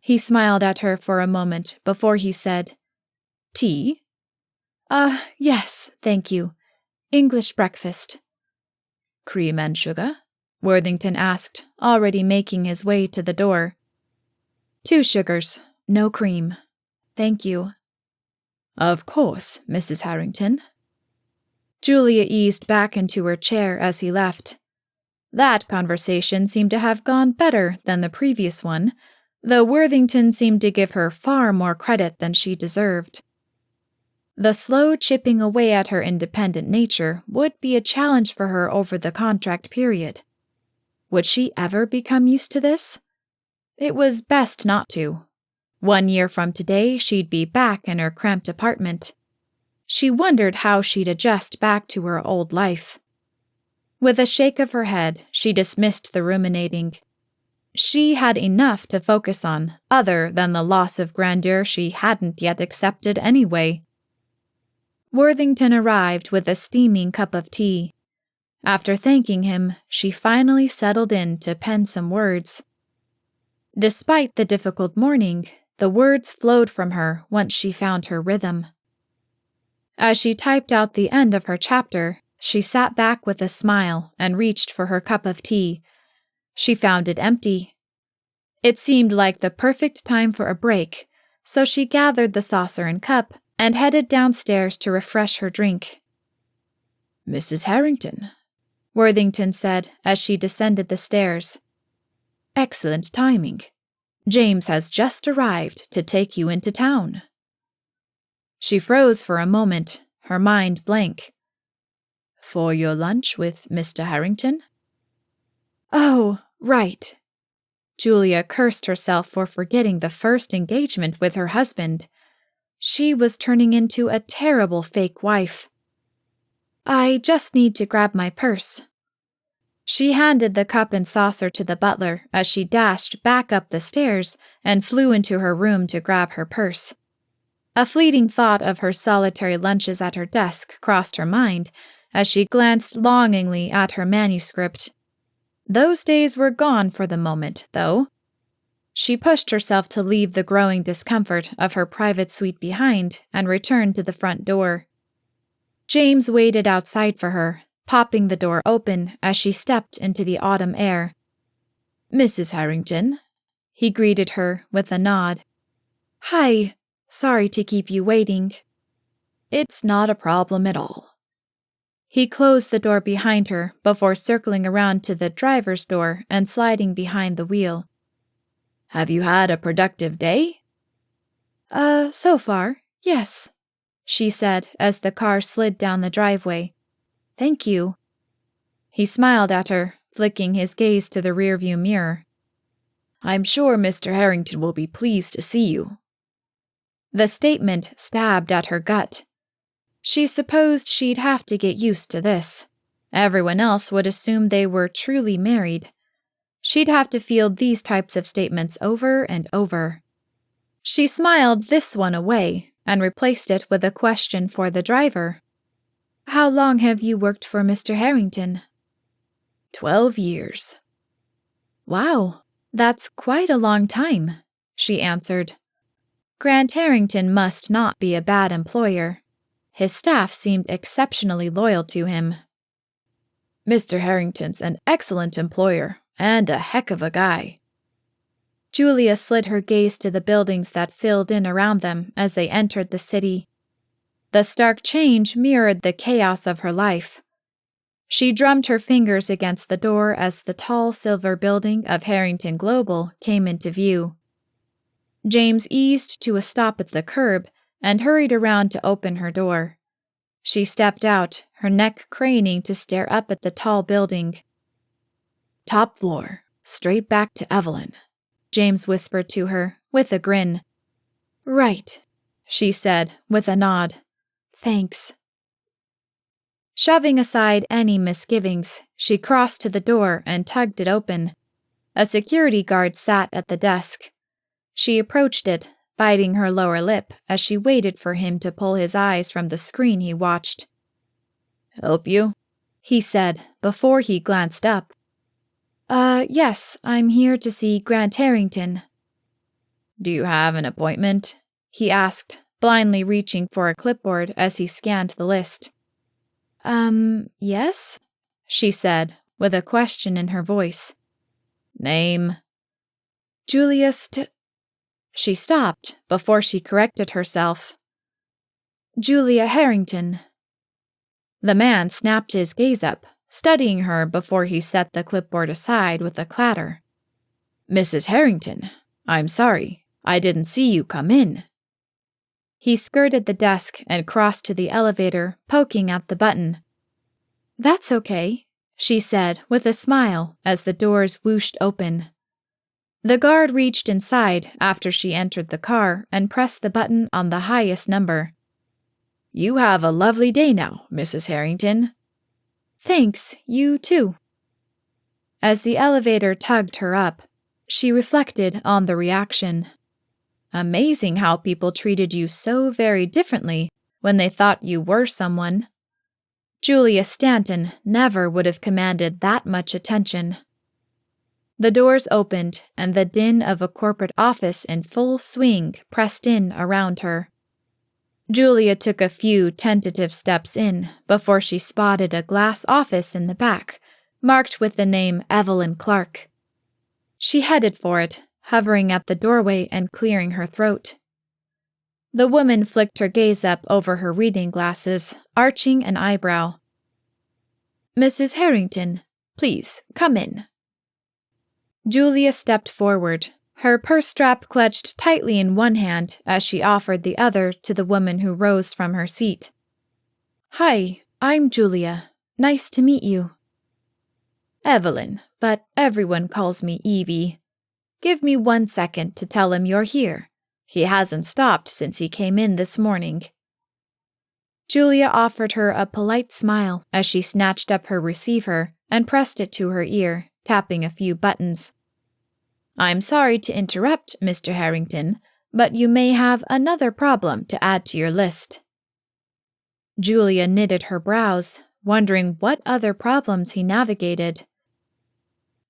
[SPEAKER 3] He smiled at her for a moment before he said, Tea? Yes, thank you. English breakfast. Cream and sugar? Worthington asked, already making his way to the door. 2 sugars, no cream. Thank you. Of course, Mrs. Harrington. Julia eased back into her chair as he left. That conversation seemed to have gone better than the previous one, though Worthington seemed to give her far more credit than she deserved. The slow chipping away at her independent nature would be a challenge for her over the contract period. Would she ever become used to this? It was best not to. 1 year from today, she'd be back in her cramped apartment. She wondered how she'd adjust back to her old life. With a shake of her head, she dismissed the ruminating. She had enough to focus on, other than the loss of grandeur she hadn't yet accepted anyway. Worthington arrived with a steaming cup of tea. After thanking him, she finally settled in to pen some words. Despite the difficult morning, the words flowed from her once she found her rhythm. As she typed out the end of her chapter, she sat back with a smile and reached for her cup of tea. She found it empty. It seemed like the perfect time for a break, so she gathered the saucer and cup and headed downstairs to refresh her drink. Mrs. Harrington, Worthington said as she descended the stairs. Excellent timing. James has just arrived to take you into town. She froze for a moment, her mind blank. For your lunch with Mr. Harrington? Oh, right. Julia cursed herself for forgetting the first engagement with her husband. She was turning into a terrible fake wife. I just need to grab my purse. She handed the cup and saucer to the butler as she dashed back up the stairs and flew into her room to grab her purse. A fleeting thought of her solitary lunches at her desk crossed her mind as she glanced longingly at her manuscript. Those days were gone for the moment, though. She pushed herself to leave the growing discomfort of her private suite behind and return to the front door. James waited outside for her, popping the door open as she stepped into the autumn air. Mrs. Harrington, he greeted her with a nod. Hi, sorry to keep you waiting. It's not a problem at all. He closed the door behind her before circling around to the driver's door and sliding behind the wheel. Have you had a productive day? So far, yes, she said as the car slid down the driveway. Thank you. He smiled at her, flicking his gaze to the rearview mirror. I'm sure Mr. Harrington will be pleased to see you. The statement stabbed at her gut. She supposed she'd have to get used to this. Everyone else would assume they were truly married. She'd have to field these types of statements over and over. She smiled this one away and replaced it with a question for the driver. How long have you worked for Mr. Harrington?
[SPEAKER 2] 12 years.
[SPEAKER 3] Wow, that's quite a long time, she answered. Grant Harrington must not be a bad employer. His staff seemed exceptionally loyal to him.
[SPEAKER 2] Mr. Harrington's an excellent employer and a heck of a guy.
[SPEAKER 3] Julia slid her gaze to the buildings that filled in around them as they entered the city. The stark change mirrored the chaos of her life. She drummed her fingers against the door as the tall silver building of Harrington Global came into view. James eased to a stop at the curb and hurried around to open her door. She stepped out, her neck craning to stare up at the tall building.
[SPEAKER 2] Top floor, straight back to Evelyn,
[SPEAKER 3] James whispered to her, with a grin. Right, she said, with a nod. Thanks. Shoving aside any misgivings, she crossed to the door and tugged it open. A security guard sat at the desk. She approached it, biting her lower lip as she waited for him to pull his eyes from the screen he watched.
[SPEAKER 2] Help you?
[SPEAKER 3] He said, before he glanced up. Yes, I'm here to see Grant Harrington.
[SPEAKER 2] Do you have an appointment?
[SPEAKER 3] He asked, blindly reaching for a clipboard as he scanned the list. Yes? She said, with a question in her voice.
[SPEAKER 2] Name?
[SPEAKER 3] Julia She stopped before she corrected herself. Julia Harrington. The man snapped his gaze up, studying her before he set the clipboard aside with a clatter.
[SPEAKER 2] Mrs. Harrington, I'm sorry, I didn't see you come in.
[SPEAKER 3] He skirted the desk and crossed to the elevator, poking at the button. That's okay, she said with a smile as the doors whooshed open. The guard reached inside after she entered the car and pressed the button on the highest number.
[SPEAKER 2] You have a lovely day now, Mrs. Harrington.
[SPEAKER 3] Thanks, you too. As the elevator tugged her up, she reflected on the reaction. Amazing how people treated you so very differently when they thought you were someone. Julia Stanton never would have commanded that much attention. The doors opened, and the din of a corporate office in full swing pressed in around her. Julia took a few tentative steps in before she spotted a glass office in the back, marked with the name Evelyn Clark. She headed for it, hovering at the doorway and clearing her throat. The woman flicked her gaze up over her reading glasses, arching an eyebrow. Mrs. Harrington, please, come in. Julia stepped forward, her purse strap clutched tightly in one hand as she offered the other to the woman who rose from her seat. Hi, I'm Julia. Nice to meet you. Evelyn, but everyone calls me Evie. Give me 1 second to tell him you're here. He hasn't stopped since he came in this morning. Julia offered her a polite smile as she snatched up her receiver and pressed it to her ear, tapping a few buttons. I'm sorry to interrupt, Mr. Harrington, but you may have another problem to add to your list. Julia knitted her brows, wondering what other problems he navigated.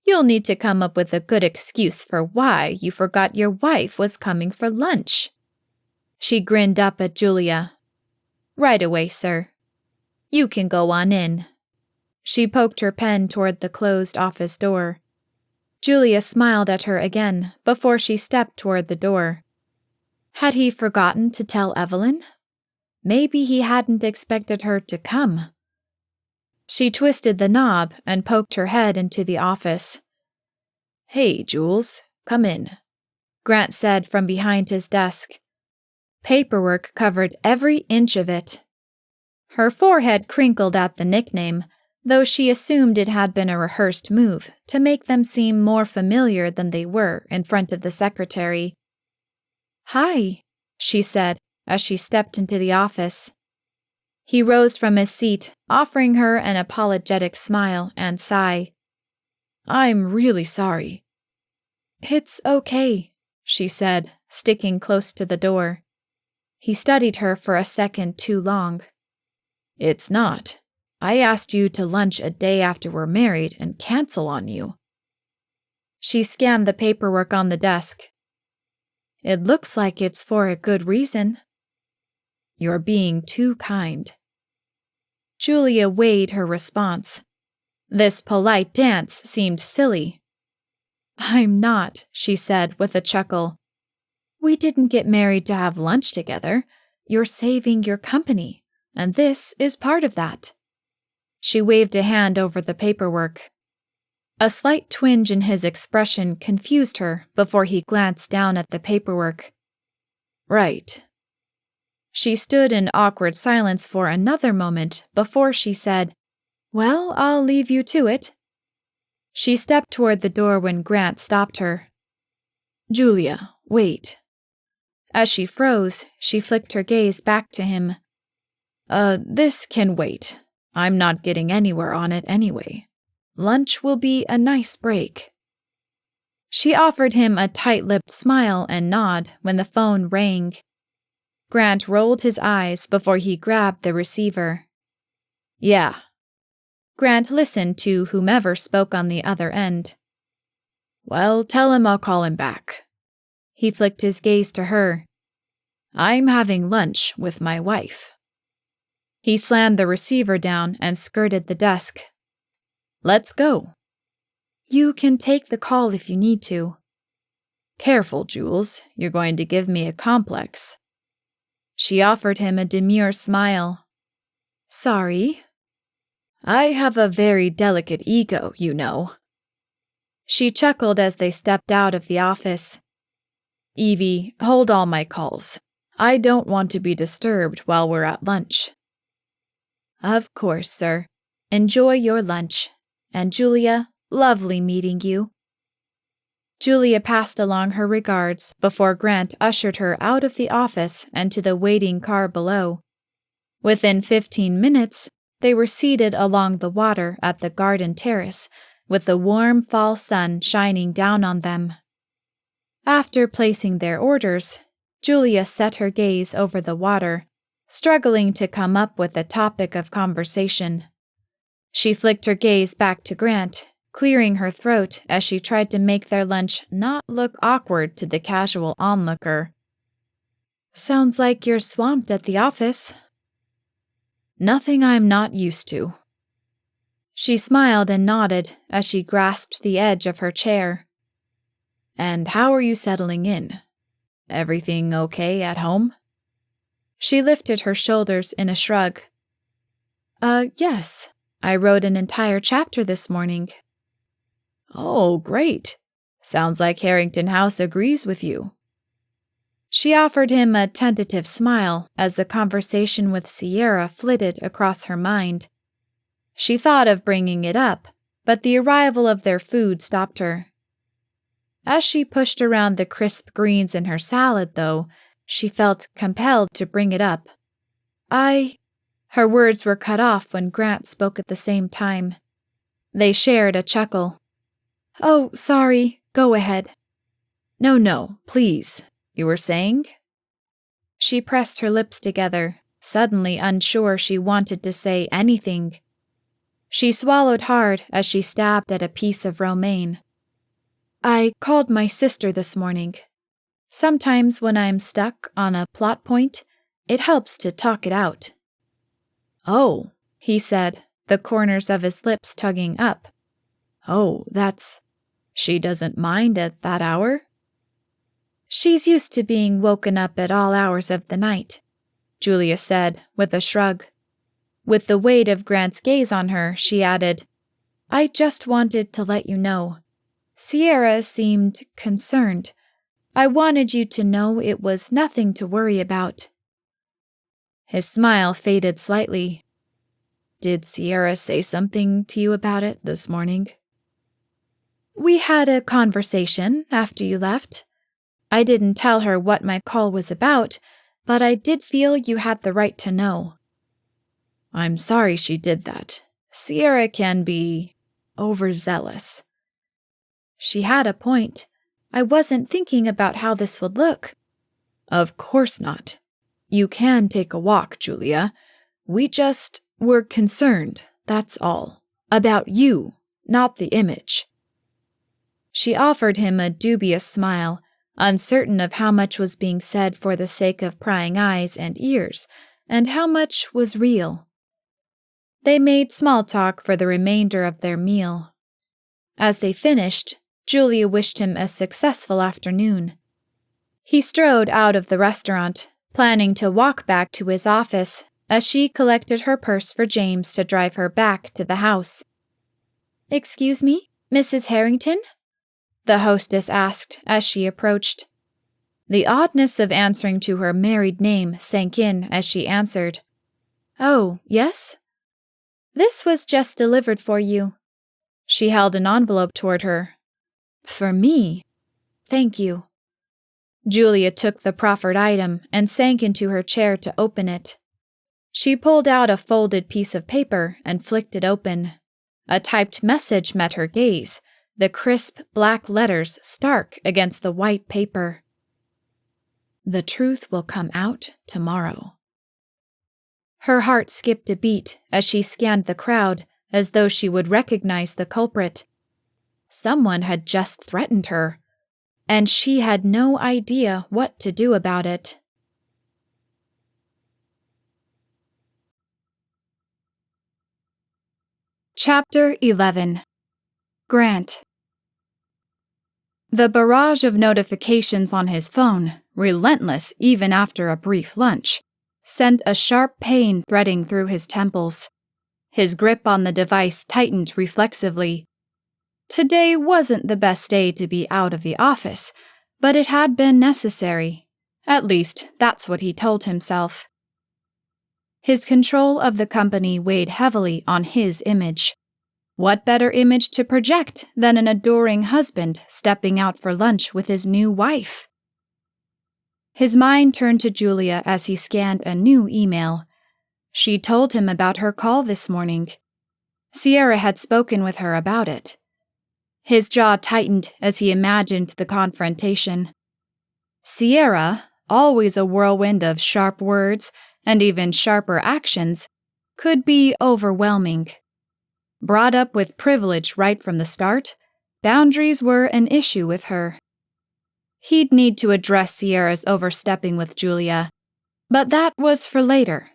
[SPEAKER 3] You'll need to come up with a good excuse for why you forgot your wife was coming for lunch. She grinned up at Julia. Right away, sir. You can go on in. She poked her pen toward the closed office door. Julia smiled at her again before she stepped toward the door. Had he forgotten to tell Evelyn? Maybe he hadn't expected her to come. She twisted the knob and poked her head into the office. Hey, Jules, come in, Grant said from behind his desk. Paperwork covered every inch of it. Her forehead crinkled at the nickname, though she assumed it had been a rehearsed move to make them seem more familiar than they were in front of the secretary. Hi, she said as she stepped into the office. He rose from his seat, offering her an apologetic smile and sigh. I'm really sorry. It's okay, she said, sticking close to the door. He studied her for a second too long. It's not. I asked you to lunch a day after we're married and cancel on you.
[SPEAKER 2] She scanned the paperwork on the desk.
[SPEAKER 3] It looks like it's for a good reason. You're being too kind.
[SPEAKER 2] Julia weighed her response. This polite dance seemed silly.
[SPEAKER 3] I'm not, she said with a chuckle. We didn't get married to have lunch together. You're saving your company, and this is part of that.
[SPEAKER 2] She waved a hand over the paperwork. A slight twinge in his expression confused her before he glanced down at the paperwork.
[SPEAKER 3] Right.
[SPEAKER 2] She stood in awkward silence for another moment before she said, Well, I'll leave you to it. She stepped toward the door when Grant stopped her.
[SPEAKER 3] Julia, wait.
[SPEAKER 2] As she froze, she flicked her gaze back to him.
[SPEAKER 3] This can wait. I'm not getting anywhere on it anyway. Lunch will be a nice break.
[SPEAKER 2] She offered him a tight-lipped smile and nod when the phone rang. Grant rolled his eyes before he grabbed the receiver.
[SPEAKER 3] Yeah.
[SPEAKER 2] Grant listened to whomever spoke on the other end.
[SPEAKER 3] Well, tell him I'll call him back.
[SPEAKER 2] He flicked his gaze to her.
[SPEAKER 3] I'm having lunch with my wife.
[SPEAKER 2] He slammed the receiver down and skirted the desk.
[SPEAKER 3] Let's go.
[SPEAKER 2] You can take the call if you need to.
[SPEAKER 3] Careful, Jules. You're going to give me a complex.
[SPEAKER 2] She offered him a demure smile.
[SPEAKER 3] Sorry. I have a very delicate ego, you know.
[SPEAKER 2] She chuckled as they stepped out of the office.
[SPEAKER 3] Evie, hold all my calls. I don't want to be disturbed while we're at lunch.
[SPEAKER 2] Of course, sir. Enjoy your lunch. And Julia, lovely meeting you. Julia passed along her regards before Grant ushered her out of the office and to the waiting car below. Within 15 minutes, they were seated along the water at the garden terrace, with the warm fall sun shining down on them. After placing their orders, Julia set her gaze over the water, struggling to come up with a topic of conversation. She flicked her gaze back to Grant, clearing her throat as she tried to make their lunch not look awkward to the casual onlooker.
[SPEAKER 3] Sounds like you're swamped at the office.
[SPEAKER 2] Nothing I'm not used to. She smiled and nodded as she grasped the edge of her chair.
[SPEAKER 3] And how are you settling in? Everything okay at home?
[SPEAKER 2] She lifted her shoulders in a shrug.
[SPEAKER 3] Yes.
[SPEAKER 2] I wrote an entire chapter this morning.
[SPEAKER 3] Oh, great. Sounds like Harrington House agrees with you.
[SPEAKER 2] She offered him a tentative smile as the conversation with Sierra flitted across her mind. She thought of bringing it up, but the arrival of their food stopped her. As she pushed around the crisp greens in her salad, though, she felt compelled to bring it up. Her words were cut off when Grant spoke at the same time. They shared a chuckle.
[SPEAKER 3] Oh, sorry. Go ahead.
[SPEAKER 2] No, please.
[SPEAKER 3] You were saying?
[SPEAKER 2] She pressed her lips together, suddenly unsure she wanted to say anything. She swallowed hard as she stabbed at a piece of romaine. I called my sister this morning. Sometimes when I'm stuck on a plot point, it helps to talk it out.
[SPEAKER 3] Oh,
[SPEAKER 2] he said, the corners of his lips tugging up.
[SPEAKER 3] Oh, she doesn't mind at that hour?
[SPEAKER 2] She's used to being woken up at all hours of the night, Julia said with a shrug. With the weight of Grant's gaze on her, she added, I just wanted to let you know. Sierra seemed concerned. I wanted you to know it was nothing to worry about. His smile faded slightly.
[SPEAKER 3] Did Sierra say something to you about it this morning?
[SPEAKER 2] We had a conversation after you left. I didn't tell her what my call was about, but I did feel you had the right to know.
[SPEAKER 3] I'm sorry she did that. Sierra can be overzealous.
[SPEAKER 2] She had a point. I wasn't thinking about how this would look.
[SPEAKER 3] Of course not. You can take a walk, Julia. We We're concerned, that's all. About you, not the image. She offered him a dubious smile, uncertain of how much was being said for the sake of prying eyes and ears, and how much was real. They made small talk for the remainder of their meal. As they finished, Julia wished him a successful afternoon. He strode out of the restaurant, planning to walk back to his office as she collected her purse for James to drive her back to the house. "Excuse me, Mrs. Harrington?" the hostess asked as she approached. The oddness of answering to her married name sank in as she answered. "Oh, yes? This was just delivered for you." She held an envelope toward her. "For me? Thank you." Julia took the proffered item and sank into her chair to open it. She pulled out a folded piece of paper and flicked it open. A typed message met her gaze, the crisp black letters stark against the white paper. "The truth will come out tomorrow." Her heart skipped a beat as she scanned the crowd as though she would recognize the culprit. Someone had just threatened her, and she had no idea what to do about it. Chapter 11. Grant. The barrage of notifications on his phone, relentless even after a brief lunch, sent a sharp pain threading through his temples. His grip on the device tightened reflexively. Today wasn't the best day to be out of the office, but it had been necessary. At least, that's what he told himself. His control of the company weighed heavily on his image. What better image to project than an adoring husband stepping out for lunch with his new wife? His mind turned to Julia as he scanned a new email. She told him about her call this morning. Sierra had spoken with her about it. His jaw tightened as he imagined the confrontation. Sierra, always a whirlwind of sharp words and even sharper actions, could be overwhelming. Brought up with privilege right from the start, boundaries were an issue with her. He'd need to address Sierra's overstepping with Julia, but that was for later,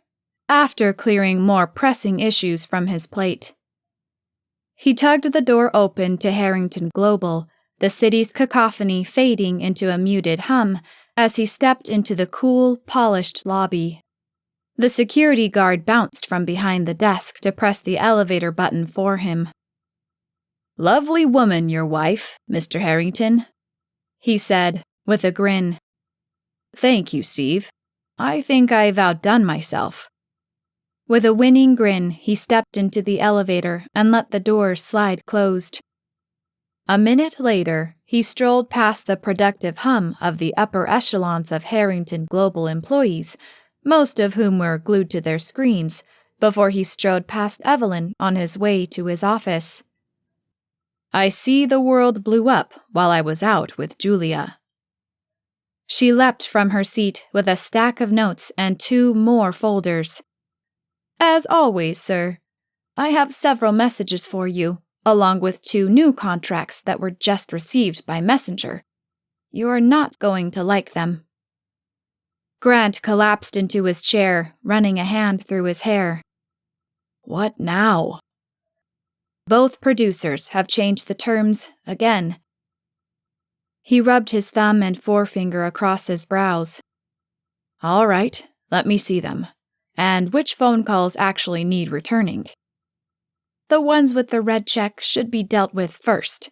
[SPEAKER 3] after clearing more pressing issues from his plate. He tugged the door open to Harrington Global, the city's cacophony fading into a muted hum as he stepped into the cool, polished lobby. The security guard bounced from behind the desk to press the elevator button for him. "Lovely woman, your wife, Mr. Harrington," he said, with a grin. "Thank you, Steve. I think I've outdone myself." With a winning grin, he stepped into the elevator and let the doors slide closed. A minute later, he strolled past the productive hum of the upper echelons of Harrington Global employees, most of whom were glued to their screens, before he strode past Evelyn on his way to his office. "I see the world blew up while I was out with Julia." She leapt from her seat with a stack of notes and 2 more folders. "As always, sir. I have several messages for you, along with 2 new contracts that were just received by messenger. You're not going to like them." Grant collapsed into his chair, running a hand through his hair. "What now?" "Both producers have changed the terms again." He rubbed his thumb and forefinger across his brows. "All right, let me see them. And which phone calls actually need returning?" "The ones with the red check should be dealt with first.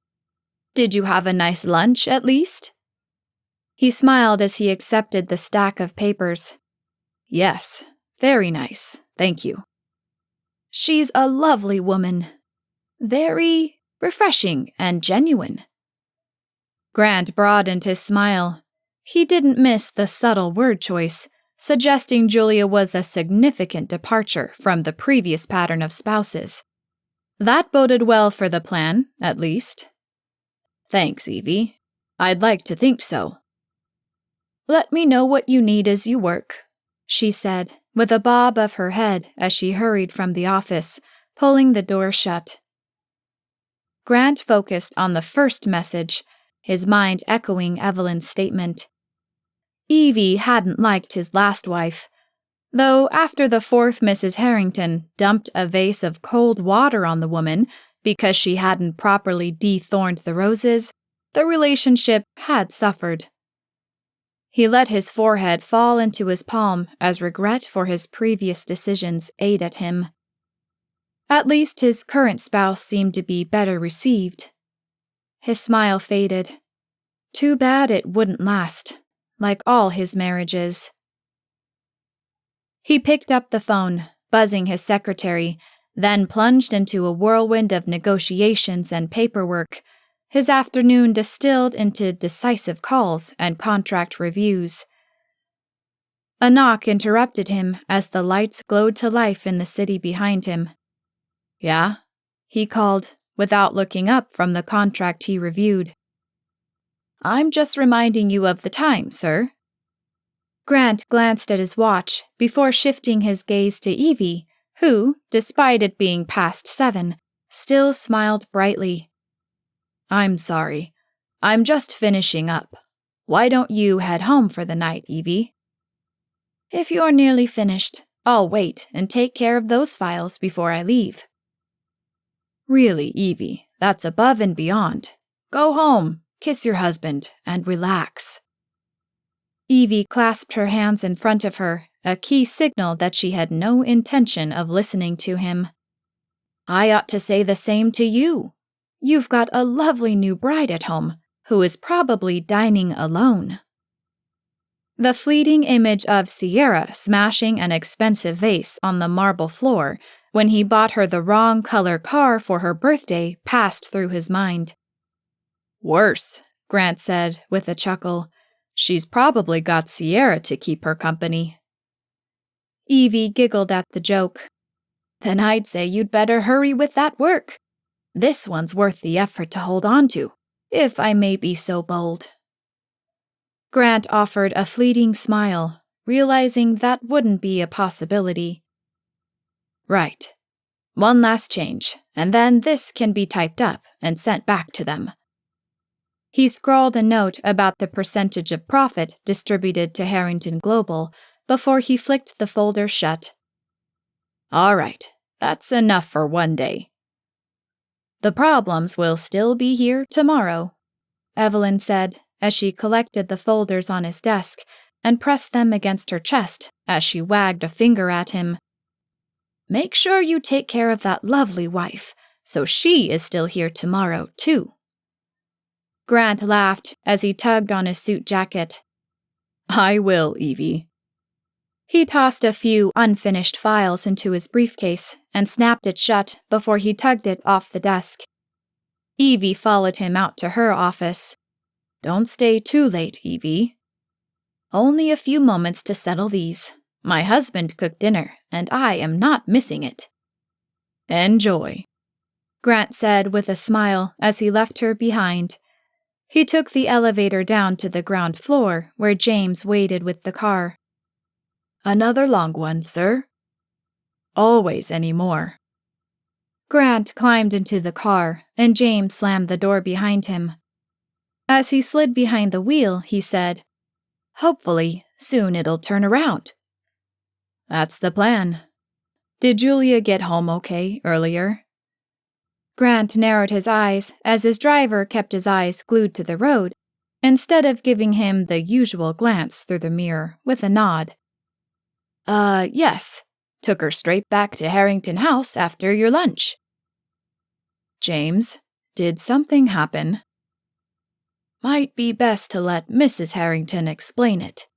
[SPEAKER 3] Did you have a nice lunch, at least?" He smiled as he accepted the stack of papers. "Yes, very nice, thank you." "She's a lovely woman. Very refreshing and genuine." Grant broadened his smile. He didn't miss the subtle word choice, suggesting Julia was a significant departure from the previous pattern of spouses. That boded well for the plan, at least. "Thanks, Evie. I'd like to think so." "Let me know what you need as you work," she said, with a bob of her head as she hurried from the office, pulling the door shut. Grant focused on the first message, his mind echoing Evelyn's statement. Evie hadn't liked his last wife, though after the fourth Mrs. Harrington dumped a vase of cold water on the woman because she hadn't properly dethorned the roses, the relationship had suffered. He let his forehead fall into his palm as regret for his previous decisions ate at him. At least his current spouse seemed to be better received. His smile faded. Too bad it wouldn't last, like all his marriages. He picked up the phone, buzzing his secretary, then plunged into a whirlwind of negotiations and paperwork, his afternoon distilled into decisive calls and contract reviews. A knock interrupted him as the lights glowed to life in the city behind him. "Yeah?" he called, without looking up from the contract he reviewed. "I'm just reminding you of the time, sir." Grant glanced at his watch before shifting his gaze to Evie, who, despite it being past 7, still smiled brightly. "I'm sorry. I'm just finishing up. Why don't you head home for the night, Evie?" "If you're nearly finished, I'll wait and take care of those files before I leave." "Really, Evie, that's above and beyond. Go home, kiss your husband, and relax." Evie clasped her hands in front of her, a key signal that she had no intention of listening to him. "I ought to say the same to you. You've got a lovely new bride at home, who is probably dining alone." The fleeting image of Sierra smashing an expensive vase on the marble floor when he bought her the wrong color car for her birthday passed through his mind. "Worse," Grant said with a chuckle. "She's probably got Sierra to keep her company." Evie giggled at the joke. "Then I'd say you'd better hurry with that work. This one's worth the effort to hold on to, if I may be so bold." Grant offered a fleeting smile, realizing that wouldn't be a possibility. "Right. One last change, and then this can be typed up and sent back to them." He scrawled a note about the percentage of profit distributed to Harrington Global before he flicked the folder shut. "All right, that's enough for one day. The problems will still be here tomorrow," Evelyn said as she collected the folders on his desk and pressed them against her chest as she wagged a finger at him. "Make sure you take care of that lovely wife, so she is still here tomorrow, too." Grant laughed as he tugged on his suit jacket. "I will, Evie." He tossed a few unfinished files into his briefcase and snapped it shut before he tugged it off the desk. Evie followed him out to her office. "Don't stay too late, Evie." "Only a few moments to settle these. My husband cooked dinner, and I am not missing it." "Enjoy," Grant said with a smile as he left her behind. He took the elevator down to the ground floor where James waited with the car. "Another long one, sir?" "Always any more." Grant climbed into the car, and James slammed the door behind him. As he slid behind the wheel, he said, "Hopefully, soon it'll turn around." "That's the plan. Did Julia get home okay earlier?" Grant narrowed his eyes as his driver kept his eyes glued to the road, instead of giving him the usual glance through the mirror with a nod. Yes. Took her straight back to Harrington House after your lunch." "James, did something happen?" "Might be best to let Mrs. Harrington explain it."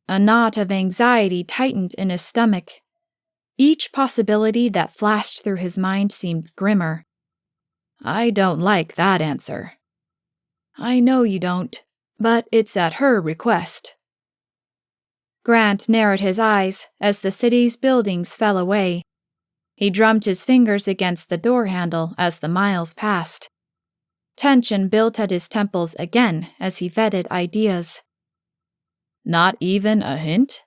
[SPEAKER 3] A knot of anxiety tightened in his stomach. Each possibility that flashed through his mind seemed grimmer. "I don't like that answer." "I know you don't, but it's at her request." Grant narrowed his eyes as the city's buildings fell away. He drummed his fingers against the door handle as the miles passed. Tension built at his temples again as he vetted ideas. "Not even a hint?"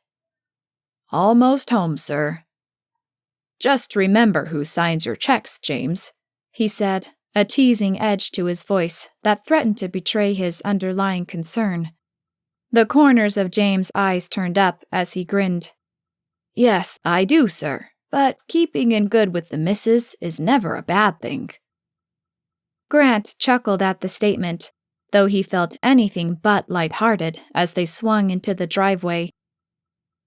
[SPEAKER 3] Almost home, sir. Just remember who signs your checks, James, he said, a teasing edge to his voice that threatened to betray his underlying concern. The corners of James' eyes turned up as he grinned. Yes, I do, sir, but keeping in good with the missus is never a bad thing. Grant chuckled at the statement, though he felt anything but light-hearted as they swung into the driveway.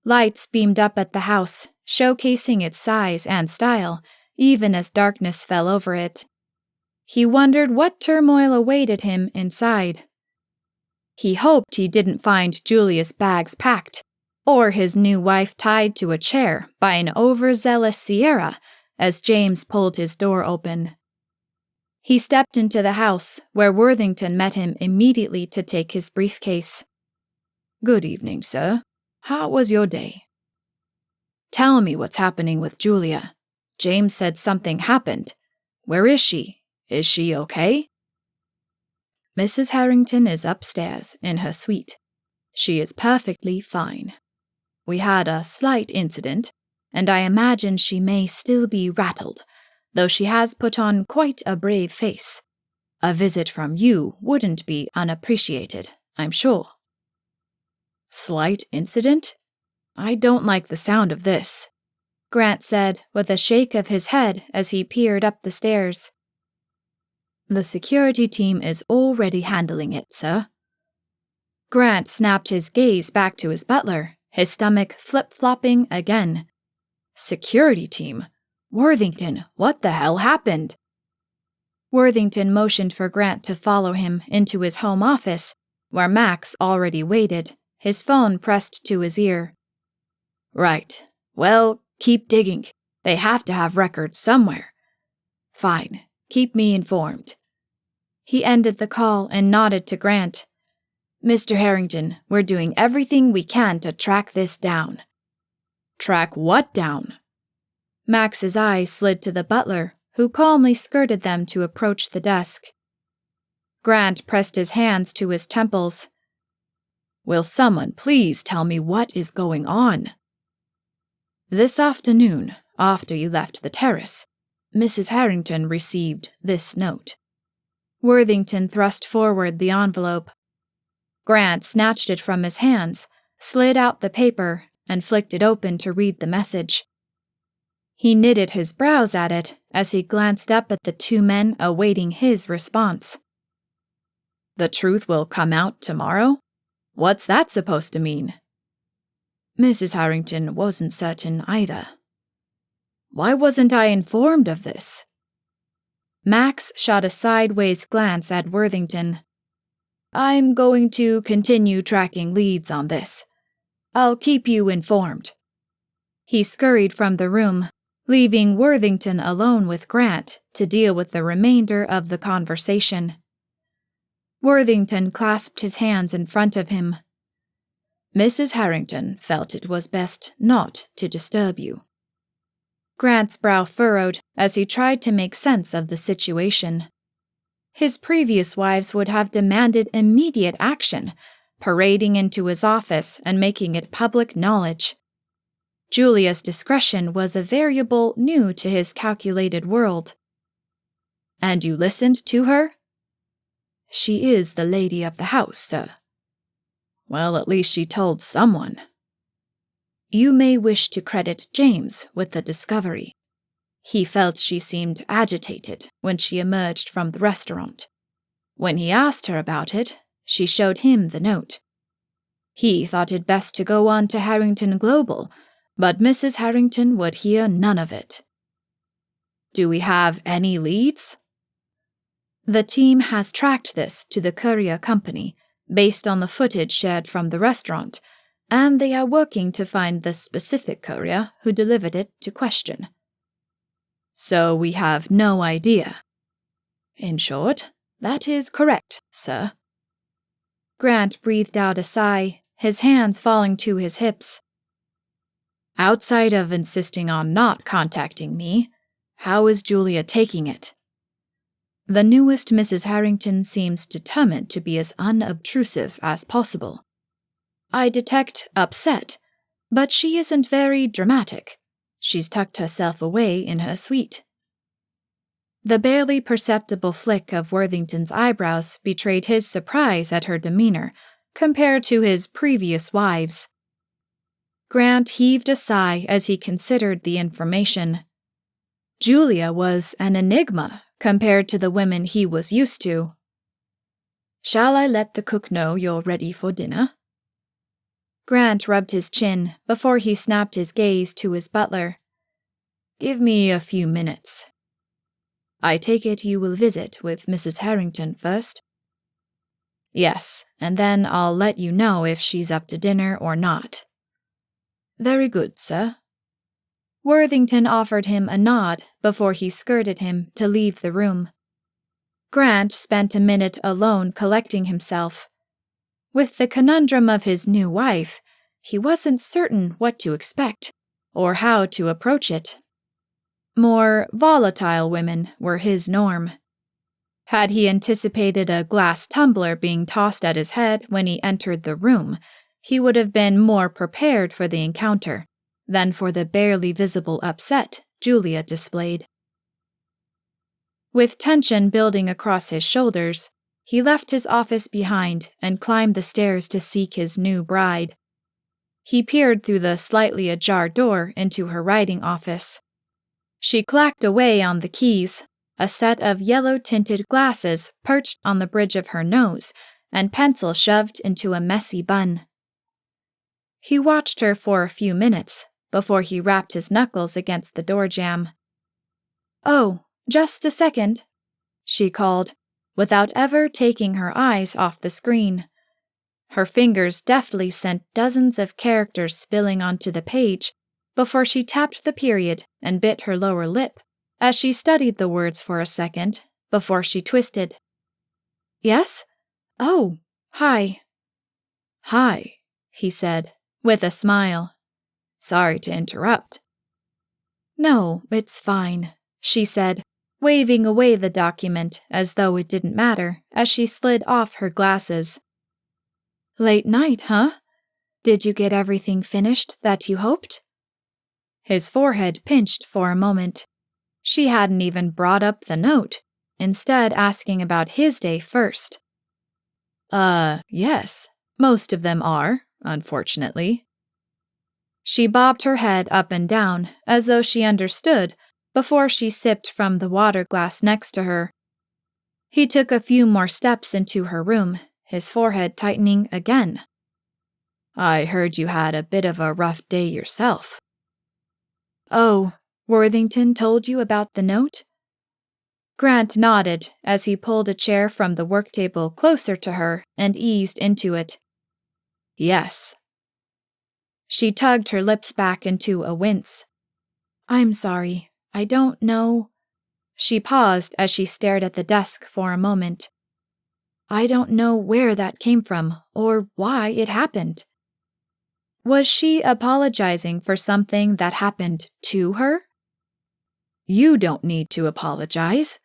[SPEAKER 3] Lights beamed up at the house, showcasing its size and style, even as darkness fell over it. He wondered what turmoil awaited him inside. He hoped he didn't find Julia's bags packed, or his new wife tied to a chair by an overzealous Sierra as James pulled his door open. He stepped into the house, where Worthington met him immediately to take his briefcase. Good evening, sir. How was your day? Tell me what's happening with Julia. James said something happened. Where is she? Is she okay? Mrs. Harrington is upstairs in her suite. She is perfectly fine. We had a slight incident, and I imagine she may still be rattled, though she has put on quite a brave face. A visit from you wouldn't be unappreciated, I'm sure. Slight incident? I don't like the sound of this, Grant said with a shake of his head as he peered up the stairs. The security team is already handling it, sir. Grant snapped his gaze back to his butler, his stomach flip-flopping again. Security team? Worthington, what the hell happened? Worthington motioned for Grant to follow him into his home office, where Max already waited, his phone pressed to his ear. Right. Well, keep digging. They have to have records somewhere. Fine. Keep me informed. He ended the call and nodded to Grant. Mr. Harrington, we're doing everything we can to track this down. Track what down? Max's eyes slid to the butler, who calmly skirted them to approach the desk. Grant pressed his hands to his temples. Will someone please tell me what is going on? This afternoon, after you left the terrace, Mrs. Harrington received this note. Worthington thrust forward the envelope. Grant snatched it from his hands, slid out the paper, and flicked it open to read the message. He knitted his brows at it as he glanced up at the two men awaiting his response. The truth will come out tomorrow? What's that supposed to mean? Mrs. Harrington wasn't certain either. Why wasn't I informed of this? Max shot a sideways glance at Worthington. I'm going to continue tracking leads on this. I'll keep you informed. He scurried from the room, leaving Worthington alone with Grant to deal with the remainder of the conversation. Worthington clasped his hands in front of him. Mrs. Harrington felt it was best not to disturb you. Grant's brow furrowed as he tried to make sense of the situation. His previous wives would have demanded immediate action, parading into his office and making it public knowledge. Julia's discretion was a variable new to his calculated world. And you listened to her? She is the lady of the house, sir. Well, at least she told someone. You may wish to credit James with the discovery. He felt she seemed agitated when she emerged from the restaurant. When he asked her about it, she showed him the note. He thought it best to go on to Harrington Global, but Mrs. Harrington would hear none of it. Do we have any leads? The team has tracked this to the courier company, based on the footage shared from the restaurant, and they are working to find the specific courier who delivered it to question. So we have no idea. In short, that is correct, sir. Grant breathed out a sigh, his hands falling to his hips. Outside of insisting on not contacting me, how is Julia taking it? The newest Mrs. Harrington seems determined to be as unobtrusive as possible. I detect upset, But she isn't very dramatic. She's tucked herself away in her suite. The barely perceptible flick of Worthington's eyebrows betrayed his surprise at her demeanor, compared to his previous wives. Grant heaved a sigh as he considered the information. Julia was an enigma compared to the women he was used to. "Shall I let the cook know you're ready for dinner?" Grant rubbed his chin before he snapped his gaze to his butler. "Give me a few minutes. I take it you will visit with Mrs. Harrington first?" "Yes, and then I'll let you know if she's up to dinner or not." "Very good, sir." Worthington offered him a nod before he skirted him to leave the room. Grant spent a minute alone collecting himself. With the conundrum of his new wife, he wasn't certain what to expect or how to approach it. More volatile women were his norm. Had he anticipated a glass tumbler being tossed at his head when he entered the room, he would have been more prepared for the encounter than for the barely visible upset Julia displayed. With tension building across his shoulders, he left his office behind and climbed the stairs to seek his new bride. He peered through the slightly ajar door into her writing office. She clacked away on the keys, a set of yellow-tinted glasses perched on the bridge of her nose, and pencil shoved into a messy bun. He watched her for a few minutes before he rapped his knuckles against the door jamb. "Oh, just a second," she called, without ever taking her eyes off the screen. Her fingers deftly sent dozens of characters spilling onto the page before she tapped the period and bit her lower lip as she studied the words for a second before she twisted. "Yes? Oh, hi." "Hi," he said, with a smile. "Sorry to interrupt." "No, it's fine," she said, waving away the document as though it didn't matter as she slid off her glasses. "Late night, huh? Did you get everything finished that you hoped?" His forehead pinched for a moment. She hadn't even brought up the note, instead asking about his day first. Yes, most of them are, unfortunately." She bobbed her head up and down as though she understood before she sipped from the water glass next to her. He took a few more steps into her room, his forehead tightening again. "I heard you had a bit of a rough day yourself." "Oh, Worthington told you about the note?" Grant nodded as he pulled a chair from the work table closer to her and eased into it. "Yes." She tugged her lips back into a wince. "I'm sorry, I don't know." She paused as she stared at the desk for a moment. "I don't know where that came from or why it happened." Was she apologizing for something that happened to her? "You don't need to apologize.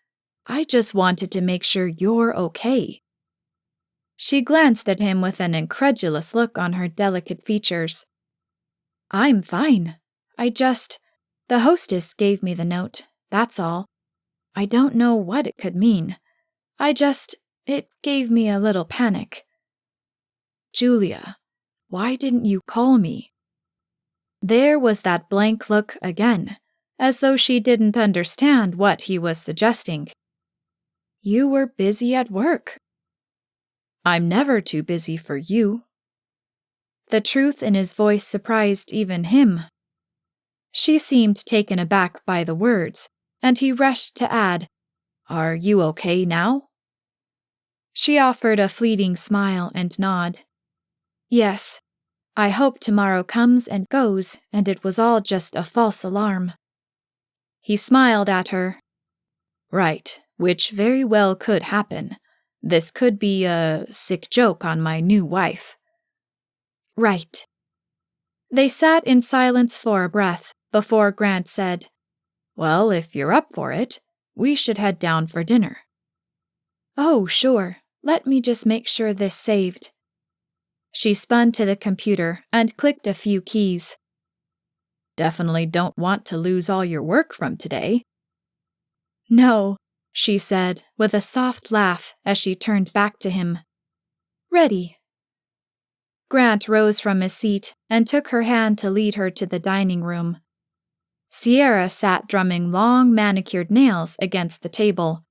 [SPEAKER 3] I just wanted to make sure you're okay." She glanced at him with an incredulous look on her delicate features. "I'm fine. The hostess gave me the note, that's all. I don't know what it could mean. It gave me a little panic." "Julia, why didn't you call me?" There was that blank look again, as though she didn't understand what he was suggesting. "You were busy at work." "I'm never too busy for you." The truth in his voice surprised even him. She seemed taken aback by the words, and he rushed to add, "Are you okay now?" She offered a fleeting smile and nod. "Yes. I hope tomorrow comes and goes and it was all just a false alarm." He smiled at her. "Right, which very well could happen. This could be a sick joke on my new wife." "Right." They sat in silence for a breath before Grant said, "Well, if you're up for it, we should head down for dinner." "Oh, sure. Let me just make sure this saved." She spun to the computer and clicked a few keys.
[SPEAKER 2] Definitely don't want to lose all your work from today.
[SPEAKER 3] No, she said with a soft laugh as she turned back to him. Ready. Grant rose from his seat and took her hand to lead her to the dining room. Sierra sat drumming long manicured nails against the table.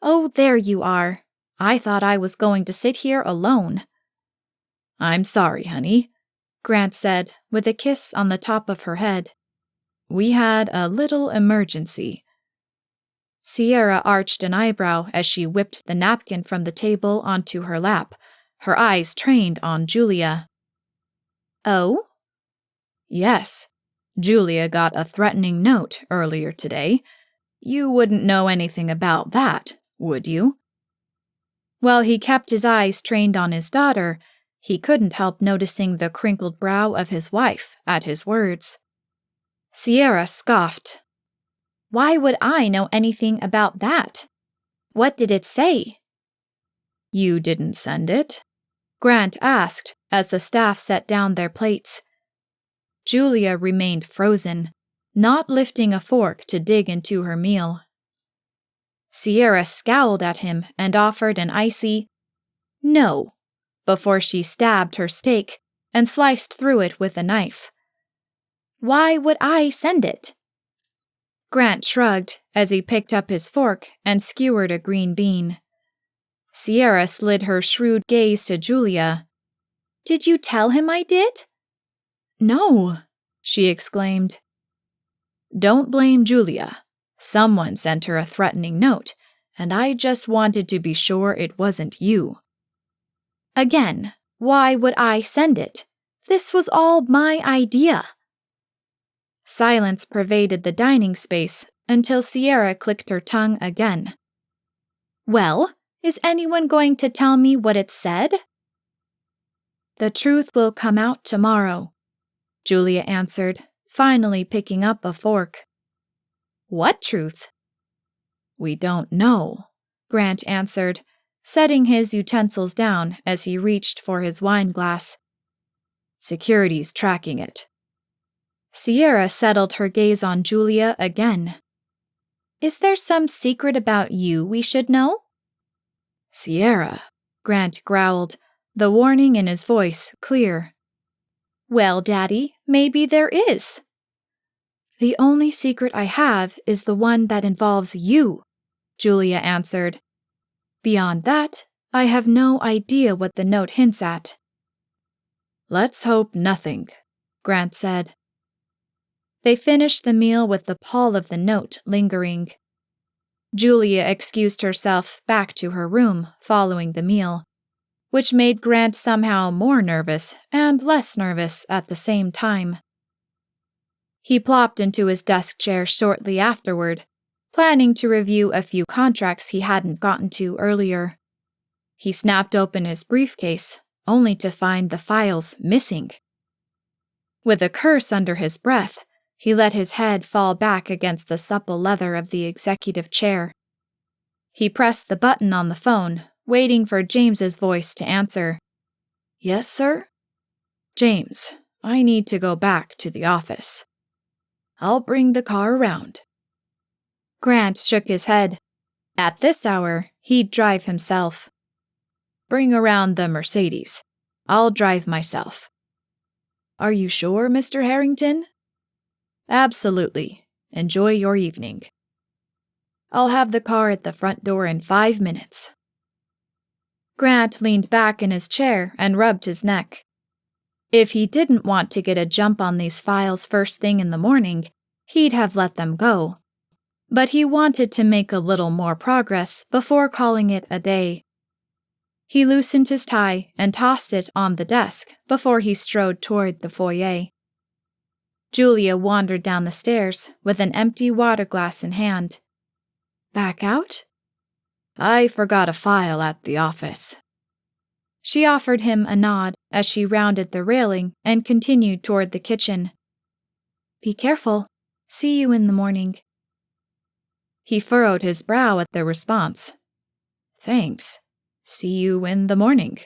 [SPEAKER 3] Oh, there you are. I thought I was going to sit here alone.
[SPEAKER 2] I'm sorry, honey,
[SPEAKER 3] Grant said with a kiss on the top of her head.
[SPEAKER 2] We had a little emergency.
[SPEAKER 3] Sierra arched an eyebrow as she whipped the napkin from the table onto her lap, her eyes trained on Julia. Oh?
[SPEAKER 2] Yes, Julia got a threatening note earlier today. You wouldn't know anything about that, would you?
[SPEAKER 3] While he kept his eyes trained on his daughter, he couldn't help noticing the crinkled brow of his wife at his words. Sierra scoffed. Why would I know anything about that? What did it say?
[SPEAKER 2] You didn't send it?
[SPEAKER 3] Grant asked as the staff set down their plates. Julia remained frozen, not lifting a fork to dig into her meal. Sierra scowled at him and offered an icy no before she stabbed her steak and sliced through it with a knife. Why would I send it? Grant shrugged as he picked up his fork and skewered a green bean. Sierra slid her shrewd gaze to Julia. Did you tell him I did?
[SPEAKER 2] No, she exclaimed. Don't blame Julia. Someone sent her a threatening note, and I just wanted to be sure it wasn't you.
[SPEAKER 3] Again, why would I send it? This was all my idea. Silence pervaded the dining space until Sierra clicked her tongue again. Well, is anyone going to tell me what it said? The truth will come out tomorrow, Julia answered, finally picking up a fork. What truth?
[SPEAKER 2] We don't know,
[SPEAKER 3] Grant answered, setting his utensils down as he reached for his wine glass.
[SPEAKER 2] Security's tracking it.
[SPEAKER 3] Sierra settled her gaze on Julia again. Is there some secret about you we should know?
[SPEAKER 2] Sierra,
[SPEAKER 3] Grant growled, the warning in his voice clear. Well, Daddy, maybe there is. The only secret I have is the one that involves you, Julia answered. Beyond that, I have no idea what the note hints at.
[SPEAKER 2] Let's hope nothing,
[SPEAKER 3] Grant said. They finished the meal with the pall of the note lingering. Julia excused herself back to her room following the meal, which made Grant somehow more nervous and less nervous at the same time. He plopped into his desk chair shortly afterward, planning to review a few contracts he hadn't gotten to earlier. He snapped open his briefcase, only to find the files missing. With a curse under his breath, he let his head fall back against the supple leather of the executive chair. He pressed the button on the phone, waiting for James's voice to answer.
[SPEAKER 2] Yes, sir? James, I need to go back to the office. I'll bring the car around.
[SPEAKER 3] Grant shook his head. At this hour, he'd drive himself.
[SPEAKER 2] Bring around the Mercedes. I'll drive myself. Are you sure, Mr. Harrington? Absolutely. Enjoy your evening. I'll have the car at the front door in 5 minutes.
[SPEAKER 3] Grant leaned back in his chair and rubbed his neck. If he didn't want to get a jump on these files first thing in the morning, he'd have let them go. But he wanted to make a little more progress before calling it a day. He loosened his tie and tossed it on the desk before he strode toward the foyer. Julia wandered down the stairs with an empty water glass in hand. Back out?
[SPEAKER 2] I forgot a file at the office.
[SPEAKER 3] She offered him a nod as she rounded the railing and continued toward the kitchen. Be careful. See you in the morning.
[SPEAKER 2] He furrowed his brow at the response. Thanks. See you in the morning.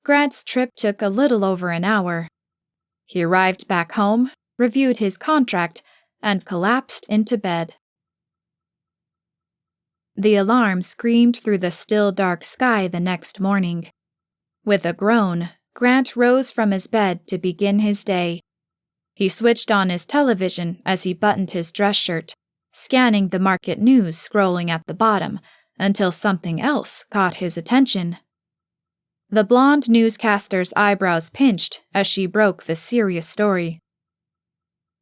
[SPEAKER 3] Grant's trip took a little over an hour. He arrived back home, reviewed his contract, and collapsed into bed. The alarm screamed through the still dark sky the next morning. With a groan, Grant rose from his bed to begin his day. He switched on his television as he buttoned his dress shirt, scanning the market news scrolling at the bottom until something else caught his attention. The blonde newscaster's eyebrows pinched as she broke the serious story.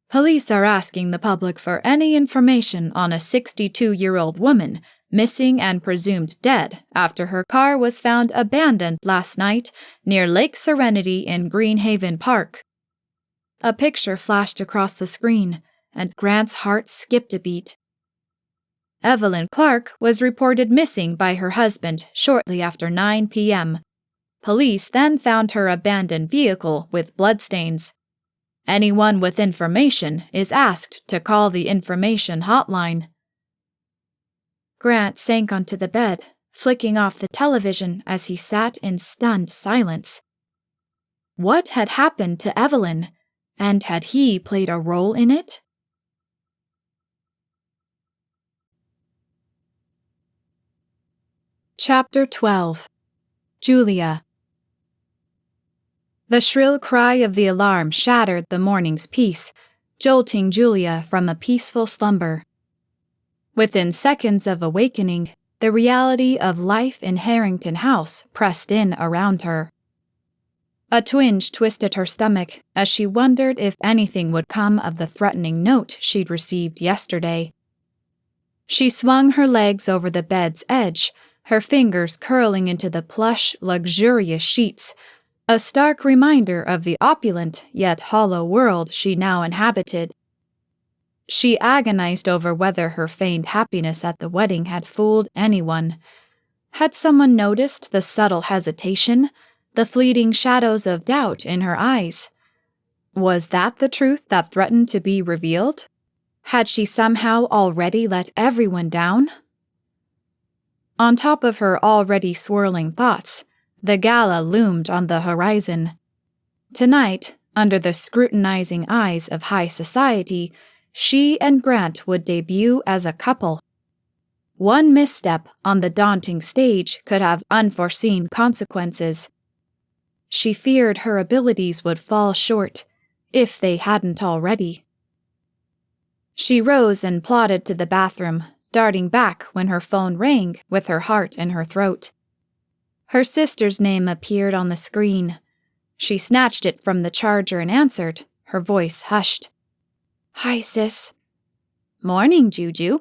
[SPEAKER 3] Police are asking the public for any information on a 62-year-old woman missing and presumed dead after her car was found abandoned last night near Lake Serenity in Greenhaven Park. A picture flashed across the screen, and Grant's heart skipped a beat. Evelyn Clark was reported missing by her husband shortly after 9 p.m. Police then found her abandoned vehicle with bloodstains. Anyone with information is asked to call the information hotline. Grant sank onto the bed, flicking off the television as he sat in stunned silence. What had happened to Evelyn, and had he played a role in it? Chapter 12. Julia. The shrill cry of the alarm shattered the morning's peace, jolting Julia from a peaceful slumber. Within seconds of awakening, the reality of life in Harrington House pressed in around her. A twinge twisted her stomach as she wondered if anything would come of the threatening note she'd received yesterday. She swung her legs over the bed's edge, her fingers curling into the plush, luxurious sheets, a stark reminder of the opulent yet hollow world she now inhabited. She agonized over whether her feigned happiness at the wedding had fooled anyone. Had someone noticed the subtle hesitation, the fleeting shadows of doubt in her eyes? Was that the truth that threatened to be revealed? Had she somehow already let everyone down? On top of her already swirling thoughts, the gala loomed on the horizon. Tonight, under the scrutinizing eyes of high society, she and Grant would debut as a couple. One misstep on the daunting stage could have unforeseen consequences. She feared her abilities would fall short, if they hadn't already. She rose and plodded to the bathroom, darting back when her phone rang with her heart in her throat. Her sister's name appeared on the screen. She snatched it from the charger and answered, her voice hushed. "Hi, sis." "Morning, Juju.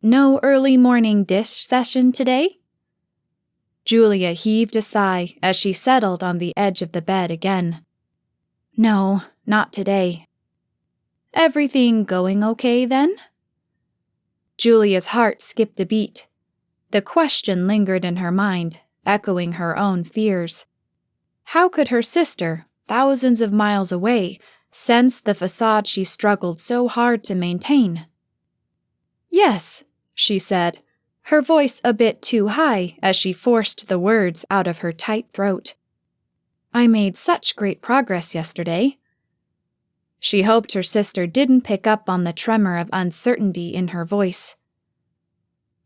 [SPEAKER 3] No early morning dish session today?" Julia heaved a sigh as she settled on the edge of the bed again. "No, not today." "Everything going okay, then?" Julia's heart skipped a beat. The question lingered in her mind, echoing her own fears. How could her sister, thousands of miles away, sense the facade she struggled so hard to maintain? "Yes," she said, her voice a bit too high as she forced the words out of her tight throat. "I made such great progress yesterday." She hoped her sister didn't pick up on the tremor of uncertainty in her voice.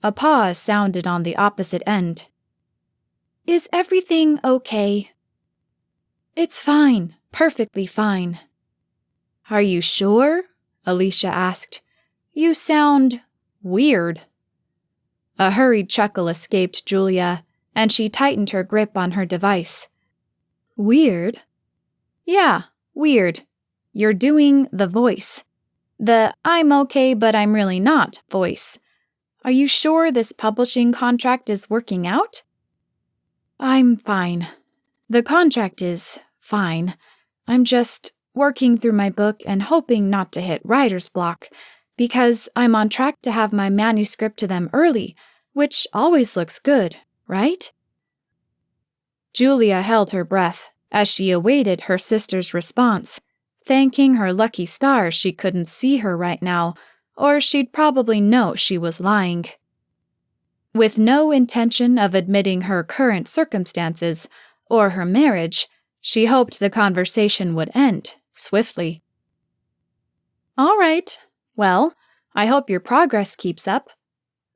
[SPEAKER 3] A pause sounded on the opposite end. "Is everything okay?" "It's fine, perfectly fine." "Are you sure?" Alicia asked. "You sound weird." A hurried chuckle escaped Julia, and she tightened her grip on her device. "Weird?" "Yeah, weird. You're doing the voice. The I'm okay but I'm really not voice. Are you sure this publishing contract is working out?" "I'm fine. The contract is fine. I'm just working through my book and hoping not to hit writer's block, because I'm on track to have my manuscript to them early, which always looks good, right?" Julia held her breath as she awaited her sister's response, thanking her lucky stars she couldn't see her right now, or she'd probably know she was lying. With no intention of admitting her current circumstances or her marriage, she hoped the conversation would end swiftly. "All right. Well, I hope your progress keeps up.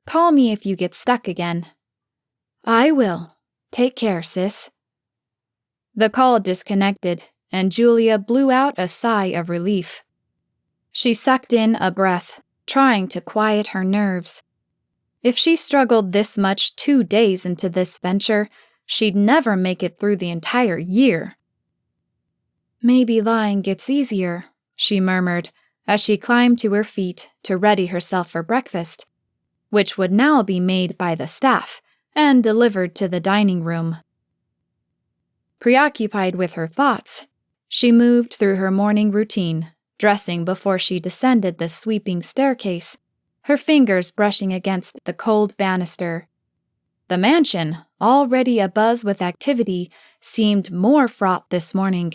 [SPEAKER 3] Call me if you get stuck again." "I will. Take care, sis." The call disconnected, and Julia blew out a sigh of relief. She sucked in a breath, trying to quiet her nerves. If she struggled this much 2 days into this venture, she'd never make it through the entire year. "Maybe lying gets easier," she murmured as she climbed to her feet to ready herself for breakfast, which would now be made by the staff and delivered to the dining room. Preoccupied with her thoughts, she moved through her morning routine, dressing before she descended the sweeping staircase, her fingers brushing against the cold banister. The mansion, already abuzz with activity, seemed more fraught this morning.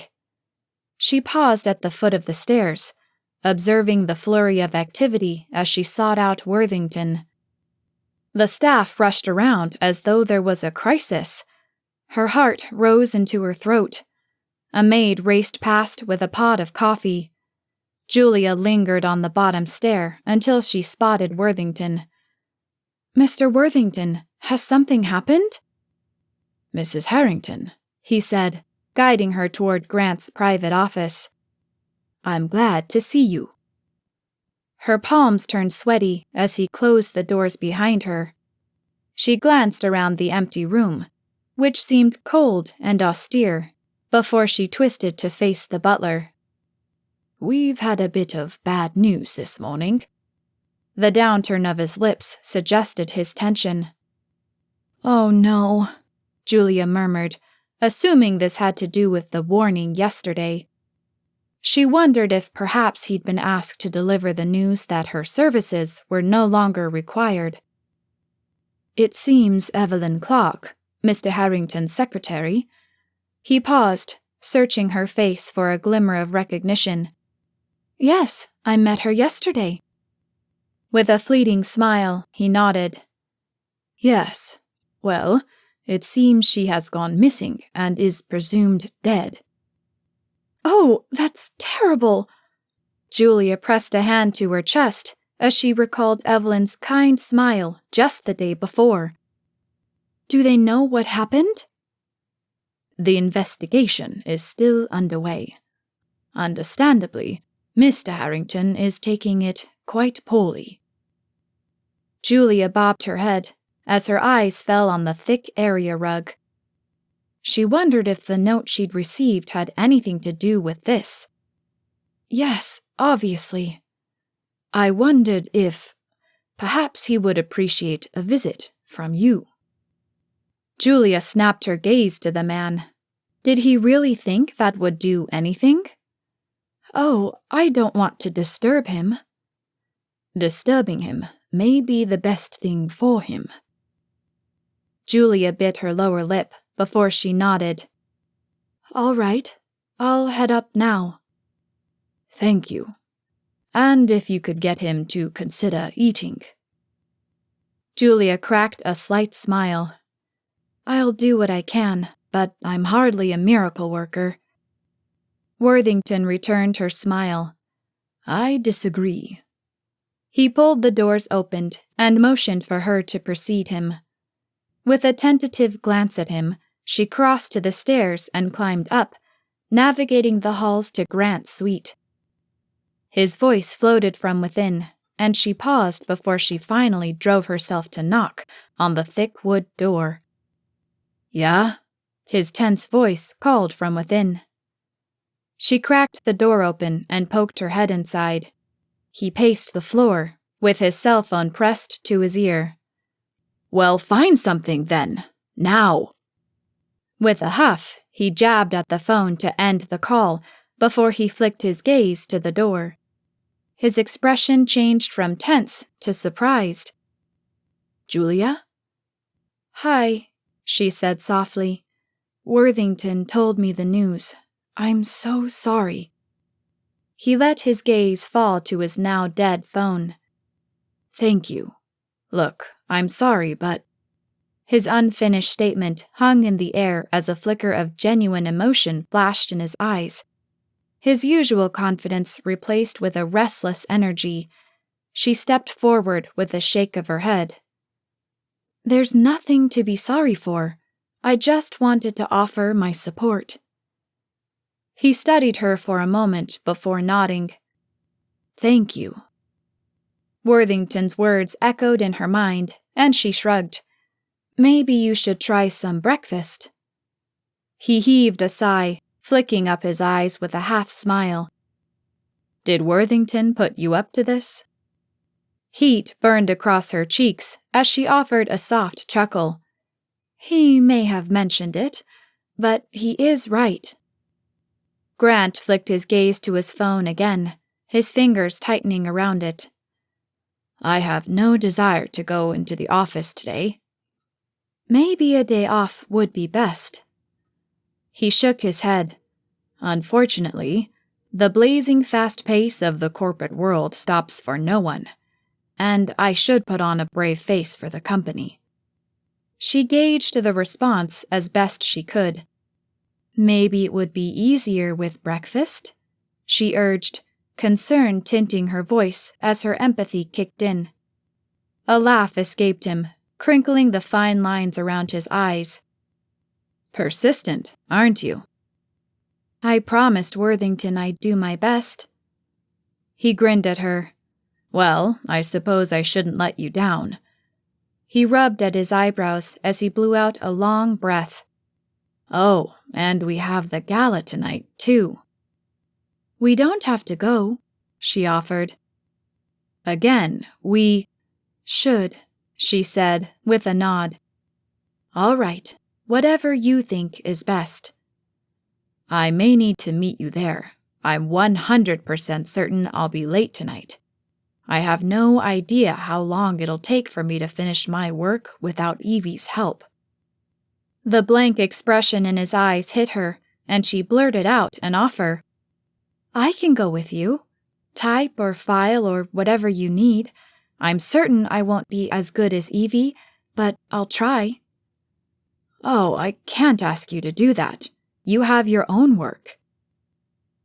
[SPEAKER 3] She paused at the foot of the stairs, observing the flurry of activity as she sought out Worthington. The staff rushed around as though there was a crisis. Her heart rose into her throat. A maid raced past with a pot of coffee. Julia lingered on the bottom stair until she spotted Worthington. "Mr. Worthington, has something happened?"
[SPEAKER 2] "Mrs. Harrington,"
[SPEAKER 3] he said, guiding her toward Grant's private office.
[SPEAKER 2] "I'm glad to see you."
[SPEAKER 3] Her palms turned sweaty as he closed the doors behind her. She glanced around the empty room, which seemed cold and austere, before she twisted to face the butler.
[SPEAKER 2] "We've had a bit of bad news this morning."
[SPEAKER 3] The downturn of his lips suggested his tension.
[SPEAKER 2] "Oh no,"
[SPEAKER 3] Julia murmured, assuming this had to do with the warning yesterday. She wondered if perhaps he'd been asked to deliver the news that her services were no longer required.
[SPEAKER 2] "It seems Evelyn Clark, Mr. Harrington's secretary."
[SPEAKER 3] He paused, searching her face for a glimmer of recognition.
[SPEAKER 2] "Yes, I met her yesterday."
[SPEAKER 3] With a fleeting smile, he nodded.
[SPEAKER 2] "Yes. Well, it seems she has gone missing and is presumed dead."
[SPEAKER 3] "Oh, that's terrible!" Julia pressed a hand to her chest as she recalled Evelyn's kind smile just the day before. "Do they know what happened?"
[SPEAKER 2] "The investigation is still underway. Understandably, Mr. Harrington is taking it quite poorly."
[SPEAKER 3] Julia bobbed her head as her eyes fell on the thick area rug. She wondered if the note she'd received had anything to do with this.
[SPEAKER 2] "Yes, obviously. I wondered if perhaps he would appreciate a visit from you."
[SPEAKER 3] Julia snapped her gaze to the man. Did he really think that would do anything?
[SPEAKER 2] "Oh, I don't want to disturb him." "Disturbing him may be the best thing for him."
[SPEAKER 3] Julia bit her lower lip before she nodded.
[SPEAKER 2] "All right, I'll head up now." "Thank you. And if you could get him to consider eating."
[SPEAKER 3] Julia cracked a slight smile.
[SPEAKER 2] "I'll do what I can, but I'm hardly a miracle worker."
[SPEAKER 3] Worthington returned her smile.
[SPEAKER 2] "I disagree."
[SPEAKER 3] He pulled the doors open and motioned for her to precede him. With a tentative glance at him, she crossed to the stairs and climbed up, navigating the halls to Grant's suite. His voice floated from within, and she paused before she finally drove herself to knock on the thick wood door.
[SPEAKER 2] "Yeah?"
[SPEAKER 3] His tense voice called from within. She cracked the door open and poked her head inside. He paced the floor, with his cell phone pressed to his ear.
[SPEAKER 2] "Well, find something then. Now."
[SPEAKER 3] With a huff, he jabbed at the phone to end the call before he flicked his gaze to the door. His expression changed from tense to surprised.
[SPEAKER 2] "Julia?"
[SPEAKER 3] "Hi," she said softly. "Worthington told me the news. I'm so sorry." He let his gaze fall to his now dead phone.
[SPEAKER 2] "Thank you. Look, I'm sorry, but..."
[SPEAKER 3] His unfinished statement hung in the air as a flicker of genuine emotion flashed in his eyes. His usual confidence replaced with a restless energy. She stepped forward with a shake of her head. "There's nothing to be sorry for. I just wanted to offer my support." He studied her for a moment before nodding. "Thank you." Worthington's words echoed in her mind, and she shrugged. "Maybe you should try some breakfast." He heaved a sigh, flicking up his eyes with a half-smile. "Did Worthington put you up to this?" Heat burned across her cheeks as she offered a soft chuckle. "He may have mentioned it, but he is right." Grant flicked his gaze to his phone again, his fingers tightening around it. "I have no desire to go into the office today." "Maybe a day off would be best." He shook his head. "Unfortunately, the blazing fast pace of the corporate world stops for no one, and I should put on a brave face for the company." She gauged the response as best she could. "Maybe it would be easier with breakfast?" she urged, concern tinting her voice as her empathy kicked in. A laugh escaped him, crinkling the fine lines around his eyes. "Persistent, aren't you?" "I promised Worthington I'd do my best." He grinned at her. "Well, I suppose I shouldn't let you down." He rubbed at his eyebrows as he blew out a long breath. "Oh, and we have the gala tonight, too." "We don't have to go," she offered. "Again, we should," she said, with a nod. "All right, whatever you think is best." "I may need to meet you there. I'm 100% certain I'll be late tonight. I have no idea how long it'll take for me to finish my work without Evie's help." The blank expression in his eyes hit her, and she blurted out an offer. "I can go with you. Type or file or whatever you need. I'm certain I won't be as good as Evie, but I'll try." "Oh, I can't ask you to do that. You have your own work."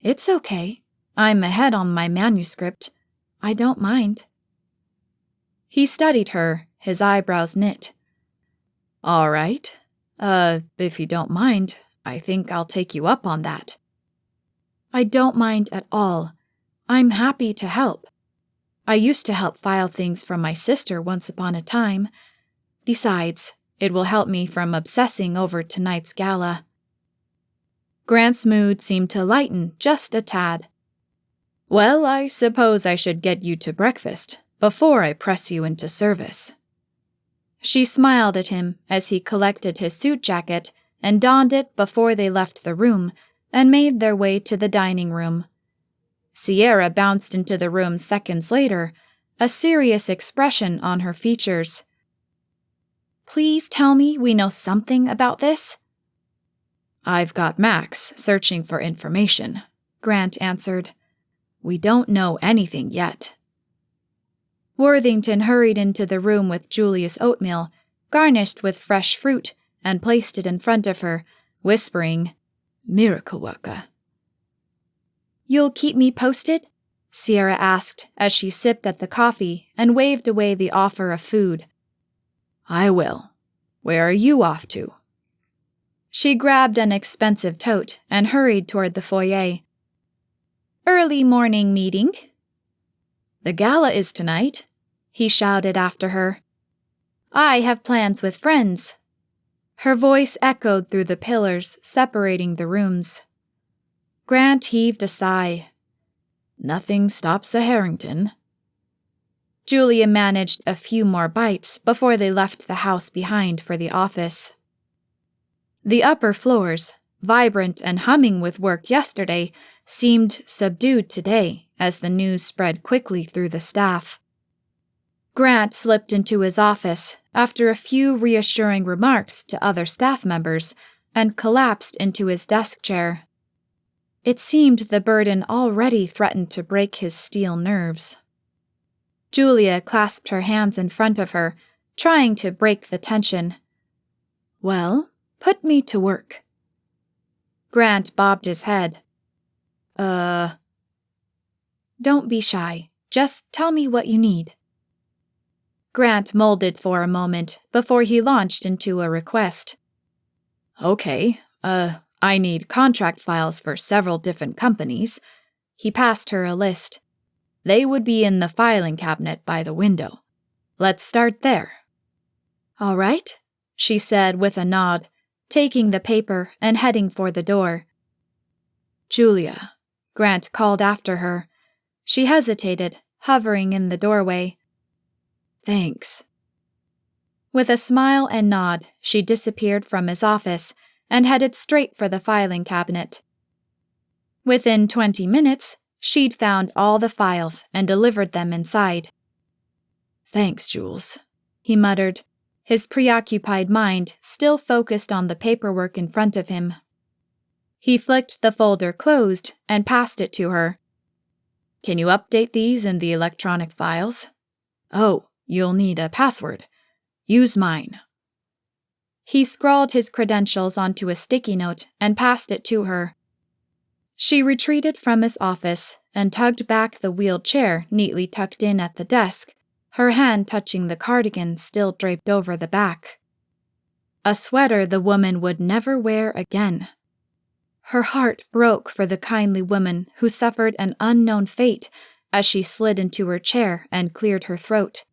[SPEAKER 3] "It's okay. I'm ahead on my manuscript. I don't mind." He studied her, his eyebrows knit. "All right. If you don't mind, I think I'll take you up on that." "I don't mind at all. I'm happy to help. I used to help file things from my sister once upon a time. Besides, it will help me from obsessing over tonight's gala." Grant's mood seemed to lighten just a tad. "Well, I suppose I should get you to breakfast before I press you into service." She smiled at him as he collected his suit jacket and donned it before they left the room and made their way to the dining room. Sierra bounced into the room seconds later, a serious expression on her features. "Please tell me we know something about this." "I've got Max searching for information," Grant answered. "We don't know anything yet." Worthington hurried into the room with Julia's oatmeal, garnished with fresh fruit, and placed it in front of her, whispering, "Miracle worker." "You'll keep me posted?" Sierra asked as she sipped at the coffee and waved away the offer of food. "I will. Where are you off to?" She grabbed an expensive tote and hurried toward the foyer. "Early morning meeting." "The gala is tonight," he shouted after her. "I have plans with friends." Her voice echoed through the pillars separating the rooms. Grant heaved a sigh. "Nothing stops a Harrington." Julia managed a few more bites before they left the house behind for the office. The upper floors, vibrant and humming with work yesterday, seemed subdued today as the news spread quickly through the staff. Grant slipped into his office after a few reassuring remarks to other staff members and collapsed into his desk chair. It seemed the burden already threatened to break his steel nerves. Julia clasped her hands in front of her, trying to break the tension. Well, put me to work.
[SPEAKER 2] Grant bobbed his head.
[SPEAKER 3] Don't be shy. Just tell me what you need.
[SPEAKER 2] Grant molded for a moment before he launched into a request.
[SPEAKER 3] Okay, I need contract files for several different companies.
[SPEAKER 2] He passed her a list.
[SPEAKER 3] They would be in the filing cabinet by the window. Let's start there.
[SPEAKER 2] All right, she said with a nod, taking the paper and heading for the door.
[SPEAKER 3] Julia,
[SPEAKER 2] Grant called after her. She hesitated, hovering in the doorway.
[SPEAKER 3] Thanks.
[SPEAKER 2] With a smile and nod, she disappeared from his office and headed straight for the filing cabinet. Within 20 minutes, she'd found all the files and delivered them inside.
[SPEAKER 3] Thanks, Jules,
[SPEAKER 2] he muttered, his preoccupied mind still focused on the paperwork in front of him. He flicked the folder closed and passed it to her.
[SPEAKER 3] Can you update these in the electronic files? Oh, you'll need a password. Use mine.
[SPEAKER 2] He scrawled his credentials onto a sticky note and passed it to her. She retreated from his office and tugged back the wheeled chair neatly tucked in at the desk, her hand touching the cardigan still draped over the back. A sweater the woman would never wear again. Her heart broke for the kindly woman who suffered an unknown fate as she slid into her chair and cleared her throat.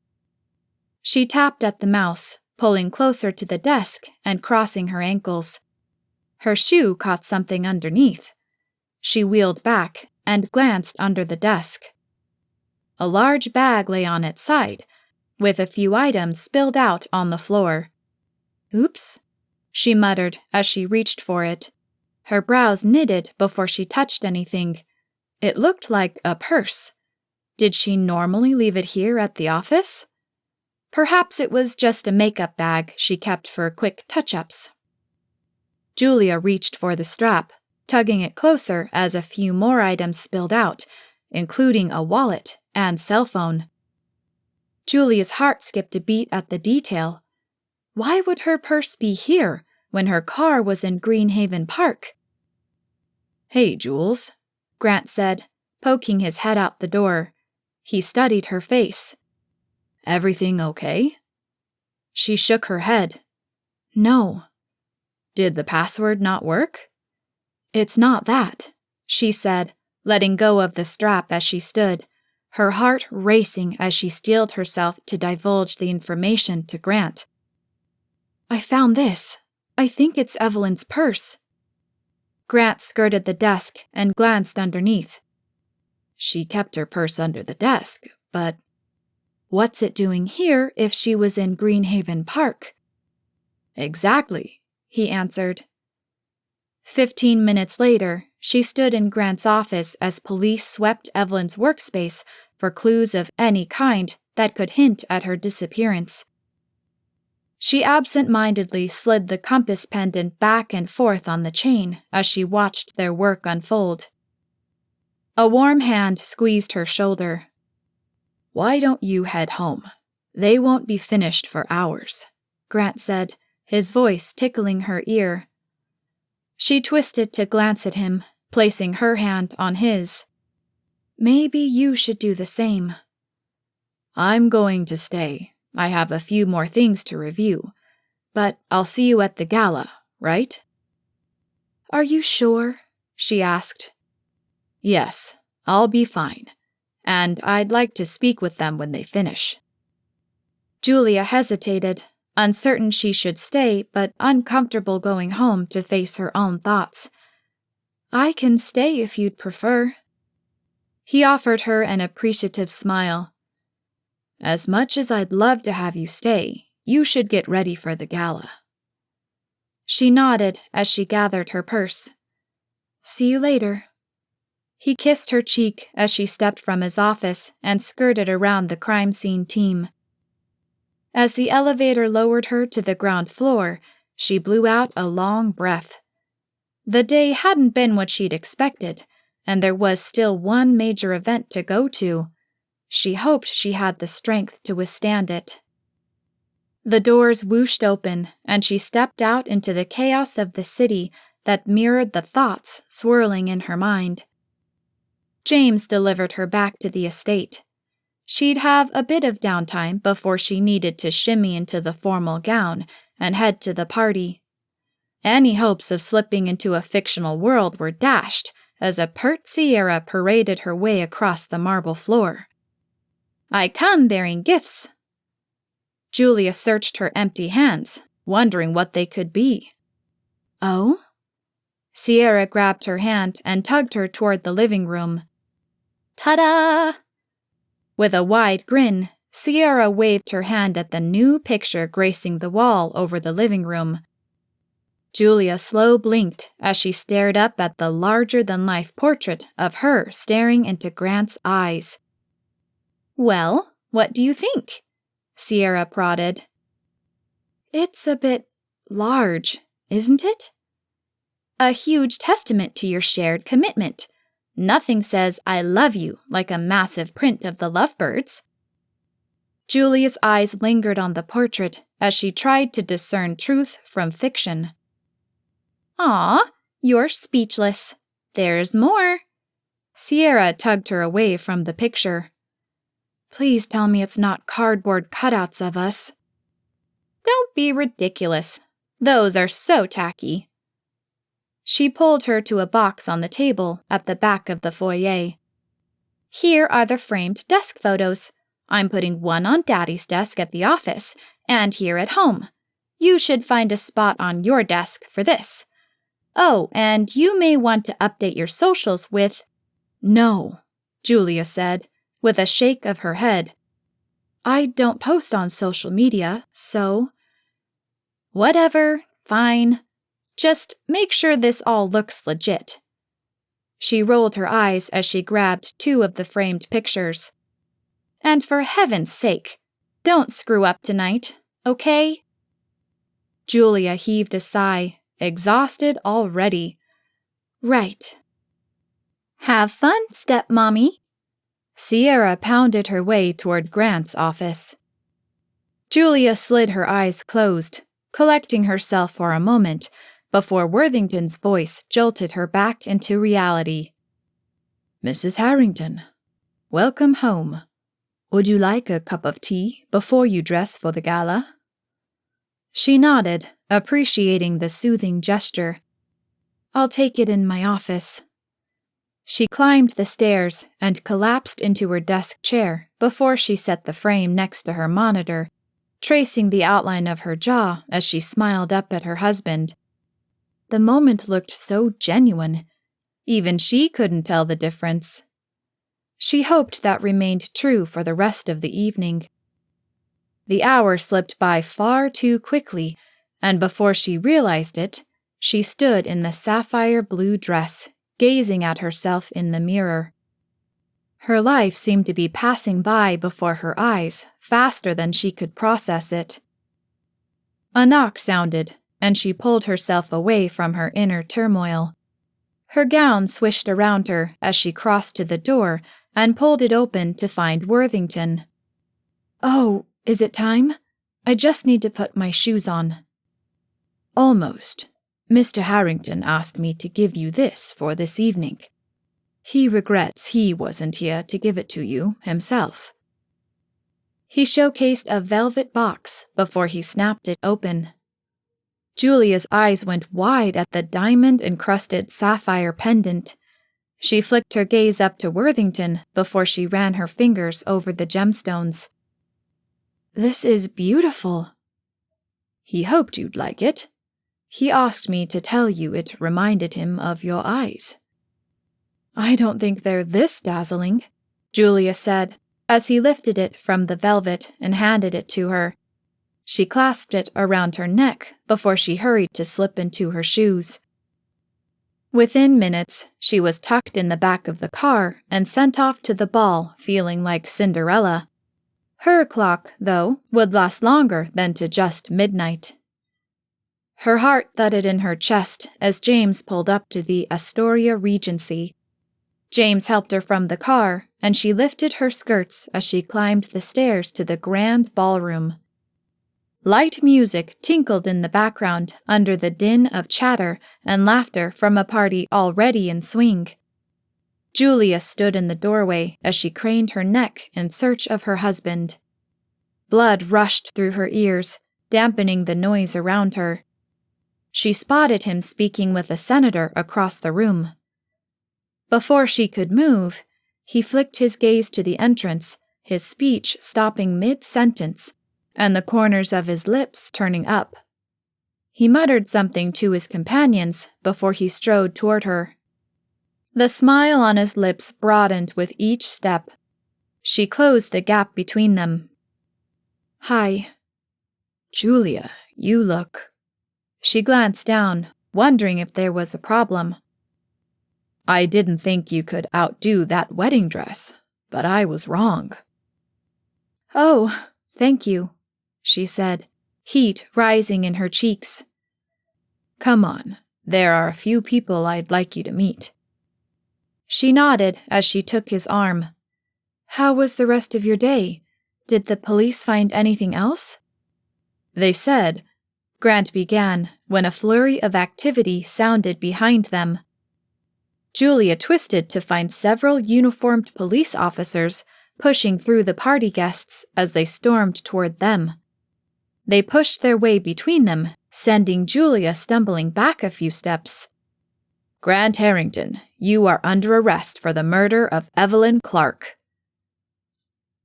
[SPEAKER 2] She tapped at the mouse, pulling closer to the desk and crossing her ankles. Her shoe caught something underneath. She wheeled back and glanced under the desk. A large bag lay on its side, with a few items spilled out on the floor.
[SPEAKER 3] Oops,
[SPEAKER 2] she muttered as she reached for it. Her brows knitted before she touched anything. It looked like a purse. Did she normally leave it here at the office? Perhaps it was just a makeup bag she kept for quick touch-ups. Julia reached for the strap, tugging it closer as a few more items spilled out, including a wallet and cell phone. Julia's heart skipped a beat at the detail. Why would her purse be here when her car was in Greenhaven Park?
[SPEAKER 3] Hey, Jules,
[SPEAKER 2] Grant said, poking his head out the door. He studied her face.
[SPEAKER 3] Everything okay?
[SPEAKER 2] She shook her head. No.
[SPEAKER 3] Did the password not work?
[SPEAKER 2] It's not that, she said, letting go of the strap as she stood, her heart racing as she steeled herself to divulge the information to Grant. I found this. I think it's Evelyn's purse. Grant skirted the desk and glanced underneath.
[SPEAKER 3] She kept her purse under the desk, but
[SPEAKER 2] what's it doing here if she was in Greenhaven Park?
[SPEAKER 3] Exactly,
[SPEAKER 2] he answered. 15 minutes later, she stood in Grant's office as police swept Evelyn's workspace for clues of any kind that could hint at her disappearance. She absent-mindedly slid the compass pendant back and forth on the chain as she watched their work unfold. A warm hand squeezed her shoulder.
[SPEAKER 3] Why don't you head home? They won't be finished for hours,
[SPEAKER 2] Grant said, his voice tickling her ear. She twisted to glance at him, placing her hand on his. Maybe you should do the same.
[SPEAKER 3] I'm going to stay. I have a few more things to review, but I'll see you at the gala, right?
[SPEAKER 2] Are you sure? She asked.
[SPEAKER 3] Yes, I'll be fine, and I'd like to speak with them when they finish.
[SPEAKER 2] Julia hesitated, uncertain she should stay, but uncomfortable going home to face her own thoughts. I can stay if you'd prefer. He offered her an appreciative smile.
[SPEAKER 3] As much as I'd love to have you stay, you should get ready for the gala.
[SPEAKER 2] She nodded as she gathered her purse. See you later. He kissed her cheek as she stepped from his office and skirted around the crime scene team. As the elevator lowered her to the ground floor, she blew out a long breath. The day hadn't been what she'd expected, and there was still one major event to go to. She hoped she had the strength to withstand it. The doors whooshed open, and she stepped out into the chaos of the city that mirrored the thoughts swirling in her mind. James delivered her back to the estate. She'd have a bit of downtime before she needed to shimmy into the formal gown and head to the party. Any hopes of slipping into a fictional world were dashed as a pert Sierra paraded her way across the marble floor. "I come bearing gifts." Julia searched her empty hands, wondering what they could be. "Oh?" Sierra grabbed her hand and tugged her toward the living room. "Ta-da!" With a wide grin, Sierra waved her hand at the new picture gracing the wall over the living room. Julia slow blinked as she stared up at the larger-than-life portrait of her staring into Grant's eyes. "Well, what do you think?" Sierra prodded. "It's a bit large, isn't it?" "A huge testament to your shared commitment. Nothing says I love you like a massive print of the lovebirds." Julia's eyes lingered on the portrait as she tried to discern truth from fiction. "Aw, you're speechless. There's more." Sierra tugged her away from the picture. "Please tell me it's not cardboard cutouts of us." "Don't be ridiculous. Those are so tacky." She pulled her to a box on the table at the back of the foyer. "Here are the framed desk photos. I'm putting one on Daddy's desk at the office, and here at home. You should find a spot on your desk for this. Oh, and you may want to update your socials with—" "No," Julia said, with a shake of her head. "I don't post on social media, so—" "Whatever, fine. Just make sure this all looks legit." She rolled her eyes as she grabbed two of the framed pictures. "And for heaven's sake, don't screw up tonight, okay?" Julia heaved a sigh, exhausted already. "Right." "Have fun, stepmommy." Sierra pounded her way toward Grant's office. Julia slid her eyes closed, collecting herself for a moment before Worthington's voice jolted her back into reality. "Mrs. Harrington, welcome home. Would you like a cup of tea before you dress for the gala?" She nodded, appreciating the soothing gesture. "I'll take it in my office." She climbed the stairs and collapsed into her desk chair before she set the frame next to her monitor, tracing the outline of her jaw as she smiled up at her husband. The moment looked so genuine. Even she couldn't tell the difference. She hoped that remained true for the rest of the evening. The hour slipped by far too quickly, and before she realized it, she stood in the sapphire blue dress, gazing at herself in the mirror. Her life seemed to be passing by before her eyes, faster than she could process it. A knock sounded, and she pulled herself away from her inner turmoil. Her gown swished around her as she crossed to the door and pulled it open to find Worthington. "Oh, is it time? I just need to put my shoes on." "Almost. Mr. Harrington asked me to give you this for this evening. He regrets he wasn't here to give it to you himself." He showcased a velvet box before he snapped it open. Julia's eyes went wide at the diamond-encrusted sapphire pendant. She flicked her gaze up to Worthington before she ran her fingers over the gemstones. "This is beautiful." "He hoped you'd like it. He asked me to tell you it reminded him of your eyes." "I don't think they're this dazzling," Julia said, as he lifted it from the velvet and handed it to her. She clasped it around her neck before she hurried to slip into her shoes. Within minutes, she was tucked in the back of the car and sent off to the ball feeling like Cinderella. Her clock, though, would last longer than to just midnight. Her heart thudded in her chest as James pulled up to the Astoria Regency. James helped her from the car, and she lifted her skirts as she climbed the stairs to the grand ballroom. Light music tinkled in the background under the din of chatter and laughter from a party already in swing. Julia stood in the doorway as she craned her neck in search of her husband. Blood rushed through her ears, dampening the noise around her. She spotted him speaking with a senator across the room. Before she could move, he flicked his gaze to the entrance, his speech stopping mid-sentence, and the corners of his lips turning up. He muttered something to his companions before he strode toward her. The smile on his lips broadened with each step. She closed the gap between them. "Hi." "Julia, you look..." She glanced down, wondering if there was a problem. "I didn't think you could outdo that wedding dress, but I was wrong." "Oh, thank you," she said, heat rising in her cheeks. "Come on, there are a few people I'd like you to meet." She nodded as she took his arm. "How was the rest of your day? Did the police find anything else?" "They said," Grant began when a flurry of activity sounded behind them. Julia twisted to find several uniformed police officers pushing through the party guests as they stormed toward them. They pushed their way between them, sending Julia stumbling back a few steps. "Grant Harrington, you are under arrest for the murder of Evelyn Clark."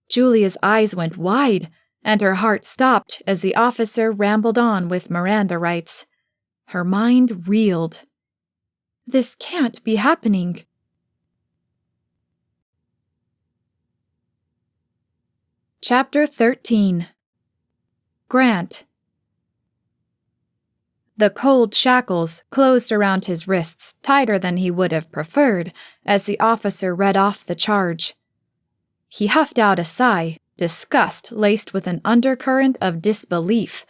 [SPEAKER 2] Julia's eyes went wide, and her heart stopped as the officer rambled on with Miranda rights. Her mind reeled. This can't be happening. Chapter 13. Grant. The cold shackles closed around his wrists tighter than he would have preferred as the officer read off the charge. He huffed out a sigh, disgust laced with an undercurrent of disbelief.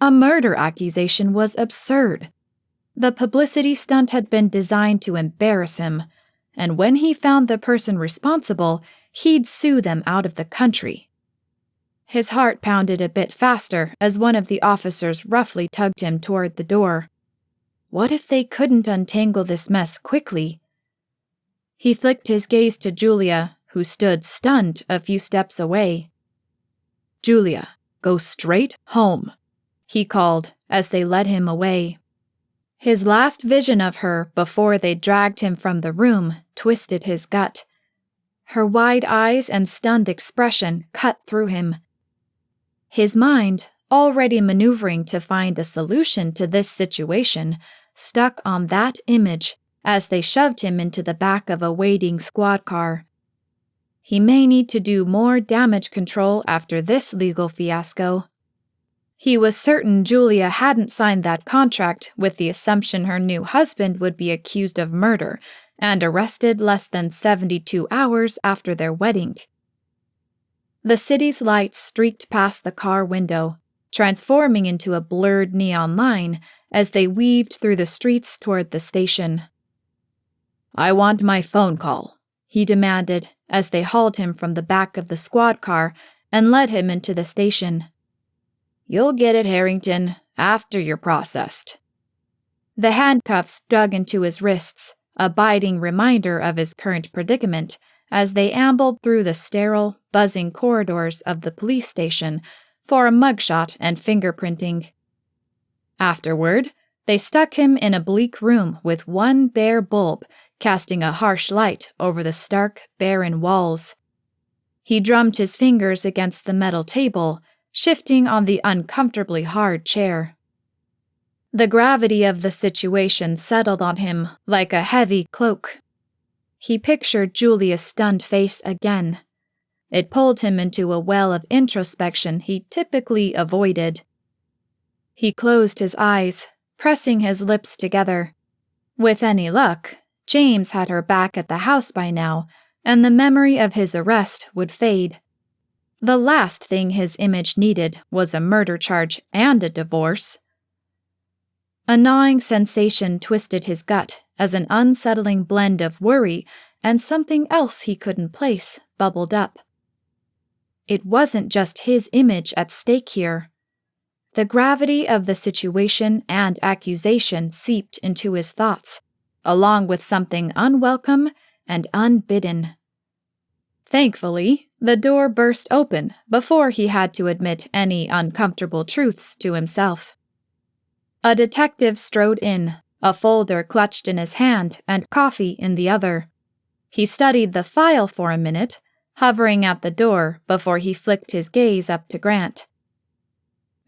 [SPEAKER 2] A murder accusation was absurd. The publicity stunt had been designed to embarrass him, and when he found the person responsible, he'd sue them out of the country. His heart pounded a bit faster as one of the officers roughly tugged him toward the door. What if they couldn't untangle this mess quickly? He flicked his gaze to Julia, who stood stunned a few steps away. "Julia, go straight home," he called as they led him away. His last vision of her before they dragged him from the room twisted his gut. Her wide eyes and stunned expression cut through him. His mind, already maneuvering to find a solution to this situation, stuck on that image as they shoved him into the back of a waiting squad car. He may need to do more damage control after this legal fiasco. He was certain Julia hadn't signed that contract with the assumption her new husband would be accused of murder and arrested less than 72 hours after their wedding. The city's lights streaked past the car window, transforming into a blurred neon line as they weaved through the streets toward the station. "I want my phone call," he demanded as they hauled him from the back of the squad car and led him into the station. "You'll get it, Harrington, after you're processed." The handcuffs dug into his wrists, a biting reminder of his current predicament, as they ambled through the sterile, buzzing corridors of the police station for a mugshot and fingerprinting. Afterward, they stuck him in a bleak room with one bare bulb, casting a harsh light over the stark, barren walls. He drummed his fingers against the metal table, shifting on the uncomfortably hard chair. The gravity of the situation settled on him like a heavy cloak. He pictured Julia's stunned face again. It pulled him into a well of introspection he typically avoided. He closed his eyes, pressing his lips together. With any luck, James had her back at the house by now, and the memory of his arrest would fade. The last thing his image needed was a murder charge and a divorce. A gnawing sensation twisted his gut as an unsettling blend of worry and something else he couldn't place bubbled up. It wasn't just his image at stake here.
[SPEAKER 3] The gravity of the situation and accusation seeped into his thoughts, along with something unwelcome and unbidden. Thankfully, the door burst open before he had to admit any uncomfortable truths to himself. A detective strode in, a folder clutched in his hand and coffee in the other. He studied the file for a minute, hovering at the door before he flicked his gaze up to Grant.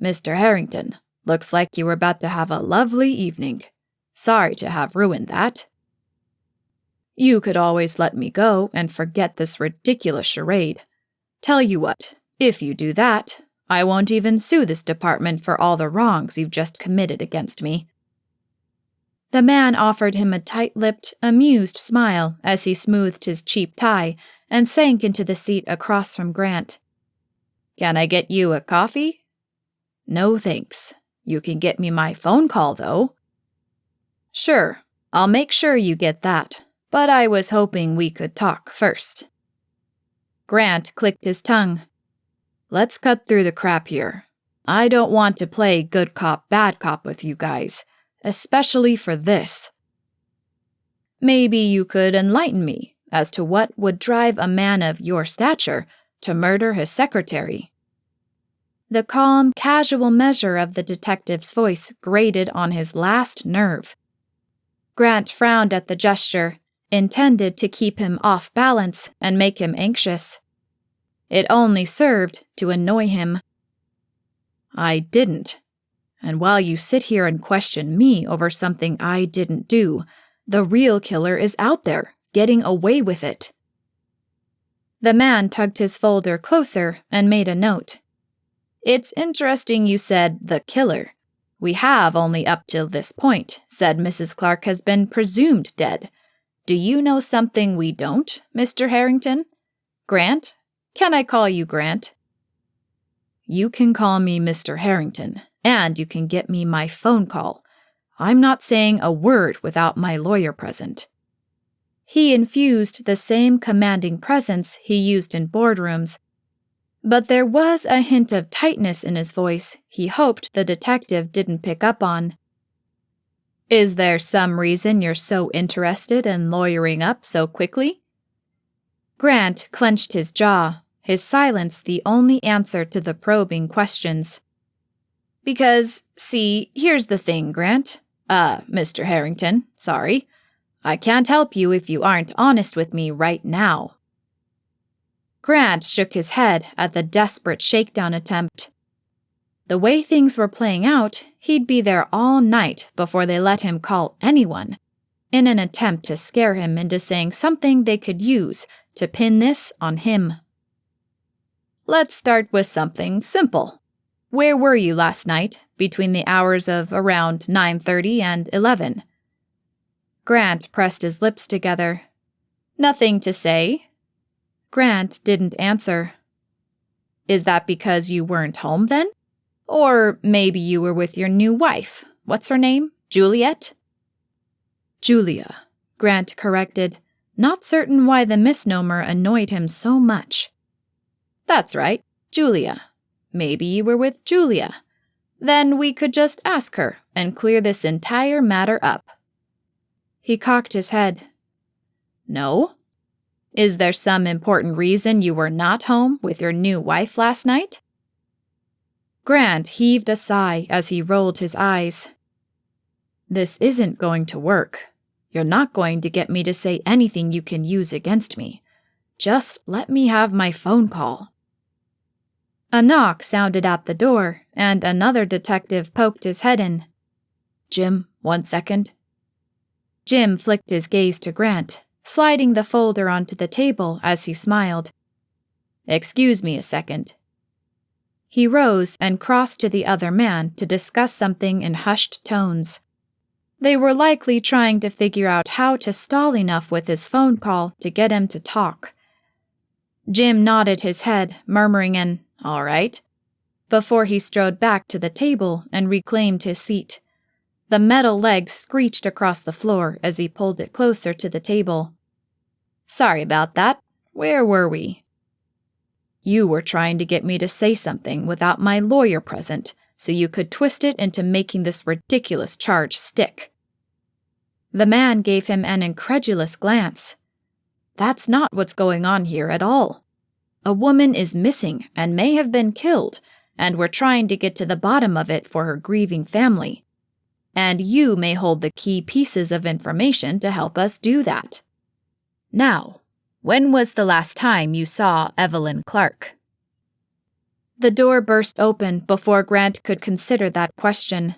[SPEAKER 3] "Mr. Harrington, looks like you were about to have a lovely evening. Sorry to have ruined that." "You could always let me go and forget this ridiculous charade. Tell you what, if you do that, I won't even sue this department for all the wrongs you've just committed against me." The man offered him a tight-lipped, amused smile as he smoothed his cheap tie and sank into the seat across from Grant. "Can I get you a coffee?" "No, thanks. You can get me my phone call, though." "Sure, I'll make sure you get that, but I was hoping we could talk first." Grant clicked his tongue. "Let's cut through the crap here. I don't want to play good cop, bad cop with you guys, especially for this." "Maybe you could enlighten me as to what would drive a man of your stature to murder his secretary." The calm, casual measure of the detective's voice grated on his last nerve. Grant frowned at the gesture, intended to keep him off balance and make him anxious. It only served to annoy him. "I didn't. And while you sit here and question me over something I didn't do, the real killer is out there, getting away with it." The man tugged his folder closer and made a note. "It's interesting you said the killer. We have only up till this point said Mrs. Clark has been presumed dead. Do you know something we don't, Mr. Harrington? Grant? Can I call you Grant?" "You can call me Mr. Harrington, and you can get me my phone call. I'm not saying a word without my lawyer present." He infused the same commanding presence he used in boardrooms, but there was a hint of tightness in his voice he hoped the detective didn't pick up on. "Is there some reason you're so interested in lawyering up so quickly?" Grant clenched his jaw, his silence the only answer to the probing questions. "Because, see, here's the thing, Grant. Mr. Harrington, sorry. I can't help you if you aren't honest with me right now." Grant shook his head at the desperate shakedown attempt. The way things were playing out, he'd be there all night before they let him call anyone, in an attempt to scare him into saying something they could use to pin this on him. "Let's start with something simple. Where were you last night, between the hours of around 9:30 and 11? Grant pressed his lips together. "Nothing to say?" Grant didn't answer. "Is that because you weren't home then? Or maybe you were with your new wife. What's her name? Juliet?" "Julia," Grant corrected, not certain why the misnomer annoyed him so much. "That's right, Julia. Maybe you were with Julia. Then we could just ask her and clear this entire matter up." He cocked his head. "No? Is there some important reason you were not home with your new wife last night?" Grant heaved a sigh as he rolled his eyes. "This isn't going to work. You're not going to get me to say anything you can use against me. Just let me have my phone call." A knock sounded at the door, and another detective poked his head in. "Jim, 1 second." Jim flicked his gaze to Grant, sliding the folder onto the table as he smiled. "Excuse me a second." He rose and crossed to the other man to discuss something in hushed tones. They were likely trying to figure out how to stall enough with his phone call to get him to talk. Jim nodded his head, murmuring an "all right," before he strode back to the table and reclaimed his seat. The metal leg screeched across the floor as he pulled it closer to the table. "Sorry about that. Where were we?" "You were trying to get me to say something without my lawyer present, so you could twist it into making this ridiculous charge stick." The man gave him an incredulous glance. "That's not what's going on here at all. A woman is missing and may have been killed, and we're trying to get to the bottom of it for her grieving family. And you may hold the key pieces of information to help us do that. Now, when was the last time you saw Evelyn Clark?" The door burst open before Grant could consider that question.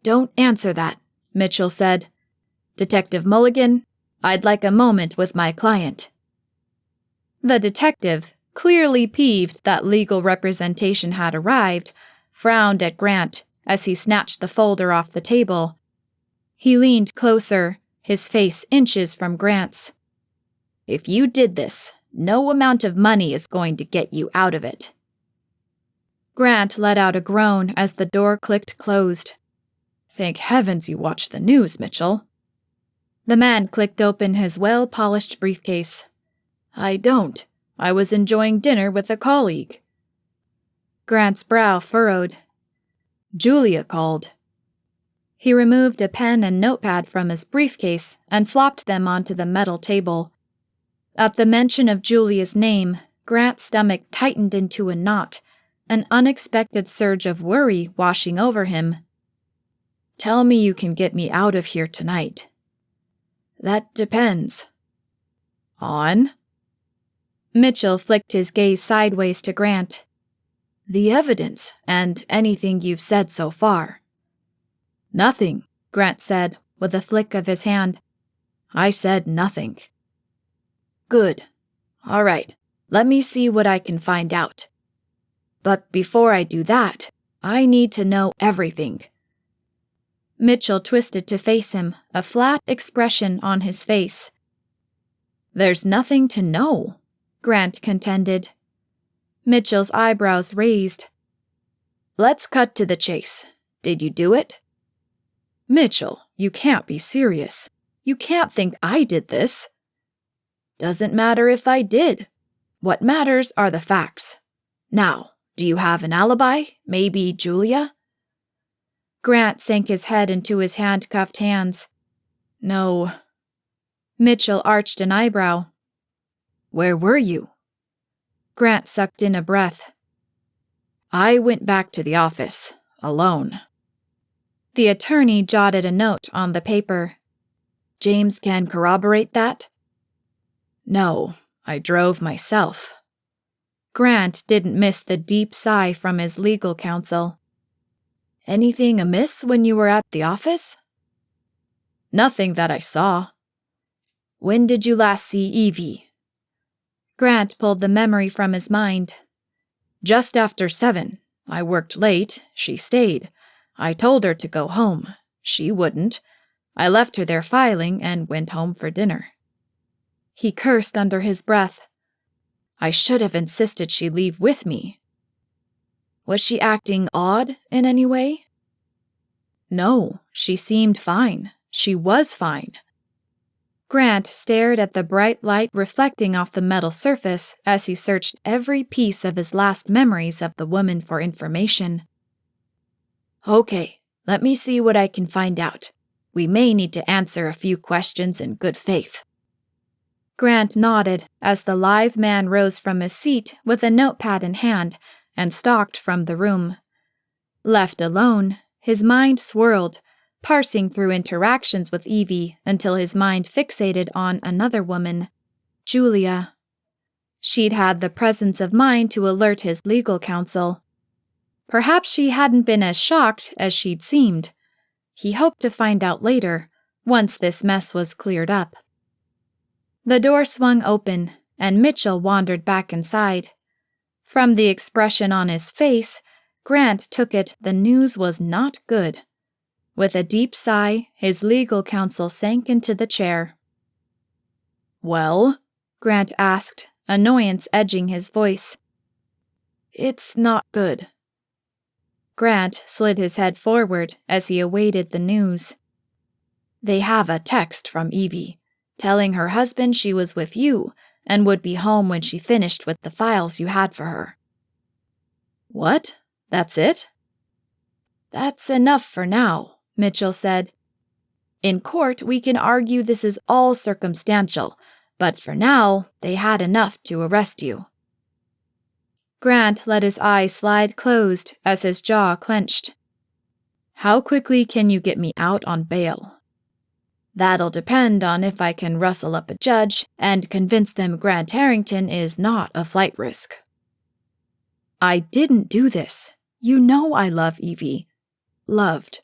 [SPEAKER 3] "Don't answer that," Mitchell said. "Detective Mulligan, I'd like a moment with my client." The detective, clearly peeved that legal representation had arrived, frowned at Grant as he snatched the folder off the table. He leaned closer, his face inches from Grant's. "If you did this, no amount of money is going to get you out of it." Grant let out a groan as the door clicked closed. "Thank heavens you watched the news, Mitchell." The man clicked open his well-polished briefcase. "I don't. I was enjoying dinner with a colleague." Grant's brow furrowed. "Julia called." He removed a pen and notepad from his briefcase and flopped them onto the metal table. At the mention of Julia's name, Grant's stomach tightened into a knot, an unexpected surge of worry washing over him. "Tell me you can get me out of here tonight." "That depends." "On?" Mitchell flicked his gaze sideways to Grant. "The evidence, and anything you've said so far." "Nothing," Grant said, with a flick of his hand. "I said nothing." "Good. All right, let me see what I can find out. But before I do that, I need to know everything." Mitchell twisted to face him, a flat expression on his face. "There's nothing to know," Grant contended. Mitchell's eyebrows raised. "Let's cut to the chase. Did you do it?" "Mitchell, you can't be serious. You can't think I did this." "Doesn't matter if I did. What matters are the facts. Now, do you have an alibi? Maybe Julia?" Grant sank his head into his handcuffed hands. "No." Mitchell arched an eyebrow. "Where were you?" Grant sucked in a breath. "I went back to the office, alone." The attorney jotted a note on the paper. "James can corroborate that?" "No, I drove myself." Grant didn't miss the deep sigh from his legal counsel. "Anything amiss when you were at the office?" "Nothing that I saw." "When did you last see Evie?" Grant pulled the memory from his mind. "Just after 7. I worked late. She stayed. I told her to go home. She wouldn't. I left her there filing and went home for dinner." He cursed under his breath. "I should have insisted she leave with me." "Was she acting odd in any way?" "No, she seemed fine. She was fine." Grant stared at the bright light reflecting off the metal surface as he searched every piece of his last memories of the woman for information. "Okay, let me see what I can find out. We may need to answer a few questions in good faith." Grant nodded as the lithe man rose from his seat with a notepad in hand and stalked from the room. Left alone, his mind swirled, parsing through interactions with Evie until his mind fixated on another woman, Julia. She'd had the presence of mind to alert his legal counsel. Perhaps she hadn't been as shocked as she'd seemed. He hoped to find out later, once this mess was cleared up. The door swung open, and Mitchell wandered back inside. From the expression on his face, Grant took it the news was not good. With a deep sigh, his legal counsel sank into the chair. "Well?" Grant asked, annoyance edging his voice. "It's not good." Grant slid his head forward as he awaited the news. "They have a text from Evie, telling her husband she was with you and would be home when she finished with the files you had for her." "What? That's it?" That's enough for now, Mitchell said. In court, we can argue this is all circumstantial, but for now, they had enough to arrest you. Grant let his eyes slide closed as his jaw clenched. How quickly can you get me out on bail? That'll depend on if I can rustle up a judge and convince them Grant Harrington is not a flight risk. I didn't do this. You know I love Evie. Loved.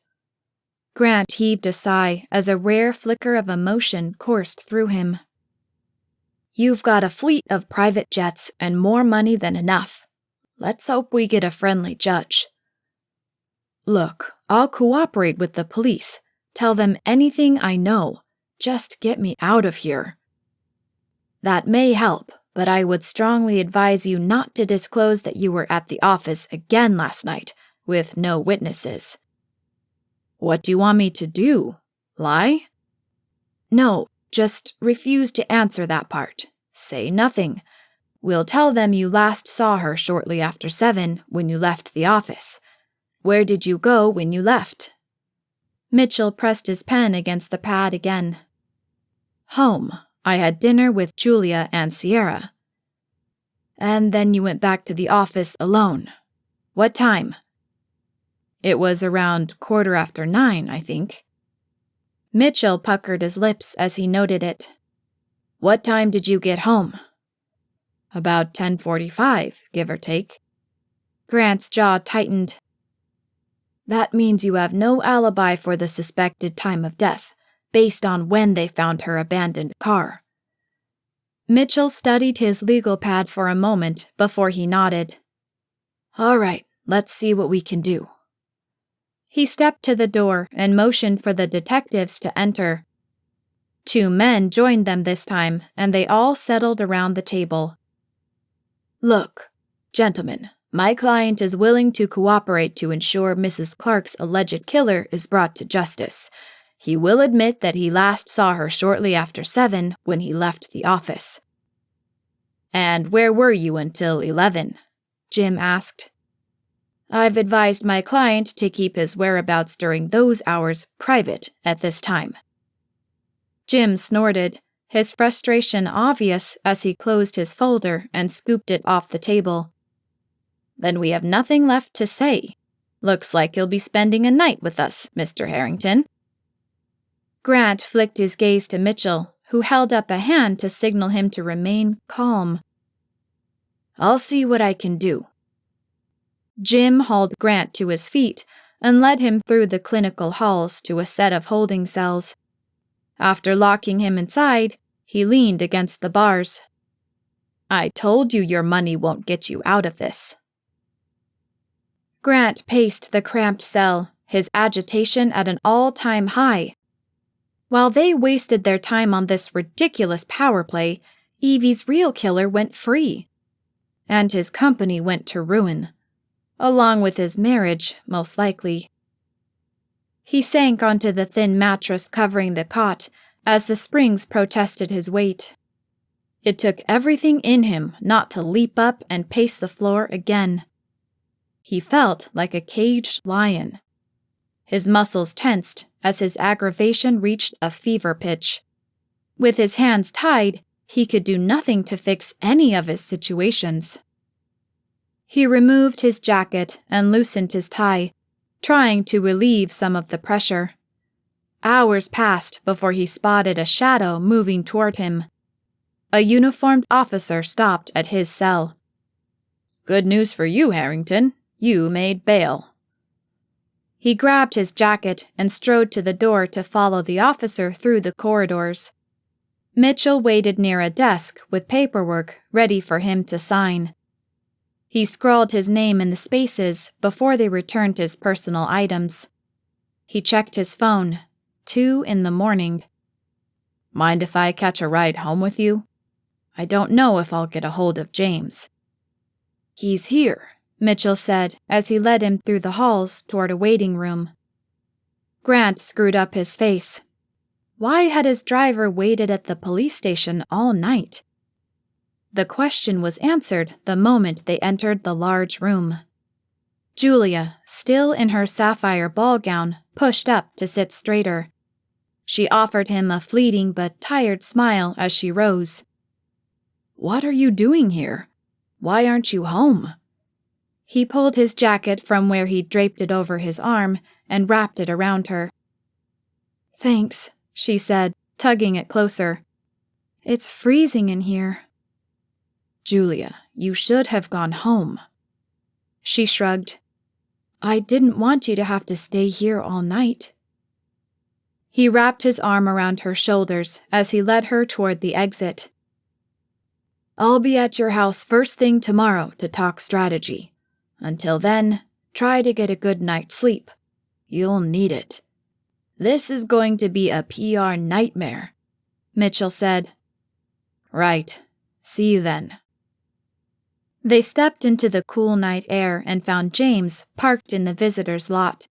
[SPEAKER 3] Grant heaved a sigh as a rare flicker of emotion coursed through him. You've got a fleet of private jets and more money than enough. Let's hope we get a friendly judge. Look, I'll cooperate with the police. Tell them anything I know. Just get me out of here. That may help, but I would strongly advise you not to disclose that you were at the office again last night, with no witnesses. What do you want me to do? Lie? No, just refuse to answer that part. Say nothing. We'll tell them you last saw her shortly after 7 when you left the office. Where did you go when you left? Mitchell pressed his pen against the pad again. Home. I had dinner with Julia and Sierra. And then you went back to the office alone. What time? It was around 9:15, I think. Mitchell puckered his lips as he noted it. What time did you get home? About 10:45, give or take. Grant's jaw tightened. That means you have no alibi for the suspected time of death, based on when they found her abandoned car. Mitchell studied his legal pad for a moment before he nodded. All right, let's see what we can do. He stepped to the door and motioned for the detectives to enter. 2 men joined them this time, and they all settled around the table. Look, gentlemen, my client is willing to cooperate to ensure Mrs. Clark's alleged killer is brought to justice. He will admit that he last saw her shortly after 7 when he left the office. And where were you until 11? Jim asked. I've advised my client to keep his whereabouts during those hours private at this time. Jim snorted, his frustration obvious as he closed his folder and scooped it off the table. Then we have nothing left to say. Looks like you'll be spending a night with us, Mr. Harrington. Grant flicked his gaze to Mitchell, who held up a hand to signal him to remain calm. I'll see what I can do. Jim hauled Grant to his feet and led him through the clinical halls to a set of holding cells. After locking him inside, he leaned against the bars. I told you your money won't get you out of this. Grant paced the cramped cell, his agitation at an all-time high. While they wasted their time on this ridiculous power play, Evie's real killer went free. And his company went to ruin. Along with his marriage, most likely. He sank onto the thin mattress covering the cot as the springs protested his weight. It took everything in him not to leap up and pace the floor again. He felt like a caged lion. His muscles tensed as his aggravation reached a fever pitch. With his hands tied, he could do nothing to fix any of his situations. He removed his jacket and loosened his tie, trying to relieve some of the pressure. Hours passed before he spotted a shadow moving toward him. A uniformed officer stopped at his cell. Good news for you, Harrington. You made bail. He grabbed his jacket and strode to the door to follow the officer through the corridors. Mitchell waited near a desk with paperwork ready for him to sign. He scrawled his name in the spaces before they returned his personal items. He checked his phone. 2 a.m. Mind if I catch a ride home with you? I don't know if I'll get a hold of James. He's here, Mitchell said as he led him through the halls toward a waiting room. Grant screwed up his face. Why had his driver waited at the police station all night? The question was answered the moment they entered the large room.
[SPEAKER 2] Julia, still in her sapphire ball gown, pushed up to sit straighter. She offered him a fleeting but tired smile as she rose. "What are you doing here? Why aren't you home?" He pulled his jacket from where he'd draped it over his arm and wrapped it around her. "Thanks," she said, tugging it closer. "It's freezing in here." "Julia, you should have gone home." She shrugged. "I didn't want you to have to stay here all night." He wrapped his arm around her shoulders as he led her toward the exit. "I'll be at your house first thing tomorrow to talk strategy. Until then, try to get a good night's sleep. You'll need it. This is going to be a PR nightmare," Mitchell said. "Right. See you then." They stepped into the cool night air and found James parked in the visitor's lot.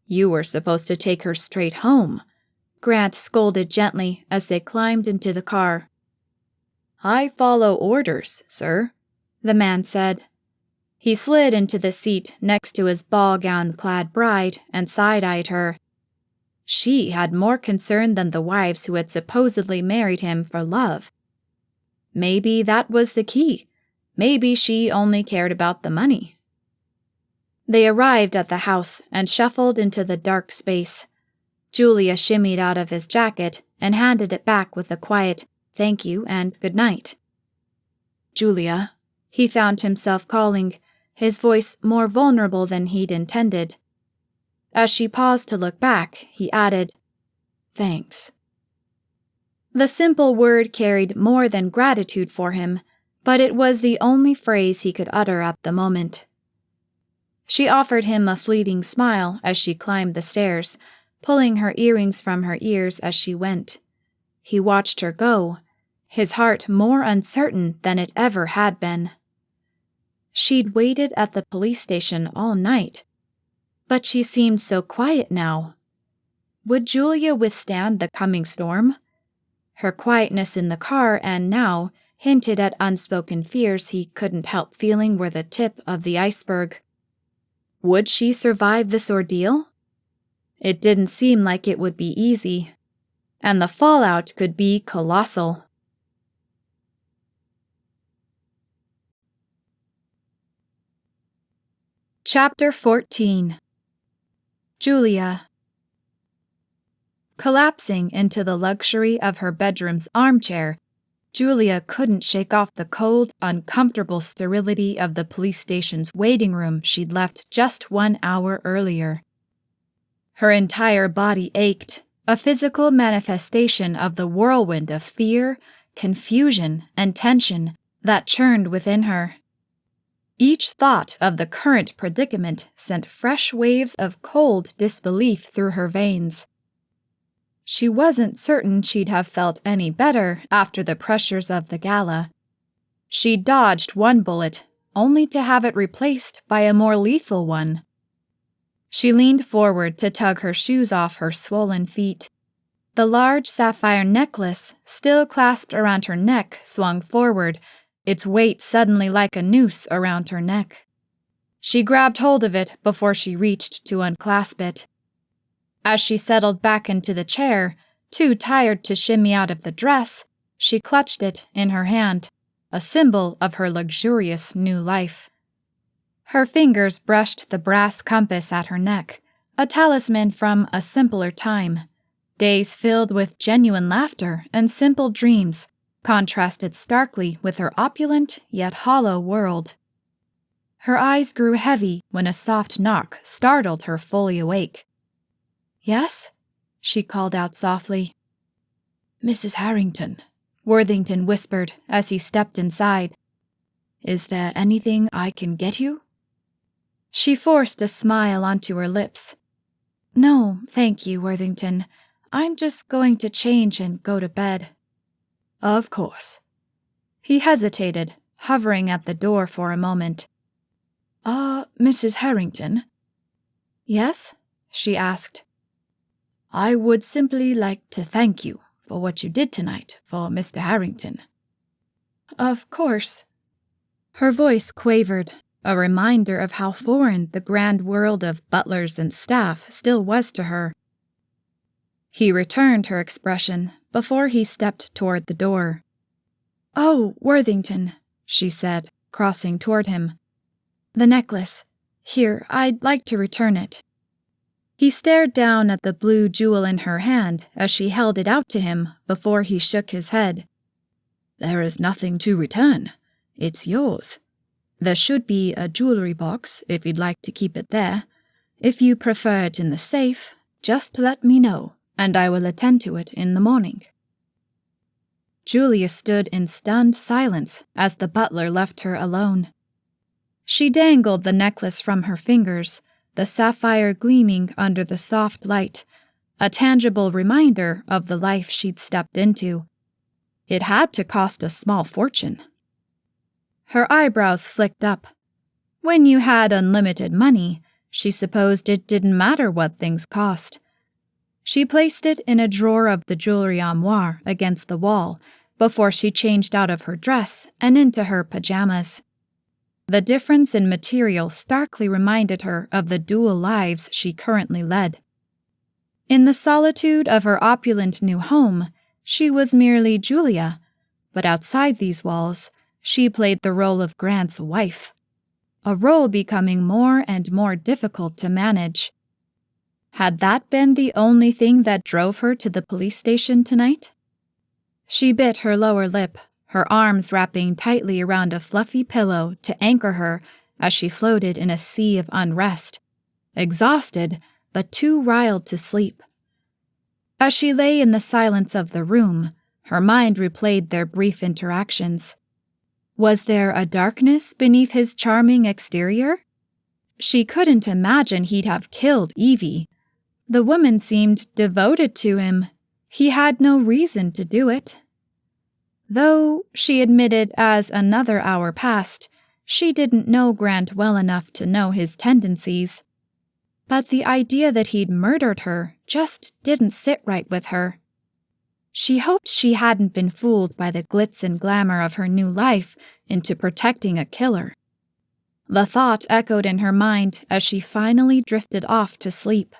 [SPEAKER 2] "You were supposed to take her straight home," Grant scolded gently as they climbed into the car. "I follow orders, sir," the man said. He slid into the seat next to his ball-gown-clad bride and side-eyed her. She had more concern than the wives who had supposedly married him for love. Maybe that was the key. Maybe she only cared about the money. They arrived at the house and shuffled into the dark space. Julia shimmied out of his jacket and handed it back with a quiet "thank you" and "good night." "Julia," he found himself calling, his voice more vulnerable than he'd intended. As she paused to look back, he added, "Thanks." The simple word carried more than gratitude for him, but it was the only phrase he could utter at the moment. She offered him a fleeting smile as she climbed the stairs, pulling her earrings from her ears as she went. He watched her go, his heart more uncertain than it ever had been. She'd waited at the police station all night, but she seemed so quiet now. Would Julia withstand the coming storm? Her quietness in the car and now hinted at unspoken fears he couldn't help feeling were the tip of the iceberg. Would she survive this ordeal? It didn't seem like it would be easy, and the fallout could be colossal. Chapter 14. Julia. Collapsing into the luxury of her bedroom's armchair, Julia couldn't shake off the cold, uncomfortable sterility of the police station's waiting room she'd left just 1 hour earlier. Her entire body ached, a physical manifestation of the whirlwind of fear, confusion, and tension that churned within her. Each thought of the current predicament sent fresh waves of cold disbelief through her veins. She wasn't certain she'd have felt any better after the pressures of the gala. She dodged one bullet, only to have it replaced by a more lethal one. She leaned forward to tug her shoes off her swollen feet. The large sapphire necklace, still clasped around her neck, swung forward, its weight suddenly like a noose around her neck. She grabbed hold of it before she reached to unclasp it. As she settled back into the chair, too tired to shimmy out of the dress, she clutched it in her hand, a symbol of her luxurious new life. Her fingers brushed the brass compass at her neck, a talisman from a simpler time. Days filled with genuine laughter and simple dreams contrasted starkly with her opulent yet hollow world. Her eyes grew heavy when a soft knock startled her fully awake. "Yes?" she called out softly. "Mrs. Harrington," Worthington whispered as he stepped inside. "Is there anything I can get you?" She forced a smile onto her lips. "No, thank you, Worthington. I'm just going to change and go to bed." "Of course." He hesitated, hovering at the door for a moment. Mrs. Harrington?" "Yes?" she asked. "I would simply like to thank you for what you did tonight for Mr. Harrington." "Of course." Her voice quavered, a reminder of how foreign the grand world of butlers and staff still was to her. He returned her expression before he stepped toward the door. "Oh, Worthington," she said, crossing toward him. "The necklace. Here, I'd like to return it." He stared down at the blue jewel in her hand as she held it out to him before he shook his head. "There is nothing to return. It's yours. There should be a jewelry box if you'd like to keep it there. If you prefer it in the safe, just let me know, and I will attend to it in the morning." Julia stood in stunned silence as the butler left her alone. She dangled the necklace from her fingers, the sapphire gleaming under the soft light, a tangible reminder of the life she'd stepped into. It had to cost a small fortune. Her eyebrows flicked up. When you had unlimited money, she supposed it didn't matter what things cost. She placed it in a drawer of the jewelry armoire against the wall before she changed out of her dress and into her pajamas. The difference in material starkly reminded her of the dual lives she currently led. In the solitude of her opulent new home, she was merely Julia, but outside these walls, she played the role of Grant's wife, a role becoming more and more difficult to manage. Had that been the only thing that drove her to the police station tonight? She bit her lower lip, her arms wrapping tightly around a fluffy pillow to anchor her as she floated in a sea of unrest, exhausted but too riled to sleep. As she lay in the silence of the room, her mind replayed their brief interactions. Was there a darkness beneath his charming exterior? She couldn't imagine he'd have killed Evie. The woman seemed devoted to him. He had no reason to do it. Though, she admitted as another hour passed, she didn't know Grant well enough to know his tendencies. But the idea that he'd murdered her just didn't sit right with her. She hoped she hadn't been fooled by the glitz and glamour of her new life into protecting a killer. The thought echoed in her mind as she finally drifted off to sleep.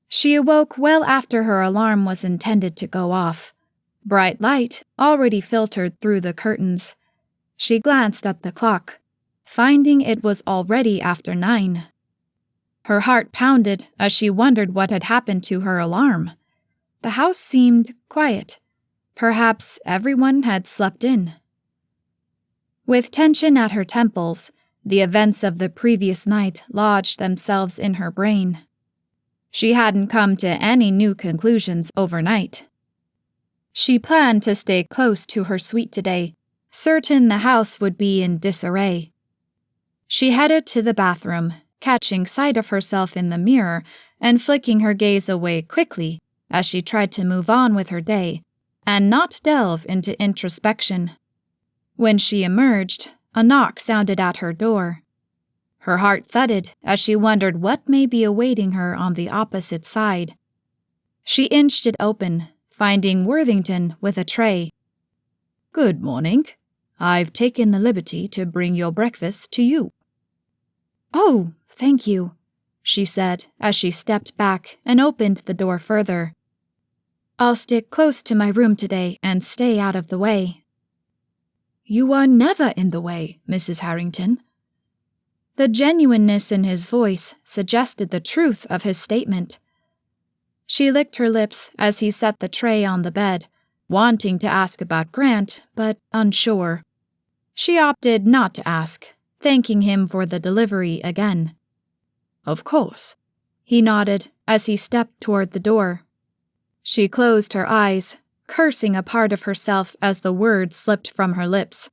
[SPEAKER 2] She awoke well after her alarm was intended to go off. Bright light already filtered through the curtains. She glanced at the clock, finding it was already after 9. Her heart pounded as she wondered what had happened to her alarm. The house seemed quiet. Perhaps everyone had slept in. With tension at her temples, the events of the previous night lodged themselves in her brain. She hadn't come to any new conclusions overnight. She planned to stay close to her suite today, certain the house would be in disarray. She headed to the bathroom, catching sight of herself in the mirror and flicking her gaze away quickly as she tried to move on with her day and not delve into introspection. When she emerged, a knock sounded at her door. Her heart thudded as she wondered what may be awaiting her on the opposite side. She inched it open, finding Worthington with a tray. "Good morning. I've taken the liberty to bring your breakfast to you." "Oh, thank you," she said as she stepped back and opened the door further. "I'll stick close to my room today and stay out of the way." "You are never in the way, Mrs. Harrington." The genuineness in his voice suggested the truth of his statement. She licked her lips as he set the tray on the bed, wanting to ask about Grant, but unsure. She opted not to ask, thanking him for the delivery again. "Of course," he nodded as he stepped toward the door. She closed her eyes, cursing a part of herself as the words slipped from her lips.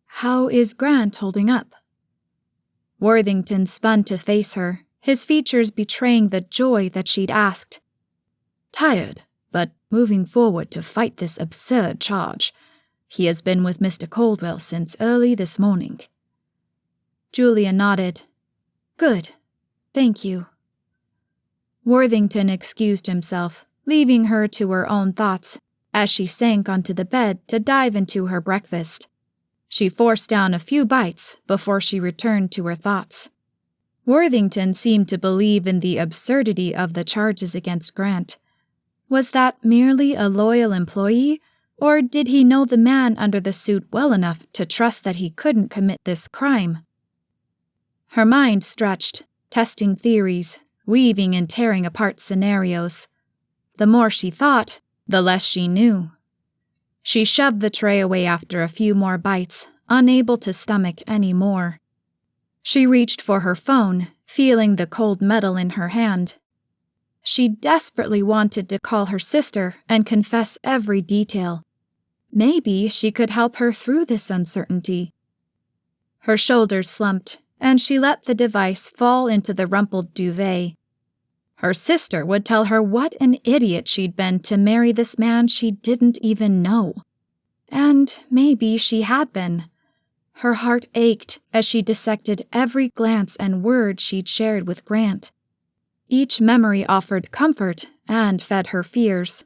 [SPEAKER 2] "How is Grant holding up?" Worthington spun to face her, his features betraying the joy that she'd asked. "Tired, but moving forward to fight this absurd charge. He has been with Mr. Caldwell since early this morning." Julia nodded. "Good. Thank you." Worthington excused himself, leaving her to her own thoughts as she sank onto the bed to dive into her breakfast. She forced down a few bites before she returned to her thoughts. Worthington seemed to believe in the absurdity of the charges against Grant. Was that merely a loyal employee, or did he know the man under the suit well enough to trust that he couldn't commit this crime? Her mind stretched, testing theories, weaving and tearing apart scenarios. The more she thought, the less she knew. She shoved the tray away after a few more bites, unable to stomach any more. She reached for her phone, feeling the cold metal in her hand. She desperately wanted to call her sister and confess every detail. Maybe she could help her through this uncertainty. Her shoulders slumped, and she let the device fall into the rumpled duvet. Her sister would tell her what an idiot she'd been to marry this man she didn't even know. And maybe she had been. Her heart ached as she dissected every glance and word she'd shared with Grant. Each memory offered comfort and fed her fears.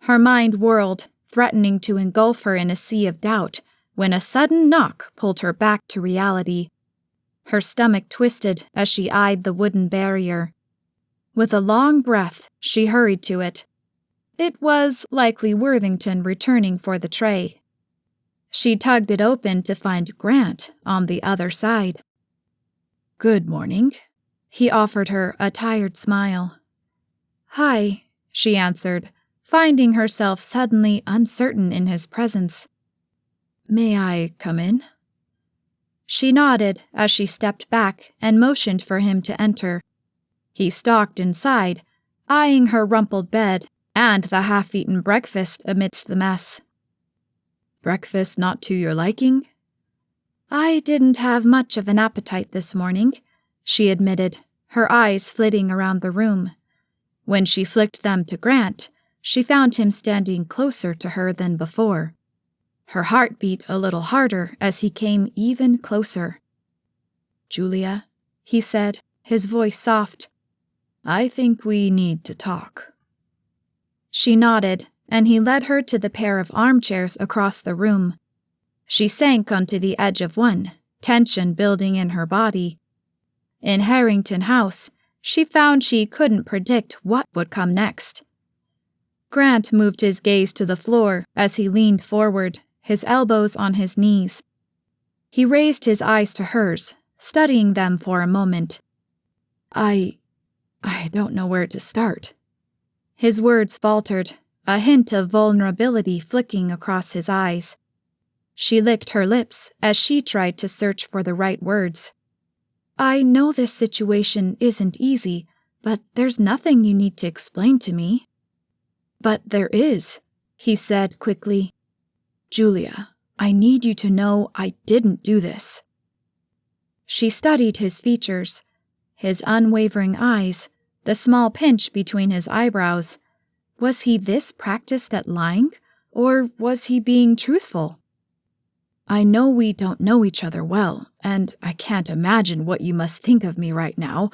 [SPEAKER 2] Her mind whirled, threatening to engulf her in a sea of doubt, when a sudden knock pulled her back to reality. Her stomach twisted as she eyed the wooden barrier. With a long breath, she hurried to it. It was likely Worthington returning for the tray. She tugged it open to find Grant on the other side. "Good morning," he offered her a tired smile. "Hi," she answered, finding herself suddenly uncertain in his presence. "May I come in?" She nodded as she stepped back and motioned for him to enter. He stalked inside, eyeing her rumpled bed and the half-eaten breakfast amidst the mess. "Breakfast not to your liking?" "I didn't have much of an appetite this morning," she admitted, her eyes flitting around the room. When she flicked them to Grant, she found him standing closer to her than before. Her heart beat a little harder as he came even closer. "Julia," he said, his voice soft, "I think we need to talk." She nodded, and he led her to the pair of armchairs across the room. She sank onto the edge of one, tension building in her body. In Harrington House, she found she couldn't predict what would come next. Grant moved his gaze to the floor as he leaned forward, his elbows on his knees. He raised his eyes to hers, studying them for a moment. I don't know where to start." His words faltered, a hint of vulnerability flicking across his eyes. She licked her lips as she tried to search for the right words. "I know this situation isn't easy, but there's nothing you need to explain to me." "But there is," he said quickly. "Julia, I need you to know I didn't do this." She studied his features, his unwavering eyes, the small pinch between his eyebrows. Was he this practiced at lying, or was he being truthful? "I know we don't know each other well, and I can't imagine what you must think of me right now,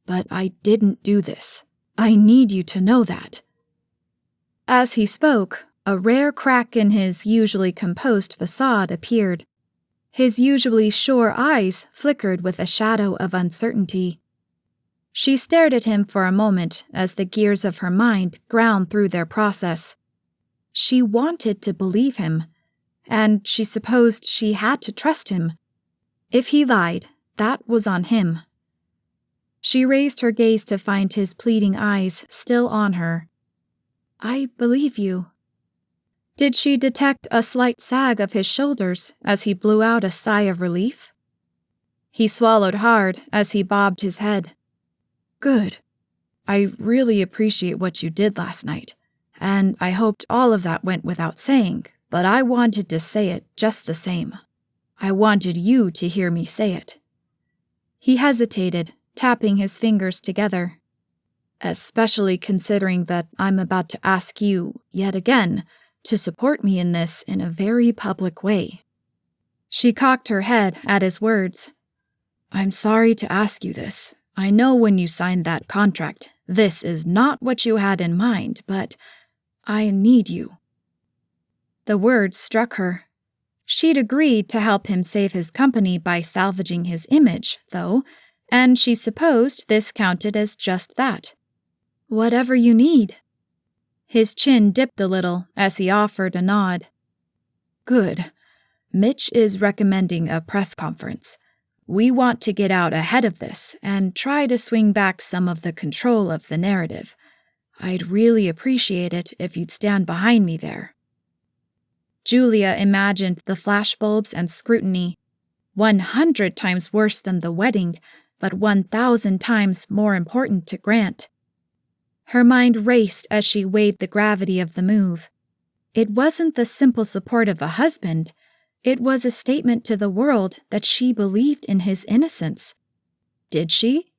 [SPEAKER 2] but I didn't do this. I need you to know that." As he spoke, a rare crack in his usually composed facade appeared. His usually sure eyes flickered with a shadow of uncertainty. She stared at him for a moment as the gears of her mind ground through their process. She wanted to believe him, and she supposed she had to trust him. If he lied, that was on him. She raised her gaze to find his pleading eyes still on her. "I believe you." Did she detect a slight sag of his shoulders as he blew out a sigh of relief? He swallowed hard as he bobbed his head. "Good. I really appreciate what you did last night, and I hoped all of that went without saying, but I wanted to say it just the same. I wanted you to hear me say it." He hesitated, tapping his fingers together. "Especially considering that I'm about to ask you, yet again, to support me in this in a very public way." She cocked her head at his words. "I'm sorry to ask you this. I know when you signed that contract, this is not what you had in mind, but I need you." The words struck her. She'd agreed to help him save his company by salvaging his image, though, and she supposed this counted as just that. Whatever you need. His chin dipped a little as he offered a nod. Good. Mitch is recommending a press conference. We want to get out ahead of this and try to swing back some of the control of the narrative. I'd really appreciate it if you'd stand behind me there. Julia imagined the flashbulbs and scrutiny, 100 times worse than the wedding, but 1,000 times more important to Grant. Her mind raced as she weighed the gravity of the move. It wasn't the simple support of a husband. It was a statement to the world that she believed in his innocence. Did she?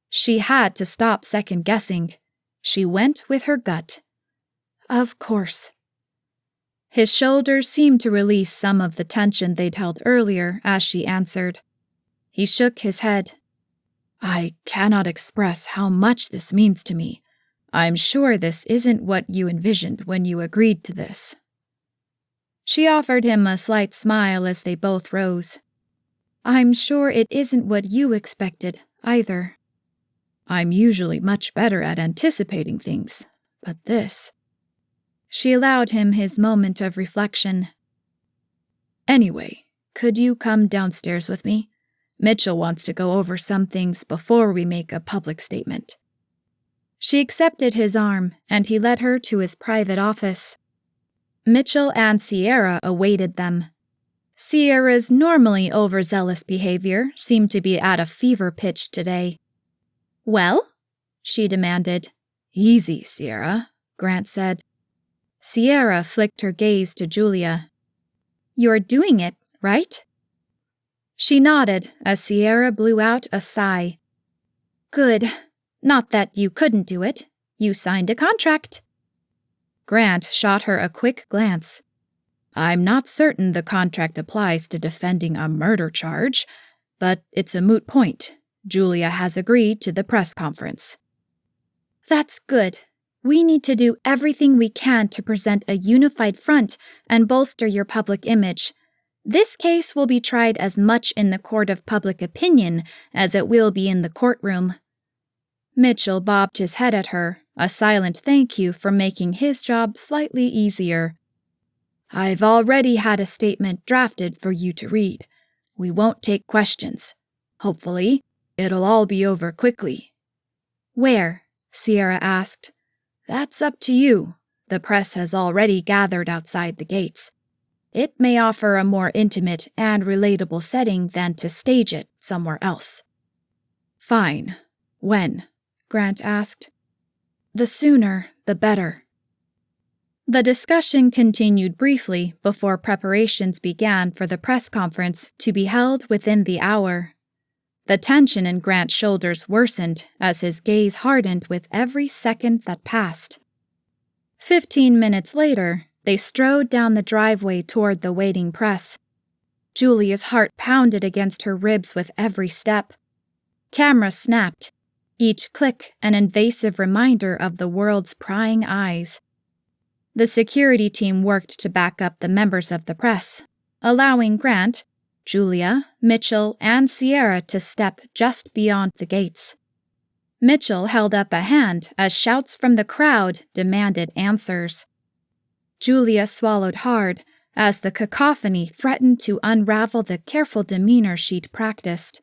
[SPEAKER 2] She had to stop second-guessing. She went with her gut. Of course. His shoulders seemed to release some of the tension they'd held earlier as she answered. He shook his head. I cannot express how much this means to me. I'm sure this isn't what you envisioned when you agreed to this. She offered him a slight smile as they both rose. I'm sure it isn't what you expected, either. I'm usually much better at anticipating things, but this... She allowed him his moment of reflection. Anyway, could you come downstairs with me? Mitchell wants to go over some things before we make a public statement. She accepted his arm, and he led her to his private office. Mitchell and Sierra awaited them. Sierra's normally overzealous behavior seemed to be at a fever pitch today. Well? She demanded. Easy, Sierra, Grant said. Sierra flicked her gaze to Julia. You're doing it, right? She nodded as Sierra blew out a sigh. Good. Not that you couldn't do it. You signed a contract. Grant shot her a quick glance. I'm not certain the contract applies to defending a murder charge, but it's a moot point. Julia has agreed to the press conference. That's good. We need to do everything we can to present a unified front and bolster your public image. This case will be tried as much in the court of public opinion as it will be in the courtroom. Mitchell bobbed his head at her, a silent thank you for making his job slightly easier. I've already had a statement drafted for you to read. We won't take questions. Hopefully, it'll all be over quickly. Where? Sierra asked. That's up to you. The press has already gathered outside the gates. It may offer a more intimate and relatable setting than to stage it somewhere else. Fine. When? Grant asked. The sooner, the better. The discussion continued briefly before preparations began for the press conference to be held within the hour. The tension in Grant's shoulders worsened as his gaze hardened with every second that passed. 15 minutes later, they strode down the driveway toward the waiting press. Julia's heart pounded against her ribs with every step. Cameras snapped, each click an invasive reminder of the world's prying eyes. The security team worked to back up the members of the press, allowing Grant, Julia, Mitchell, and Sierra to step just beyond the gates. Mitchell held up a hand as shouts from the crowd demanded answers. Julia swallowed hard as the cacophony threatened to unravel the careful demeanor she'd practiced.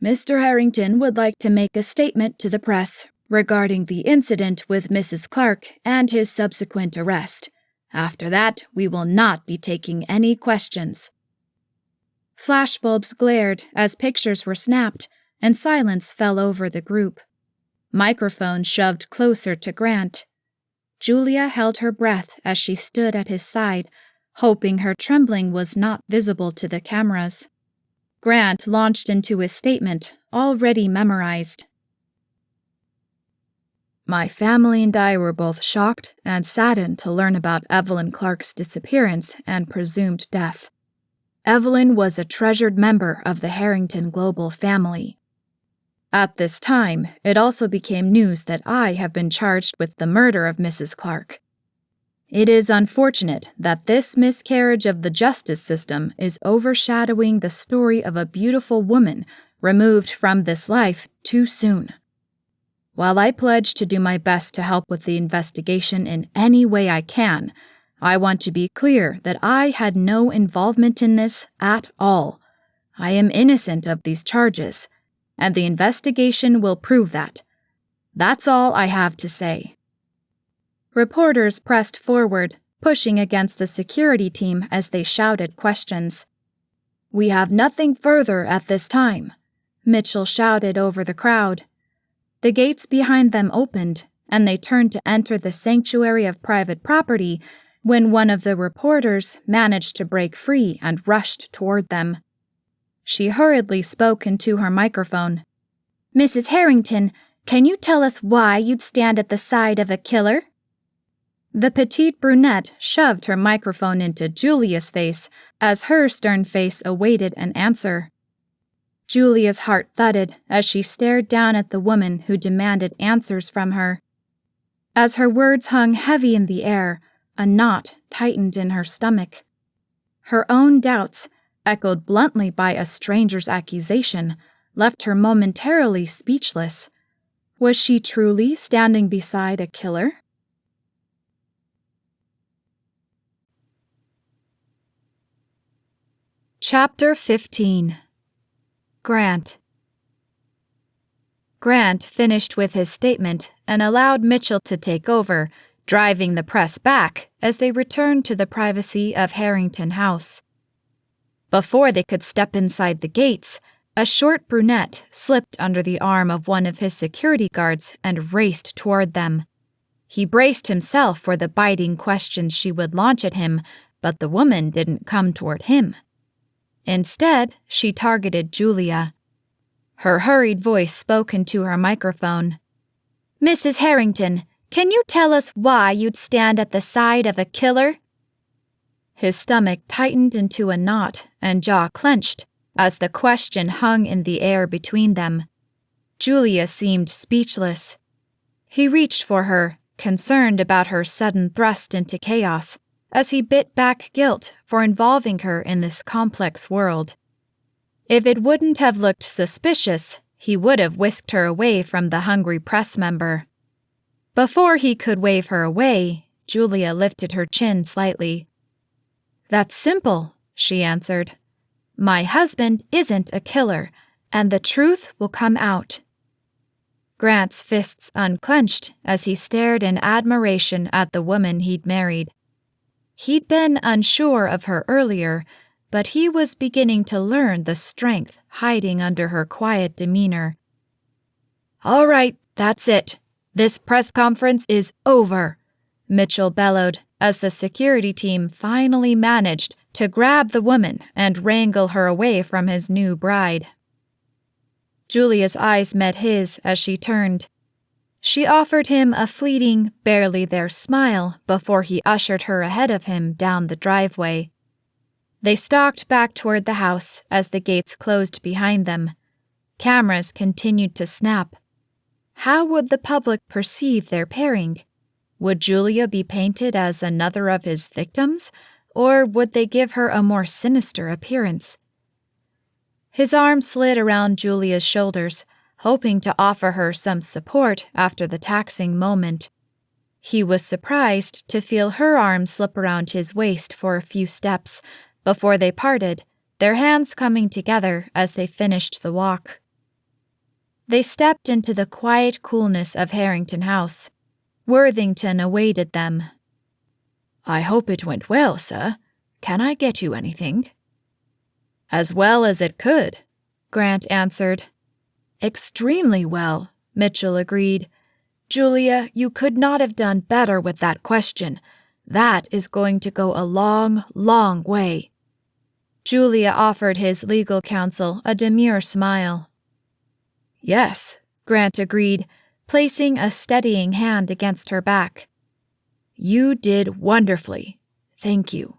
[SPEAKER 2] Mr. Harrington would like to make a statement to the press regarding the incident with Mrs. Clark and his subsequent arrest. After that, we will not be taking any questions. Flashbulbs glared as pictures were snapped, and silence fell over the group. Microphones shoved closer to Grant. Julia held her breath as she stood at his side, hoping her trembling was not visible to the cameras. Grant launched into his statement, already memorized. My family and I were both shocked and saddened to learn about Evelyn Clark's disappearance and presumed death. Evelyn was a treasured member of the Harrington global family. At this time, it also became news that I have been charged with the murder of Mrs. Clark. It is unfortunate that this miscarriage of the justice system is overshadowing the story of a beautiful woman removed from this life too soon. While I pledge to do my best to help with the investigation in any way I can, I want to be clear that I had no involvement in this at all. I am innocent of these charges, and the investigation will prove that. That's all I have to say." Reporters pressed forward, pushing against the security team as they shouted questions. "We have nothing further at this time," Mitchell shouted over the crowd. The gates behind them opened, and they turned to enter the sanctuary of private property when one of the reporters managed to break free and rushed toward them. She hurriedly spoke into her microphone. "Mrs. Harrington, can you tell us why you'd stand at the side of a killer?" The petite brunette shoved her microphone into Julia's face as her stern face awaited an answer. Julia's heart thudded as she stared down at the woman who demanded answers from her. As her words hung heavy in the air, a knot tightened in her stomach. Her own doubts, echoed bluntly by a stranger's accusation, left her momentarily speechless. Was she truly standing beside a killer? Chapter 15. Grant. Grant finished with his statement and allowed Mitchell to take over, driving the press back as they returned to the privacy of Harrington House. Before they could step inside the gates, a short brunette slipped under the arm of one of his security guards and raced toward them. He braced himself for the biting questions she would launch at him, but the woman didn't come toward him. Instead, she targeted Julia. Her hurried voice spoke into her microphone. "Mrs. Harrington, can you tell us why you'd stand at the side of a killer?" His stomach tightened into a knot and jaw clenched as the question hung in the air between them. Julia seemed speechless. He reached for her, concerned about her sudden thrust into chaos, as he bit back guilt for involving her in this complex world. If it wouldn't have looked suspicious, he would have whisked her away from the hungry press member. Before he could wave her away, Julia lifted her chin slightly. "That's simple," she answered. "My husband isn't a killer, and the truth will come out." Grant's fists unclenched as he stared in admiration at the woman he'd married. He'd been unsure of her earlier, but he was beginning to learn the strength hiding under her quiet demeanor. "All right, that's it. This press conference is over," Mitchell bellowed as the security team finally managed to grab the woman and wrangle her away from his new bride. Julia's eyes met his as she turned. She offered him a fleeting, barely there smile before he ushered her ahead of him down the driveway. They stalked back toward the house as the gates closed behind them. Cameras continued to snap. How would the public perceive their pairing? Would Julia be painted as another of his victims, or would they give her a more sinister appearance? His arm slid around Julia's shoulders, hoping to offer her some support after the taxing moment. He was surprised to feel her arm slip around his waist for a few steps before they parted, their hands coming together as they finished the walk. They stepped into the quiet coolness of Harrington House. Worthington awaited them. "I hope it went well, sir. Can I get you anything?" "As well as it could," Grant answered. "Extremely well," Mitchell agreed. "Julia, you could not have done better with that question. That is going to go a long, long way." Julia offered his legal counsel a demure smile. "Yes," Grant agreed, placing a steadying hand against her back. "You did wonderfully. Thank you."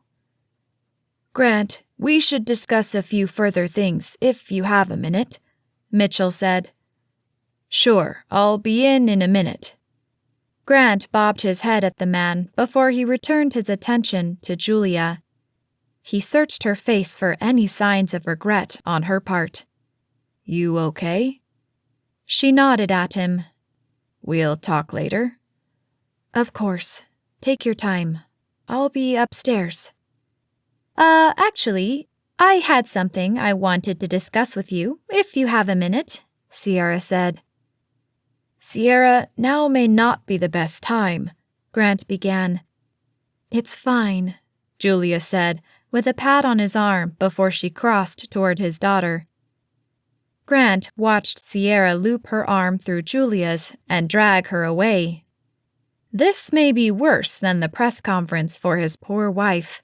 [SPEAKER 2] "Grant, we should discuss a few further things if you have a minute," Mitchell said. "Sure, I'll be in a minute."
[SPEAKER 3] Grant bobbed his head at the man before he returned his attention to Julia. He searched her face for any signs of regret on her part. "You okay?" She nodded at him. "We'll talk later?" "Of course. Take your time. I'll be upstairs." Actually, I had something I wanted to discuss with you, if you have a minute," Sierra said. "Sierra, now may not be the best time," Grant began. "It's fine," Julia said, with a pat on his arm before she crossed toward his daughter. Grant watched Sierra loop her arm through Julia's and drag her away. This may be worse than the press conference for his poor wife.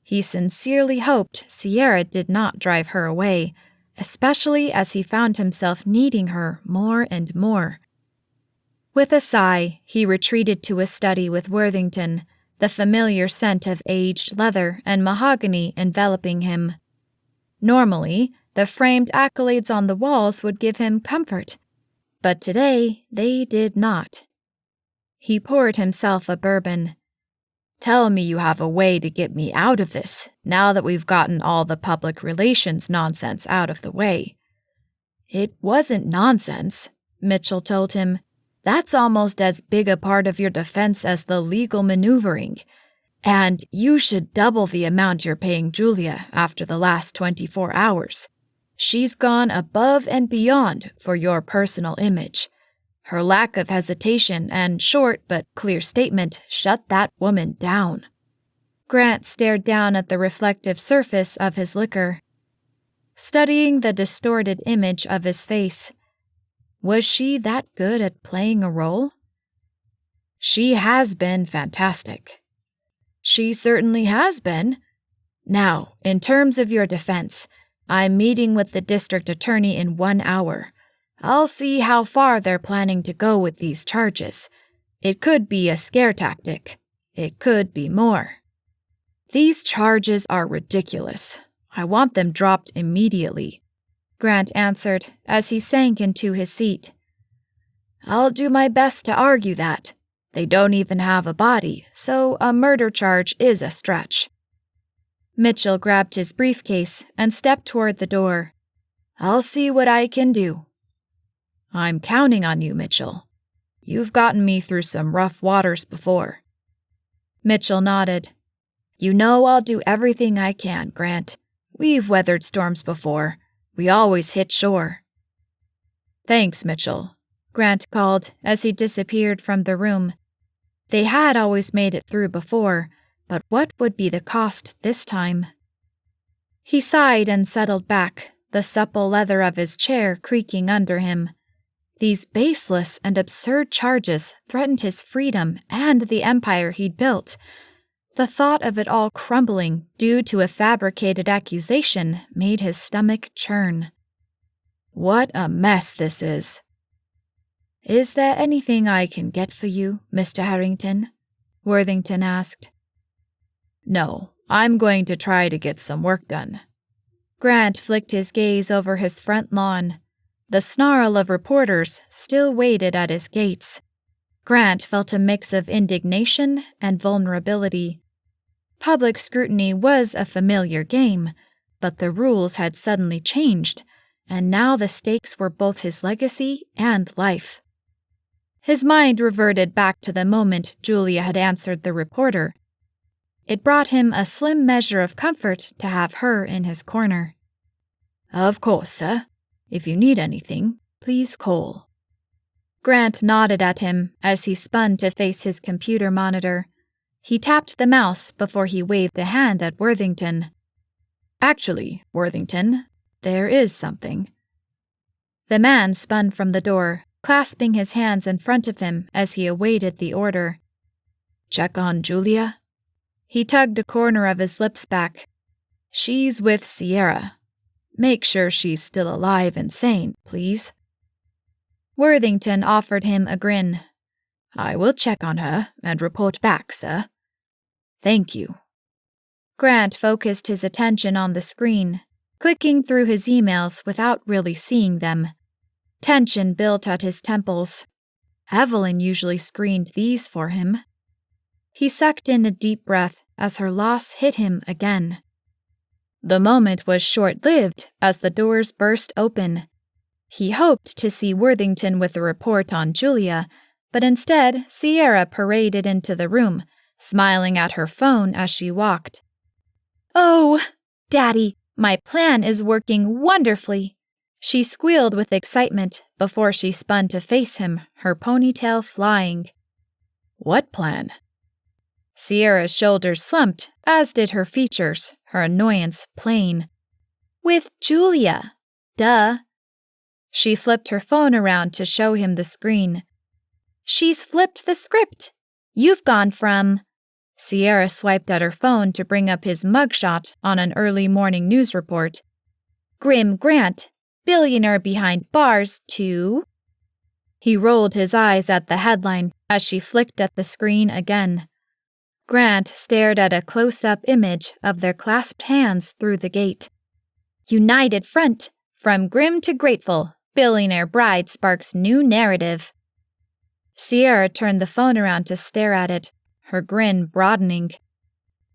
[SPEAKER 3] He sincerely hoped Sierra did not drive her away, especially as he found himself needing her more and more. With a sigh, he retreated to his study with Worthington, the familiar scent of aged leather and mahogany enveloping him. Normally, the framed accolades on the walls would give him comfort, but today they did not. He poured himself a bourbon. "Tell me you have a way to get me out of this, now that we've gotten all the public relations nonsense out of the way." "It wasn't nonsense," Mitchell told him. "That's almost as big a part of your defense as the legal maneuvering. And you should double the amount you're paying Julia after the last 24 hours. She's gone above and beyond for your personal image. Her lack of hesitation and short but clear statement shut that woman down." Grant stared down at the reflective surface of his liquor, studying the distorted image of his face. Was she that good at playing a role? "She has been fantastic." "She certainly has been. Now, in terms of your defense, I'm meeting with the district attorney in 1 hour. I'll see how far they're planning to go with these charges. It could be a scare tactic. It could be more." "These charges are ridiculous. I want them dropped immediately," Grant answered as he sank into his seat. "I'll do my best to argue that. They don't even have a body, so a murder charge is a stretch." Mitchell grabbed his briefcase and stepped toward the door. "I'll see what I can do." "I'm counting on you, Mitchell. You've gotten me through some rough waters before." Mitchell nodded. "You know I'll do everything I can, Grant. We've weathered storms before. We always hit shore." "Thanks, Mitchell," Grant called as he disappeared from the room. They had always made it through before, but what would be the cost this time? He sighed and settled back, the supple leather of his chair creaking under him. These baseless and absurd charges threatened his freedom and the empire he'd built. The thought of it all crumbling due to a fabricated accusation made his stomach churn. What a mess this is. "Is there anything I can get for you, Mr. Harrington?" Worthington asked. "No, I'm going to try to get some work done." Grant flicked his gaze over his front lawn. The snarl of reporters still waited at his gates. Grant felt a mix of indignation and vulnerability. Public scrutiny was a familiar game, but the rules had suddenly changed, and now the stakes were both his legacy and life. His mind reverted back to the moment Julia had answered the reporter. It brought him a slim measure of comfort to have her in his corner. "Of course, sir. If you need anything, please call." Grant nodded at him as he spun to face his computer monitor. He tapped the mouse before he waved a hand at Worthington. "Actually, Worthington, there is something." The man spun from the door, clasping his hands in front of him as he awaited the order. "Check on Julia?" He tugged a corner of his lips back. "She's with Sierra. Make sure she's still alive and sane, please." Worthington offered him a grin. "I will check on her and report back, sir." "Thank you." Grant focused his attention on the screen, clicking through his emails without really seeing them. Tension built at his temples. Evelyn usually screened these for him. He sucked in a deep breath as her loss hit him again. The moment was short-lived as the doors burst open. He hoped to see Worthington with a report on Julia, but instead Sierra paraded into the room, smiling at her phone as she walked. "Oh, Daddy, my plan is working wonderfully," she squealed with excitement before she spun to face him, her ponytail flying. "What plan?" Sierra's shoulders slumped, as did her features, her annoyance plain. "With Julia. Duh." She flipped her phone around to show him the screen. "She's flipped the script. You've gone from—" Sierra swiped at her phone to bring up his mugshot on an early morning news report. "Grim Grant, billionaire behind bars, to—" He rolled his eyes at the headline as she flicked at the screen again. Grant stared at a close-up image of their clasped hands through the gate. "United Front, from grim to grateful, billionaire bride sparks new narrative." Sierra turned the phone around to stare at it, her grin broadening.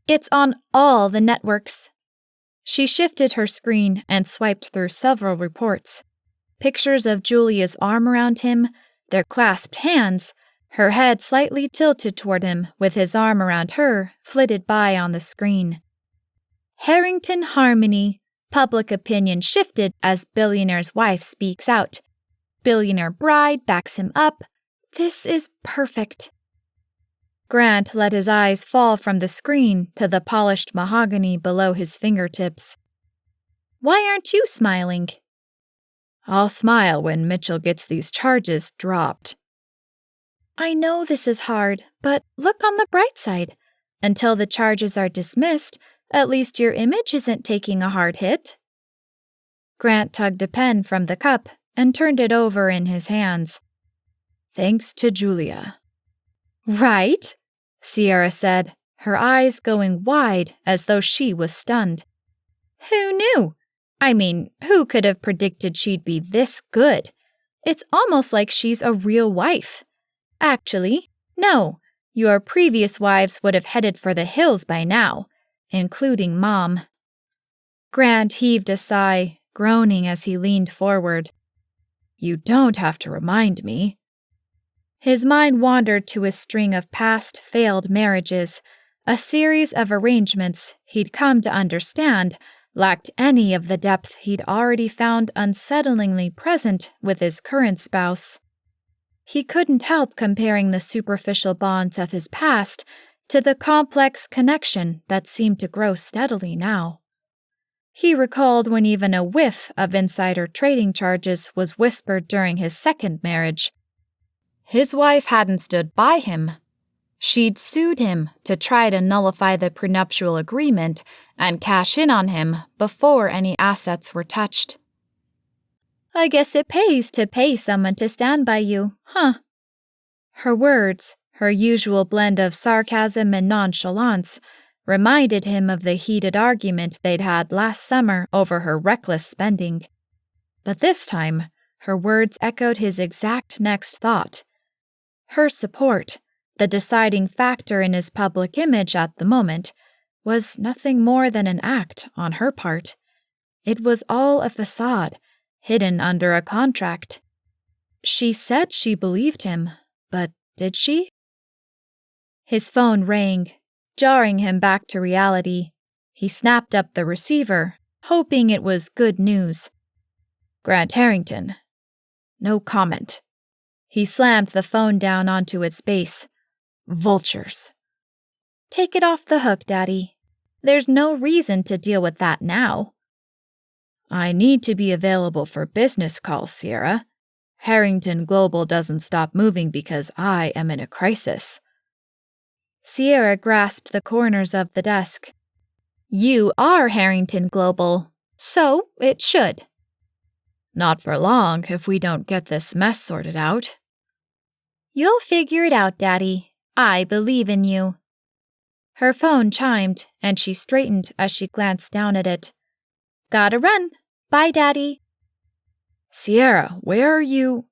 [SPEAKER 3] "It's on all the networks." She shifted her screen and swiped through several reports. Pictures of Julia's arm around him, their clasped hands, her head slightly tilted toward him with his arm around her, flitted by on the screen. "Harrington Harmony. Public opinion shifted as billionaire's wife speaks out. Billionaire bride backs him up. This is perfect." Grant let his eyes fall from the screen to the polished mahogany below his fingertips. "Why aren't you smiling?" "I'll smile when Mitchell gets these charges dropped." "I know this is hard, but look on the bright side. Until the charges are dismissed, at least your image isn't taking a hard hit." Grant tugged a pen from the cup and turned it over in his hands. "Thanks to Julia." "Right?" Sierra said, her eyes going wide as though she was stunned. "Who knew? I mean, who could have predicted she'd be this good? It's almost like she's a real wife. Actually, no, your previous wives would have headed for the hills by now, including Mom." Grant heaved a sigh, groaning as he leaned forward. "You don't have to remind me." His mind wandered to a string of past failed marriages, a series of arrangements he'd come to understand lacked any of the depth he'd already found unsettlingly present with his current spouse. He couldn't help comparing the superficial bonds of his past to the complex connection that seemed to grow steadily now. He recalled when even a whiff of insider trading charges was whispered during his second marriage. His wife hadn't stood by him. She'd sued him to try to nullify the prenuptial agreement and cash in on him before any assets were touched. "I guess it pays to pay someone to stand by you, huh?" Her words, her usual blend of sarcasm and nonchalance, reminded him of the heated argument they'd had last summer over her reckless spending. But this time, her words echoed his exact next thought. Her support, the deciding factor in his public image at the moment, was nothing more than an act on her part. It was all a facade, hidden under a contract. She said she believed him, but did she? His phone rang, jarring him back to reality. He snapped up the receiver, hoping it was good news. "Grant Harrington." No comment. He slammed the phone down onto its base. "Vultures." "Take it off the hook, Daddy. There's no reason to deal with that now." "I need to be available for business calls, Sierra. Harrington Global doesn't stop moving because I am in a crisis." Sierra grasped the corners of the desk. "You are Harrington Global, so it should." "Not for long if we don't get this mess sorted out." "You'll figure it out, Daddy. I believe in you." Her phone chimed, and she straightened as she glanced down at it. "Gotta run. Bye, Daddy." "Sierra, where are you?"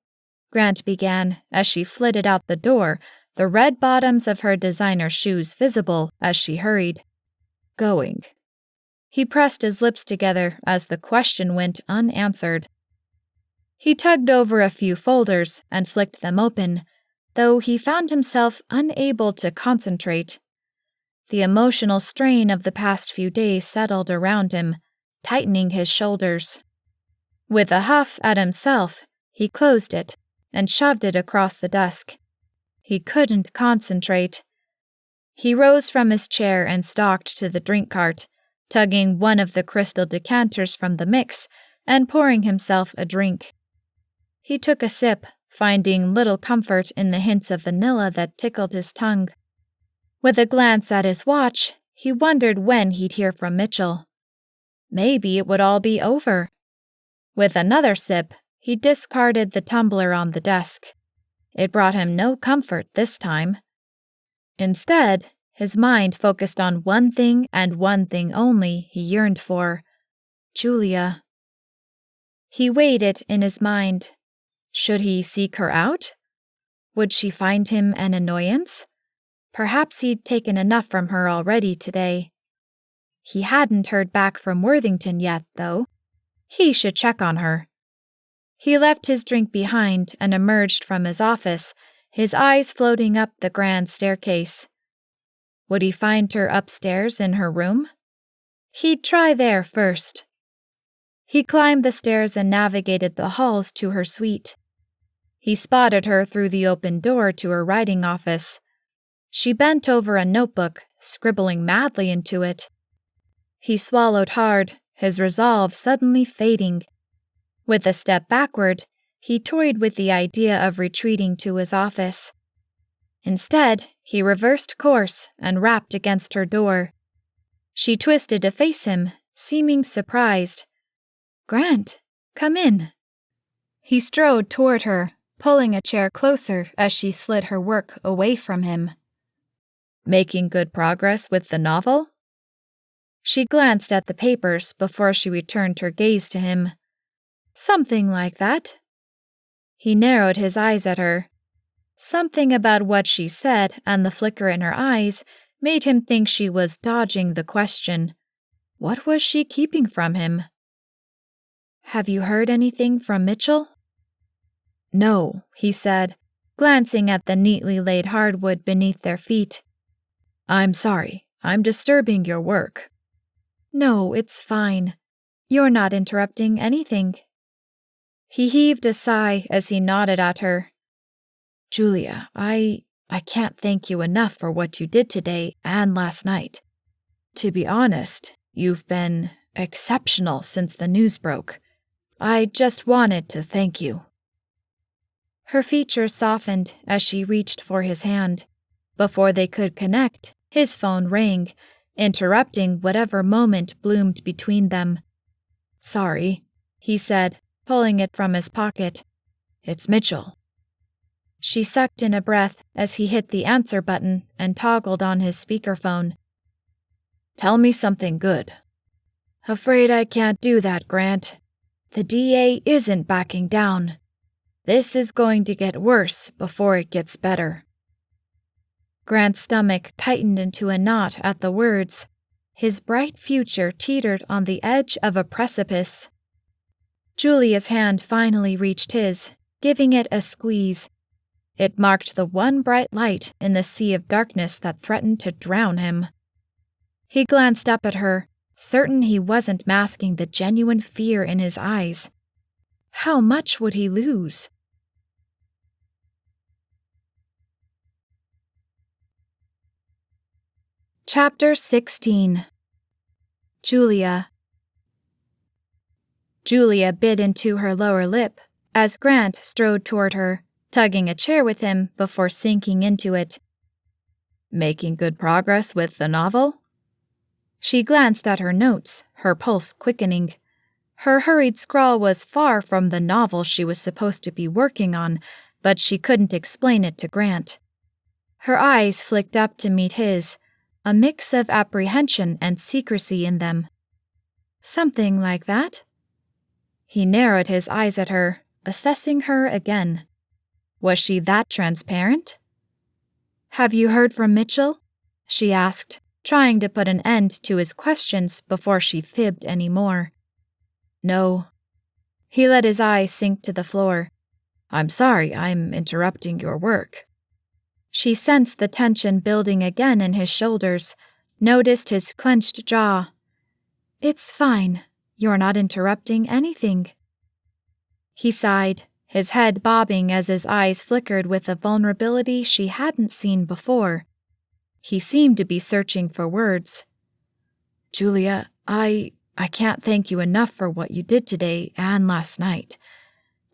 [SPEAKER 3] Grant began as she flitted out the door, the red bottoms of her designer shoes visible as she hurried. Going. He pressed his lips together as the question went unanswered. He tugged over a few folders and flicked them open, though he found himself unable to concentrate. The emotional strain of the past few days settled around him, tightening his shoulders. With a huff at himself, he closed it and shoved it across the desk. He couldn't concentrate. He rose from his chair and stalked to the drink cart, tugging one of the crystal decanters from the mix and pouring himself a drink. He took a sip, finding little comfort in the hints of vanilla that tickled his tongue. With a glance at his watch, he wondered when he'd hear from Mitchell. Maybe it would all be over. With another sip, he discarded the tumbler on the desk. It brought him no comfort this time. Instead, his mind focused on one thing and one thing only he yearned for: Julia. He weighed it in his mind. Should he seek her out? Would she find him an annoyance? Perhaps he'd taken enough from her already today. He hadn't heard back from Worthington yet, though. He should check on her. He left his drink behind and emerged from his office, his eyes floating up the grand staircase. Would he find her upstairs in her room? He'd try there first. He climbed the stairs and navigated the halls to her suite. He spotted her through the open door to her writing office. She bent over a notebook, scribbling madly into it. He swallowed hard, his resolve suddenly fading. With a step backward, he toyed with the idea of retreating to his office. Instead, he reversed course and rapped against her door. She twisted to face him, seeming surprised. "Grant, come in." He strode toward her, pulling a chair closer as she slid her work away from him. "Making good progress with the novel?" She glanced at the papers before she returned her gaze to him. "Something like that." He narrowed his eyes at her. Something about what she said and the flicker in her eyes made him think she was dodging the question. What was she keeping from him? "Have you heard anything from Mitchell?" "No," he said, glancing at the neatly laid hardwood beneath their feet. "I'm sorry. I'm disturbing your work." "No, it's fine. You're not interrupting anything." He heaved a sigh as he nodded at her. "Julia, I can't thank you enough for what you did today and last night. To be honest, you've been exceptional since the news broke. I just wanted to thank you." Her features softened as she reached for his hand. Before they could connect, his phone rang, interrupting whatever moment bloomed between them. "Sorry," he said, pulling it from his pocket. "It's Mitchell." She sucked in a breath as he hit the answer button and toggled on his speakerphone. "Tell me something good." "Afraid I can't do that, Grant. The DA isn't backing down. This is going to get worse before it gets better." Grant's stomach tightened into a knot at the words. His bright future teetered on the edge of a precipice. Julia's hand finally reached his, giving it a squeeze. It marked the one bright light in the sea of darkness that threatened to drown him. He glanced up at her, certain he wasn't masking the genuine fear in his eyes. How much would he lose? Chapter 16. Julia. Julia bit into her lower lip as Grant strode toward her, tugging a chair with him before sinking into it. "Making good progress with the novel?" She glanced at her notes, her pulse quickening. Her hurried scrawl was far from the novel she was supposed to be working on, but she couldn't explain it to Grant. Her eyes flicked up to meet his, a mix of apprehension and secrecy in them. "Something like that?" He narrowed his eyes at her, assessing her again.
[SPEAKER 2] Was she that transparent?
[SPEAKER 3] "Have you heard from Mitchell?" she asked, trying to put an end to his questions before she fibbed any more.
[SPEAKER 2] No.
[SPEAKER 3] He let his eyes sink to the floor.
[SPEAKER 2] I'm sorry, I'm interrupting your work.
[SPEAKER 3] She sensed the tension building again in his shoulders, noticed his clenched jaw. "It's fine. You're not interrupting anything." He sighed, his head bobbing as his eyes flickered with a vulnerability she hadn't seen before. He seemed to be searching for words.
[SPEAKER 2] "Julia, I can't thank you enough for what you did today and last night.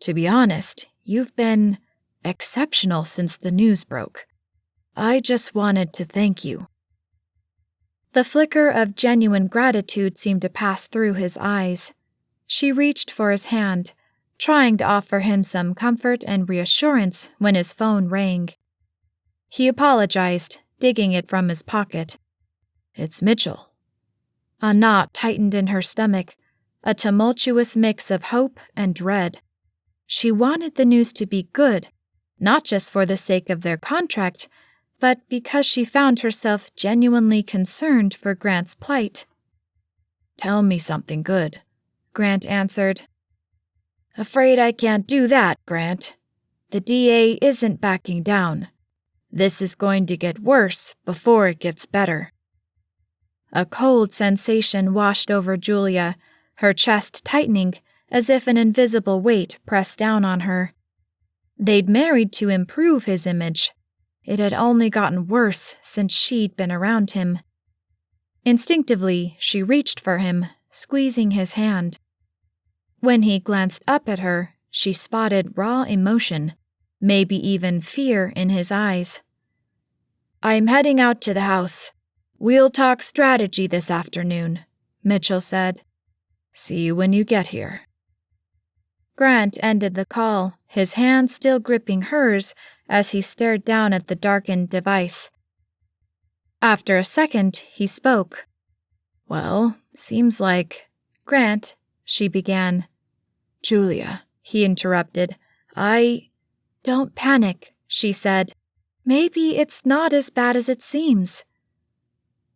[SPEAKER 2] To be honest, you've been exceptional since the news broke. I just wanted to thank you."
[SPEAKER 3] The flicker of genuine gratitude seemed to pass through his eyes. She reached for his hand, trying to offer him some comfort and reassurance when his phone rang. He apologized, digging it from his pocket.
[SPEAKER 2] "It's Mitchell."
[SPEAKER 3] A knot tightened in her stomach, a tumultuous mix of hope and dread. She wanted the news to be good, not just for the sake of their contract, but because she found herself genuinely concerned for Grant's plight.
[SPEAKER 2] "Tell me something good,"
[SPEAKER 3] Grant answered.
[SPEAKER 2] "Afraid I can't do that, Grant. The DA isn't backing down. This is going to get worse before it gets better."
[SPEAKER 3] A cold sensation washed over Julia, her chest tightening as if an invisible weight pressed down on her. They'd married to improve his image. It had only gotten worse since she'd been around him. Instinctively, she reached for him, squeezing his hand. When he glanced up at her, she spotted raw emotion, maybe even fear in his eyes.
[SPEAKER 2] "I'm heading out to the house. We'll talk strategy this afternoon," Mitchell said. "See you when you get here."
[SPEAKER 3] Grant ended the call, his hand still gripping hers as he stared down at the darkened device. After a second, he spoke.
[SPEAKER 2] "Well, seems like—"
[SPEAKER 3] "Grant," she began.
[SPEAKER 2] "Julia," he interrupted.
[SPEAKER 3] "Don't panic," she said. "Maybe it's not as bad as it seems."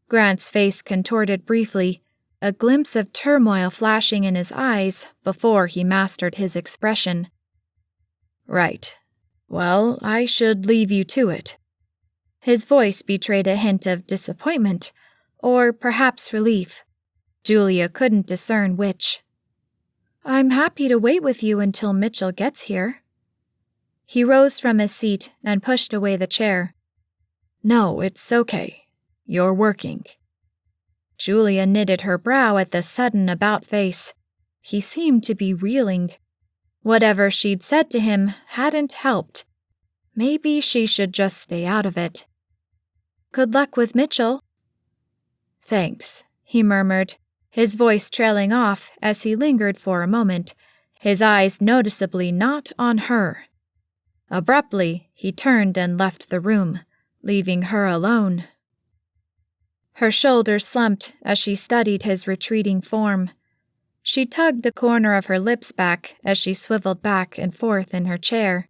[SPEAKER 3] Grant's face contorted briefly, a glimpse of turmoil flashing in his eyes before he mastered his expression.
[SPEAKER 2] "Right. Well, I should leave you to it."
[SPEAKER 3] His voice betrayed a hint of disappointment, or perhaps relief. Julia couldn't discern which. "I'm happy to wait with you until Mitchell gets here." He rose from his seat and pushed away the chair.
[SPEAKER 2] "No, it's okay. You're working."
[SPEAKER 3] Julia knitted her brow at the sudden about-face. He seemed to be reeling. Whatever she'd said to him hadn't helped. Maybe she should just stay out of it. "Good luck with Mitchell."
[SPEAKER 2] "Thanks,"
[SPEAKER 3] he murmured, his voice trailing off as he lingered for a moment, his eyes noticeably not on her. Abruptly, he turned and left the room, leaving her alone. Her shoulders slumped as she studied his retreating form. She tugged a corner of her lips back as she swiveled back and forth in her chair.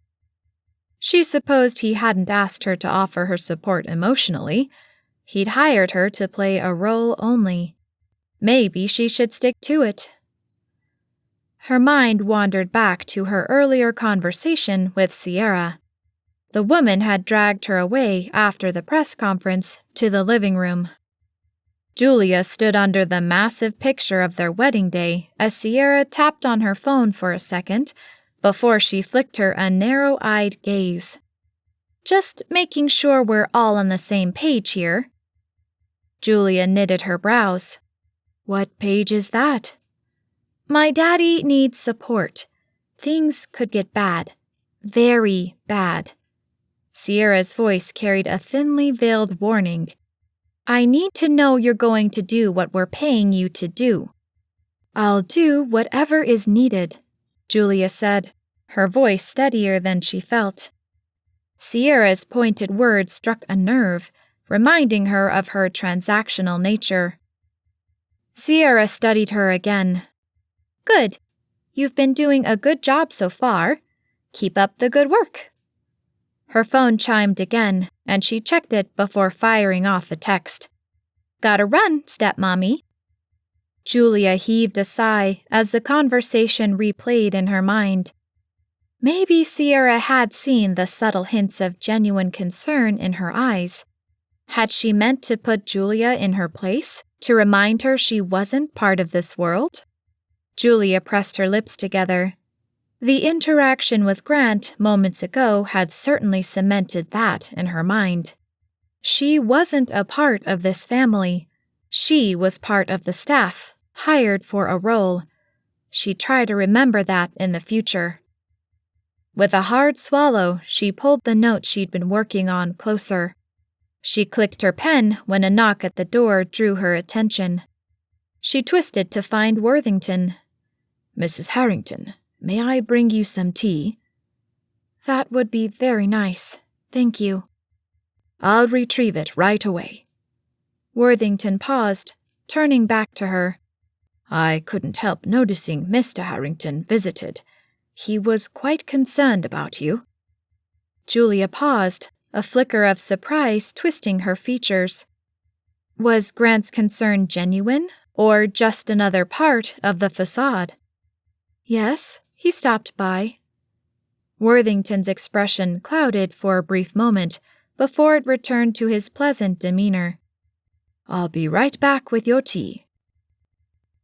[SPEAKER 3] She supposed he hadn't asked her to offer her support emotionally. He'd hired her to play a role only. Maybe she should stick to it. Her mind wandered back to her earlier conversation with Sierra. The woman had dragged her away after the press conference to the living room. Julia stood under the massive picture of their wedding day as Sierra tapped on her phone for a second before she flicked her a narrow-eyed gaze. "Just making sure we're all on the same page here." Julia knitted her brows.
[SPEAKER 2] "What page is that?"
[SPEAKER 3] "My daddy needs support. Things could get bad. Very bad." Sierra's voice carried a thinly veiled warning. "I need to know you're going to do what we're paying you to do." "I'll do whatever is needed," Julia said, her voice steadier than she felt. Sierra's pointed words struck a nerve, reminding her of her transactional nature. Sierra studied her again. "Good. You've been doing a good job so far. Keep up the good work." Her phone chimed again, and she checked it before firing off a text. "Gotta run, stepmommy." Julia heaved a sigh as the conversation replayed in her mind. Maybe Sierra had seen the subtle hints of genuine concern in her eyes. Had she meant to put Julia in her place, to remind her she wasn't part of this world? Julia pressed her lips together. The interaction with Grant moments ago had certainly cemented that in her mind. She wasn't a part of this family. She was part of the staff, hired for a role. She'd try to remember that in the future. With a hard swallow, she pulled the note she'd been working on closer. She clicked her pen when a knock at the door drew her attention. She twisted to find Worthington. "Mrs. Harrington, may I bring you some tea?" "That would be very nice. Thank you." "I'll retrieve it right away." Worthington paused, turning back to her. "I couldn't help noticing Mr. Harrington visited. He was quite concerned about you." Julia paused, a flicker of surprise twisting her features. Was Grant's concern genuine, or just another part of the facade? "Yes, he stopped by." Worthington's expression clouded for a brief moment before it returned to his pleasant demeanor. "I'll be right back with your tea."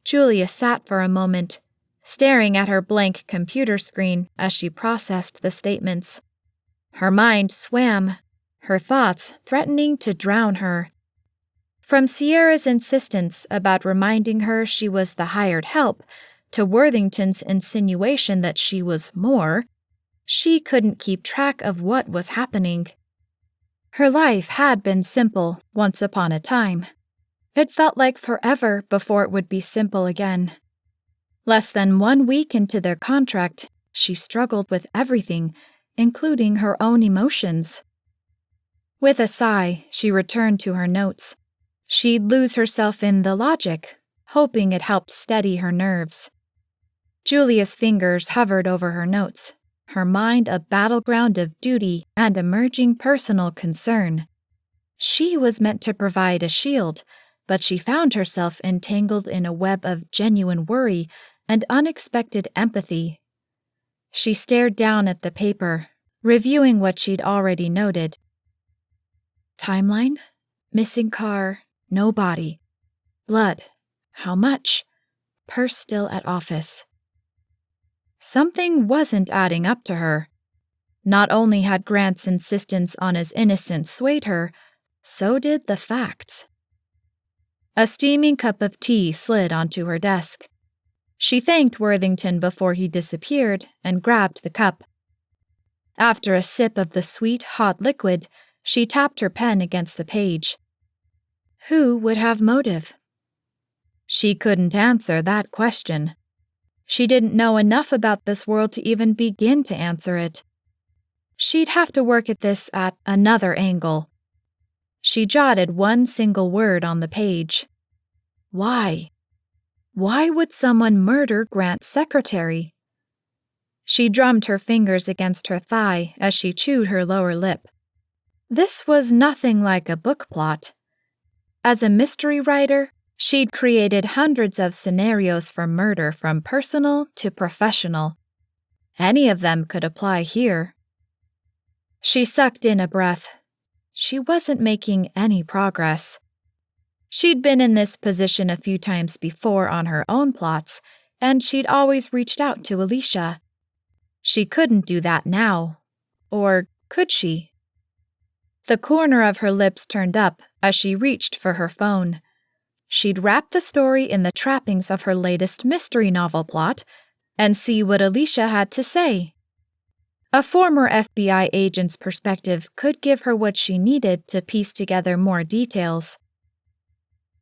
[SPEAKER 3] Julia sat for a moment, staring at her blank computer screen as she processed the statements. Her mind swam, her thoughts threatening to drown her. From Sierra's insistence about reminding her she was the hired help to Worthington's insinuation that she was more, she couldn't keep track of what was happening. Her life had been simple once upon a time. It felt like forever before it would be simple again. Less than 1 week into their contract, she struggled with everything, including her own emotions. With a sigh, she returned to her notes. She'd lose herself in the logic, hoping it helped steady her nerves. Julia's fingers hovered over her notes, her mind a battleground of duty and emerging personal concern. She was meant to provide a shield, but she found herself entangled in a web of genuine worry and unexpected empathy. She stared down at the paper, reviewing what she'd already noted. Timeline? Missing car, no body. Blood. How much? Purse still at office. Something wasn't adding up to her. Not only had Grant's insistence on his innocence swayed her, so did the facts. A steaming cup of tea slid onto her desk. She thanked Worthington before he disappeared and grabbed the cup. After a sip of the sweet, hot liquid, she tapped her pen against the page. Who would have motive? She couldn't answer that question. She didn't know enough about this world to even begin to answer it. She'd have to work at this at another angle. She jotted one single word on the page. Why? Why would someone murder Grant's secretary? She drummed her fingers against her thigh as she chewed her lower lip. This was nothing like a book plot. As a mystery writer, she'd created hundreds of scenarios for murder from personal to professional. Any of them could apply here. She sucked in a breath. She wasn't making any progress. She'd been in this position a few times before on her own plots, and she'd always reached out to Alicia. She couldn't do that now. Or could she? The corner of her lips turned up as she reached for her phone. She'd wrap the story in the trappings of her latest mystery novel plot and see what Alicia had to say. A former FBI agent's perspective could give her what she needed to piece together more details.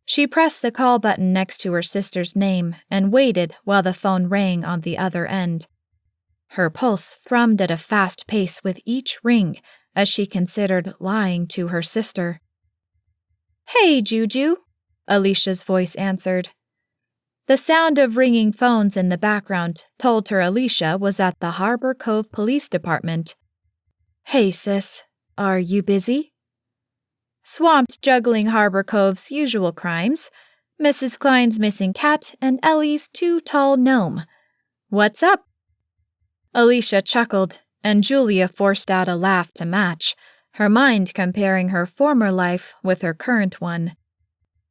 [SPEAKER 3] She pressed the call button next to her sister's name and waited while the phone rang on the other end. Her pulse thrummed at a fast pace with each ring as she considered lying to her sister. "Hey, Juju," Alicia's voice answered. The sound of ringing phones in the background told her Alicia was at the Harbor Cove Police Department. Hey, sis. Are you busy? Swamped juggling Harbor Cove's usual crimes, Mrs. Klein's missing cat, and Ellie's too tall gnome. What's up? Alicia chuckled, and Julia forced out a laugh to match, her mind comparing her former life with her current one.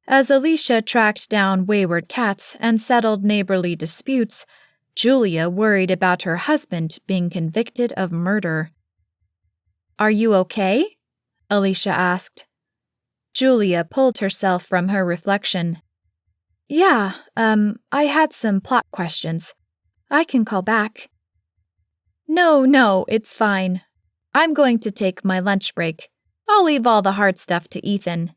[SPEAKER 3] As Alicia tracked down wayward cats and settled neighborly disputes, Julia worried about her husband being convicted of murder. Are you okay? Alicia asked. Julia pulled herself from her reflection. Yeah, I had some plot questions. I can call back. No, it's fine. I'm going to take my lunch break. I'll leave all the hard stuff to Ethan.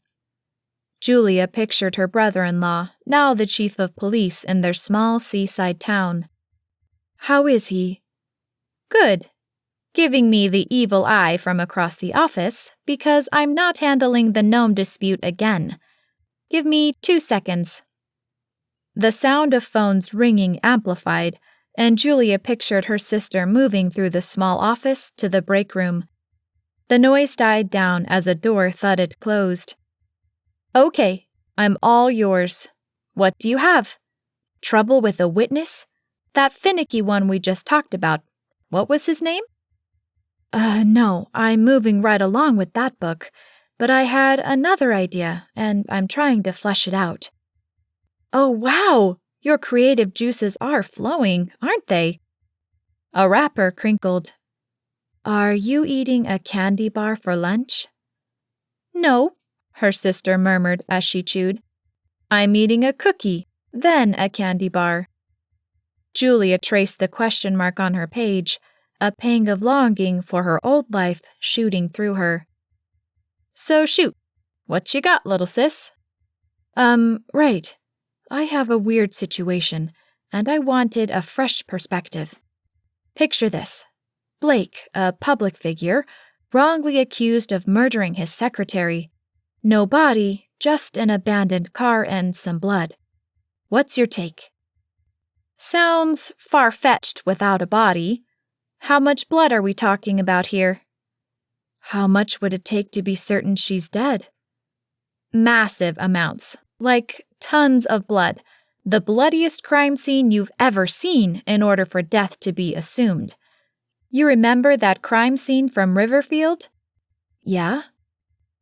[SPEAKER 3] Julia pictured her brother-in-law, now the chief of police in their small seaside town. How is he? Good. Giving me the evil eye from across the office because I'm not handling the gnome dispute again. Give me 2 seconds. The sound of phones ringing amplified, and Julia pictured her sister moving through the small office to the break room. The noise died down as a door thudded closed. Okay, I'm all yours. What do you have? Trouble with a witness? That finicky one we just talked about. What was his name? No, I'm moving right along with that book, but I had another idea, and I'm trying to flesh it out. Oh, wow! Your creative juices are flowing, aren't they? A wrapper crinkled. Are you eating a candy bar for lunch? No, her sister murmured as she chewed. I'm eating a cookie, then a candy bar. Julia traced the question mark on her page, a pang of longing for her old life shooting through her. So shoot, what you got, little sis? Right. I have a weird situation, and I wanted a fresh perspective. Picture this. Blake, a public figure, wrongly accused of murdering his secretary. No body, just an abandoned car and some blood. What's your take? Sounds far-fetched without a body. How much blood are we talking about here? How much would it take to be certain she's dead? Massive amounts, like tons of blood, the bloodiest crime scene you've ever seen in order for death to be assumed. You remember that crime scene from Riverfield? Yeah?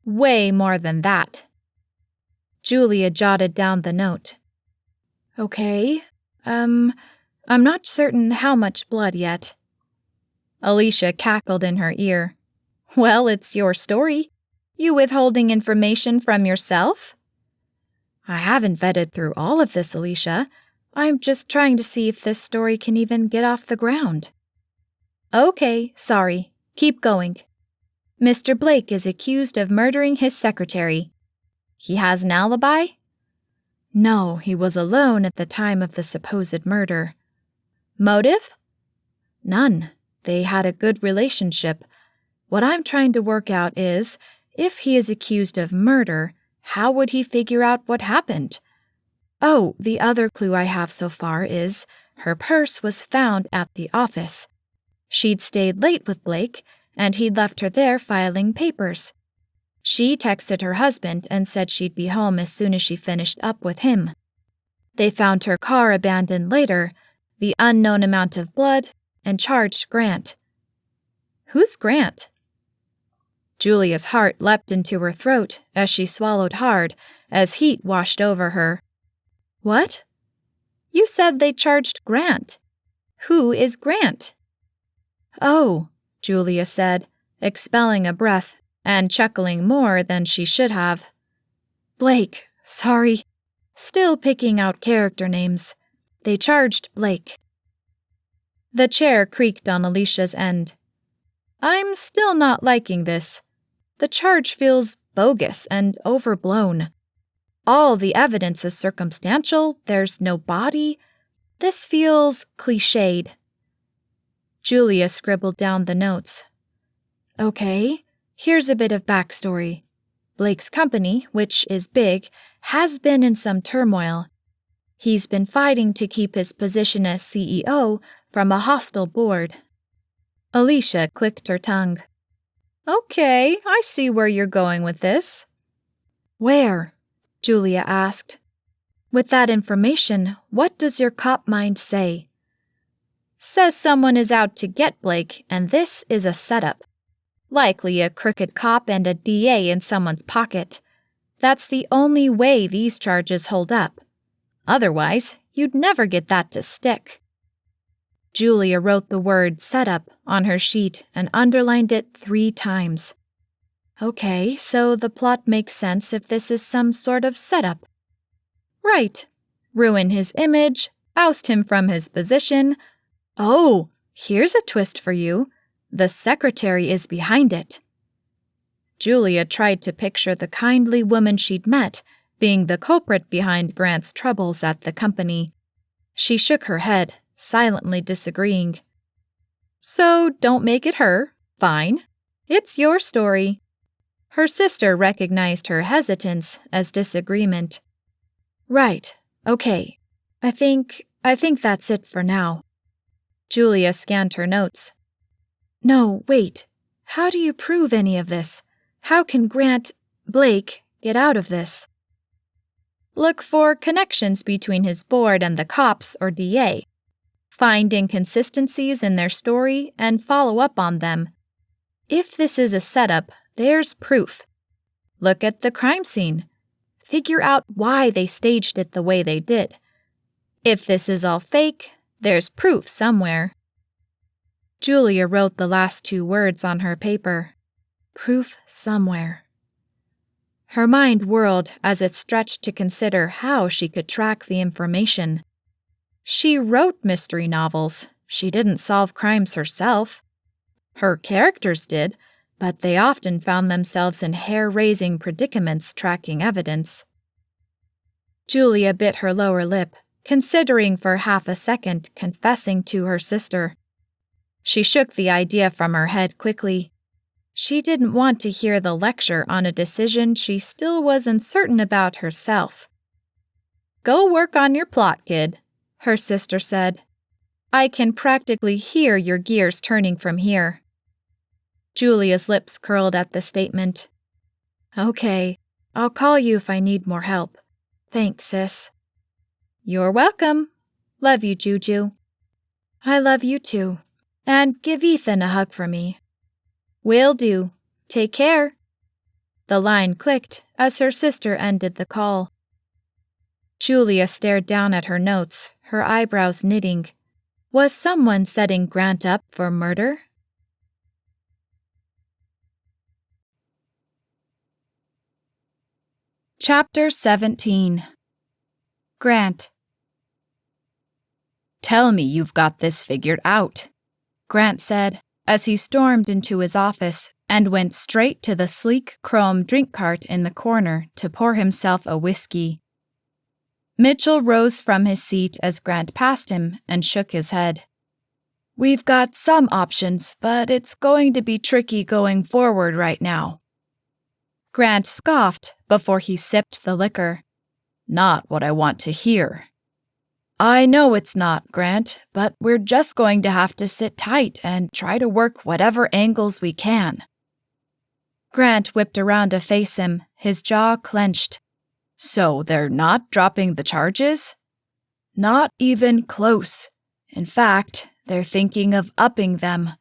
[SPEAKER 3] Way more than that. Julia jotted down the note. Okay, I'm not certain how much blood yet. Alicia cackled in her ear. Well, it's your story. You withholding information from yourself? I haven't vetted through all of this, Alicia. I'm just trying to see if this story can even get off the ground. Okay, sorry. Keep going. Mr. Blake is accused of murdering his secretary. He has an alibi? No, he was alone at the time of the supposed murder. Motive? None. They had a good relationship. What I'm trying to work out is, if he is accused of murder, how would he figure out what happened? Oh, the other clue I have so far is her purse was found at the office. She'd stayed late with Blake, and he'd left her there filing papers. She texted her husband and said she'd be home as soon as she finished up with him. They found her car abandoned later, the unknown amount of blood, and charged Grant. Who's Grant? Julia's heart leapt into her throat as she swallowed hard as heat washed over her. What? You said they charged Grant. Who is Grant? Oh, Julia said, expelling a breath and chuckling more than she should have. Blake, sorry. Still picking out character names. They charged Blake. The chair creaked on Alicia's end. I'm still not liking this. The charge feels bogus and overblown. All the evidence is circumstantial, there's no body. This feels cliched. Julia scribbled down the notes. Okay, here's a bit of backstory. Blake's company, which is big, has been in some turmoil. He's been fighting to keep his position as CEO from a hostile board. Alicia clicked her tongue. Okay, I see where you're going with this. Where? Julia asked. With that information, what does your cop mind say? Says someone is out to get Blake, and this is a setup. Likely a crooked cop and a DA in someone's pocket. That's the only way these charges hold up. Otherwise, you'd never get that to stick. Julia wrote the word setup on her sheet and underlined it 3 times. Okay, so the plot makes sense if this is some sort of setup. Right. Ruin his image, oust him from his position. Oh, here's a twist for you. The secretary is behind it. Julia tried to picture the kindly woman she'd met being the culprit behind Grant's troubles at the company. She shook her head, silently disagreeing. So don't make it her. Fine. It's your story. Her sister recognized her hesitance as disagreement. Right. Okay. I think that's it for now. Julia scanned her notes. No, wait. How do you prove any of this? How can Blake, get out of this? Look for connections between his board and the cops or DA. Find inconsistencies in their story and follow up on them. If this is a setup, there's proof. Look at the crime scene. Figure out why they staged it the way they did. If this is all fake, there's proof somewhere. Julia wrote the last 2 words on her paper. Proof somewhere. Her mind whirled as it stretched to consider how she could track the information. She wrote mystery novels. She didn't solve crimes herself. Her characters did, but they often found themselves in hair-raising predicaments tracking evidence. Julia bit her lower lip, considering for half a second confessing to her sister. She shook the idea from her head quickly. She didn't want to hear the lecture on a decision she still was uncertain about herself. Go work on your plot, kid, her sister said. I can practically hear your gears turning from here. Julia's lips curled at the statement. Okay, I'll call you if I need more help. Thanks, sis. You're welcome. Love you, Juju. I love you too. And give Ethan a hug for me. Will do. Take care. The line clicked as her sister ended the call. Julia stared down at her notes, her eyebrows knitting. Was someone setting Grant up for murder? Chapter 17. Grant. Tell me you've got this figured out, Grant said, as he stormed into his office and went straight to the sleek chrome drink cart in the corner to pour himself a whiskey. Mitchell rose from his seat as Grant passed him and shook his head. We've got some options, but it's going to be tricky going forward right now. Grant scoffed before he sipped the liquor. Not what I want to hear. I know it's not, Grant, but we're just going to have to sit tight and try to work whatever angles we can. Grant whipped around to face him, his jaw clenched. So they're not dropping the charges? Not even close. In fact, they're thinking of upping them.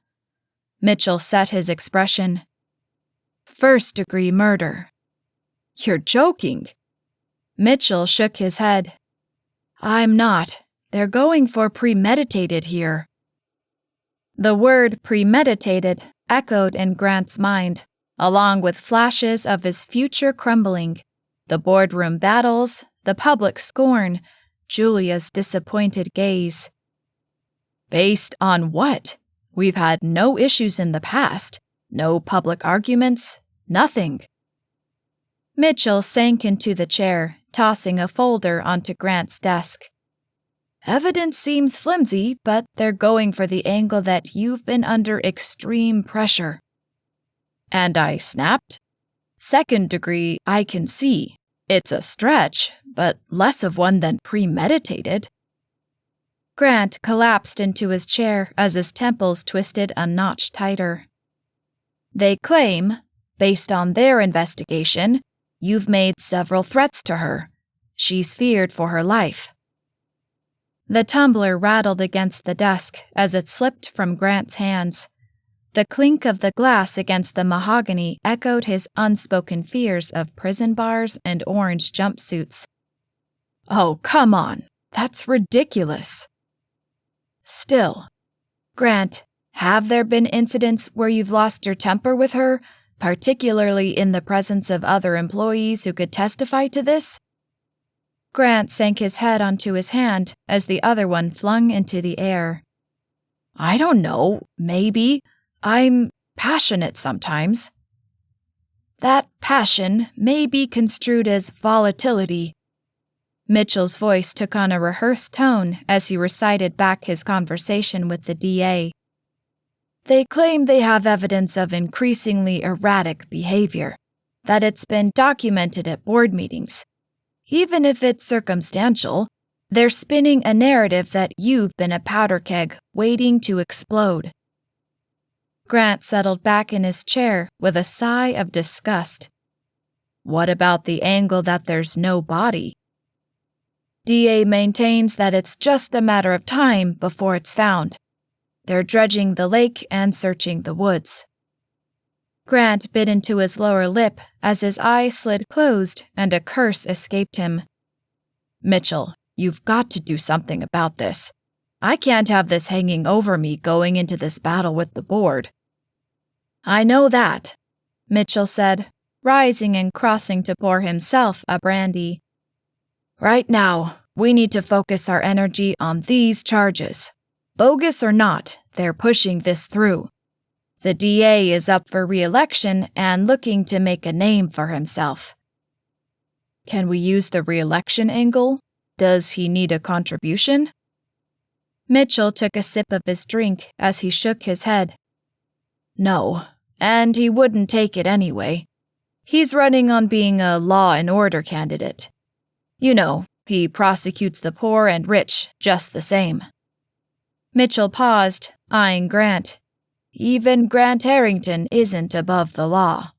[SPEAKER 3] Mitchell set his expression. First-degree murder. You're joking. Mitchell shook his head. I'm not. They're going for premeditated here. The word premeditated echoed in Grant's mind, along with flashes of his future crumbling, the boardroom battles, the public scorn, Julia's disappointed gaze. Based on what? We've had no issues in the past, no public arguments, nothing. Mitchell sank into the chair, tossing a folder onto Grant's desk. Evidence seems flimsy, but they're going for the angle that you've been under extreme pressure. And I snapped. Second degree, I can see. It's a stretch, but less of one than premeditated. Grant collapsed into his chair as his temples twisted a notch tighter. They claim, based on their investigation, you've made several threats to her. She's feared for her life." The tumbler rattled against the desk as it slipped from Grant's hands. The clink of the glass against the mahogany echoed his unspoken fears of prison bars and orange jumpsuits. "Oh, come on. That's ridiculous." "Still, Grant, have there been incidents where you've lost your temper with her, particularly in the presence of other employees who could testify to this?" Grant sank his head onto his hand as the other one flung into the air. "I don't know, maybe. I'm passionate sometimes." "That passion may be construed as volatility." Mitchell's voice took on a rehearsed tone as he recited back his conversation with the DA. "They claim they have evidence of increasingly erratic behavior, that it's been documented at board meetings. Even if it's circumstantial, they're spinning a narrative that you've been a powder keg waiting to explode." Grant settled back in his chair with a sigh of disgust. "What about the angle that there's no body?" "DA maintains that it's just a matter of time before it's found. They're dredging the lake and searching the woods." Grant bit into his lower lip as his eyes slid closed and a curse escaped him. "Mitchell, you've got to do something about this. I can't have this hanging over me going into this battle with the board." "I know that," Mitchell said, rising and crossing to pour himself a brandy. "Right now, we need to focus our energy on these charges. Bogus or not, they're pushing this through. The DA is up for re-election and looking to make a name for himself." "Can we use the re-election angle? Does he need a contribution?" Mitchell took a sip of his drink as he shook his head. "No, and he wouldn't take it anyway. He's running on being a law and order candidate. You know, he prosecutes the poor and rich just the same." Mitchell paused, eyeing Grant. "Even Grant Harrington isn't above the law."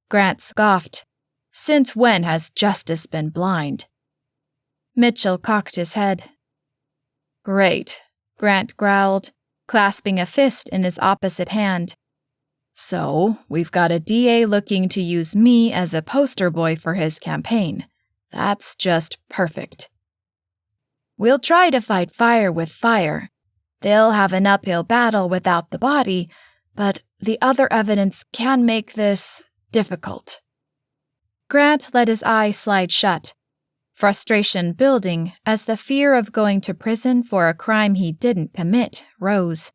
[SPEAKER 3] Grant scoffed. "Since when has justice been blind?" Mitchell cocked his head. "Great," Grant growled, clasping a fist in his opposite hand. "So, we've got a DA looking to use me as a poster boy for his campaign. That's just perfect." "We'll try to fight fire with fire. They'll have an uphill battle without the body, but the other evidence can make this difficult." Grant let his eyes slide shut, frustration building as the fear of going to prison for a crime he didn't commit rose.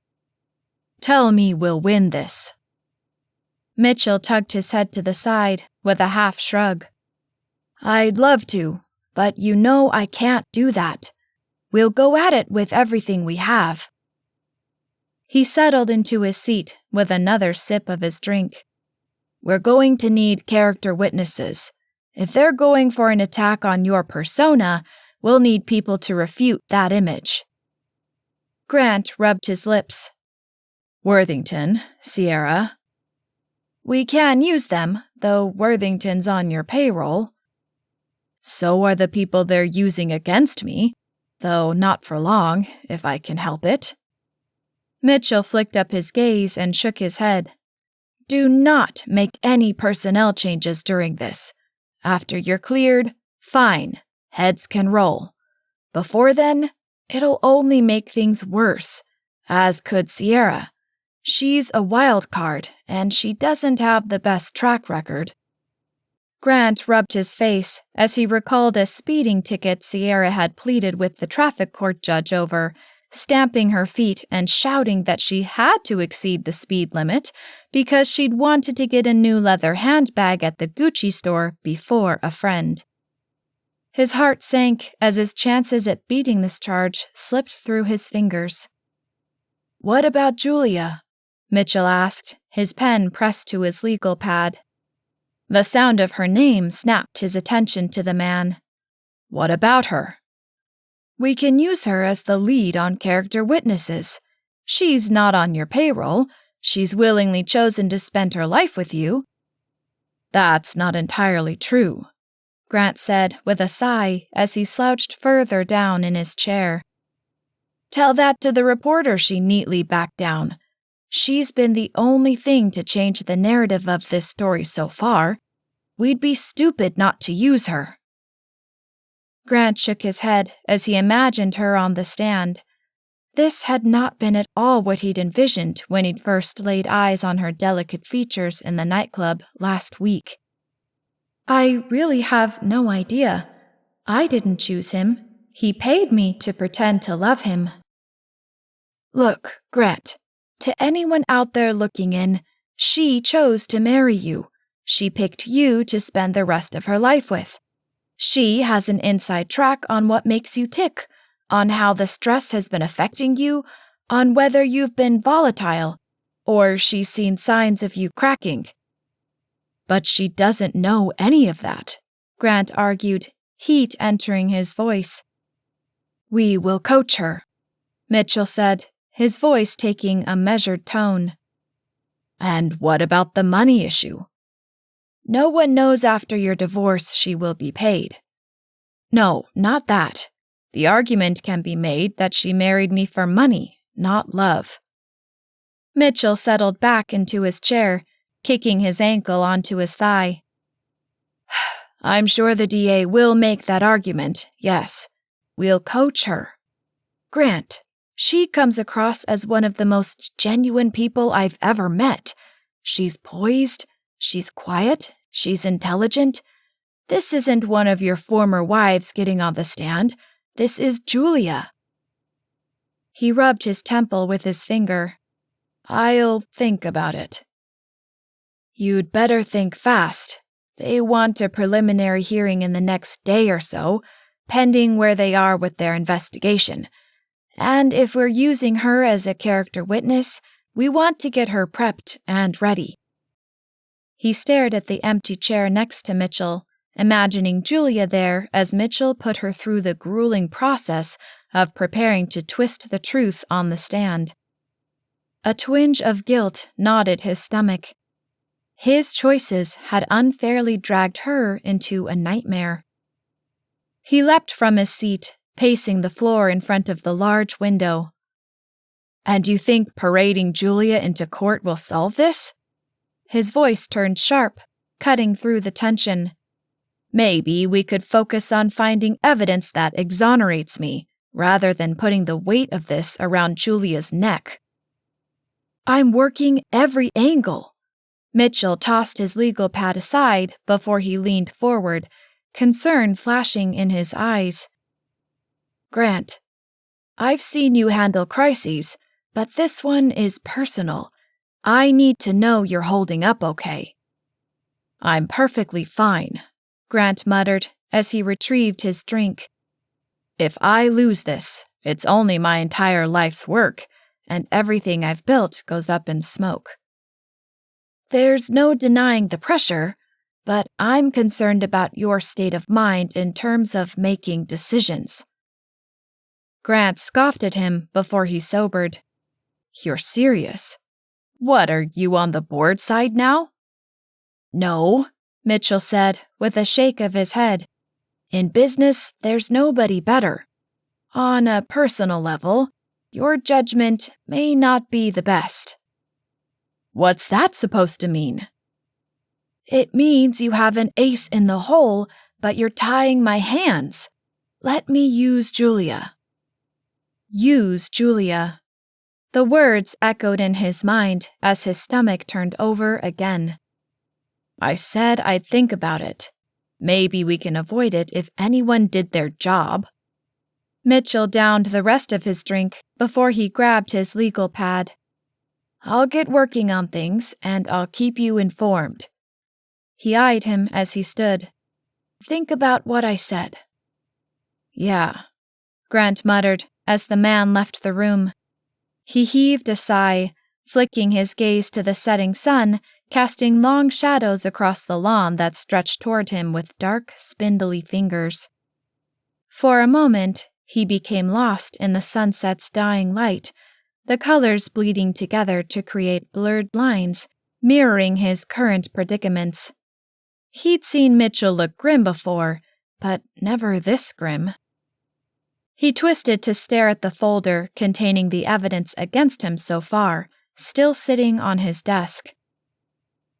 [SPEAKER 3] "Tell me we'll win this." Mitchell tugged his head to the side with a half shrug. "I'd love to, but you know I can't do that. We'll go at it with everything we have." He settled into his seat with another sip of his drink. "We're going to need character witnesses. If they're going for an attack on your persona, we'll need people to refute that image." Grant rubbed his lips. "Worthington, Sierra." "We can use them, though Worthington's on your payroll." "So are the people they're using against me, though not for long, if I can help it." Mitchell flicked up his gaze and shook his head. "Do not make any personnel changes during this. After you're cleared, fine, heads can roll. Before then, it'll only make things worse, as could Sierra. She's a wild card, and she doesn't have the best track record." Grant rubbed his face as he recalled a speeding ticket Sierra had pleaded with the traffic court judge over, stamping her feet and shouting that she had to exceed the speed limit because she'd wanted to get a new leather handbag at the Gucci store before a friend. His heart sank as his chances at beating this charge slipped through his fingers. "What about Julia?" Mitchell asked, his pen pressed to his legal pad. The sound of her name snapped his attention to the man. "What about her?" "We can use her as the lead on character witnesses. She's not on your payroll. She's willingly chosen to spend her life with you." "That's not entirely true," Grant said with a sigh as he slouched further down in his chair. "Tell that to the reporter she neatly backed down. She's been the only thing to change the narrative of this story so far. We'd be stupid not to use her." Grant shook his head as he imagined her on the stand. This had not been at all what he'd envisioned when he'd first laid eyes on her delicate features in the nightclub last week. "I really have no idea. I didn't choose him. He paid me to pretend to love him." "Look, Grant, to anyone out there looking in, she chose to marry you. She picked you to spend the rest of her life with. She has an inside track on what makes you tick, on how the stress has been affecting you, on whether you've been volatile, or she's seen signs of you cracking." "But she doesn't know any of that," Grant argued, heat entering his voice. "We will coach her," Mitchell said, his voice taking a measured tone. "And what about the money issue?" "No one knows after your divorce she will be paid." "No, not that. The argument can be made that she married me for money, not love." Mitchell settled back into his chair, kicking his ankle onto his thigh. "I'm sure the DA will make that argument, yes. We'll coach her. Grant, she comes across as one of the most genuine people I've ever met. She's poised, she's quiet, she's intelligent. This isn't one of your former wives getting on the stand. This is Julia." He rubbed his temple with his finger. "I'll think about it." "You'd better think fast. They want a preliminary hearing in the next day or so, pending where they are with their investigation. And if we're using her as a character witness, we want to get her prepped and ready." He stared at the empty chair next to Mitchell, imagining Julia there as Mitchell put her through the grueling process of preparing to twist the truth on the stand. A twinge of guilt knotted his stomach. His choices had unfairly dragged her into a nightmare. He leapt from his seat, pacing the floor in front of the large window. "And you think parading Julia into court will solve this?" His voice turned sharp, cutting through the tension. "Maybe we could focus on finding evidence that exonerates me, rather than putting the weight of this around Julia's neck." "I'm working every angle." Mitchell tossed his legal pad aside before he leaned forward, concern flashing in his eyes. "Grant, I've seen you handle crises, but this one is personal. I need to know you're holding up okay." "I'm perfectly fine," Grant muttered as he retrieved his drink. "If I lose this, it's only my entire life's work, and everything I've built goes up in smoke." "There's no denying the pressure, but I'm concerned about your state of mind in terms of making decisions." Grant scoffed at him before he sobered. "You're serious? What, are you on the board side now?" "No," Mitchell said with a shake of his head. "In business, there's nobody better. On a personal level, your judgment may not be the best." "What's that supposed to mean?" "It means you have an ace in the hole, but you're tying my hands. Let me use Julia." Use Julia. The words echoed in his mind as his stomach turned over again. "I said I'd think about it. Maybe we can avoid it if anyone did their job." Mitchell downed the rest of his drink before he grabbed his legal pad. "I'll get working on things, and I'll keep you informed." He eyed him as he stood. "Think about what I said." "Yeah," Grant muttered as the man left the room. He heaved a sigh, flicking his gaze to the setting sun, casting long shadows across the lawn that stretched toward him with dark, spindly fingers. For a moment, he became lost in the sunset's dying light, the colors bleeding together to create blurred lines, mirroring his current predicaments. He'd seen Mitchell look grim before, but never this grim. He twisted to stare at the folder containing the evidence against him so far, still sitting on his desk.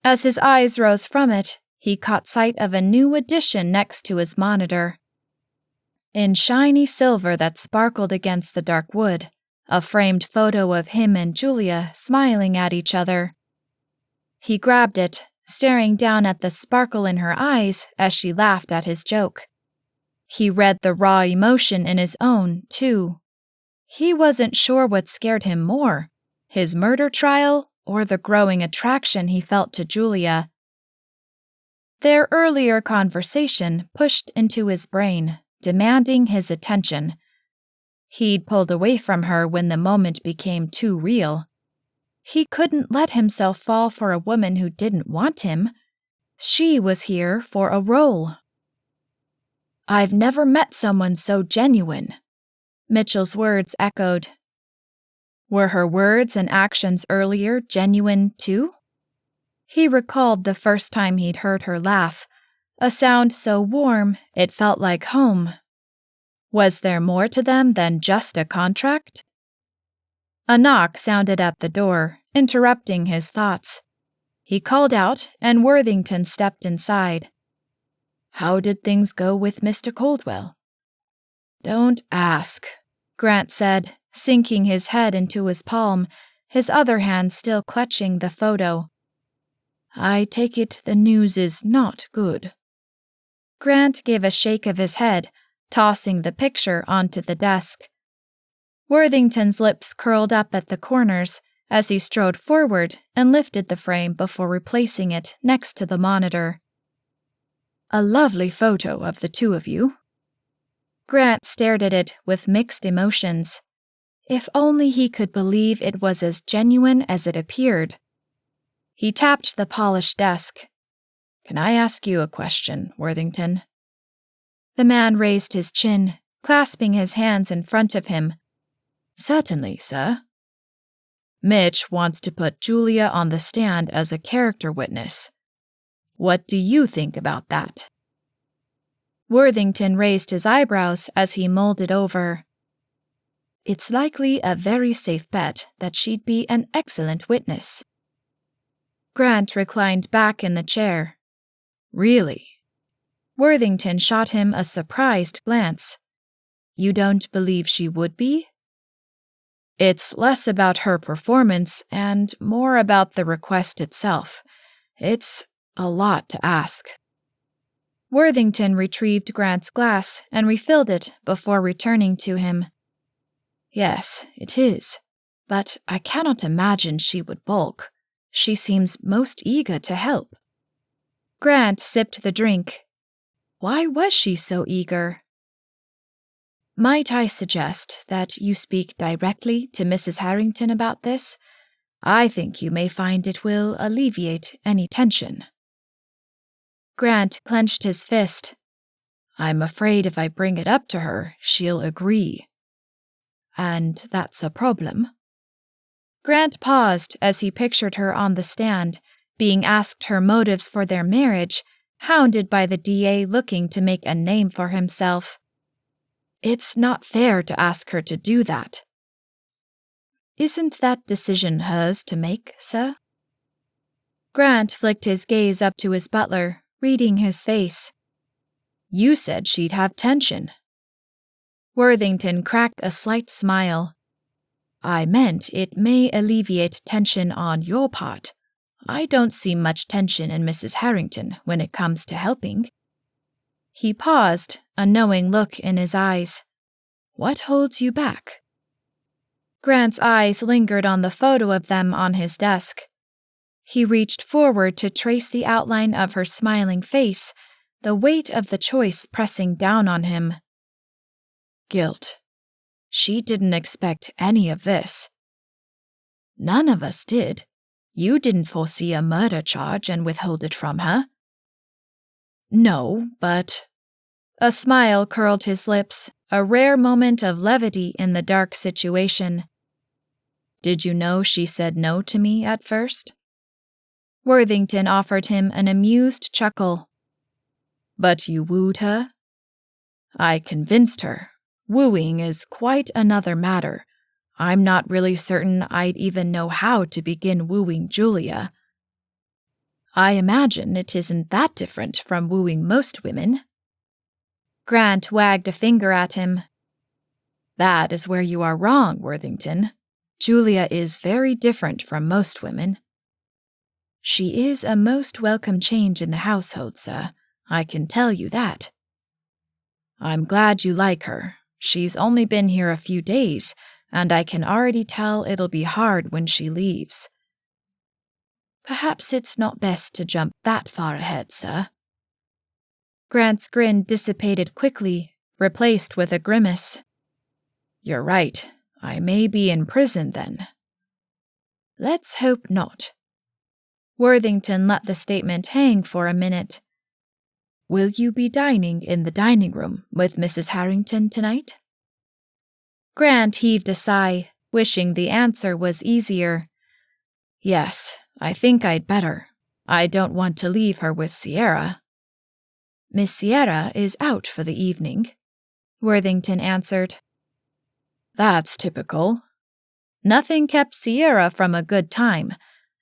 [SPEAKER 3] As his eyes rose from it, he caught sight of a new addition next to his monitor. In shiny silver that sparkled against the dark wood, a framed photo of him and Julia smiling at each other. He grabbed it, staring down at the sparkle in her eyes as she laughed at his joke. He read the raw emotion in his own, too. He wasn't sure what scared him more, his murder trial or the growing attraction he felt to Julia. Their earlier conversation pushed into his brain, demanding his attention. He'd pulled away from her when the moment became too real. He couldn't let himself fall for a woman who didn't want him. She was here for a role. "I've never met someone so genuine," Mitchell's words echoed. Were her words and actions earlier genuine too? He recalled the first time he'd heard her laugh, a sound so warm it felt like home. Was there more to them than just a contract? A knock sounded at the door, interrupting his thoughts. He called out, and Worthington stepped inside. "How did things go with Mr. Caldwell?" "Don't ask," Grant said, sinking his head into his palm, his other hand still clutching the photo. "I take it the news is not good." Grant gave a shake of his head, tossing the picture onto the desk. Worthington's lips curled up at the corners as he strode forward and lifted the frame before replacing it next to the monitor. "A lovely photo of the two of you." Grant stared at it with mixed emotions. If only he could believe it was as genuine as it appeared. He tapped the polished desk. "Can I ask you a question, Worthington?" The man raised his chin, clasping his hands in front of him. "Certainly, sir." "Mitch wants to put Julia on the stand as a character witness. What do you think about that?" Worthington raised his eyebrows as he mulled it over. "It's likely a very safe bet that she'd be an excellent witness." Grant reclined back in the chair. "Really?" Worthington shot him a surprised glance. "You don't believe she would be?" "It's less about her performance and more about the request itself. It's a lot to ask." Worthington retrieved Grant's glass and refilled it before returning to him. "Yes, it is. But I cannot imagine she would balk. She seems most eager to help." Grant sipped the drink. Why was she so eager? "Might I suggest that you speak directly to Mrs. Harrington about this? I think you may find it will alleviate any tension." Grant clenched his fist. "I'm afraid if I bring it up to her, she'll agree." "And that's a problem." Grant paused as he pictured her on the stand, being asked her motives for their marriage, hounded by the DA looking to make a name for himself. It's not fair to ask her to do that. "Isn't that decision hers to make, sir?" Grant flicked his gaze up to his butler, reading his face. "You said she'd have tension." Worthington cracked a slight smile. "I meant it may alleviate tension on your part. I don't see much tension in Mrs. Harrington when it comes to helping." He paused, a knowing look in his eyes. "What holds you back?" Grant's eyes lingered on the photo of them on his desk. He reached forward to trace the outline of her smiling face, the weight of the choice pressing down on him. Guilt. She didn't expect any of this. None of us did. You didn't foresee a murder charge and withhold it from her. No, but... A smile curled his lips, a rare moment of levity in the dark situation.
[SPEAKER 2] Did you know she said no to me at first? Worthington offered him an amused chuckle. But you wooed her? I convinced her. Wooing is quite another matter. I'm not really certain I'd even know how to begin wooing Julia. I imagine it isn't that different from wooing most women. Grant wagged a finger at him. That is where you are wrong, Worthington. Julia is very different from most women. She is a most welcome change in the household, sir. I can tell you that. I'm glad you like her. She's only been here a few days, and I can already tell it'll be hard when she leaves. Perhaps it's not best to jump that far ahead, sir. Grant's grin dissipated quickly, replaced with a grimace. You're right. I may be in prison then. Let's hope not. Worthington let the statement hang for a minute. Will you be dining in the dining room with Mrs. Harrington tonight? Grant heaved a sigh, wishing the answer was easier. Yes, I think I'd better. I don't want to leave her with Sierra. Miss Sierra is out for the evening, Worthington answered. That's typical. Nothing kept Sierra from a good time,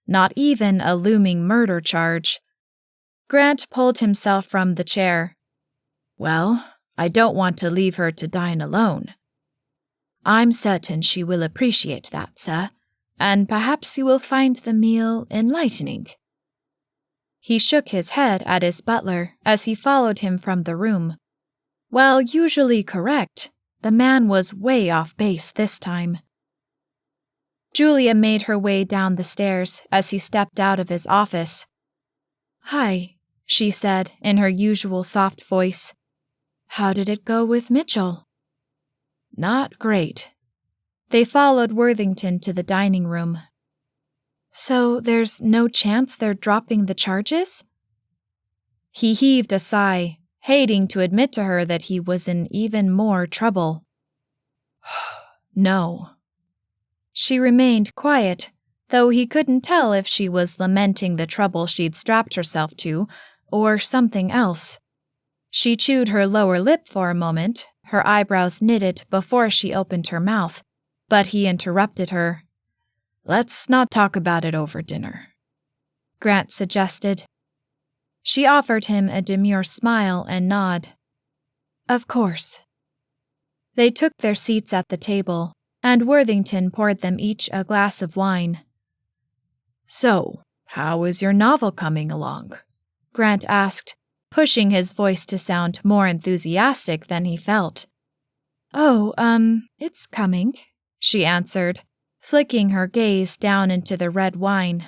[SPEAKER 2] not even a looming murder charge. Grant pulled himself from the chair. Well, I don't want to leave her to dine alone. I'm certain she will appreciate that, sir, and perhaps you will find the meal enlightening. He shook his head at his butler as he followed him from the room. While usually correct, the man was way off base this time. Julia made her way down the stairs as he stepped out of his office. Hi, she said in her usual soft voice. How did it go with Mitchell? Not great. They followed Worthington to the dining room. So there's no chance they're dropping the charges? He heaved a sigh, hating to admit to her that he was in even more trouble. No. She remained quiet, though he couldn't tell if she was lamenting the trouble she'd strapped herself to or something else. She chewed her lower lip for a moment, her eyebrows knitted before she opened her mouth, but he interrupted her. Let's not talk about it over dinner, Grant suggested. She offered him a demure smile and nod. Of course. They took their seats at the table, and Worthington poured them each a glass of wine. So, how is your novel coming along? Grant asked, pushing his voice to sound more enthusiastic than he felt. Oh, it's coming, she answered, flicking her gaze down into the red wine.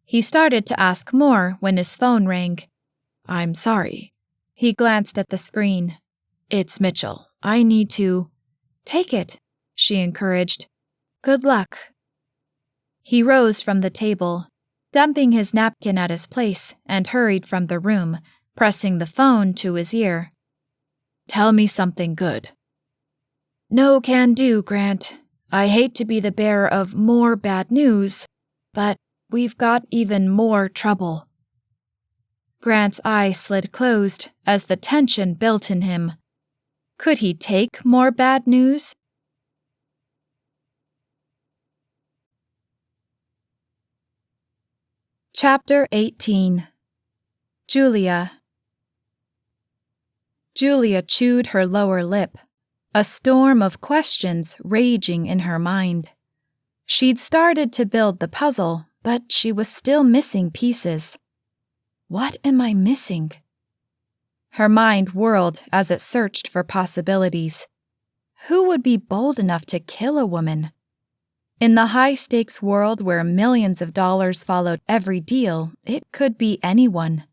[SPEAKER 2] He started to ask more when his phone rang. I'm sorry. He glanced at the screen. It's Mitchell. I need to... Take it, she encouraged. Good luck. He rose from the table, dumping his napkin at his place, and hurried from the room, pressing the phone to his ear. Tell me something good. No can do, Grant. I hate to be the bearer of more bad news, but we've got even more trouble. Grant's eyes slid closed as the tension built in him. Could he take more bad news? Chapter 18. Julia. Julia chewed her lower lip, a storm of questions raging in her mind. She'd started to build the puzzle, but she was still missing pieces. What am I missing? Her mind whirled as it searched for possibilities. Who would be bold enough to kill a woman? In the high-stakes world where millions of dollars followed every deal, it could be anyone.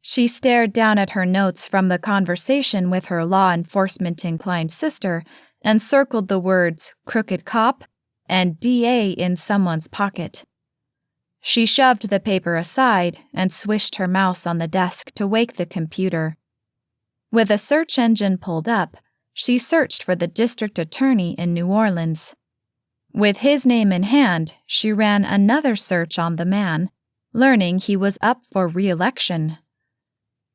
[SPEAKER 2] She stared down at her notes from the conversation with her law enforcement-inclined sister and circled the words crooked cop and DA in someone's pocket. She shoved the paper aside and swished her mouse on the desk to wake the computer. With a search engine pulled up, she searched for the district attorney in New Orleans. With his name in hand, she ran another search on the man, learning he was up for re-election.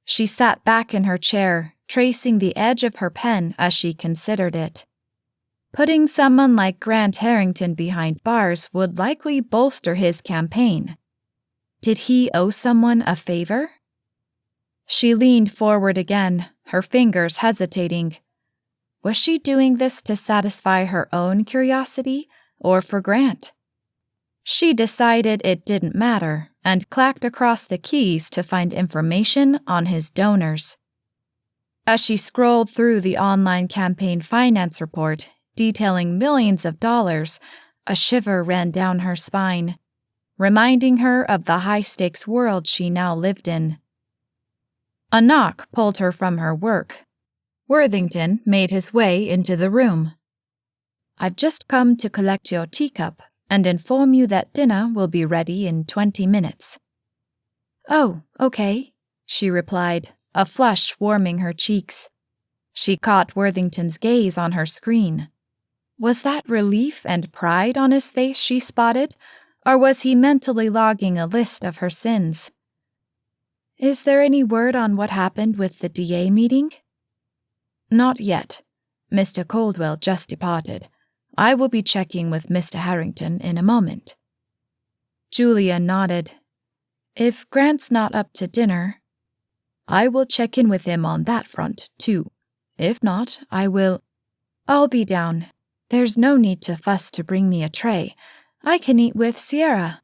[SPEAKER 2] She sat back in her chair, tracing the edge of her pen as she considered it. Putting someone like Grant Harrington behind bars would likely bolster his campaign. Did he owe someone a favor? She leaned forward again, her fingers hesitating. Was she doing this to satisfy her own curiosity or for Grant? She decided it didn't matter and clacked across the keys to find information on his donors. As she scrolled through the online campaign finance report detailing millions of dollars, a shiver ran down her spine, reminding her of the high-stakes world she now lived in. A knock pulled her from her work. Worthington made his way into the room. "I've just come to collect your teacup and inform you that dinner will be ready in 20 minutes. "Oh, okay," she replied, a flush warming her cheeks. She caught Worthington's gaze on her screen. Was that relief and pride on his face she spotted, or was he mentally logging a list of her sins? "Is there any word on what happened with the DA meeting?" "Not yet. Mr. Caldwell just departed. I will be checking with Mr. Harrington in a moment." Julia nodded. "If Grant's not up to dinner, I will check in with him on that front, too. If not, I'll be down. There's no need to fuss to bring me a tray. I can eat with Sierra."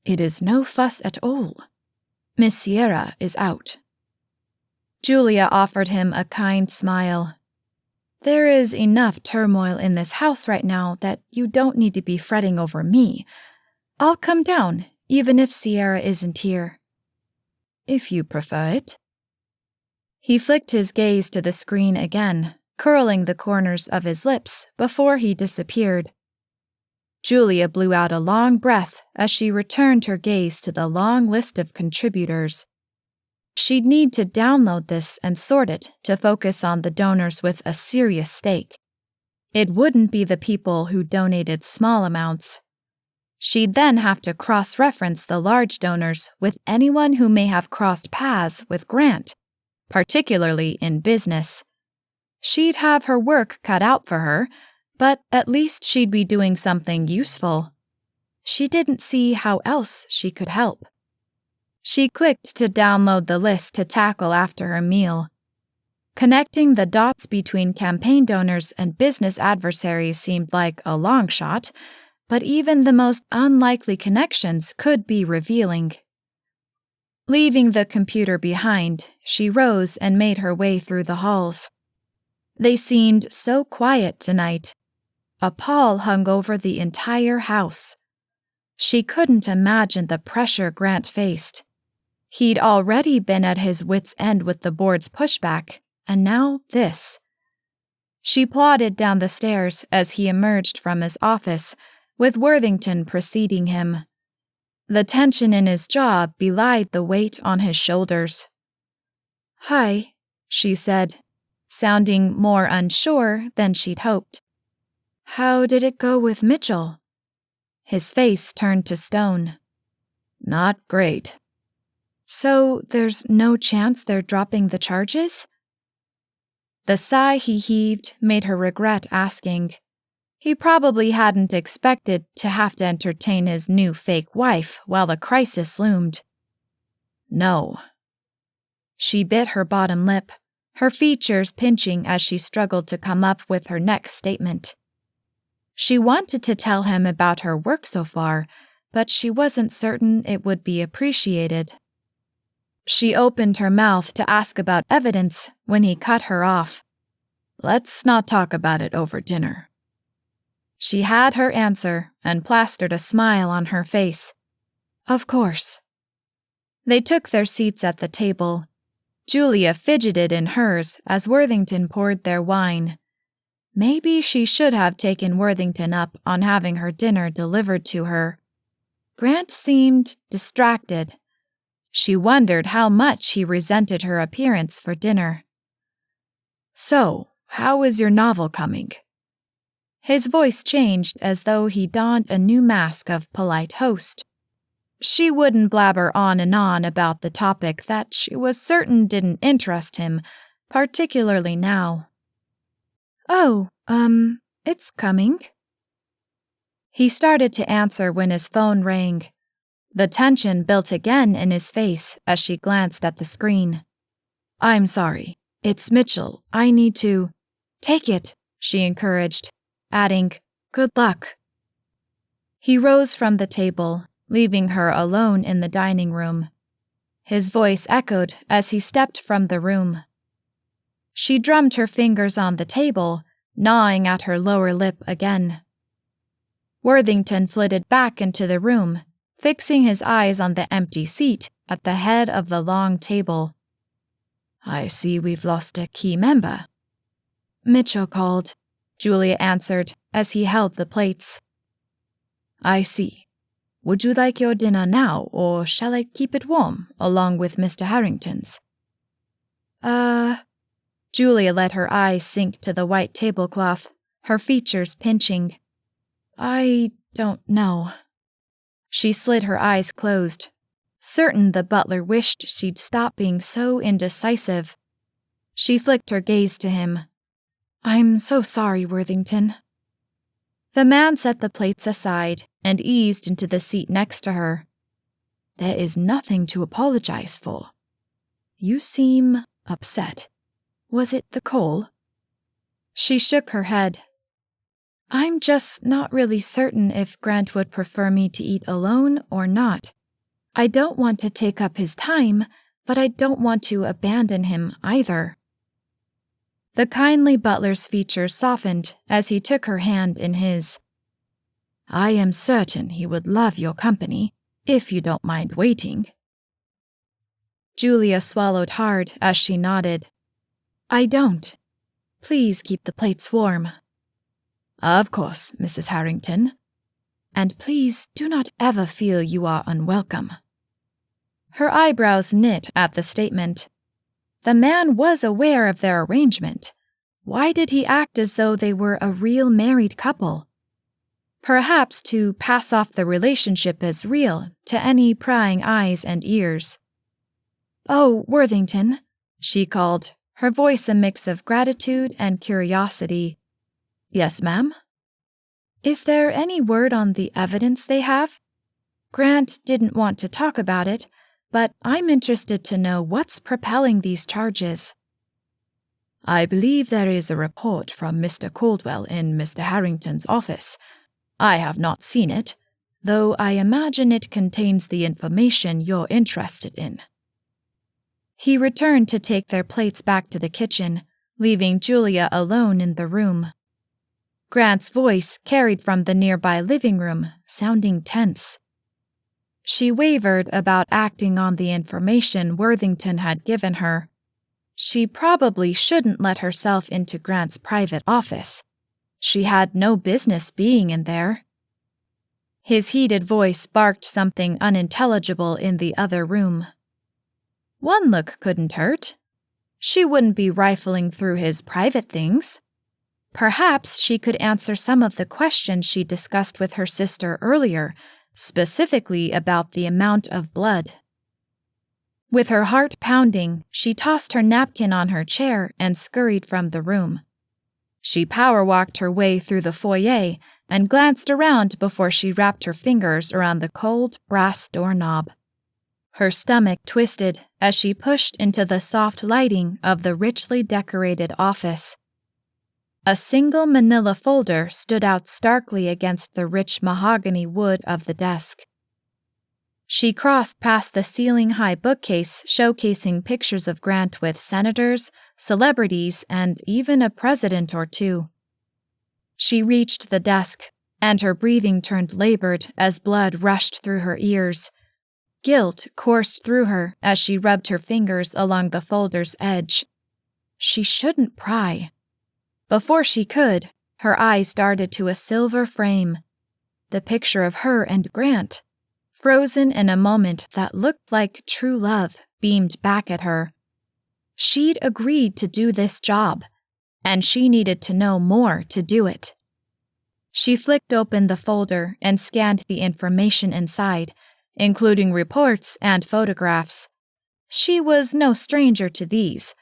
[SPEAKER 2] "It is no fuss at all. Miss Sierra is out." Julia offered him a kind smile. "There is enough turmoil in this house right now that you don't need to be fretting over me. I'll come down, even if Sierra isn't here." "If you prefer it." He flicked his gaze to the screen again, curling the corners of his lips before he disappeared. Julia blew out a long breath as she returned her gaze to the long list of contributors. She'd need to download this and sort it to focus on the donors with a serious stake. It wouldn't be the people who donated small amounts. She'd then have to cross-reference the large donors with anyone who may have crossed paths with Grant, particularly in business. She'd have her work cut out for her, but at least she'd be doing something useful. She didn't see how else she could help. She clicked to download the list to tackle after her meal. Connecting the dots between campaign donors and business adversaries seemed like a long shot, but even the most unlikely connections could be revealing. Leaving the computer behind, she rose and made her way through the halls. They seemed so quiet tonight. A pall hung over the entire house. She couldn't imagine the pressure Grant faced. He'd already been at his wits' end with the board's pushback, and now this. She plodded down the stairs as he emerged from his office, with Worthington preceding him. The tension in his jaw belied the weight on his shoulders. "Hi," she said, sounding more unsure than she'd hoped. "How did it go with Mitchell?" His face turned to stone. "Not great." "So there's no chance they're dropping the charges?" The sigh he heaved made her regret asking. He probably hadn't expected to have to entertain his new fake wife while the crisis loomed. "No." She bit her bottom lip, her features pinching as she struggled to come up with her next statement. She wanted to tell him about her work so far, but she wasn't certain it would be appreciated. She opened her mouth to ask about evidence when he cut her off. "Let's not talk about it over dinner." She had her answer and plastered a smile on her face. "Of course." They took their seats at the table. Julia fidgeted in hers as Worthington poured their wine. Maybe she should have taken Worthington up on having her dinner delivered to her. Grant seemed distracted. She wondered how much he resented her appearance for dinner. "So, how is your novel coming?" His voice changed as though he donned a new mask of polite host. She wouldn't blabber on and on about the topic that she was certain didn't interest him, particularly now. "Oh, it's coming." He started to answer when his phone rang. The tension built again in his face as she glanced at the screen. "I'm sorry. It's Mitchell. I need to—" "Take it," she encouraged, adding, "Good luck." He rose from the table, leaving her alone in the dining room. His voice echoed as he stepped from the room. She drummed her fingers on the table, gnawing at her lower lip again. Worthington flitted back into the room, fixing his eyes on the empty seat at the head of the long table. "I see we've lost a key member." "Mitchell called," Julia answered as he held the plates. "I see. Would you like your dinner now, or shall I keep it warm, along with Mr. Harrington's?" Julia let her eyes sink to the white tablecloth, her features pinching. "I don't know." She slid her eyes closed, certain the butler wished she'd stop being so indecisive. She flicked her gaze to him. "I'm so sorry, Worthington." The man set the plates aside and eased into the seat next to her. "There is nothing to apologize for. You seem upset. Was it the coal?" She shook her head. "I'm just not really certain if Grant would prefer me to eat alone or not. I don't want to take up his time, but I don't want to abandon him either." The kindly butler's features softened as he took her hand in his. "I am certain he would love your company, if you don't mind waiting." Julia swallowed hard as she nodded. "I don't. Please keep the plates warm." "Of course, Mrs. Harrington. And please do not ever feel you are unwelcome." Her eyebrows knit at the statement. The man was aware of their arrangement. Why did he act as though they were a real married couple? Perhaps to pass off the relationship as real to any prying eyes and ears. "Oh, Worthington," she called, her voice a mix of gratitude and curiosity. "Yes, ma'am?" "Is there any word on the evidence they have? Grant didn't want to talk about it, but I'm interested to know what's propelling these charges." "I believe there is a report from Mr. Caldwell in Mr. Harrington's office. I have not seen it, though I imagine it contains the information you're interested in." He returned to take their plates back to the kitchen, leaving Julia alone in the room. Grant's voice carried from the nearby living room, sounding tense. She wavered about acting on the information Worthington had given her. She probably shouldn't let herself into Grant's private office. She had no business being in there. His heated voice barked something unintelligible in the other room. One look couldn't hurt. She wouldn't be rifling through his private things. Perhaps she could answer some of the questions she discussed with her sister earlier, specifically about the amount of blood. With her heart pounding, she tossed her napkin on her chair and scurried from the room. She power-walked her way through the foyer and glanced around before she wrapped her fingers around the cold brass doorknob. Her stomach twisted as she pushed into the soft lighting of the richly decorated office. A single manila folder stood out starkly against the rich mahogany wood of the desk. She crossed past the ceiling-high bookcase showcasing pictures of Grant with senators, celebrities, and even a president or two. She reached the desk, and her breathing turned labored as blood rushed through her ears. Guilt coursed through her as she rubbed her fingers along the folder's edge. She shouldn't pry. Before she could, her eyes darted to a silver frame. The picture of her and Grant, frozen in a moment that looked like true love, beamed back at her. She'd agreed to do this job, and she needed to know more to do it. She flicked open the folder and scanned the information inside, including reports and photographs. She was no stranger to these.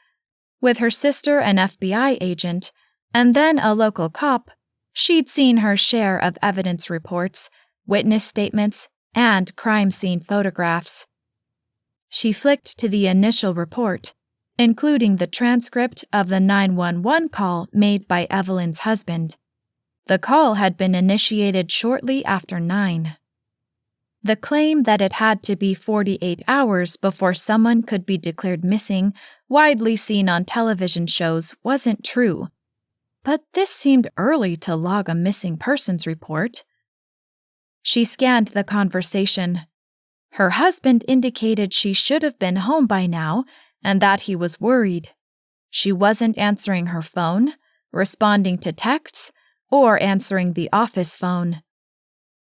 [SPEAKER 2] With her sister an FBI agent, and then a local cop, she'd seen her share of evidence reports, witness statements, and crime scene photographs. She flicked to the initial report, including the transcript of the 911 call made by Evelyn's husband. The call had been initiated shortly after 9. The claim that it had to be 48 hours before someone could be declared missing, widely seen on television shows, wasn't true. But this seemed early to log a missing persons report. She scanned the conversation. Her husband indicated she should have been home by now and that he was worried. She wasn't answering her phone, responding to texts, or answering the office phone.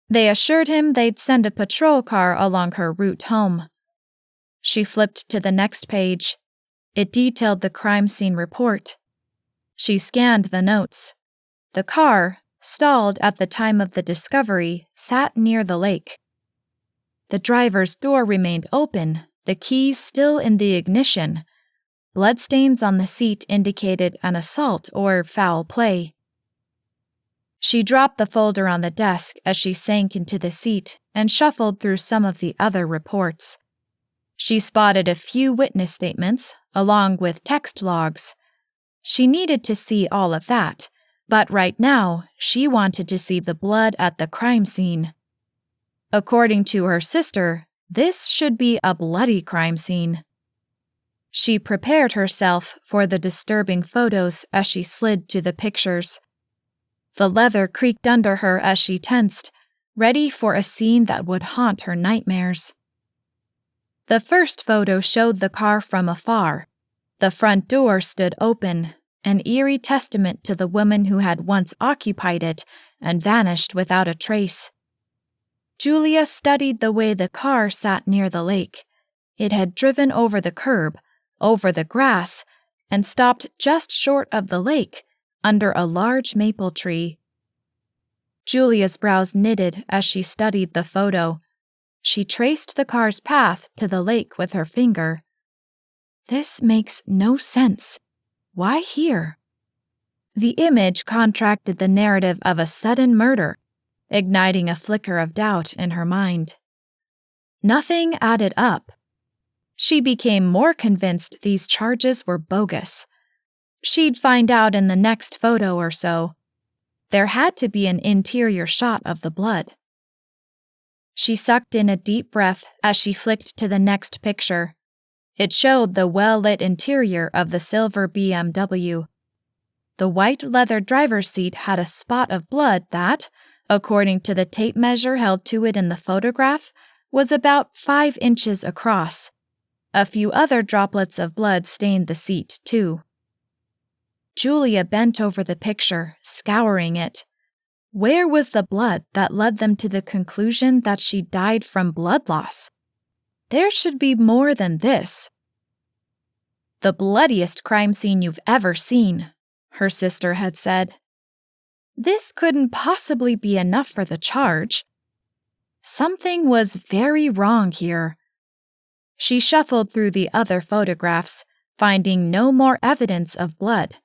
[SPEAKER 2] They assured him they'd send a patrol car along her route home. She flipped to the next page. It detailed the crime scene report. She scanned the notes. The car, stalled at the time of the discovery, sat near the lake. The driver's door remained open, the keys still in the ignition. Bloodstains on the seat indicated an assault or foul play. She dropped the folder on the desk as she sank into the seat and shuffled through some of the other reports. She spotted a few witness statements, along with text logs. She needed to see all of that, but right now, she wanted to see the blood at the crime scene. According to her sister, this should be a bloody crime scene. She prepared herself for the disturbing photos as she slid to the pictures. The leather creaked under her as she tensed, ready for a scene that would haunt her nightmares. The first photo showed the car from afar. The front door stood open, an eerie testament to the woman who had once occupied it and vanished without a trace. Julia studied the way the car sat near the lake. It had driven over the curb, over the grass, and stopped just short of the lake, under a large maple tree. Julia's brows knitted as she studied the photo. She traced the car's path to the lake with her finger. This makes no sense. Why here? The image contracted the narrative of a sudden murder, igniting a flicker of doubt in her mind. Nothing added up. She became more convinced these charges were bogus. She'd find out in the next photo or so. There had to be an interior shot of the blood. She sucked in a deep breath as she flicked to the next picture. It showed the well-lit interior of the silver BMW. The white leather driver's seat had a spot of blood that, according to the tape measure held to it in the photograph, was about 5 inches across. A few other droplets of blood stained the seat, too. Julia bent over the picture, scouring it. Where was the blood that led them to the conclusion that she died from blood loss? There should be more than this. The bloodiest crime scene you've ever seen, her sister had said. This couldn't possibly be enough for the charge. Something was very wrong here. She shuffled through the other photographs, finding no more evidence of blood.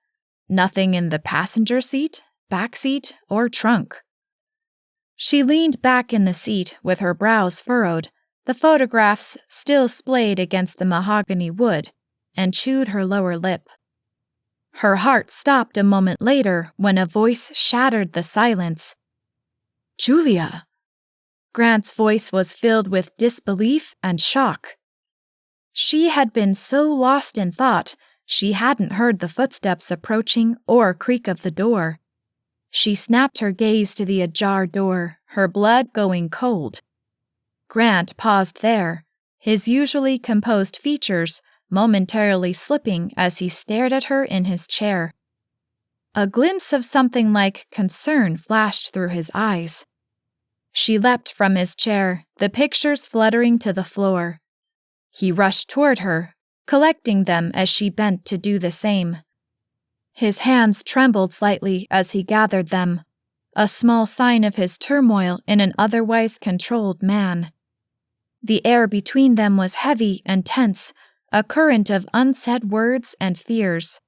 [SPEAKER 2] Nothing in the passenger seat, back seat, or trunk. She leaned back in the seat with her brows furrowed, the photographs still splayed against the mahogany wood, and chewed her lower lip. Her heart stopped a moment later when a voice shattered the silence. "Julia!" Grant's voice was filled with disbelief and shock. She had been so lost in thought, she hadn't heard the footsteps approaching or creak of the door. She snapped her gaze to the ajar door, her blood going cold. Grant paused there, his usually composed features momentarily slipping as he stared at her in his chair. A glimpse of something like concern flashed through his eyes. She leapt from his chair, the pictures fluttering to the floor. He rushed toward her, collecting them as she bent to do the same. His hands trembled slightly as he gathered them.
[SPEAKER 3] a small sign of his turmoil in an otherwise controlled man. The air between them was heavy and tense, a current of unsaid words and fears.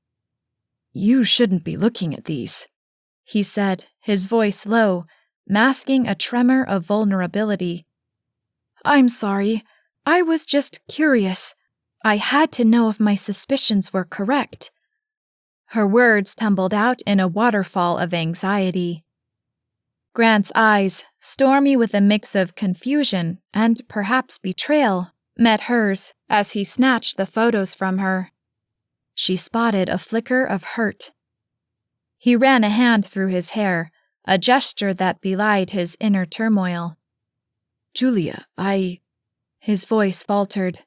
[SPEAKER 3] "You shouldn't be looking at these," he said, his voice low, masking a tremor of vulnerability. "I'm sorry. I was just curious. I had to know if my suspicions were correct." Her words tumbled out in a waterfall of anxiety. Grant's eyes, stormy with a mix of confusion and perhaps betrayal, met hers as he snatched the photos from her. She spotted a flicker of hurt. He ran a hand through his hair, a gesture that belied his inner turmoil. "Julia, His voice faltered.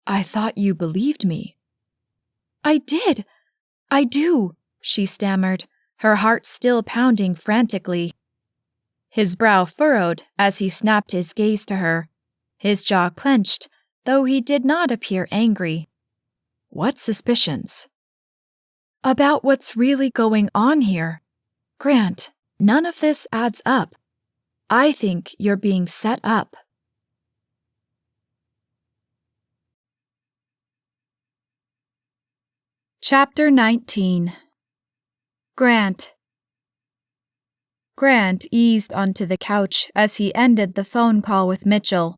[SPEAKER 3] "I thought you believed me." "I did. I do," she stammered, her heart still pounding frantically. His brow furrowed as he snapped his gaze to her. His jaw clenched, though he did not appear angry. "What suspicions?" "About what's really going on here. Grant, none of this adds up. I think you're being set up." Chapter 19. Grant eased onto the couch as he ended the phone call with Mitchell.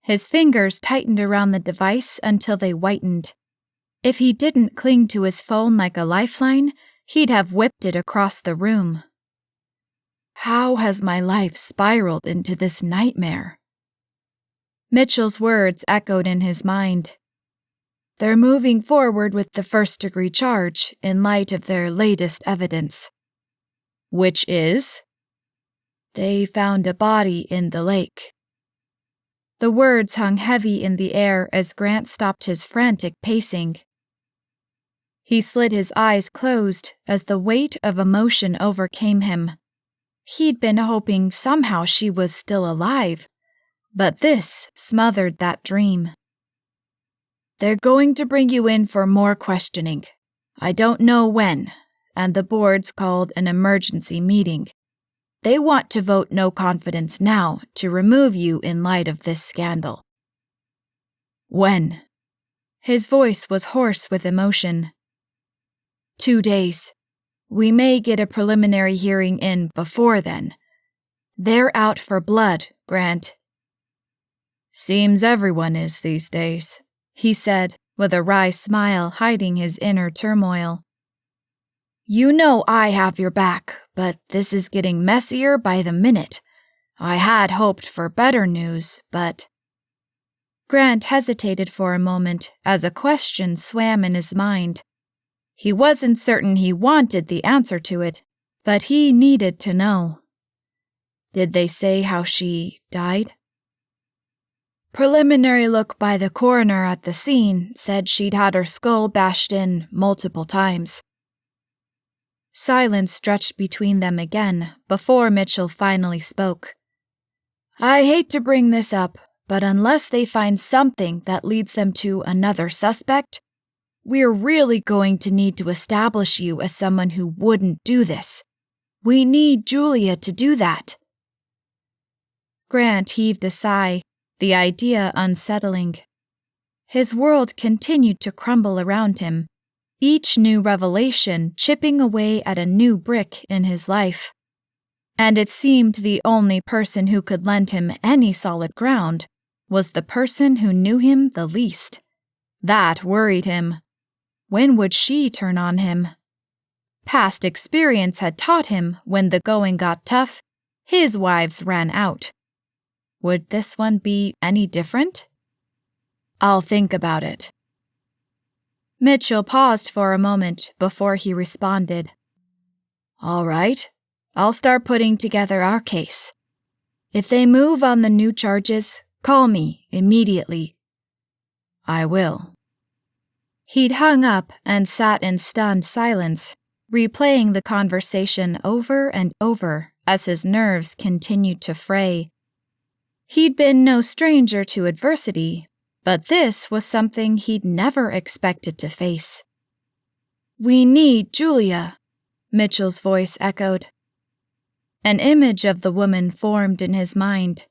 [SPEAKER 3] His fingers tightened around the device until they whitened. If he didn't cling to his phone like a lifeline, he'd have whipped it across the room. How has my life spiraled into this nightmare? Mitchell's words echoed in his mind. They're moving forward with the first-degree charge in light of their latest evidence. Which is? They found a body in the lake. The words hung heavy in the air as Grant stopped his frantic pacing. He slid his eyes closed as the weight of emotion overcame him. He'd been hoping somehow she was still alive, but this smothered that dream. They're going to bring you in for more questioning. I don't know when, and the board's called an emergency meeting. They want to vote no confidence now to remove you in light of this scandal. When? His voice was hoarse with emotion. 2 days. We may get a preliminary hearing in before then. They're out for blood, Grant. Seems everyone is these days, he said, with a wry smile hiding his inner turmoil. You know I have your back, but this is getting messier by the minute. I had hoped for better news, but... Grant hesitated for a moment as a question swam in his mind. He wasn't certain he wanted the answer to it, but he needed to know. Did they say how she died? Preliminary look by the coroner at the scene said she'd had her skull bashed in multiple times. Silence stretched between them again before Mitchell finally spoke. I hate to bring this up, but unless they find something that leads them to another suspect, we're really going to need to establish you as someone who wouldn't do this. We need Julia to do that. Grant heaved a sigh, the idea unsettling. His world continued to crumble around him, each new revelation chipping away at a new brick in his life. And it seemed the only person who could lend him any solid ground was the person who knew him the least. That worried him. When would she turn on him? Past experience had taught him when the going got tough, his wives ran out. Would this one be any different? I'll think about it. Mitchell paused for a moment before he responded. All right, I'll start putting together our case. If they move on the new charges, call me immediately. I will. He'd hung up and sat in stunned silence, replaying the conversation over and over as his nerves continued to fray. He'd been no stranger to adversity, but this was something he'd never expected to face. We need Julia, Mitchell's voice echoed.
[SPEAKER 2] An image of the woman formed in his mind.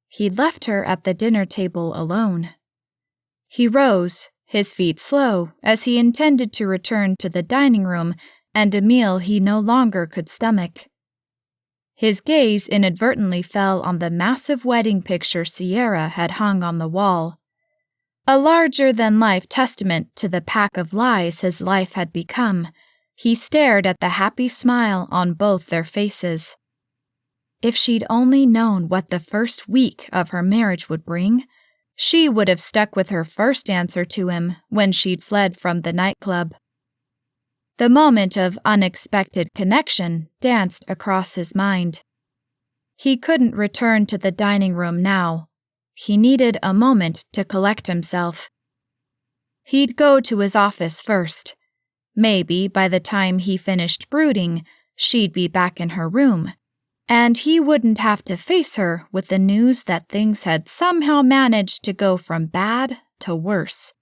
[SPEAKER 2] He'd left her at the dinner table alone. He rose, his feet slow, as he intended to return to the dining room and a meal he no longer could stomach. His gaze inadvertently fell on the massive wedding picture Sierra had hung on the wall. A larger-than-life testament to the pack of lies his life had become, he stared at the happy smile on both their faces. If she'd only known what the first week of her marriage would bring, she would have stuck with her first answer to him when she'd fled from the nightclub. The moment of unexpected connection danced across his mind. He couldn't return to the dining room now. He needed a moment to collect himself. He'd go to his office first. Maybe by the time he finished brooding, she'd be back in her room, and he wouldn't have to face her with the news that things had somehow managed to go from bad to worse.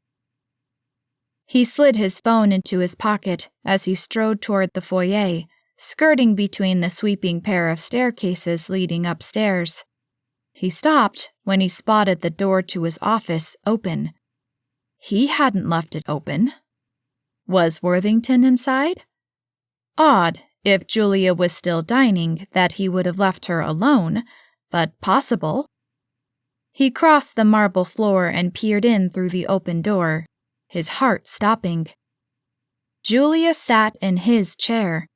[SPEAKER 2] He slid his phone into his pocket as he strode toward the foyer, skirting between the sweeping pair of staircases leading upstairs. He stopped when he spotted the door to his office open. He hadn't left it open. Was Worthington inside? Odd, if Julia was still dining, that he would have left her alone, but possible. He crossed the marble floor and peered in through the open door, his heart stopping. Julia sat in his chair,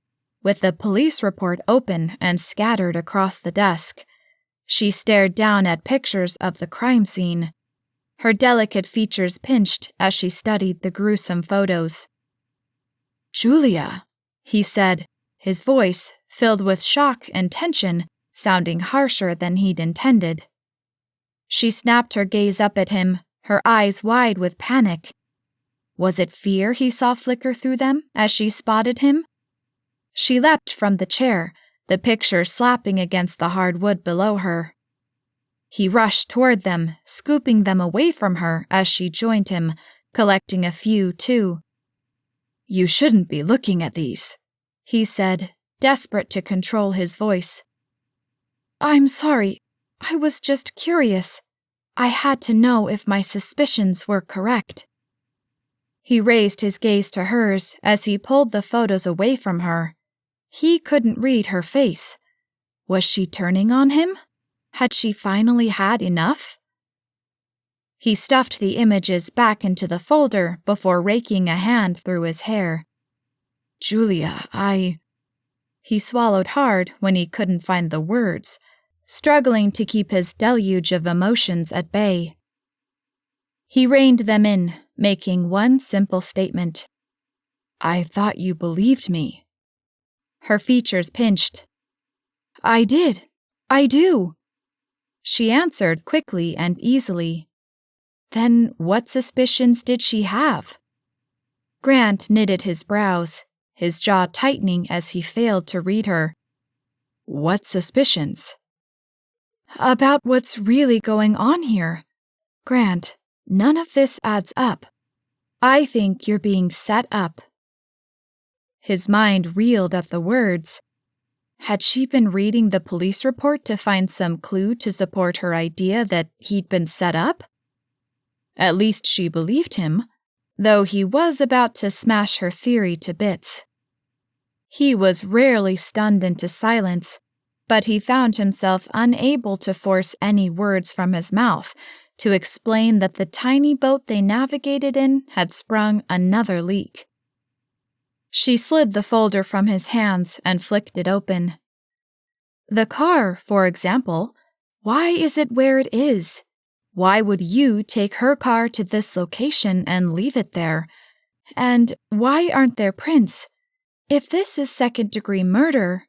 [SPEAKER 2] with the police report open and scattered across the desk. She stared down at pictures of the crime scene, her delicate features pinched as she studied the gruesome photos. "Julia," he said, his voice, filled with shock and tension, sounding harsher than he'd intended. She snapped her gaze up at him, her eyes wide with panic. Was it fear he saw flicker through them as she spotted him? She leapt from the chair, the picture slapping against the hard wood below her. He rushed toward them, scooping them away from her as she joined him, collecting a few, too. "You shouldn't be looking at these," he said, desperate to control his voice. "I'm sorry. I was just curious. I had to know if my suspicions were correct." He raised his gaze to hers as he pulled the photos away from her. He couldn't read her face. Was she turning on him? Had she finally had enough? He stuffed the images back into the folder before raking a hand through his hair. "Julia, He swallowed hard when he couldn't find the words, struggling to keep his deluge of emotions at bay. He reined them in, making one simple statement. "I thought you believed me." Her features pinched. "I did. I do." She answered quickly and easily. Then what suspicions did she have? Grant knitted his brows, his jaw tightening as he failed to read her. "What suspicions?" "About what's really going on here. Grant, none of this adds up. I think you're being set up." His mind reeled at the words. Had she been reading the police report to find some clue to support her idea that he'd been set up? At least she believed him, though he was about to smash her theory to bits. He was rarely stunned into silence, but he found himself unable to force any words from his mouth to explain that the tiny boat they navigated in had sprung another leak. She slid the folder from his hands and flicked it open. The car, for example, why is it where it is? Why would you take her car to this location and leave it there? And why aren't there prints? If this is second-degree murder—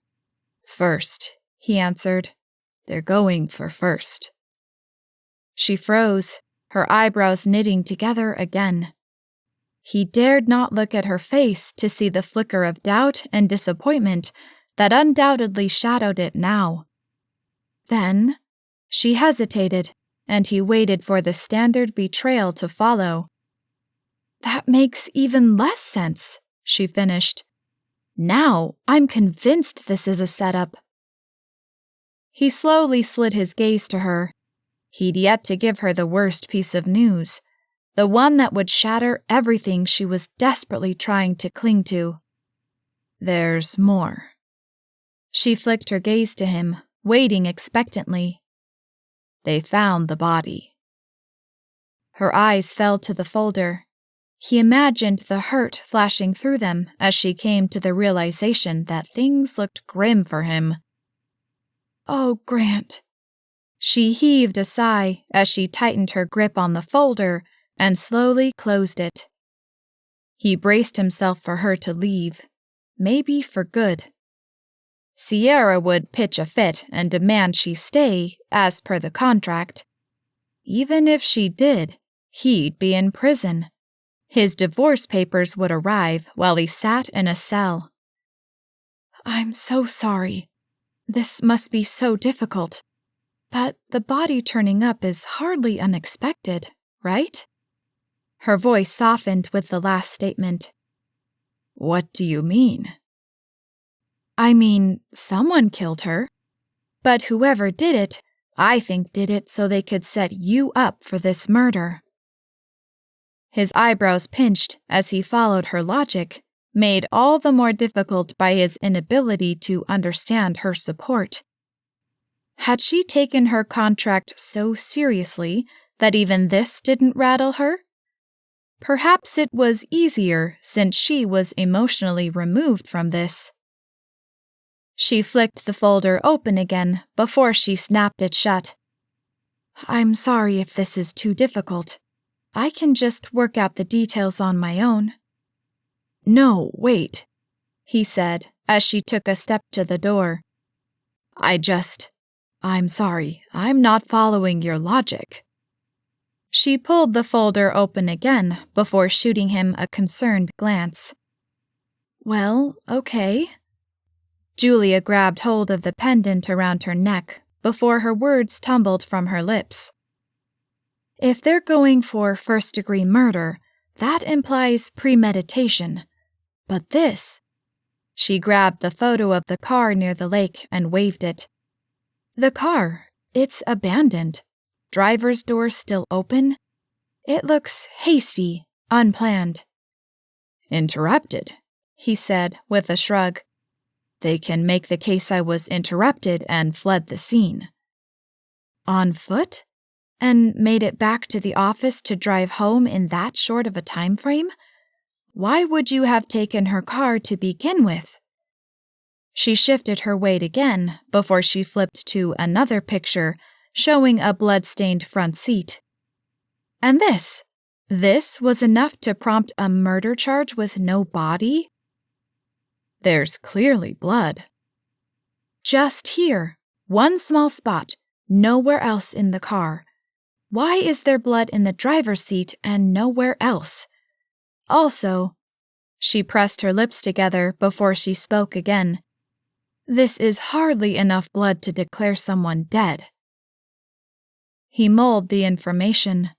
[SPEAKER 2] "First," he answered. "They're going for first." She froze, her eyebrows knitting together again. He dared not look at her face to see the flicker of doubt and disappointment that undoubtedly shadowed it now. Then she hesitated, and he waited for the standard betrayal to follow. "That makes even less sense," she finished. "Now I'm convinced this is a setup." He slowly slid his gaze to her. He'd yet to give her the worst piece of news, the one that would shatter everything she was desperately trying to cling to. There's more. She flicked her gaze to him, waiting expectantly. They found the body. Her eyes fell to the folder. He imagined the hurt flashing through them as she came to the realization that things looked grim for him. Oh, Grant. She heaved a sigh as she tightened her grip on the folder and slowly closed it. He braced himself for her to leave, maybe for good. Sierra would pitch a fit and demand she stay, as per the contract. Even if she did, he'd be in prison. His divorce papers would arrive while he sat in a cell. I'm so sorry. This must be so difficult. But the body turning up is hardly unexpected, right? Her voice softened with the last statement. What do you mean? I mean, someone killed her. But whoever did it, I think did it so they could set you up for this murder. His eyebrows pinched as he followed her logic, made all the more difficult by his inability to understand her support. Had she taken her contract so seriously that even this didn't rattle her? Perhaps it was easier since she was emotionally removed from this. She flicked the folder open again before she snapped it shut. I'm sorry if this is too difficult. I can just work out the details on my own. No, wait, he said as she took a step to the door. I'm sorry, I'm not following your logic. She pulled the folder open again before shooting him a concerned glance. Well, okay. Julia grabbed hold of the pendant around her neck before her words tumbled from her lips. If they're going for first-degree murder, that implies premeditation. But this... She grabbed the photo of the car near the lake and waved it. The car, it's abandoned. Driver's door still open. It looks hasty, unplanned. Interrupted, he said with a shrug. They can make the case I was interrupted and fled the scene. On foot? And made it back to the office to drive home in that short of a time frame? Why would you have taken her car to begin with? She shifted her weight again before she flipped to another picture showing a blood-stained front seat. And this was enough to prompt a murder charge with no body? There's clearly blood. Just here, one small spot, nowhere else in the car. Why is there blood in the driver's seat and nowhere else? Also, she pressed her lips together before she spoke again. This is hardly enough blood to declare someone dead. He mulled the information.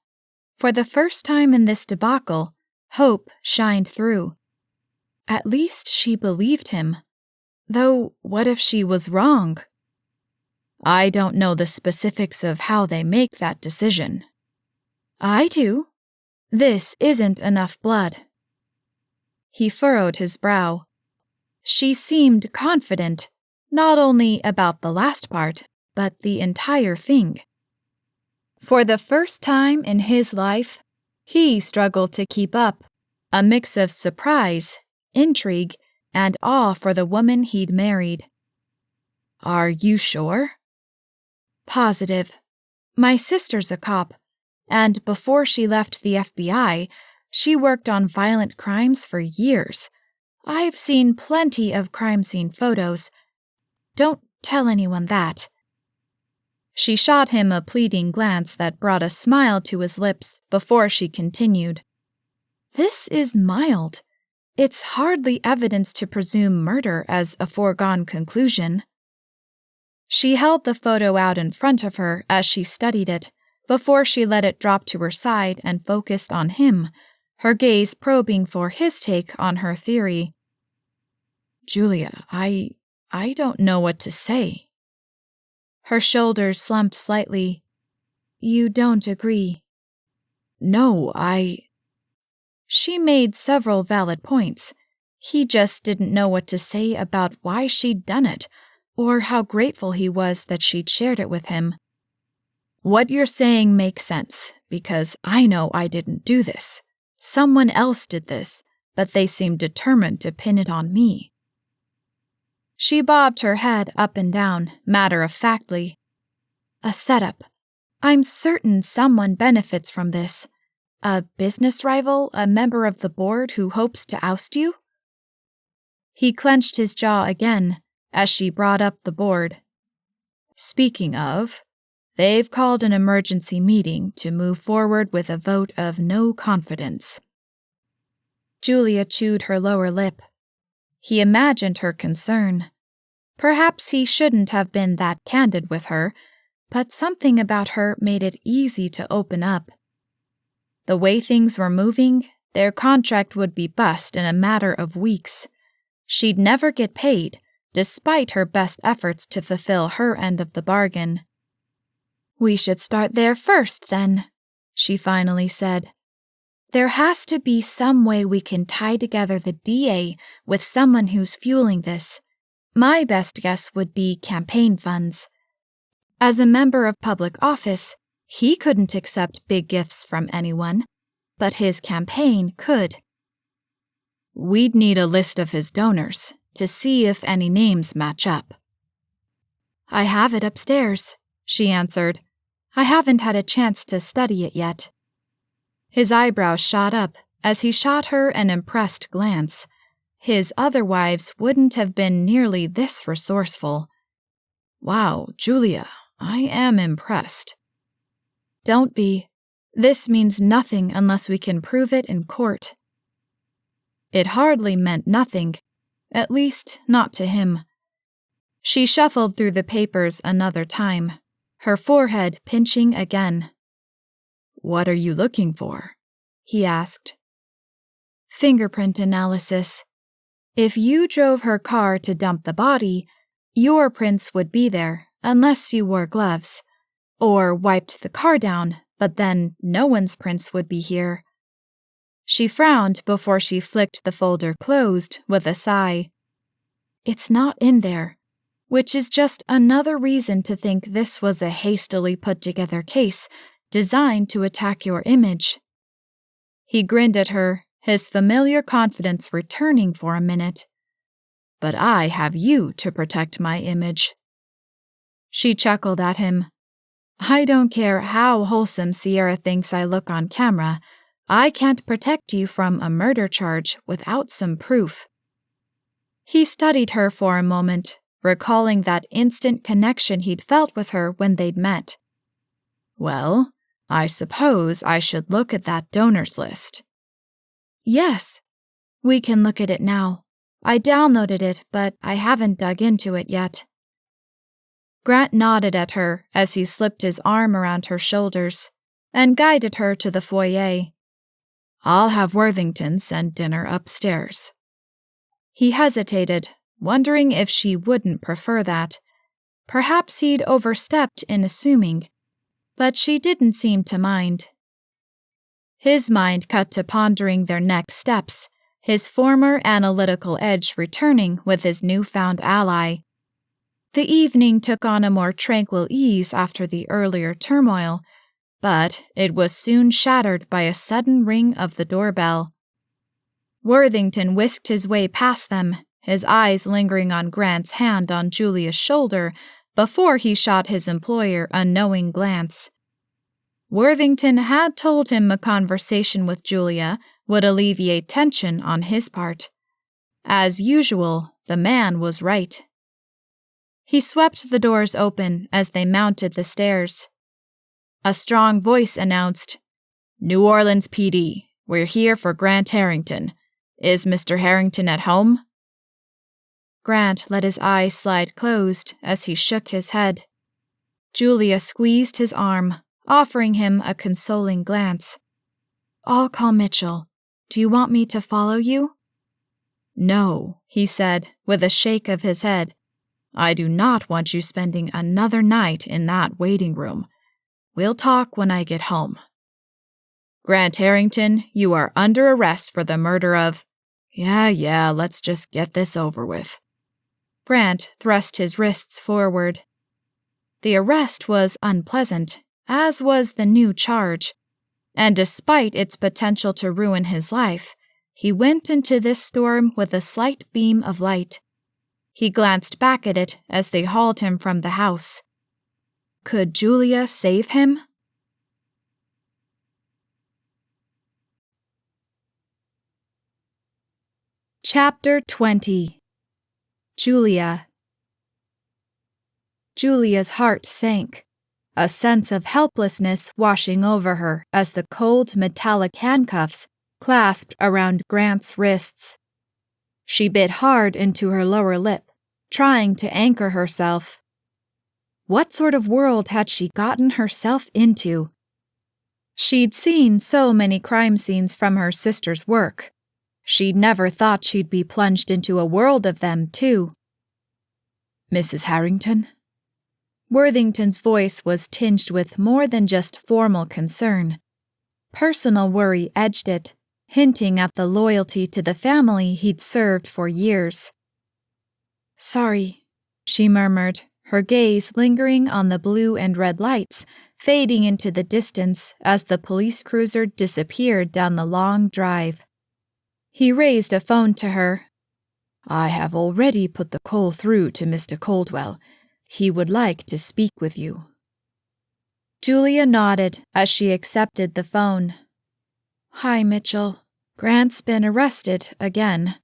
[SPEAKER 2] For the first time in this debacle, hope shined through. At least she believed him. Though, what if she was wrong? I don't know the specifics of how they make that decision. I do. This isn't enough blood. He furrowed his brow. She seemed confident, not only about the last part, but the entire thing. For the first time in his life, he struggled to keep up, a mix of surprise, intrigue, and awe for the woman he'd married. Are you sure? Positive. My sister's a cop, and before she left the FBI, she worked on violent crimes for years. I've seen plenty of crime scene photos. Don't tell anyone that. She shot him a pleading glance that brought a smile to his lips before she continued. This is mild. It's hardly evidence to presume murder as a foregone conclusion. She held the photo out in front of her as she studied it, before she let it drop to her side and focused on him, her gaze probing for his take on her theory. Julia, I don't know what to say.
[SPEAKER 3] Her shoulders slumped slightly. You don't agree.
[SPEAKER 2] No,
[SPEAKER 3] She made several valid points. He just didn't know what to say about why she'd done it, or how grateful he was that she'd shared it with him.
[SPEAKER 2] What you're saying makes sense, because I know I didn't do this. Someone else did this, but they seemed determined to pin it on me.
[SPEAKER 3] She bobbed her head up and down, matter-of-factly. A setup. I'm certain someone benefits from this. A business rival, a member of the board who hopes to oust you? He clenched his jaw again as she brought up the board.
[SPEAKER 2] Speaking of, they've called an emergency meeting to move forward with a vote of no confidence.
[SPEAKER 3] Julia chewed her lower lip. He imagined her concern. Perhaps he shouldn't have been that candid with her, but something about her made it easy to open up. The way things were moving, their contract would be bust in a matter of weeks. She'd never get paid, despite her best efforts to fulfill her end of the bargain. We should start there first, then, she finally said. There has to be some way we can tie together the DA with someone who's fueling this. My best guess would be campaign funds. As a member of public office, he couldn't accept big gifts from anyone, but his campaign could.
[SPEAKER 2] We'd need a list of his donors to see if any names match up.
[SPEAKER 3] I have it upstairs, she answered. I haven't had a chance to study it yet. His eyebrows shot up as he shot her an impressed glance. His other wives wouldn't have been nearly this resourceful.
[SPEAKER 2] Wow, Julia, I am impressed.
[SPEAKER 3] Don't be. This means nothing unless we can prove it in court. It hardly meant nothing, at least not to him. She shuffled through the papers another time, her forehead pinching again.
[SPEAKER 2] What are you looking for?
[SPEAKER 3] He asked. Fingerprint analysis. If you drove her car to dump the body, your prints would be there, unless you wore gloves. Or wiped the car down, but then no one's prints would be here. She frowned before she flicked the folder closed with a sigh. It's not in there, which is just another reason to think this was a hastily put-together case designed to attack your image. He grinned at her, his familiar confidence returning for a minute.
[SPEAKER 2] But I have you to protect my image.
[SPEAKER 3] She chuckled at him. I don't care how wholesome Sierra thinks I look on camera. I can't protect you from a murder charge without some proof. He studied her for a moment, recalling that instant connection he'd felt with her when they'd met.
[SPEAKER 2] Well, I suppose I should look at that donors list.
[SPEAKER 3] Yes, we can look at it now. I downloaded it, but I haven't dug into it yet. Grant nodded at her as he slipped his arm around her shoulders and guided her to the foyer.
[SPEAKER 2] I'll have Worthington send dinner upstairs.
[SPEAKER 3] He hesitated, wondering if she wouldn't prefer that. Perhaps he'd overstepped in assuming, but she didn't seem to mind. His mind cut to pondering their next steps, his former analytical edge returning with his newfound ally. The evening took on a more tranquil ease after the earlier turmoil, but it was soon shattered by a sudden ring of the doorbell. Worthington whisked his way past them, his eyes lingering on Grant's hand on Julia's shoulder before he shot his employer a knowing glance. Worthington had told him a conversation with Julia would alleviate tension on his part. As usual, the man was right. He swept the doors open as they mounted the stairs. A strong voice announced, "New Orleans PD, we're here for Grant Harrington. Is Mr. Harrington at home?" Grant let his eyes slide closed as he shook his head. Julia squeezed his arm, offering him a consoling glance. "I'll call Mitchell. Do you want me to follow you?"
[SPEAKER 2] No,
[SPEAKER 3] he said, with a shake of his head. I do not want you spending another night in that waiting room. We'll talk when I get home. Grant Harrington, you are under arrest for the murder of... Yeah, let's just get this over with. Grant thrust his wrists forward. The arrest was unpleasant, as was the new charge, and despite its potential to ruin his life, he went into this storm with a slight beam of light. He glanced back at it as they hauled him from the house. Could Julia save him? Chapter 20. Julia. Julia's heart sank, a sense of helplessness washing over her as the cold metallic handcuffs clasped around Grant's wrists. She bit hard into her lower lip, trying to anchor herself. What sort of world had she gotten herself into? She'd seen so many crime scenes from her sister's work. She'd never thought she'd be plunged into a world of them, too. Mrs. Harrington? Worthington's voice was tinged with more than just formal concern. Personal worry edged it, hinting at the loyalty to the family he'd served for years. Sorry, she murmured, her gaze lingering on the blue and red lights, fading into the distance as the police cruiser disappeared down the long drive. He raised a phone to her. I have already put the call through to Mr. Caldwell. He would like to speak with you. Julia nodded as she accepted the phone. Hi, Mitchell. Grant's been arrested again.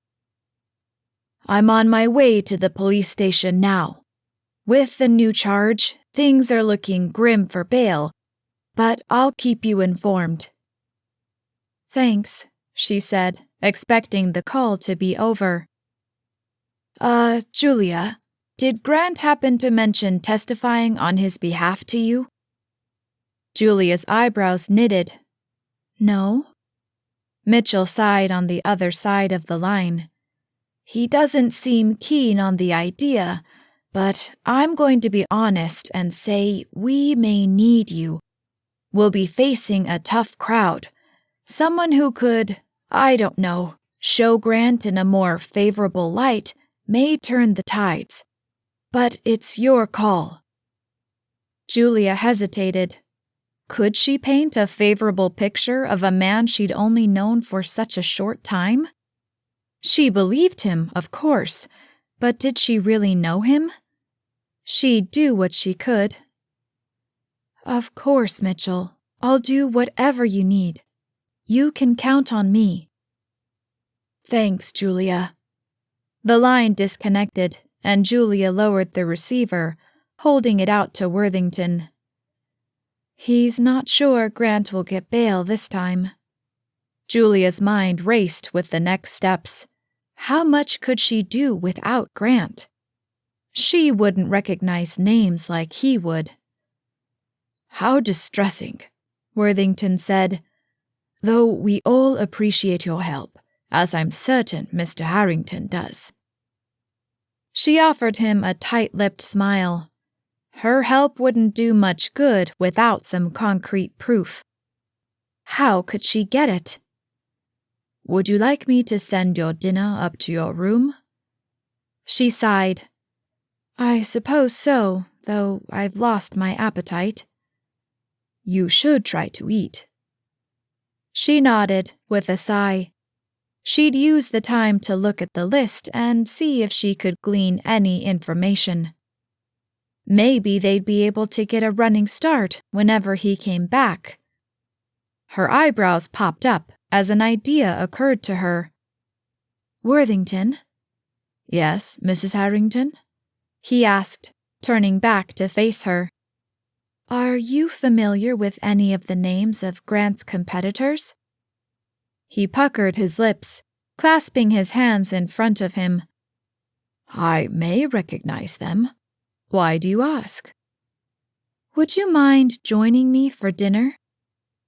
[SPEAKER 3] I'm on my way to the police station now. With the new charge, things are looking grim for bail, but I'll keep you informed. Thanks, she said, expecting the call to be over. Julia, did Grant happen to mention testifying on his behalf to you? Julia's eyebrows knitted. No. Mitchell sighed on the other side of the line. He doesn't seem keen on the idea, but I'm going to be honest and say we may need you. We'll be facing a tough crowd. Someone who could, I don't know, show Grant in a more favorable light may turn the tides. But it's your call. Julia hesitated. Could she paint a favorable picture of a man she'd only known for such a short time? She believed him, of course, but did she really know him? She'd do what she could. Of course, Mitchell. I'll do whatever you need. You can count on me. Thanks, Julia. The line disconnected, and Julia lowered the receiver, holding it out to Worthington. He's not sure Grant will get bail this time. Julia's mind raced with the next steps. How much could she do without Grant? She wouldn't recognize names like he would. How distressing, Worthington said, though we all appreciate your help, as I'm certain Mr. Harrington does. She offered him a tight-lipped smile. Her help wouldn't do much good without some concrete proof. How could she get it? Would you like me to send your dinner up to your room? She sighed. I suppose so, though I've lost my appetite. You should try to eat. She nodded with a sigh. She'd use the time to look at the list and see if she could glean any information. Maybe they'd be able to get a running start whenever he came back. Her eyebrows popped up as an idea occurred to her. Worthington? Yes, Mrs. Harrington? He asked, turning back to face her. Are you familiar with any of the names of Grant's competitors? He puckered his lips, clasping his hands in front of him. I may recognize them. Why do you ask? Would you mind joining me for dinner?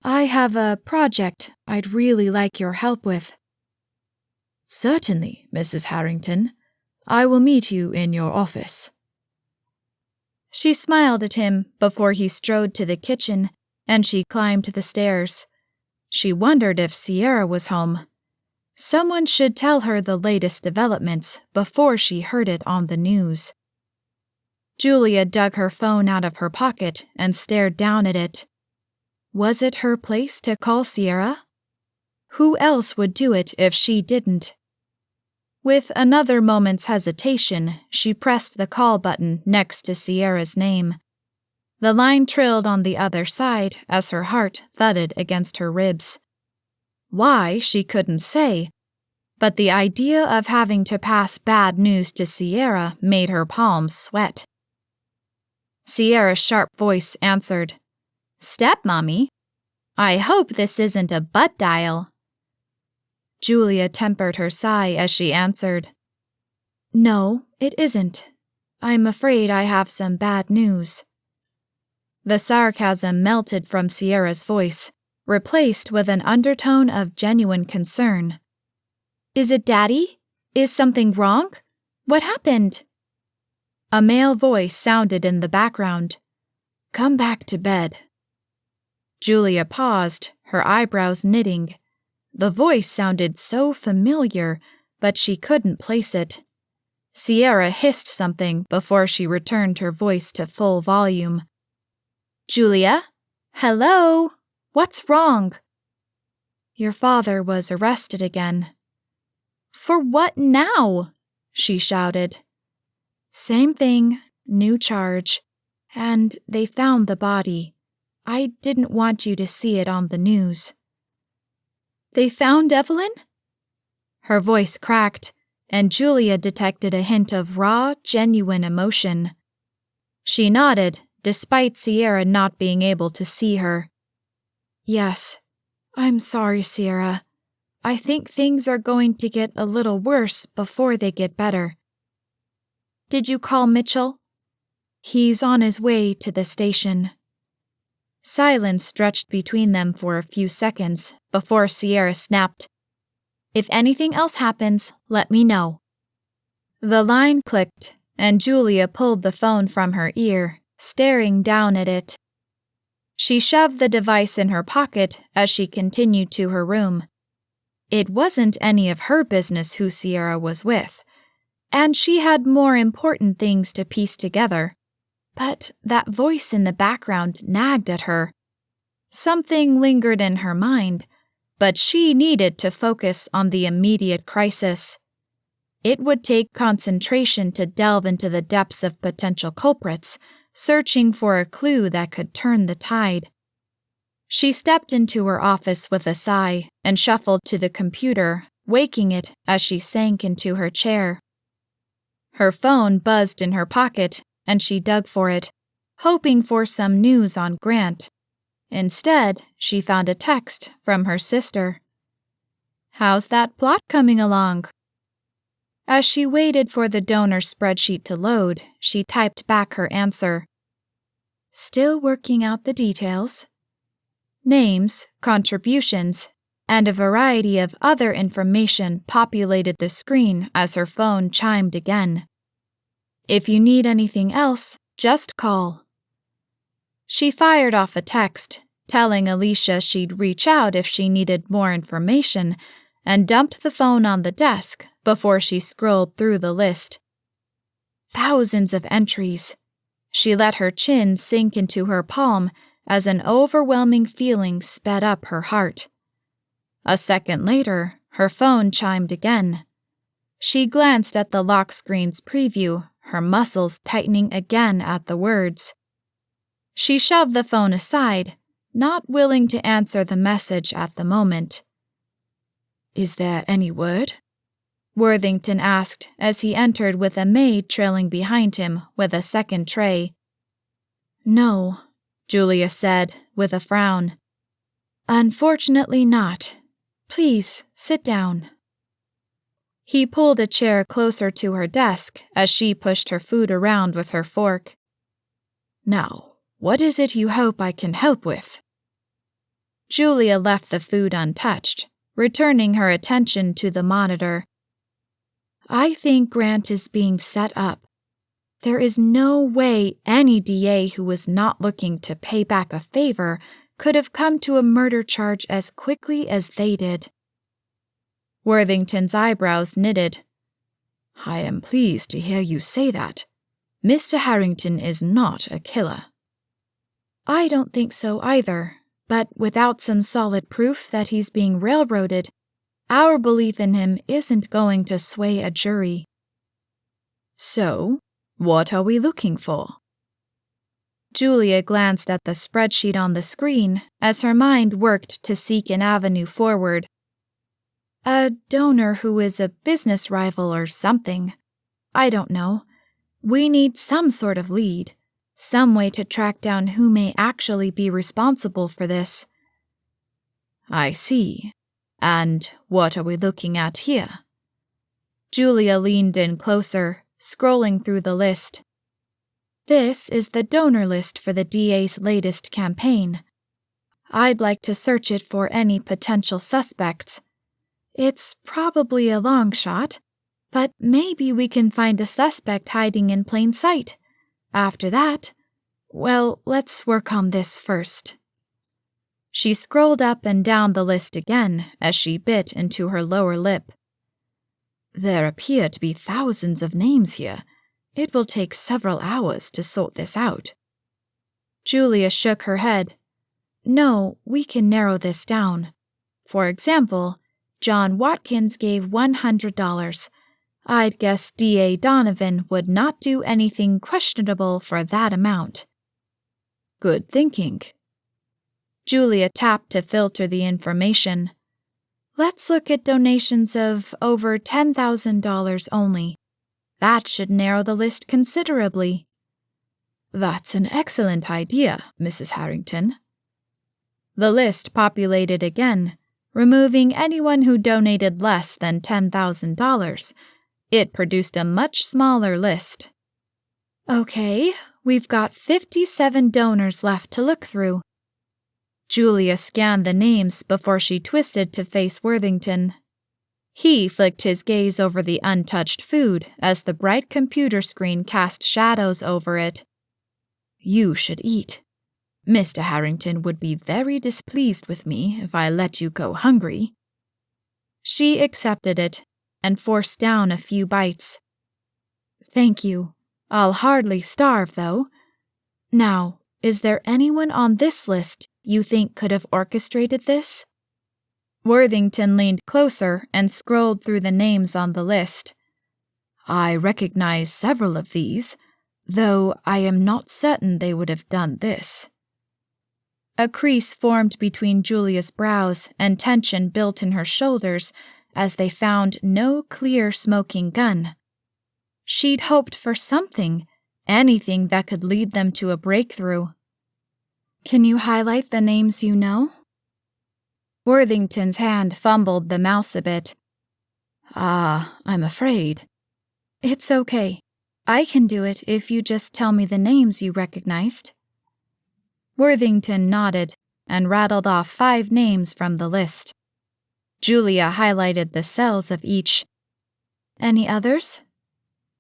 [SPEAKER 3] I have a project I'd really like your help with. Certainly, Mrs. Harrington. I will meet you in your office. She smiled at him before he strode to the kitchen, and she climbed the stairs. She wondered if Sierra was home. Someone should tell her the latest developments before she heard it on the news. Julia dug her phone out of her pocket and stared down at it. Was it her place to call Sierra? Who else would do it if she didn't? With another moment's hesitation, she pressed the call button next to Sierra's name. The line trilled on the other side as her heart thudded against her ribs. Why, she couldn't say, but the idea of having to pass bad news to Sierra made her palms sweat. Sierra's sharp voice answered, "Stepmommy, I hope this isn't a butt dial." Julia tempered her sigh as she answered, "No, it isn't. I'm afraid I have some bad news." The sarcasm melted from Sierra's voice, replaced with an undertone of genuine concern. "Is it Daddy? Is something wrong? What happened?" A male voice sounded in the background. "Come back to bed." Julia paused, her eyebrows knitting. The voice sounded so familiar, but she couldn't place it. Sierra hissed something before she returned her voice to full volume. "Julia? Hello? What's wrong?" "Your father was arrested again." "For what now?" she shouted. "Same thing, new charge. And they found the body. I didn't want you to see it on the news." "They found Evelyn?" Her voice cracked, and Julia detected a hint of raw, genuine emotion. She nodded, despite Sierra not being able to see her. "Yes, I'm sorry, Sierra. I think things are going to get a little worse before they get better." "Did you call Mitchell?" "He's on his way to the station." Silence stretched between them for a few seconds before Sierra snapped, "If anything else happens, let me know." The line clicked, and Julia pulled the phone from her ear, staring down at it. She shoved the device in her pocket as she continued to her room. It wasn't any of her business who Sierra was with, and she had more important things to piece together. But that voice in the background nagged at her. Something lingered in her mind, but she needed to focus on the immediate crisis. It would take concentration to delve into the depths of potential culprits, searching for a clue that could turn the tide. She stepped into her office with a sigh and shuffled to the computer, waking it as she sank into her chair. Her phone buzzed in her pocket, and she dug for it, hoping for some news on Grant. Instead, she found a text from her sister. "How's that plot coming along?" As she waited for the donor spreadsheet to load, she typed back her answer. "Still working out the details." Names, contributions, and a variety of other information populated the screen as her phone chimed again. "If you need anything else, just call." She fired off a text, telling Alicia she'd reach out if she needed more information, and dumped the phone on the desk before she scrolled through the list. Thousands of entries. She let her chin sink into her palm as an overwhelming feeling sped up her heart. A second later, her phone chimed again. She glanced at the lock screen's preview, her muscles tightening again at the words. She shoved the phone aside, not willing to answer the message at the moment. "Is there any word?" Worthington asked as he entered with a maid trailing behind him with a second tray. "No," Julia said with a frown. "Unfortunately not. Please, sit down." He pulled a chair closer to her desk as she pushed her food around with her fork. "Now, what is it you hope I can help with?" Julia left the food untouched, returning her attention to the monitor. "I think Grant is being set up. There is no way any DA who was not looking to pay back a favor could have come to a murder charge as quickly as they did.
[SPEAKER 2] Worthington's eyebrows knitted.
[SPEAKER 3] I am pleased to hear you say that. Mr. Harrington is not a killer. I don't think so either, but without some solid proof that he's being railroaded, our belief in him isn't going to sway a jury.
[SPEAKER 2] So, what are we looking for?
[SPEAKER 3] Julia glanced at the spreadsheet on the screen as her mind worked to seek an avenue forward. A donor who is a business rival or something. I don't know. We need some sort of lead, some way to track down who may actually be responsible for this.
[SPEAKER 2] I see. And what are we looking at here?
[SPEAKER 3] Julia leaned in closer, scrolling through the list. This is the donor list for the DA's latest campaign. I'd like to search it for any potential suspects. It's probably a long shot, but maybe we can find a suspect hiding in plain sight. After that, well, let's work on this first. She scrolled up and down the list again as she bit into her lower lip.
[SPEAKER 2] There appear to be thousands of names here. It will take several hours to sort this out.
[SPEAKER 3] Julia shook her head. No, we can narrow this down. For example, John Watkins gave $100. I'd guess D.A. Donovan would not do anything questionable for that amount.
[SPEAKER 2] Good thinking.
[SPEAKER 3] Julia tapped to filter the information. Let's look at donations of over $10,000 only. That should narrow the list considerably.
[SPEAKER 2] That's an excellent idea, Mrs. Harrington.
[SPEAKER 3] The list populated again, removing anyone who donated less than $10,000. It produced a much smaller list. Okay, we've got 57 donors left to look through. Julia scanned the names before she twisted to face Worthington. He flicked his gaze over the untouched food as the bright computer screen cast shadows over it.
[SPEAKER 2] You should eat. Mr. Harrington would be very displeased with me if I let you go hungry.
[SPEAKER 3] She accepted it and forced down a few bites. Thank you. I'll hardly starve, though. Now, is there anyone on this list you think could have orchestrated this? Worthington leaned closer and scrolled through the names on the list.
[SPEAKER 2] I recognize several of these, though I am not certain they would have done this.
[SPEAKER 3] A crease formed between Julia's brows and tension built in her shoulders as they found no clear smoking gun. She'd hoped for something, anything that could lead them to a breakthrough. Can you highlight the names you know? Worthington's hand fumbled the mouse a bit.
[SPEAKER 2] I'm afraid.
[SPEAKER 3] It's okay. I can do it if you just tell me the names you recognized. Worthington nodded and rattled off 5 names from the list. Julia highlighted the cells of each. Any others?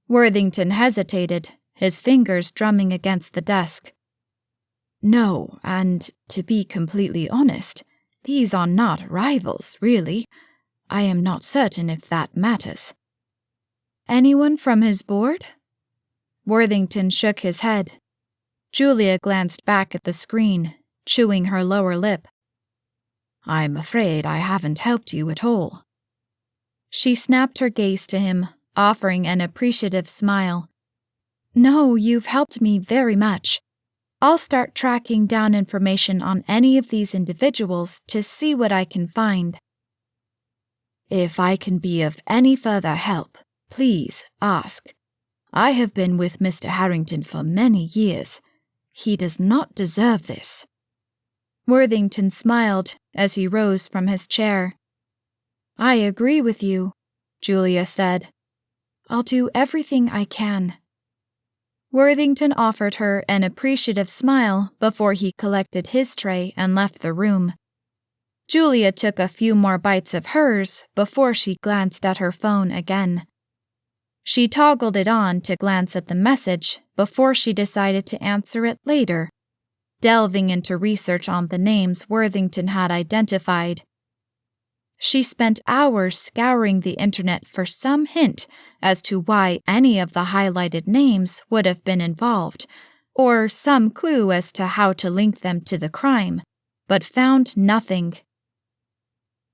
[SPEAKER 3] Worthington hesitated, his fingers drumming against the desk.
[SPEAKER 2] No, and to be completely honest, these are not rivals, really. I am not certain if that matters.
[SPEAKER 3] Anyone from his board? Worthington shook his head. Julia glanced back at the screen, chewing her lower lip.
[SPEAKER 2] I'm afraid I haven't helped you at all.
[SPEAKER 3] She snapped her gaze to him, offering an appreciative smile. No, you've helped me very much. I'll start tracking down information on any of these individuals to see what I can find.
[SPEAKER 2] If I can be of any further help, please ask. I have been with Mr. Harrington for many years. He does not deserve this.
[SPEAKER 3] Worthington smiled as he rose from his chair. I agree with you, Julia said. I'll do everything I can. Worthington offered her an appreciative smile before he collected his tray and left the room. Julia took a few more bites of hers before she glanced at her phone again.
[SPEAKER 2] She toggled it on to glance at the message before she decided to answer it later, delving into research on the names Worthington had identified. She spent hours scouring the internet for some hint as to why any of the highlighted names would have been involved, or some clue as to how to link them to the crime, but found nothing.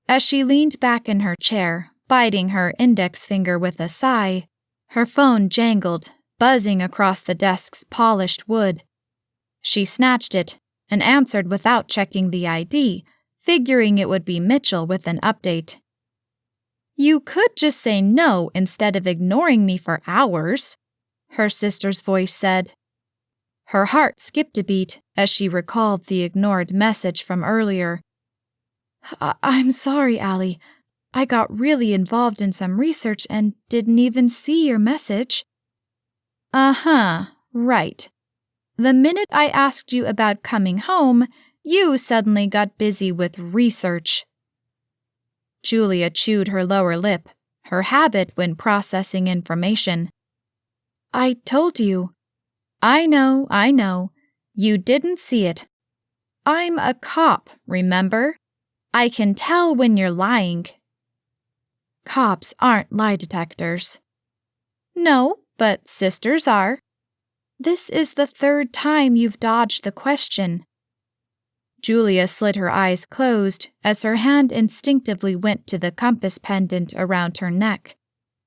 [SPEAKER 2] As she leaned back in her chair, biting her index finger with a sigh, her phone jangled, buzzing across the desk's polished wood. She snatched it and answered without checking the ID, figuring it would be Mitchell with an update. "You could just say no instead of ignoring me for hours," her sister's voice said. Her heart skipped a beat as she recalled the ignored message from earlier. I'm sorry, Allie. I got really involved in some research and didn't even see your message." "Uh-huh, right. The minute I asked you about coming home, you suddenly got busy with research." Julia chewed her lower lip, her habit when processing information. "I told you." I know. You didn't see it. I'm a cop, remember? I can tell when you're lying." "Cops aren't lie detectors." "No, but sisters are. This is the third time you've dodged the question." Julia slid her eyes closed as her hand instinctively went to the compass pendant around her neck,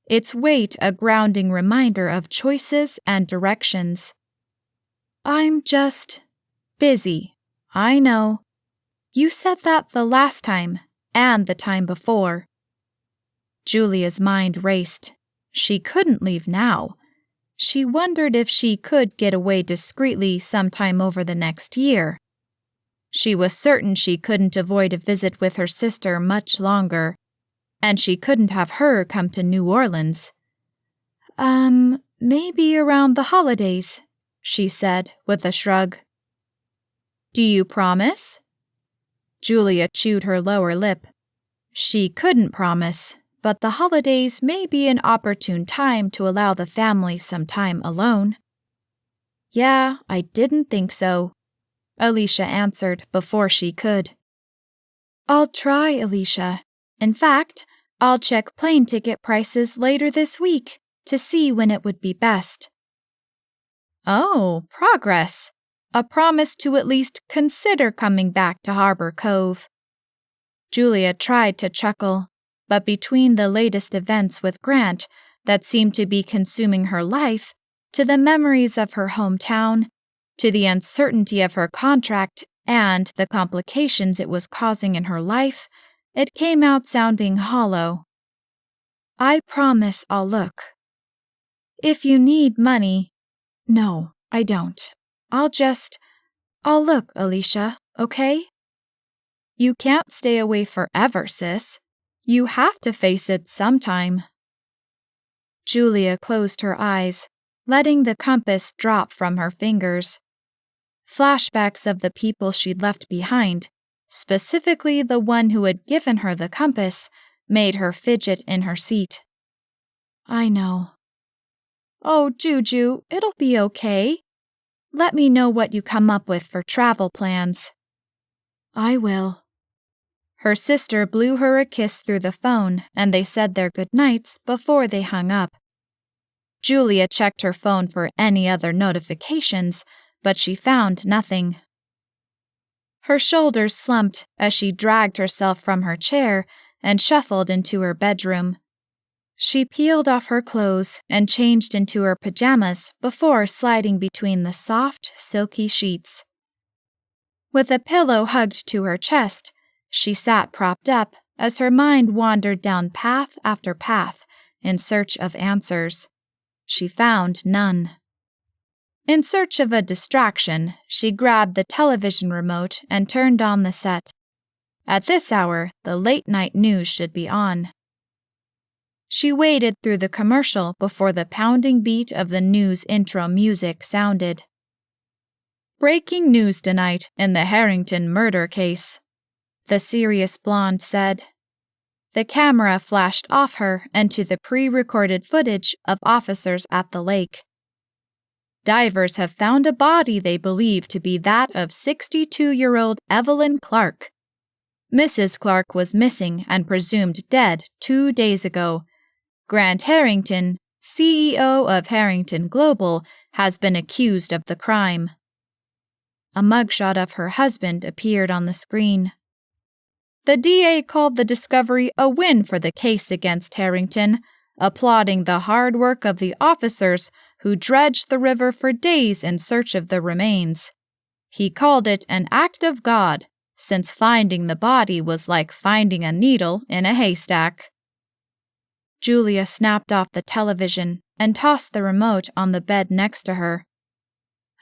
[SPEAKER 2] its weight a grounding reminder of choices and directions. "I'm just busy. I know. You said that the last time, and the time before." Julia's mind raced. She couldn't leave now. She wondered if she could get away discreetly sometime over the next year. She was certain she couldn't avoid a visit with her sister much longer, and she couldn't have her come to New Orleans. Maybe around the holidays," she said with a shrug. "Do you promise?" Julia chewed her lower lip. She couldn't promise, but the holidays may be an opportune time to allow the family some time alone. "Yeah, I didn't think so," Alicia answered before she could. "I'll try, Alicia. In fact, I'll check plane ticket prices later this week to see when it would be best." "Oh, progress. A promise to at least consider coming back to Harbor Cove." Julia tried to chuckle, but between the latest events with Grant that seemed to be consuming her life, to the memories of her hometown, to the uncertainty of her contract and the complications it was causing in her life, it came out sounding hollow. "I promise I'll look. If you need money..." "No, I don't. I'll look, Alicia, okay?" "You can't stay away forever, sis. You have to face it sometime." Julia closed her eyes, letting the compass drop from her fingers. Flashbacks of the people she'd left behind, specifically the one who had given her the compass, made her fidget in her seat. "I know." "Oh, Juju, it'll be okay. Let me know what you come up with for travel plans." "I will." Her sister blew her a kiss through the phone, and they said their goodnights before they hung up. Julia checked her phone for any other notifications, but she found nothing. Her shoulders slumped as she dragged herself from her chair and shuffled into her bedroom. She peeled off her clothes and changed into her pajamas before sliding between the soft, silky sheets. With a pillow hugged to her chest, she sat propped up as her mind wandered down path after path in search of answers. She found none. In search of a distraction, she grabbed the television remote and turned on the set. At this hour, the late-night news should be on. She waited through the commercial before the pounding beat of the news intro music sounded. "Breaking news tonight in the Harrington murder case," the serious blonde said. The camera flashed off her and to the pre-recorded footage of officers at the lake. Divers have found a body they believe to be that of 62-year-old Evelyn Clark. Mrs. Clark was missing and presumed dead 2 days ago. Grant Harrington, CEO of Harrington Global, has been accused of the crime. A mugshot of her husband appeared on the screen. The DA called the discovery a win for the case against Harrington, applauding the hard work of the officers who dredged the river for days in search of the remains. He called it an act of God, since finding the body was like finding a needle in a haystack. Julia snapped off the television and tossed the remote on the bed next to her.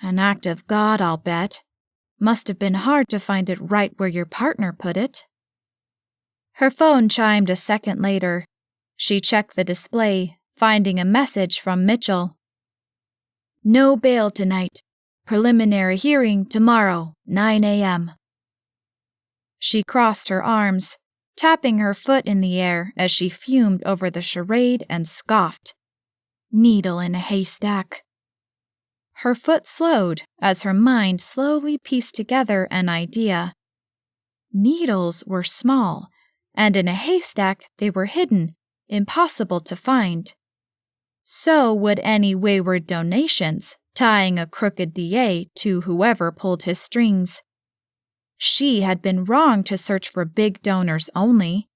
[SPEAKER 2] An act of God, I'll bet. Must have been hard to find it right where your partner put it. Her phone chimed a second later. She checked the display, finding a message from Mitchell. No bail tonight. Preliminary hearing tomorrow, 9 a.m. She crossed her arms, tapping her foot in the air as she fumed over the charade and scoffed. Needle in a haystack. Her foot slowed as her mind slowly pieced together an idea. Needles were small, and in a haystack they were hidden, impossible to find. So would any wayward donations, tying a crooked DA to whoever pulled his strings. She had been wrong to search for big donors only.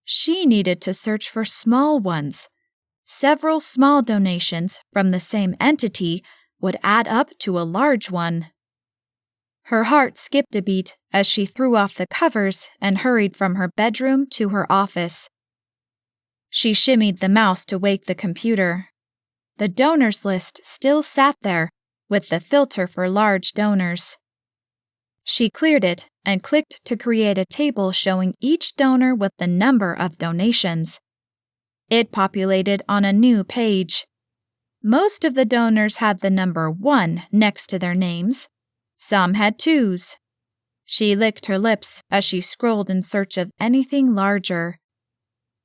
[SPEAKER 2] She needed to search for small ones. Several small donations from the same entity would add up to a large one. Her heart skipped a beat as she threw off the covers and hurried from her bedroom to her office. She shimmied the mouse to wake the computer. The donors list still sat there, with the filter for large donors. She cleared it and clicked to create a table showing each donor with the number of donations. It populated on a new page. Most of the donors had the number 1 next to their names. Some had 2s. She licked her lips as she scrolled in search of anything larger.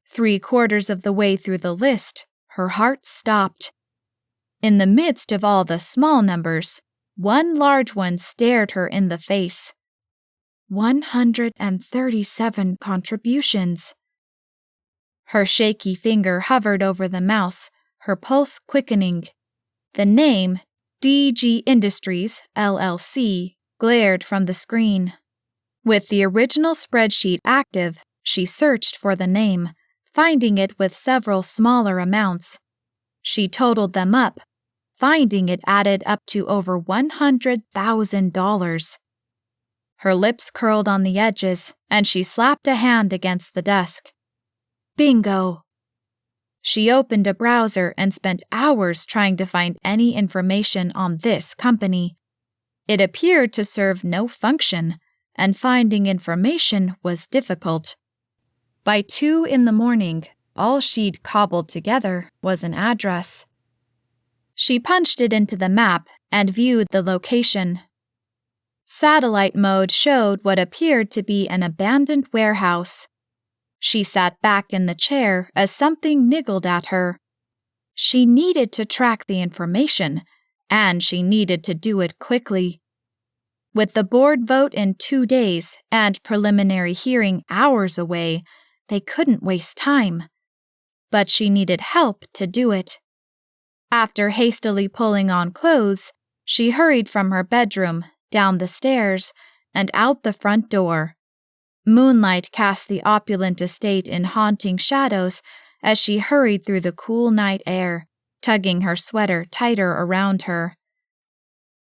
[SPEAKER 2] 3/4 of the way through the list, her heart stopped. In the midst of all the small numbers, one large one stared her in the face. 137 contributions. Her shaky finger hovered over the mouse, her pulse quickening. The name, DG Industries, LLC, glared from the screen. With the original spreadsheet active, she searched for the name, finding it with several smaller amounts. She totaled them up, finding it added up to over $100,000. Her lips curled on the edges, and she slapped a hand against the desk. Bingo! She opened a browser and spent hours trying to find any information on this company. It appeared to serve no function, and finding information was difficult. By 2 a.m, all she'd cobbled together was an address. She punched it into the map and viewed the location. Satellite mode showed what appeared to be an abandoned warehouse. She sat back in the chair as something niggled at her. She needed to track the information, and she needed to do it quickly. With the board vote in 2 days and preliminary hearing hours away, they couldn't waste time. But she needed help to do it. After hastily pulling on clothes, she hurried from her bedroom, down the stairs, and out the front door. Moonlight cast the opulent estate in haunting shadows as she hurried through the cool night air, tugging her sweater tighter around her.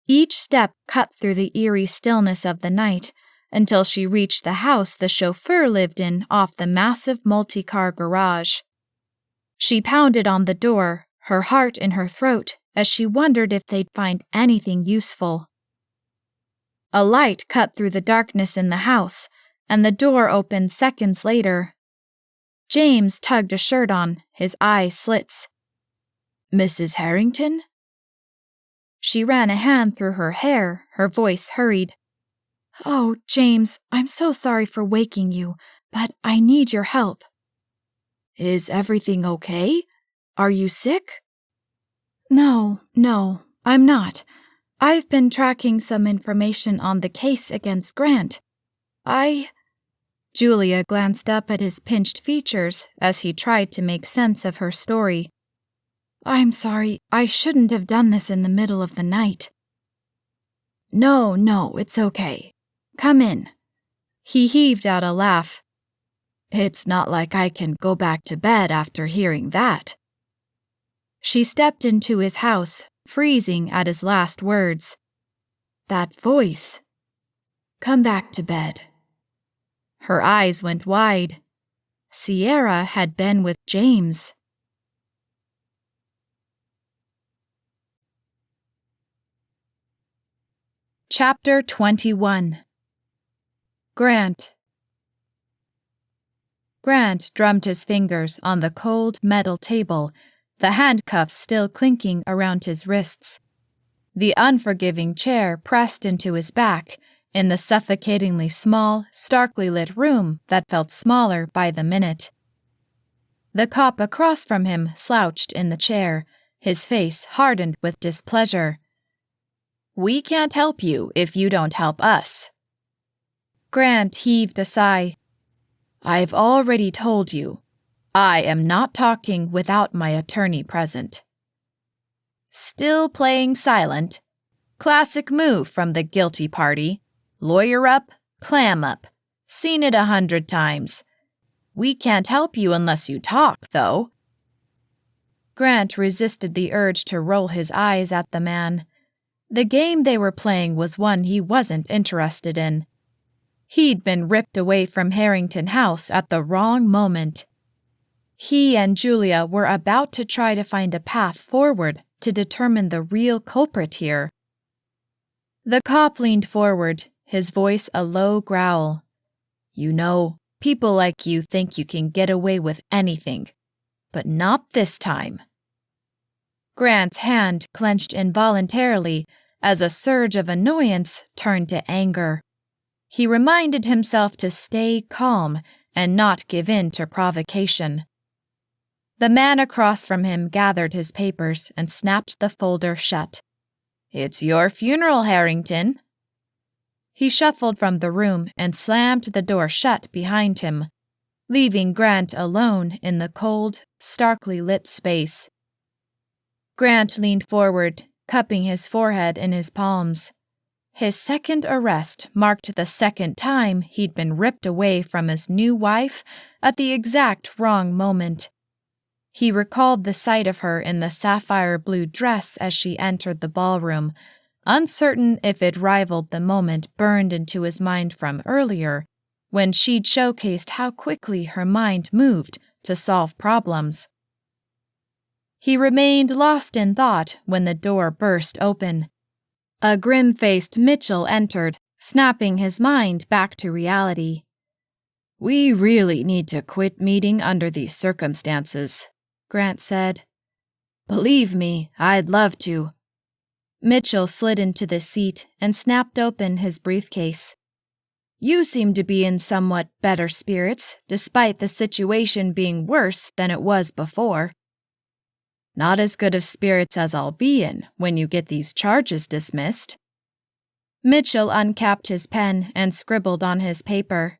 [SPEAKER 2] Each step cut through the eerie stillness of the night until she reached the house the chauffeur lived in off the massive multi-car garage. She pounded on the door, her heart in her throat, as she wondered if they'd find anything useful. A light cut through the darkness in the house, and the door opened seconds later. James tugged a shirt on, his eyes slits. Mrs. Harrington? She ran a hand through her hair, her voice hurried. Oh, James, I'm so sorry for waking you, but I need your help.
[SPEAKER 3] Is everything okay? Are you sick?
[SPEAKER 2] No, I'm not. I've been tracking some information on the case against Grant. Julia glanced up at his pinched features as he tried to make sense of her story. I'm sorry, I shouldn't have done this in the middle of the night.
[SPEAKER 3] No, it's okay. Come in.
[SPEAKER 2] He heaved out a laugh.
[SPEAKER 3] It's not like I can go back to bed after hearing that.
[SPEAKER 2] She stepped into his house, freezing at his last words.
[SPEAKER 3] That voice. Come back to bed.
[SPEAKER 2] Her eyes went wide. Sierra had been with James. Chapter 21. Grant drummed his fingers on the cold metal table, the handcuffs still clinking around his wrists. The unforgiving chair pressed into his back in the suffocatingly small, starkly lit room that felt smaller by the minute. The cop across from him slouched in the chair, his face hardened with displeasure. "We can't help you if you don't help us." Grant heaved a sigh. "I've already told you. I am not talking without my attorney present." Still playing silent. Classic move from the guilty party. Lawyer up, clam up. Seen it 100 times. We can't help you unless you talk, though. Grant resisted the urge to roll his eyes at the man. The game they were playing was one he wasn't interested in. He'd been ripped away from Harrington House at the wrong moment. He and Julia were about to try to find a path forward to determine the real culprit here. The cop leaned forward, his voice a low growl. "You know, people like you think you can get away with anything, but not this time." Grant's hand clenched involuntarily as a surge of annoyance turned to anger. He reminded himself to stay calm and not give in to provocation. The man across from him gathered his papers and snapped the folder shut. "It's your funeral, Harrington." He shuffled from the room and slammed the door shut behind him, leaving Grant alone in the cold, starkly lit space. Grant leaned forward, cupping his forehead in his palms. His second arrest marked the second time he'd been ripped away from his new wife at the exact wrong moment. He recalled the sight of her in the sapphire blue dress as she entered the ballroom, uncertain if it rivaled the moment burned into his mind from earlier, when she'd showcased how quickly her mind moved to solve problems. He remained lost in thought when the door burst open. A grim-faced Mitchell entered, snapping his mind back to reality. "We really need to quit meeting under these circumstances," Grant said. "Believe me, I'd love to." Mitchell slid into the seat and snapped open his briefcase. "You seem to be in somewhat better spirits, despite the situation being worse than it was before." "Not as good of spirits as I'll be in when you get these charges dismissed." Mitchell uncapped his pen and scribbled on his paper.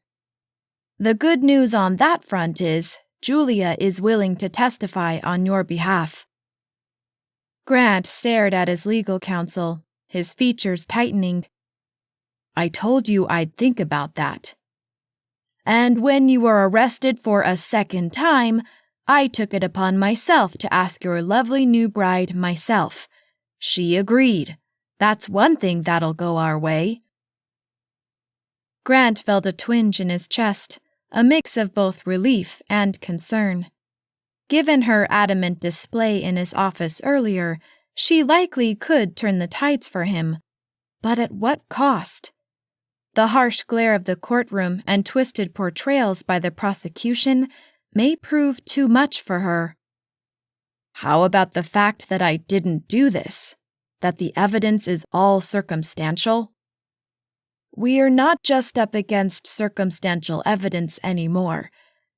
[SPEAKER 2] "The good news on that front is Julia is willing to testify on your behalf." Grant stared at his legal counsel, his features tightening. "I told you I'd think about that." "And when you were arrested for a second time, I took it upon myself to ask your lovely new bride myself. She agreed. That's one thing that'll go our way." Grant felt a twinge in his chest, a mix of both relief and concern. Given her adamant display in his office earlier, she likely could turn the tides for him. But at what cost? The harsh glare of the courtroom and twisted portrayals by the prosecution may prove too much for her. "How about the fact that I didn't do this? That the evidence is all circumstantial?" "We're not just up against circumstantial evidence anymore.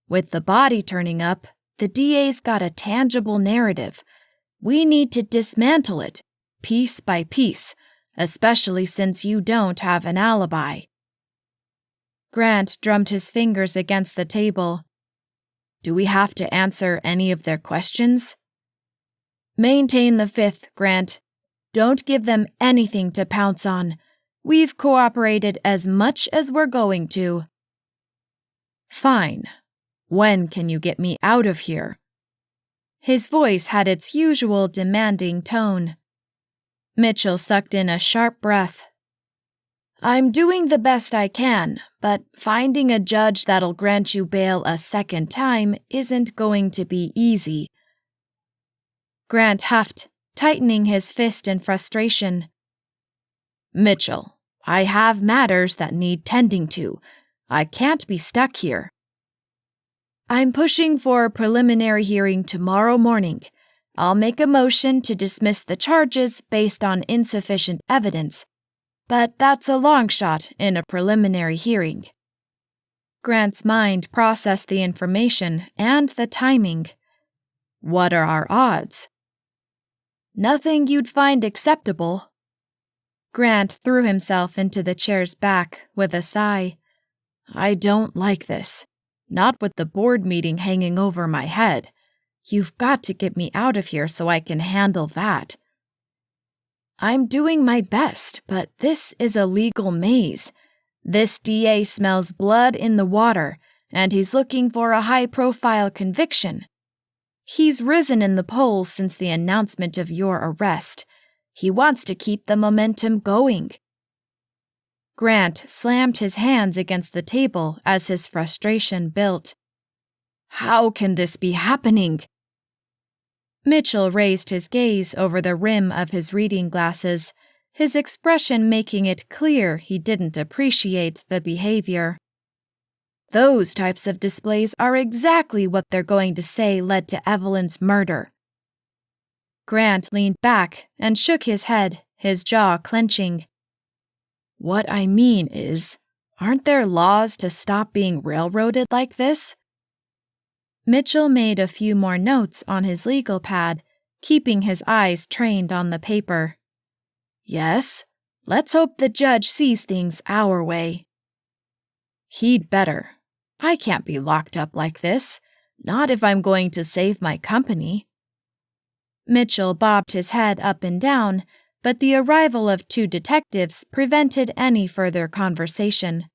[SPEAKER 2] With the body turning up,
[SPEAKER 3] The DA's got a tangible narrative. We need to dismantle it, piece by piece, especially since you don't have an alibi." Grant drummed his fingers against the table. "Do we have to answer any of their questions?" "Maintain the fifth, Grant. Don't give them anything to pounce on. We've cooperated as much as we're going to." "Fine. When can you get me out of here?" His voice had its usual demanding tone. Mitchell sucked in a sharp breath. "I'm doing the best I can, but finding a judge that'll grant you bail a second time isn't going to be easy." Grant huffed, tightening his fist in frustration. "Mitchell, I have matters that need tending to. I can't be stuck here." "I'm pushing for a preliminary hearing tomorrow morning. I'll make a motion to dismiss the charges based on insufficient evidence, but that's a long shot in a preliminary hearing." Grant's mind processed the information and the timing. "What are our odds?" "Nothing you'd find acceptable." Grant threw himself into the chair's back with a sigh. "I don't like this. Not with the board meeting hanging over my head. You've got to get me out of here so I can handle that." "I'm doing my best, but this is a legal maze. This DA smells blood in the water, and he's looking for a high-profile conviction. He's risen in the polls since the announcement of your arrest. He wants to keep the momentum going." Grant slammed his hands against the table as his frustration built. "How can this be happening?" Mitchell raised his gaze over the rim of his reading glasses, his expression making it clear he didn't appreciate the behavior. "Those types of displays are exactly what they're going to say led to Evelyn's murder." Grant leaned back and shook his head, his jaw clenching. "What I mean is, aren't there laws to stop being railroaded like this?" Mitchell made a few more notes on his legal pad, keeping his eyes trained on the paper. "Yes, let's hope the judge sees things our way." "He'd better. I can't be locked up like this, not if I'm going to save my company." Mitchell bobbed his head up and down, but the arrival of two detectives prevented any further conversation.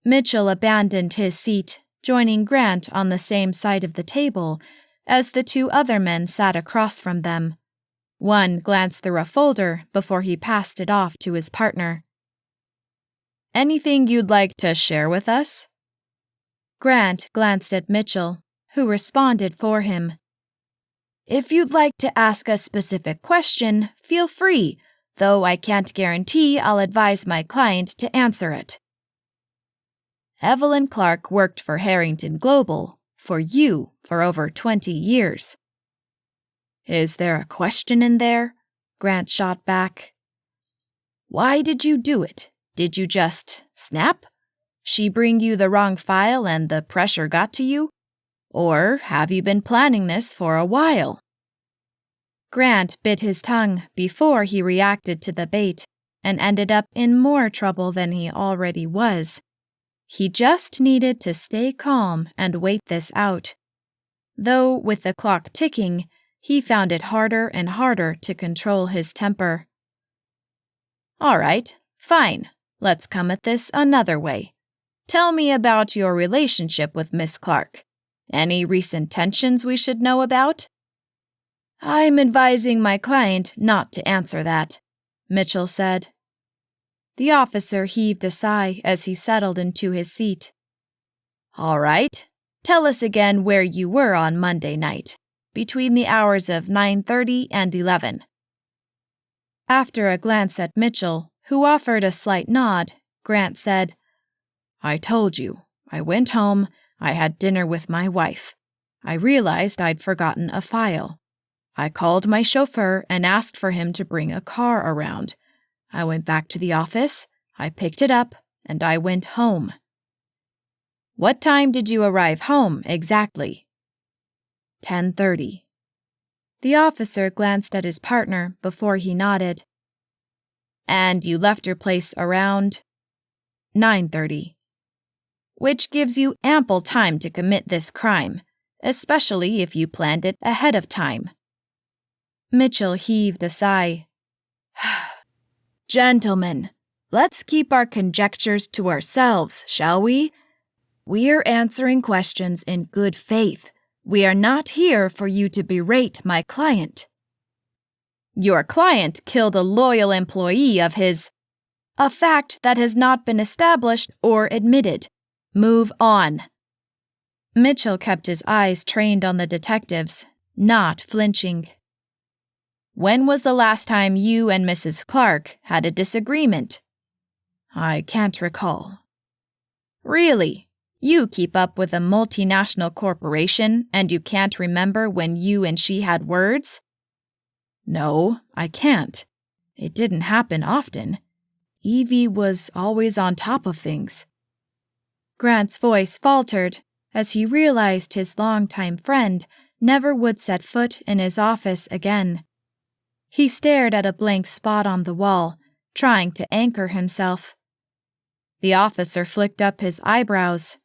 [SPEAKER 3] Mitchell abandoned his seat, joining Grant on the same side of the table, as the two other men sat across from them. One glanced through a folder before he passed it off to his partner. "Anything you'd like to share with us?" Grant glanced at Mitchell, who responded for him. "If you'd like to ask a specific question, feel free, though I can't guarantee I'll advise my client to answer it." "Evelyn Clark worked for Harrington Global, for you, for over 20 years. "Is there a question in there?" Grant shot back. "Why did you do it? Did you just snap? She bring you the wrong file and the pressure got to you? Or have you been planning this for a while?" Grant bit his tongue before he reacted to the bait and ended up in more trouble than he already was. He just needed to stay calm and wait this out. Though, with the clock ticking, he found it harder and harder to control his temper. "All right, fine. Let's come at this another way. Tell me about your relationship with Miss Clark. Any recent tensions we should know about?" "I'm advising my client not to answer that," Mitchell said. The officer heaved a sigh as he settled into his seat. "All right. Tell us again where you were on Monday night, between the hours of 9:30 and 11. After a glance at Mitchell, who offered a slight nod, Grant said, "I told you. I went home. I had dinner with my wife. I realized I'd forgotten a file. I called my chauffeur and asked for him to bring a car around. I went back to the office, I picked it up, and I went home." "What time did you arrive home exactly?" 10:30. The officer glanced at his partner before he nodded. And you left your place around 9:30. Which gives you ample time to commit this crime, especially if you planned it ahead of time. Mitchell heaved a sigh. Gentlemen, let's keep our conjectures to ourselves, shall we? We're answering questions in good faith. We are not here for you to berate my client. Your client killed a loyal employee of his. A fact that has not been established or admitted. Move on. Mitchell kept his eyes trained on the detectives, not flinching. When was the last time you and Mrs. Clark had a disagreement? I can't recall. Really? You keep up with a multinational corporation and you can't remember when you and she had words? No, I can't. It didn't happen often. Evie was always on top of things. Grant's voice faltered as he realized his longtime friend never would set foot in his office again. He stared at a blank spot on the wall, trying to anchor himself. The officer flicked up his eyebrows.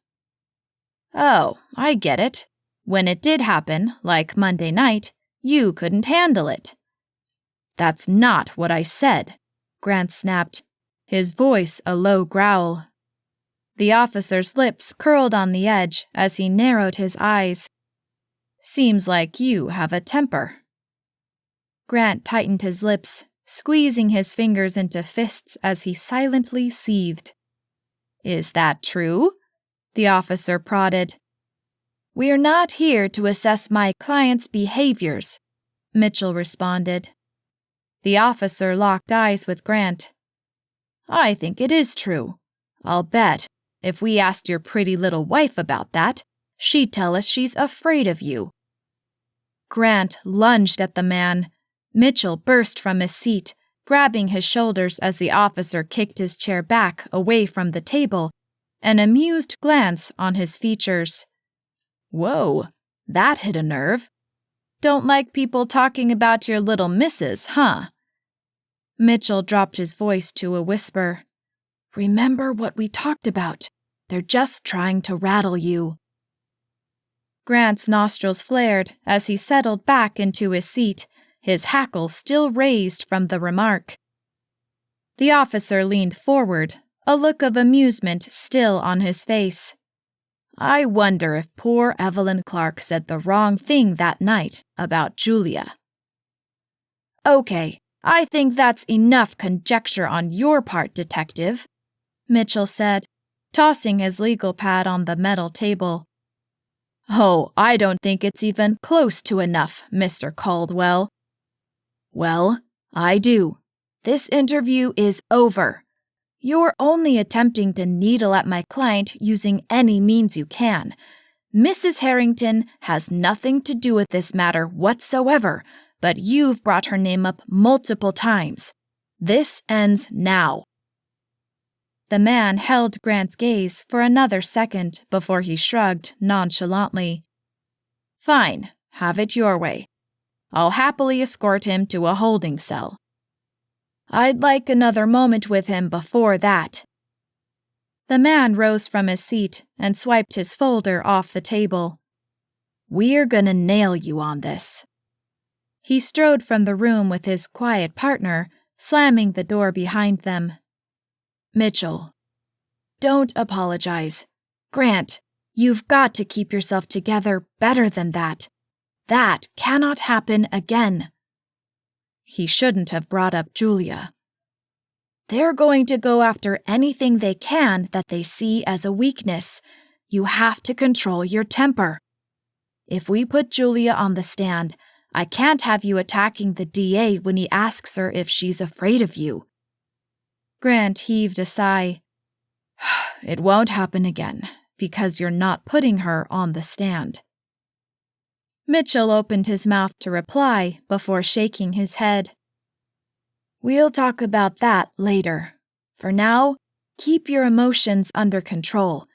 [SPEAKER 3] Oh, I get it. When it did happen, like Monday night, you couldn't handle it. That's not what I said, Grant snapped, his voice a low growl. The officer's lips curled on the edge as he narrowed his eyes. Seems like you have a temper. Grant tightened his lips, squeezing his fingers into fists as he silently seethed. Is that true? The officer prodded. We're not here to assess my client's behaviors, Mitchell responded. The officer locked eyes with Grant. I think it is true. I'll bet, if we asked your pretty little wife about that, she'd tell us she's afraid of you. Grant lunged at the man. Mitchell burst from his seat, grabbing his shoulders as the officer kicked his chair back away from the table, an amused glance on his features. Whoa, that hit a nerve. Don't like people talking about your little missus, huh? Mitchell dropped his voice to a whisper. Remember what we talked about. They're just trying to rattle you. Grant's nostrils flared as he settled back into his seat, his hackle still raised from the remark. The officer leaned forward, a look of amusement still on his face. I wonder if poor Evelyn Clark said the wrong thing that night about Julia. Okay, I think that's enough conjecture on your part, Detective, Mitchell said, tossing his legal pad on the metal table. Oh, I don't think it's even close to enough, Mr. Caldwell. Well, I do. This interview is over. You're only attempting to needle at my client using any means you can. Mrs. Harrington has nothing to do with this matter whatsoever, but you've brought her name up multiple times. This ends now. The man held Grant's gaze for another second before he shrugged nonchalantly. Fine, have it your way. I'll happily escort him to a holding cell. I'd like another moment with him before that. The man rose from his seat and swiped his folder off the table. We're gonna nail you on this. He strode from the room with his quiet partner, slamming the door behind them. Mitchell, don't apologize. Grant, you've got to keep yourself together better than that. That cannot happen again. He shouldn't have brought up Julia. They're going to go after anything they can that they see as a weakness. You have to control your temper. If we put Julia on the stand, I can't have you attacking the DA when he asks her if she's afraid of you. Grant heaved a sigh. It won't happen again, because you're not putting her on the stand. Mitchell opened his mouth to reply before shaking his head. We'll talk about that later. For now, keep your emotions under control.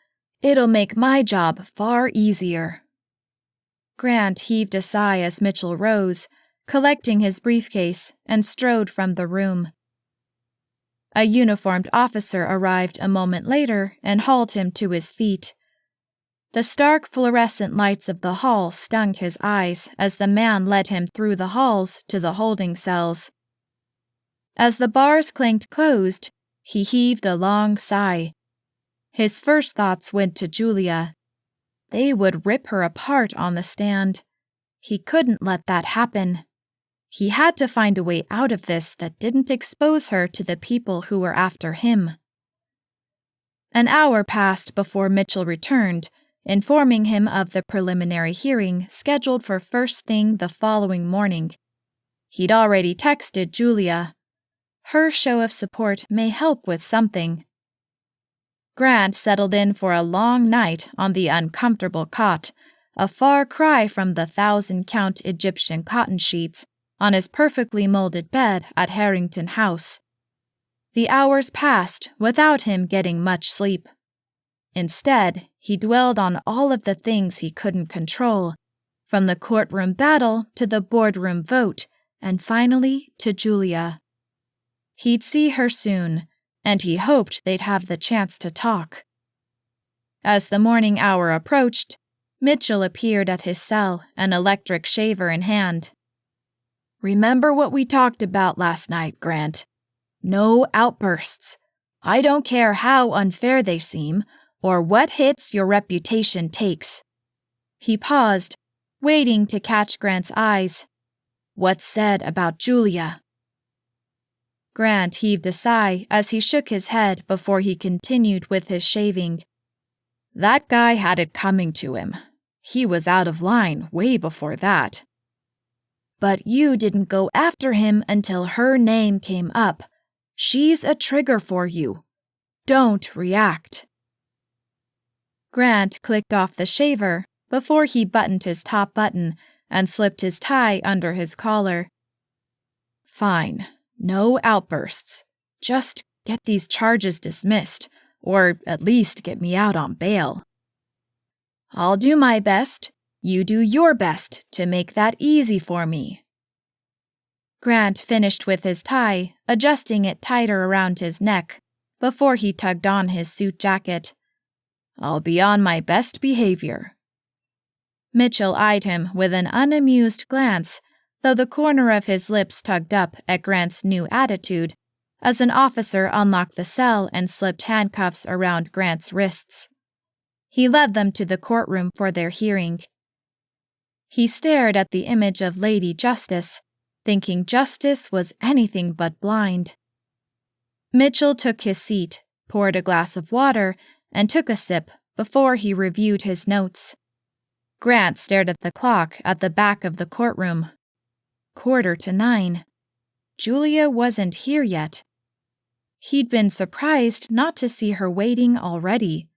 [SPEAKER 3] It'll make my job far easier. Grant heaved a sigh as Mitchell rose, collecting his briefcase, and strode from the room. A uniformed officer arrived a moment later and hauled him to his feet. The stark fluorescent lights of the hall stung his eyes as the man led him through the halls to the holding cells. As the bars clanked closed, he heaved a long sigh. His first thoughts went to Julia. They would rip her apart on the stand. He couldn't let that happen. He had to find a way out of this that didn't expose her to the people who were after him. An hour passed before Mitchell returned, informing him of the preliminary hearing scheduled for first thing the following morning. He'd already texted Julia. Her show of support may help with something. Grant settled in for a long night on the uncomfortable cot, a far cry from the 1,000-count Egyptian cotton sheets on his perfectly molded bed at Harrington House. The hours passed without him getting much sleep. Instead, he dwelled on all of the things he couldn't control, from the courtroom battle to the boardroom vote, and finally to Julia. He'd see her soon, and he hoped they'd have the chance to talk. As the morning hour approached, Mitchell appeared at his cell, an electric shaver in hand. "Remember what we talked about last night, Grant. No outbursts. I don't care how unfair they seem, or what hits your reputation takes." He paused, waiting to catch Grant's eyes. "What's said about Julia?" Grant heaved a sigh as he shook his head before he continued with his shaving. "That guy had it coming to him. He was out of line way before that." "But you didn't go after him until her name came up. She's a trigger for you. Don't react." Grant clicked off the shaver before he buttoned his top button and slipped his tie under his collar. "Fine. No outbursts. Just get these charges dismissed, or at least get me out on bail." "I'll do my best. You do your best to make that easy for me." Grant finished with his tie, adjusting it tighter around his neck, before he tugged on his suit jacket. "I'll be on my best behavior." Mitchell eyed him with an unamused glance, though the corner of his lips tugged up at Grant's new attitude, as an officer unlocked the cell and slipped handcuffs around Grant's wrists. He led them to the courtroom for their hearing. He stared at the image of Lady Justice, thinking justice was anything but blind. Mitchell took his seat, poured a glass of water, and took a sip before he reviewed his notes. Grant stared at the clock at the back of the courtroom. 9:15. Julia wasn't here yet. He'd been surprised not to see her waiting already.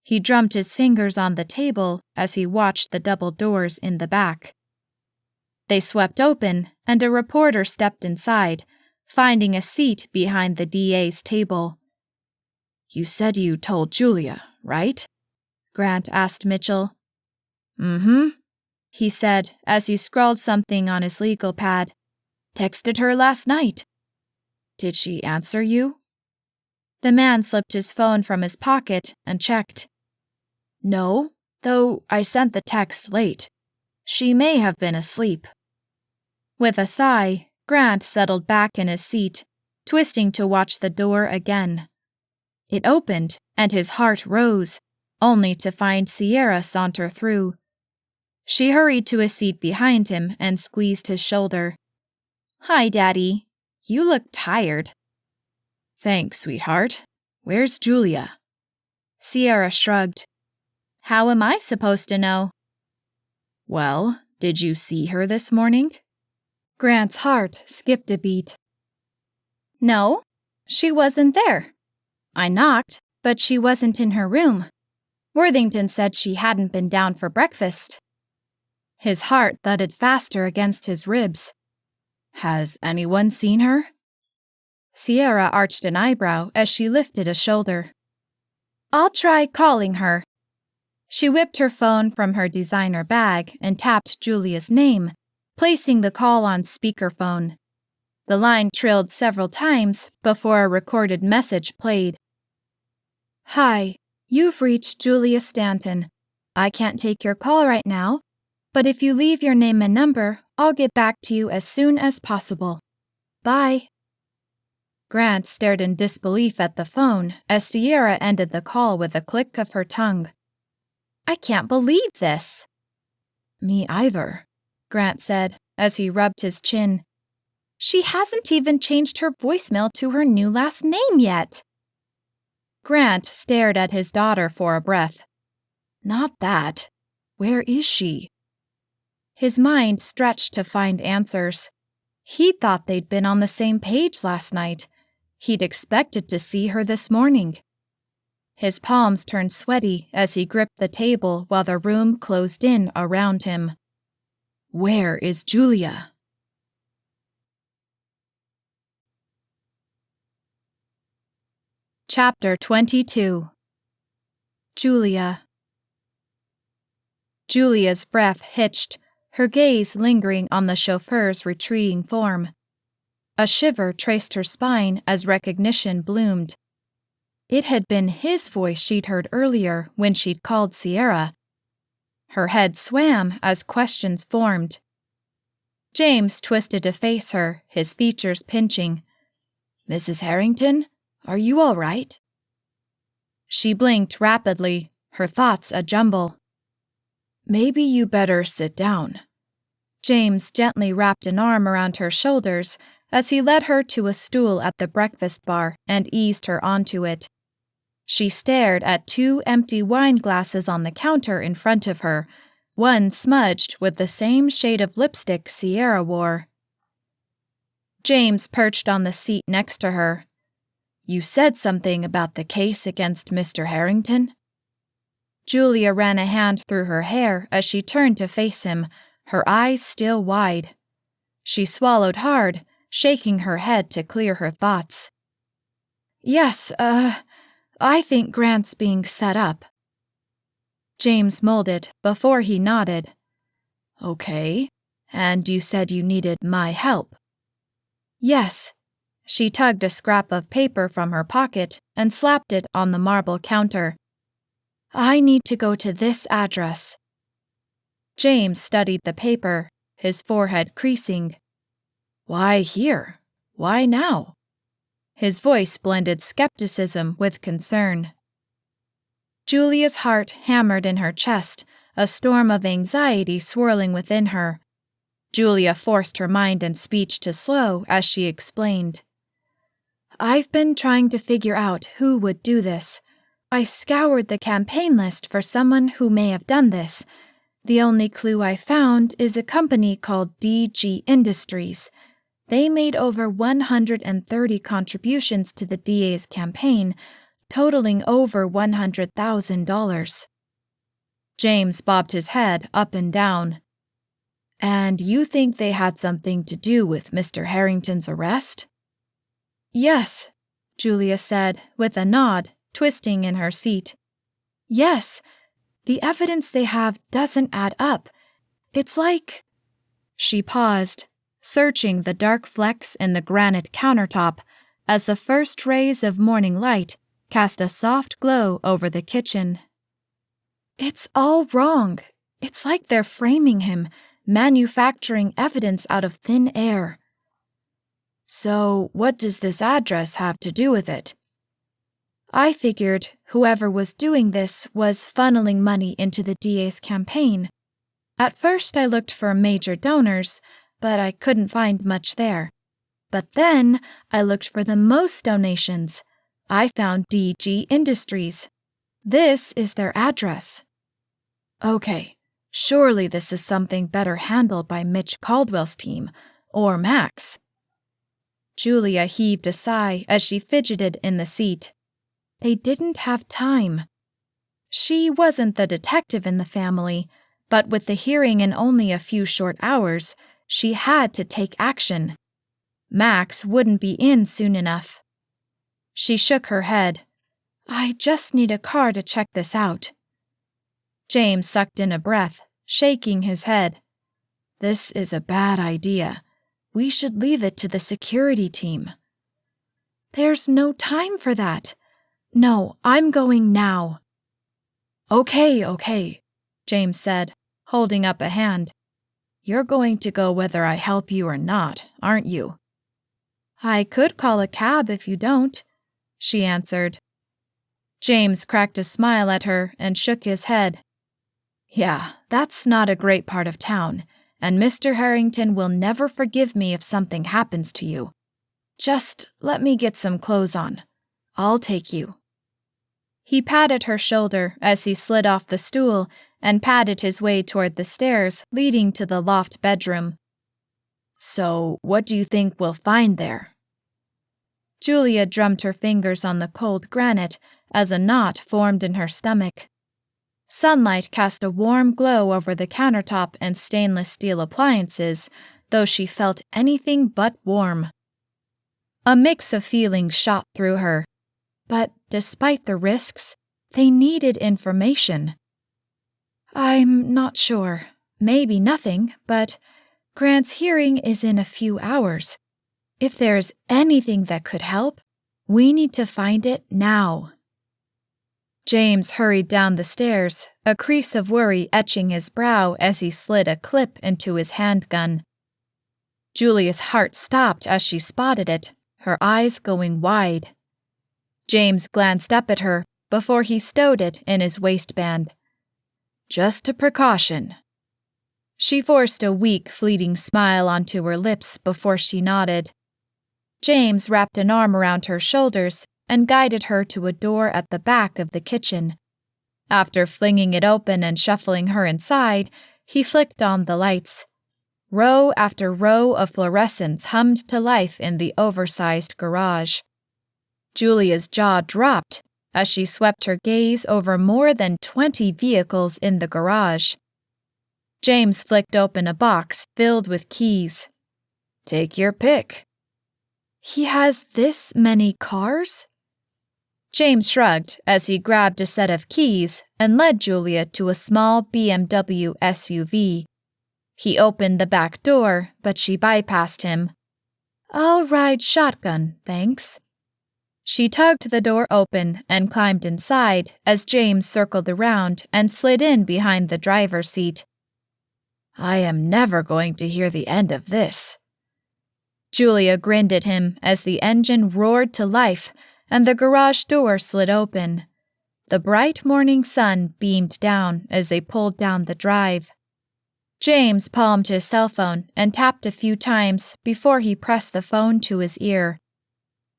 [SPEAKER 3] He drummed his fingers on the table as he watched the double doors in the back. They swept open, and a reporter stepped inside, finding a seat behind the DA's table. "You said you told Julia, right?" Grant asked Mitchell. "Mm-hmm," he said as he scrawled something on his legal pad. "Texted her last night." "Did she answer you?" The man slipped his phone from his pocket and checked. "No, though I sent the text late. She may have been asleep." With a sigh, Grant settled back in his seat, twisting to watch the door again. It opened, and his heart rose, only to find Sierra saunter through. She hurried to a seat behind him and squeezed his shoulder. "Hi, Daddy. You look tired." "Thanks, sweetheart. Where's Julia?" Sierra shrugged. "How am I supposed to know?" "Well, did you see her this morning?" Grant's heart skipped a beat. "No, she wasn't there. I knocked, but she wasn't in her room. Worthington said she hadn't been down for breakfast." His heart thudded faster against his ribs. "Has anyone seen her?" Sierra arched an eyebrow as she lifted a shoulder. "I'll try calling her."
[SPEAKER 2] She whipped her phone from her designer bag and tapped Julia's name, placing the call on speakerphone. The line trilled several times before a recorded message played. "Hi, you've reached Julia Stanton. I can't take your call right now, but if you leave your name and number, I'll get back to you as soon as possible. Bye." Grant stared in disbelief at the phone as Sierra ended the call with a click of her tongue. "I can't believe this." "Me either," Grant said as he rubbed his chin. "She hasn't even changed her voicemail to her new last name yet." Grant stared at his daughter for a breath. "Not that. Where is she?" His mind stretched to find answers. He thought they'd been on the same page last night. He'd expected to see her this morning. His palms turned sweaty as he gripped the table while the room closed in around him. Where is Julia? Chapter 22. Julia. Julia's breath hitched, her gaze lingering on the chauffeur's retreating form. A shiver traced her spine as recognition bloomed. It had been his voice she'd heard earlier when she'd called Sierra. Her head swam as questions formed. James twisted to face her, his features pinching. "Mrs. Harrington, are you all right?" She blinked rapidly, her thoughts a jumble. "Maybe you better sit down." James gently wrapped an arm around her shoulders as he led her to a stool at the breakfast bar and eased her onto it. She stared at 2 empty wine glasses on the counter in front of her, one smudged with the same shade of lipstick Sierra wore. James perched on the seat next to her. "You said something about the case against Mr. Harrington?" Julia ran a hand through her hair as she turned to face him, her eyes still wide. She swallowed hard, shaking her head to clear her thoughts. "Yes, I think Grant's being set up." James mulled it before he nodded. "Okay, and you said you needed my help." "Yes." She tugged a scrap of paper from her pocket and slapped it on the marble counter. "I need to go to this address." James studied the paper, his forehead creasing. "Why here? Why now?" His voice blended skepticism with concern. Julia's heart hammered in her chest, a storm of anxiety swirling within her. Julia forced her mind and speech to slow as she explained. "I've been trying to figure out who would do this. I scoured the campaign list for someone who may have done this. The only clue I found is a company called DG Industries. They made over 130 contributions to the DA's campaign, totaling over $100,000. James bobbed his head up and down. "And you think they had something to do with Mr. Harrington's arrest?" "Yes," Julia said, with a nod, twisting in her seat. "Yes, the evidence they have doesn't add up. It's like—" She paused, searching the dark flecks in the granite countertop as the first rays of morning light cast a soft glow over the kitchen. "It's all wrong. It's like they're framing him, manufacturing evidence out of thin air." "So what does this address have to do with it?" "I figured whoever was doing this was funneling money into the DA's campaign. At first I looked for major donors, but I couldn't find much there. But then I looked for the most donations. I found DG Industries. This is their address." "Okay, surely this is something better handled by Mitch Caldwell's team, or Max." Julia heaved a sigh as she fidgeted in the seat. They didn't have time. She wasn't the detective in the family, but with the hearing in only a few short hours, she had to take action. Max wouldn't be in soon enough. She shook her head. "I just need a car to check this out."
[SPEAKER 3] James sucked in a breath, shaking his head. This is a bad idea. We should leave it to the security team. There's no time for that. No, I'm going now. Okay, James said, holding up a hand. You're going to go whether I help you or not, aren't you? I could call a cab if you don't, she answered. James cracked a smile at her and shook his head. Yeah, that's not a great part of town, and Mr. Harrington will never forgive me if something happens to you. Just let me get some clothes on. I'll take you. He patted her shoulder as he slid off the stool and padded his way toward the stairs leading to the loft bedroom. So, what do you think we'll find there? Julia drummed her fingers on the cold granite as a knot formed in her stomach. Sunlight cast a warm glow over the countertop and stainless steel appliances, though she felt anything but warm. A mix of feelings shot through her. But despite the risks, they needed information. I'm not sure. Maybe nothing, but Grant's hearing is in a few hours. If there's anything that could help, we need to find it now. James hurried down the stairs, a crease of worry etching his brow as he slid a clip into his handgun. Julia's heart stopped as she spotted it, her eyes going wide. James glanced up at her before he stowed it in his waistband. Just a precaution. She forced a weak, fleeting smile onto her lips before she nodded. James wrapped an arm around her shoulders and guided her to a door at the back of the kitchen. After flinging it open and shuffling her inside, he flicked on the lights. Row after row of fluorescents hummed to life in the oversized garage. Julia's jaw dropped as she swept her gaze over more than 20 vehicles in the garage. James flicked open a box filled with keys. Take your pick. He has this many cars? James shrugged as he grabbed a set of keys and led Julia to a small BMW SUV. He opened the back door, but she bypassed him. I'll ride shotgun, thanks. She tugged the door open and climbed inside as James circled around and slid in behind the driver's seat. I am never going to hear the end of this. Julia grinned at him as the engine roared to life and the garage door slid open. The bright morning sun beamed down as they pulled down the drive. James palmed his cell phone and tapped a few times before he pressed the phone to his ear.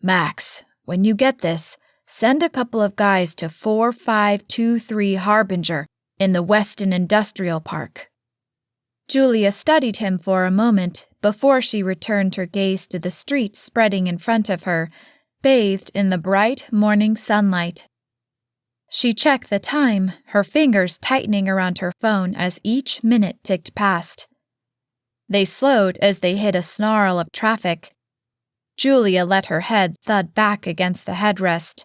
[SPEAKER 3] Max, when you get this, send a couple of guys to 4523 Harbinger in the Weston Industrial Park. Julia studied him for a moment before she returned her gaze to the street spreading in front of her, bathed in the bright morning sunlight. She checked the time, her fingers tightening around her phone as each minute ticked past. They slowed as they hit a snarl of traffic. Julia let her head thud back against the headrest.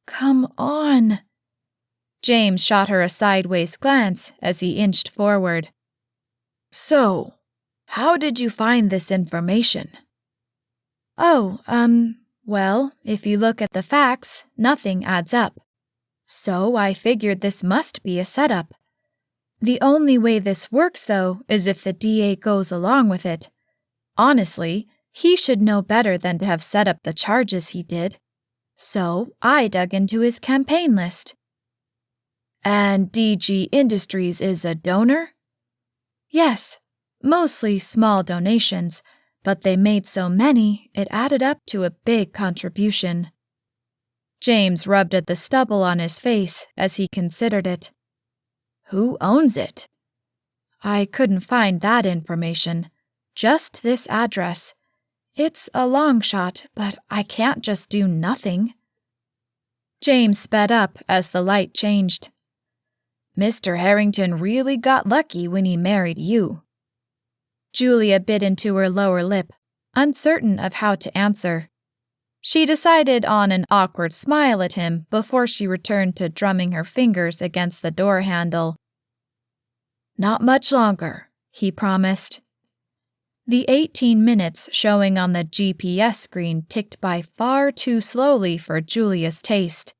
[SPEAKER 3] Come on. James shot her a sideways glance as he inched forward. So, how did you find this information? Well, if you look at the facts, nothing adds up. So I figured this must be a setup. The only way this works, though, is if the DA goes along with it. Honestly, he should know better than to have set up the charges he did. So I dug into his campaign list. And DG Industries is a donor? Yes, mostly small donations, but they made so many it added up to a big contribution. James rubbed at the stubble on his face as he considered it. Who owns it? I couldn't find that information. Just this address. It's a long shot, but I can't just do nothing. James sped up as the light changed. Mr. Harrington really got lucky when he married you. Julia bit into her lower lip, uncertain of how to answer. She decided on an awkward smile at him before she returned to drumming her fingers against the door handle. Not much longer, he promised. The 18 minutes showing on the GPS screen ticked by far too slowly for Julia's taste.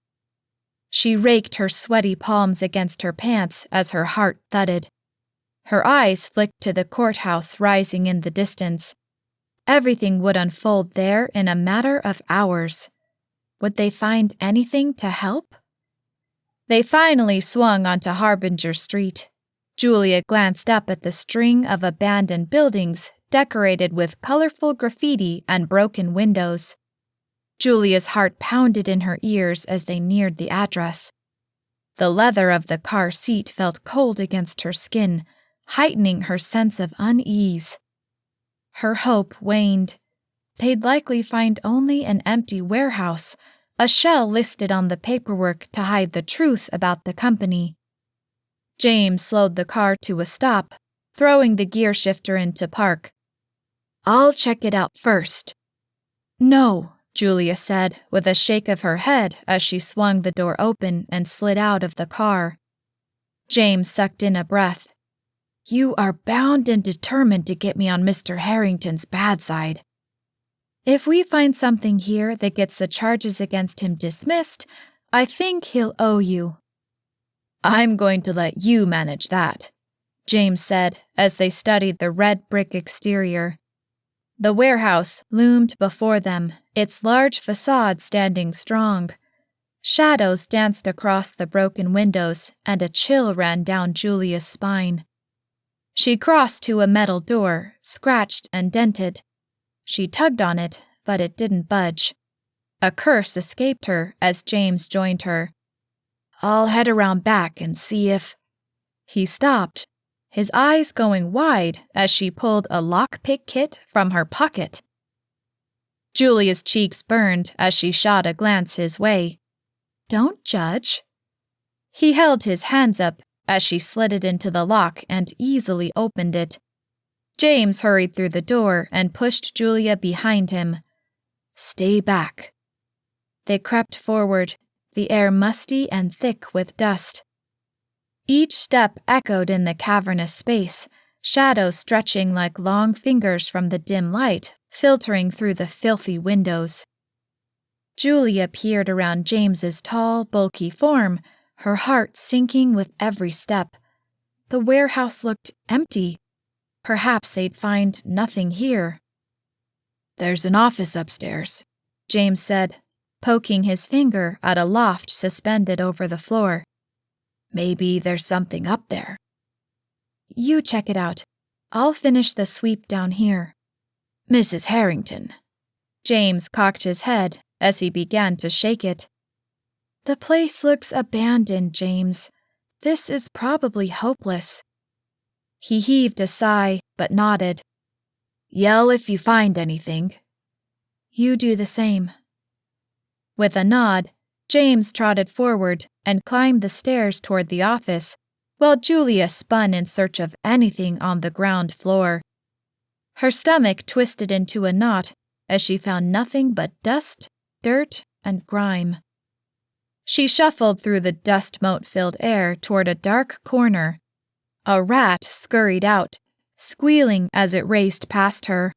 [SPEAKER 3] She raked her sweaty palms against her pants as her heart thudded. Her eyes flicked to the courthouse rising in the distance. Everything would unfold there in a matter of hours. Would they find anything to help? They finally swung onto Harbinger Street. Julia glanced up at the string of abandoned buildings decorated with colorful graffiti and broken windows. Julia's heart pounded in her ears as they neared the address. The leather of the car seat felt cold against her skin, heightening her sense of unease. Her hope waned. They'd likely find only an empty warehouse, a shell listed on the paperwork to hide the truth about the company. James slowed the car to a stop, throwing the gear shifter into park. I'll check it out first. No, Julia said, with a shake of her head as she swung the door open and slid out of the car. James sucked in a breath. You are bound and determined to get me on Mr. Harrington's bad side. If we find something here that gets the charges against him dismissed, I think he'll owe you. I'm going to let you manage that, James said as they studied the red brick exterior. The warehouse loomed before them, its large facade standing strong. Shadows danced across the broken windows, and a chill ran down Julia's spine. She crossed to a metal door, scratched and dented. She tugged on it, but it didn't budge. A curse escaped her as James joined her. I'll head around back and see if... He stopped, his eyes going wide as she pulled a lockpick kit from her pocket. Julia's cheeks burned as she shot a glance his way. Don't judge. He held his hands up as she slid it into the lock and easily opened it. James hurried through the door and pushed Julia behind him. Stay back. They crept forward, the air musty and thick with dust. Each step echoed in the cavernous space, shadows stretching like long fingers from the dim light, filtering through the filthy windows. Julia peered around James's tall, bulky form, her heart sinking with every step. The warehouse looked empty. Perhaps they'd find nothing here. There's an office upstairs, James said, poking his finger at a loft suspended over the floor. Maybe there's something up there. You check it out. I'll finish the sweep down here. Mrs. Harrington. James cocked his head as he began to shake it. The place looks abandoned, James. This is probably hopeless. He heaved a sigh, but nodded. Yell if you find anything. You do the same. With a nod, James trotted forward and climbed the stairs toward the office, while Julia spun in search of anything on the ground floor. Her stomach twisted into a knot as she found nothing but dust, dirt, and grime. She shuffled through the dust-mote-filled air toward a dark corner. A rat scurried out, squealing as it raced past her.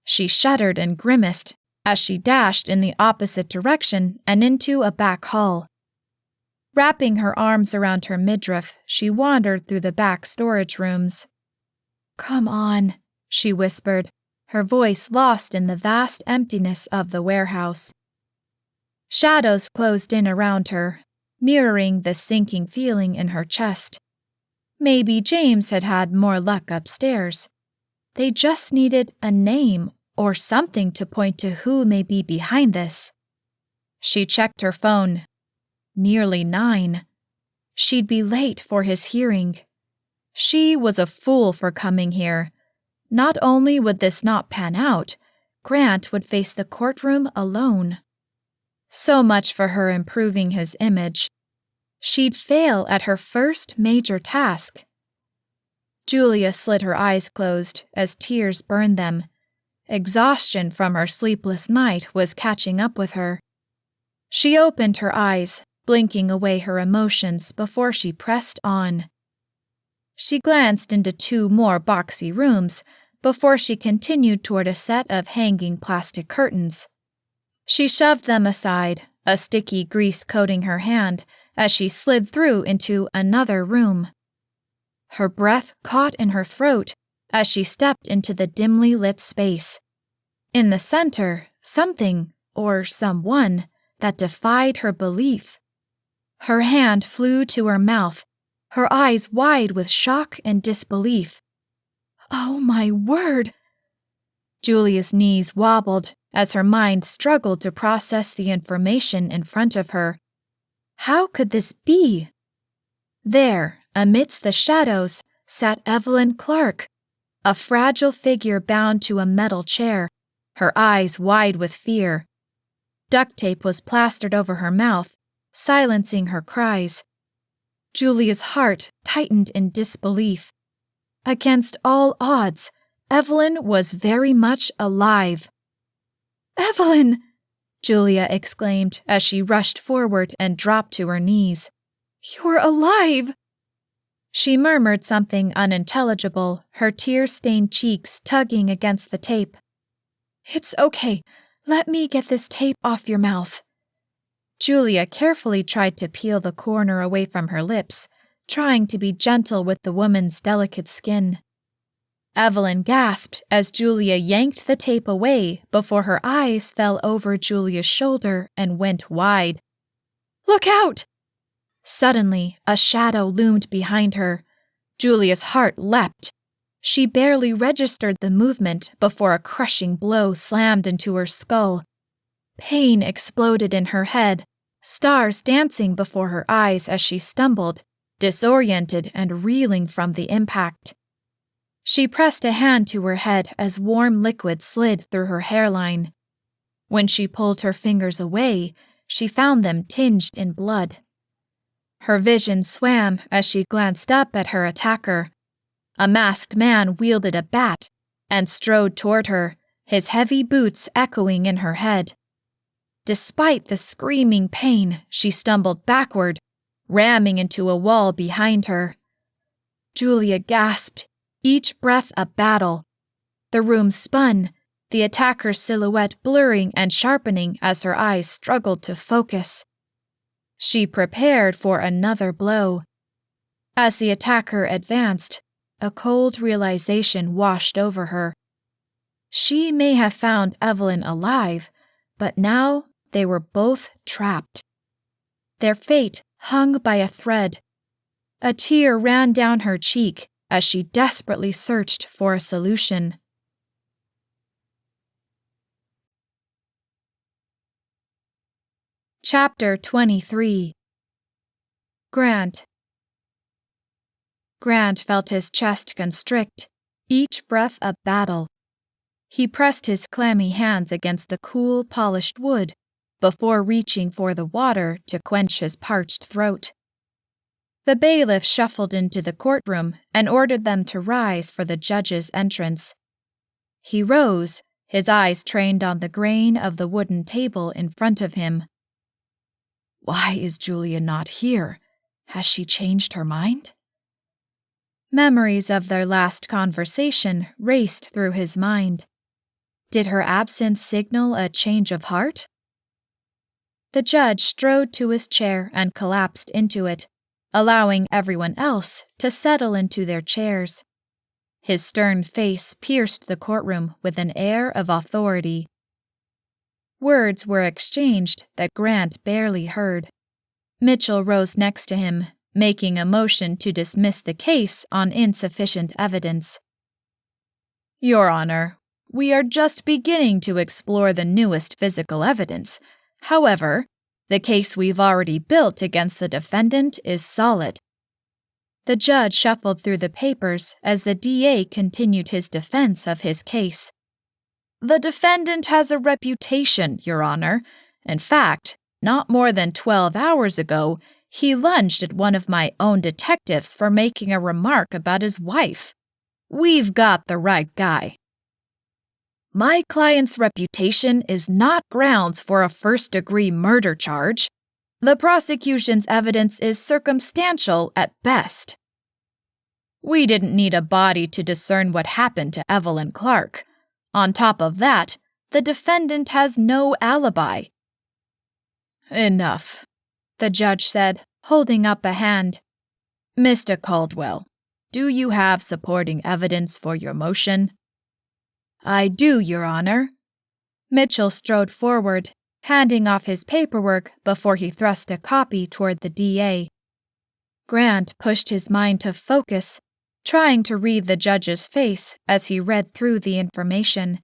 [SPEAKER 3] She shuddered and grimaced as she dashed in the opposite direction and into a back hall. Wrapping her arms around her midriff, she wandered through the back storage rooms. Come on, she whispered, her voice lost in the vast emptiness of the warehouse. Shadows closed in around her, mirroring the sinking feeling in her chest. Maybe James had had more luck upstairs. They just needed a name or something to point to who may be behind this. She checked her phone. Nearly 9. She'd be late for his hearing. She was a fool for coming here. Not only would this not pan out, Grant would face the courtroom alone. So much for her improving his image. She'd fail at her first major task. Julia slid her eyes closed as tears burned them. Exhaustion from her sleepless night was catching up with her. She opened her eyes, blinking away her emotions before she pressed on.
[SPEAKER 2] She glanced into 2 more boxy rooms before she continued toward a set of hanging plastic curtains. She shoved them aside, a sticky grease coating her hand, as she slid through into another room. Her breath caught in her throat as she stepped into the dimly lit space. In the center, something, or someone, that defied her belief. Her hand flew to her mouth, her eyes wide with shock and disbelief. Oh my word! Julia's knees wobbled as her mind struggled to process the information in front of her. How could this be? There, amidst the shadows, sat Evelyn Clark, a fragile figure bound to a metal chair, her eyes wide with fear. Duct tape was plastered over her mouth, silencing her cries. Julia's heart tightened in disbelief. Against all odds, Evelyn was very much alive. "Evelyn!" Julia exclaimed as she rushed forward and dropped to her knees. "You're alive!" She murmured something unintelligible, her tear-stained cheeks tugging against the tape. "It's okay. Let me get this tape off your mouth." Julia carefully tried to peel the corner away from her lips, trying to be gentle with the woman's delicate skin. Evelyn gasped as Julia yanked the tape away before her eyes fell over Julia's shoulder and went wide. "Look out!" Suddenly, a shadow loomed behind her. Julia's heart leapt. She barely registered the movement before a crushing blow slammed into her skull. Pain exploded in her head, stars dancing before her eyes as she stumbled, disoriented and reeling from the impact. She pressed a hand to her head as warm liquid slid through her hairline. When she pulled her fingers away, she found them tinged in blood. Her vision swam as she glanced up at her attacker. A masked man wielded a bat and strode toward her, his heavy boots echoing in her head. Despite the screaming pain, she stumbled backward, ramming into a wall behind her. Julia gasped, each breath a battle. The room spun, the attacker's silhouette blurring and sharpening as her eyes struggled to focus. She prepared for another blow. As the attacker advanced, a cold realization washed over her. She may have found Evelyn alive, but now they were both trapped. Their fate hung by a thread. A tear ran down her cheek as she desperately searched for a solution. Chapter 23. Grant. Grant felt his chest constrict, each breath a battle. He pressed his clammy hands against the cool, polished wood before reaching for the water to quench his parched throat. The bailiff shuffled into the courtroom and ordered them to rise for the judge's entrance. He rose, his eyes trained on the grain of the wooden table in front of him. Why is Julia not here? Has she changed her mind? Memories of their last conversation raced through his mind. Did her absence signal a change of heart? The judge strode to his chair and collapsed into it, allowing everyone else to settle into their chairs. His stern face pierced the courtroom with an air of authority. Words were exchanged that Grant barely heard. Mitchell rose next to him, making a motion to dismiss the case on insufficient evidence. Your Honor, we are just beginning to explore the newest physical evidence. However, the case we've already built against the defendant is solid. The judge shuffled through the papers as the DA continued his defense of his case. The defendant has a reputation, Your Honor. In fact, not more than 12 hours ago, he lunged at one of my own detectives for making a remark about his wife. We've got the right guy. My client's reputation is not grounds for a first-degree murder charge. The prosecution's evidence is circumstantial at best. We didn't need a body to discern what happened to Evelyn Clark. On top of that, the defendant has no alibi." "Enough," the judge said, holding up a hand. "Mr. Caldwell, do you have supporting evidence for your motion?" "I do, Your Honor." Mitchell strode forward, handing off his paperwork before he thrust a copy toward the DA. Grant pushed his mind to focus, trying to read the judge's face as he read through the information.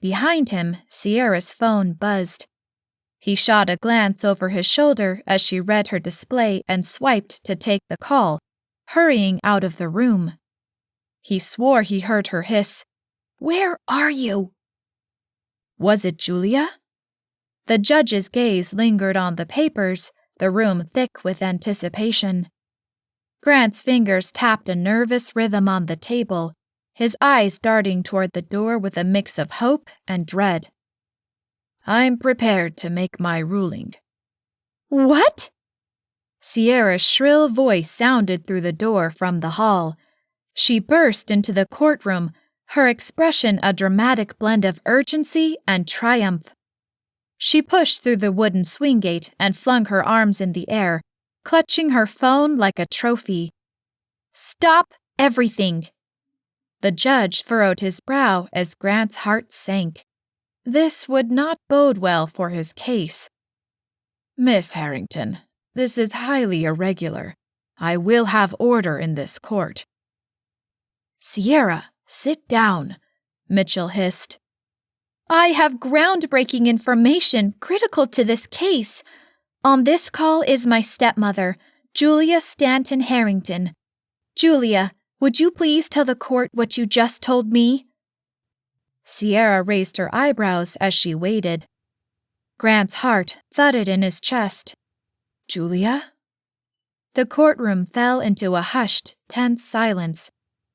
[SPEAKER 2] Behind him, Sierra's phone buzzed. He shot a glance over his shoulder as she read her display and swiped to take the call, hurrying out of the room. He swore he heard her hiss, "Where are you?" Was it Julia? The judge's gaze lingered on the papers, the room thick with anticipation. Grant's fingers tapped a nervous rhythm on the table, his eyes darting toward the door with a mix of hope and dread. "I'm prepared to make my ruling."
[SPEAKER 3] "What?"
[SPEAKER 2] Sierra's shrill voice sounded through the door from the hall. She burst into the courtroom, her expression a dramatic blend of urgency and triumph. She pushed through the wooden swing gate and flung her arms in the air, clutching her phone like a trophy. "Stop everything!" The judge furrowed his brow as Grant's heart sank. This would not bode well for his case. "Miss Harrington, this is highly irregular. I will have order in this court."
[SPEAKER 3] "Sierra, sit down," Mitchell hissed. "I have groundbreaking information critical to this case. On this call is my stepmother, Julia Stanton Harrington. Julia, would you please tell the court what you just told me?" Sierra raised her eyebrows as she waited. Grant's heart thudded in his chest. "Julia?" The courtroom fell into a hushed, tense silence.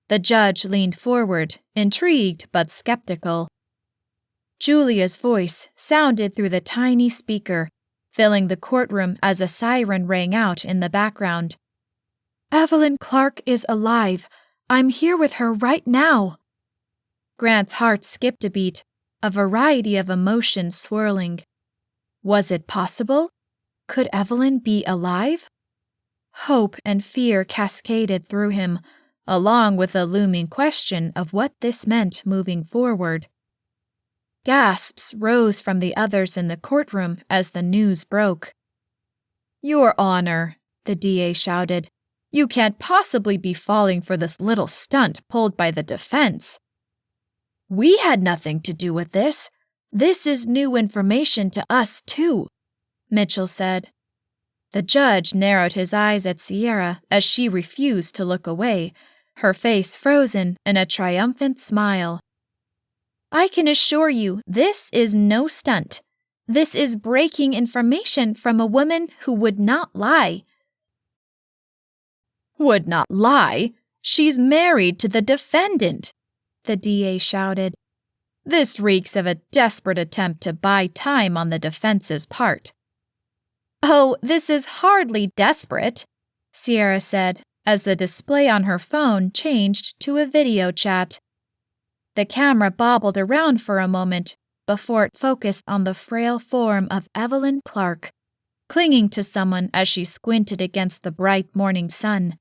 [SPEAKER 3] The judge leaned forward, intrigued but skeptical. Julia's voice sounded through the tiny speaker, filling the courtroom as a siren rang out in the background. "Evelyn Clark is alive. I'm here with her right now." Grant's heart skipped a beat, a variety of emotions swirling. Was it possible? Could Evelyn be alive? Hope and fear cascaded through him, along with a looming question of what this meant moving forward. Gasps rose from the others in the courtroom as the news broke. "Your Honor," the DA shouted, "you can't possibly be falling for this little stunt pulled by the defense." "We had nothing to do with this. This is new information to us, too," Mitchell said. The judge narrowed his eyes at Sierra as she refused to look away, her face frozen in a triumphant smile. "I can assure you this is no stunt. This is breaking information from a woman who would not lie." "Would not lie? She's married to the defendant," the DA shouted. "This reeks of a desperate attempt to buy time on the defense's part." "Oh, this is hardly desperate," Sierra said, as the display on her phone changed to a video chat. The camera bobbled around for a moment before it focused on the frail form of Evelyn Clark, clinging to someone as she squinted against the bright morning sun.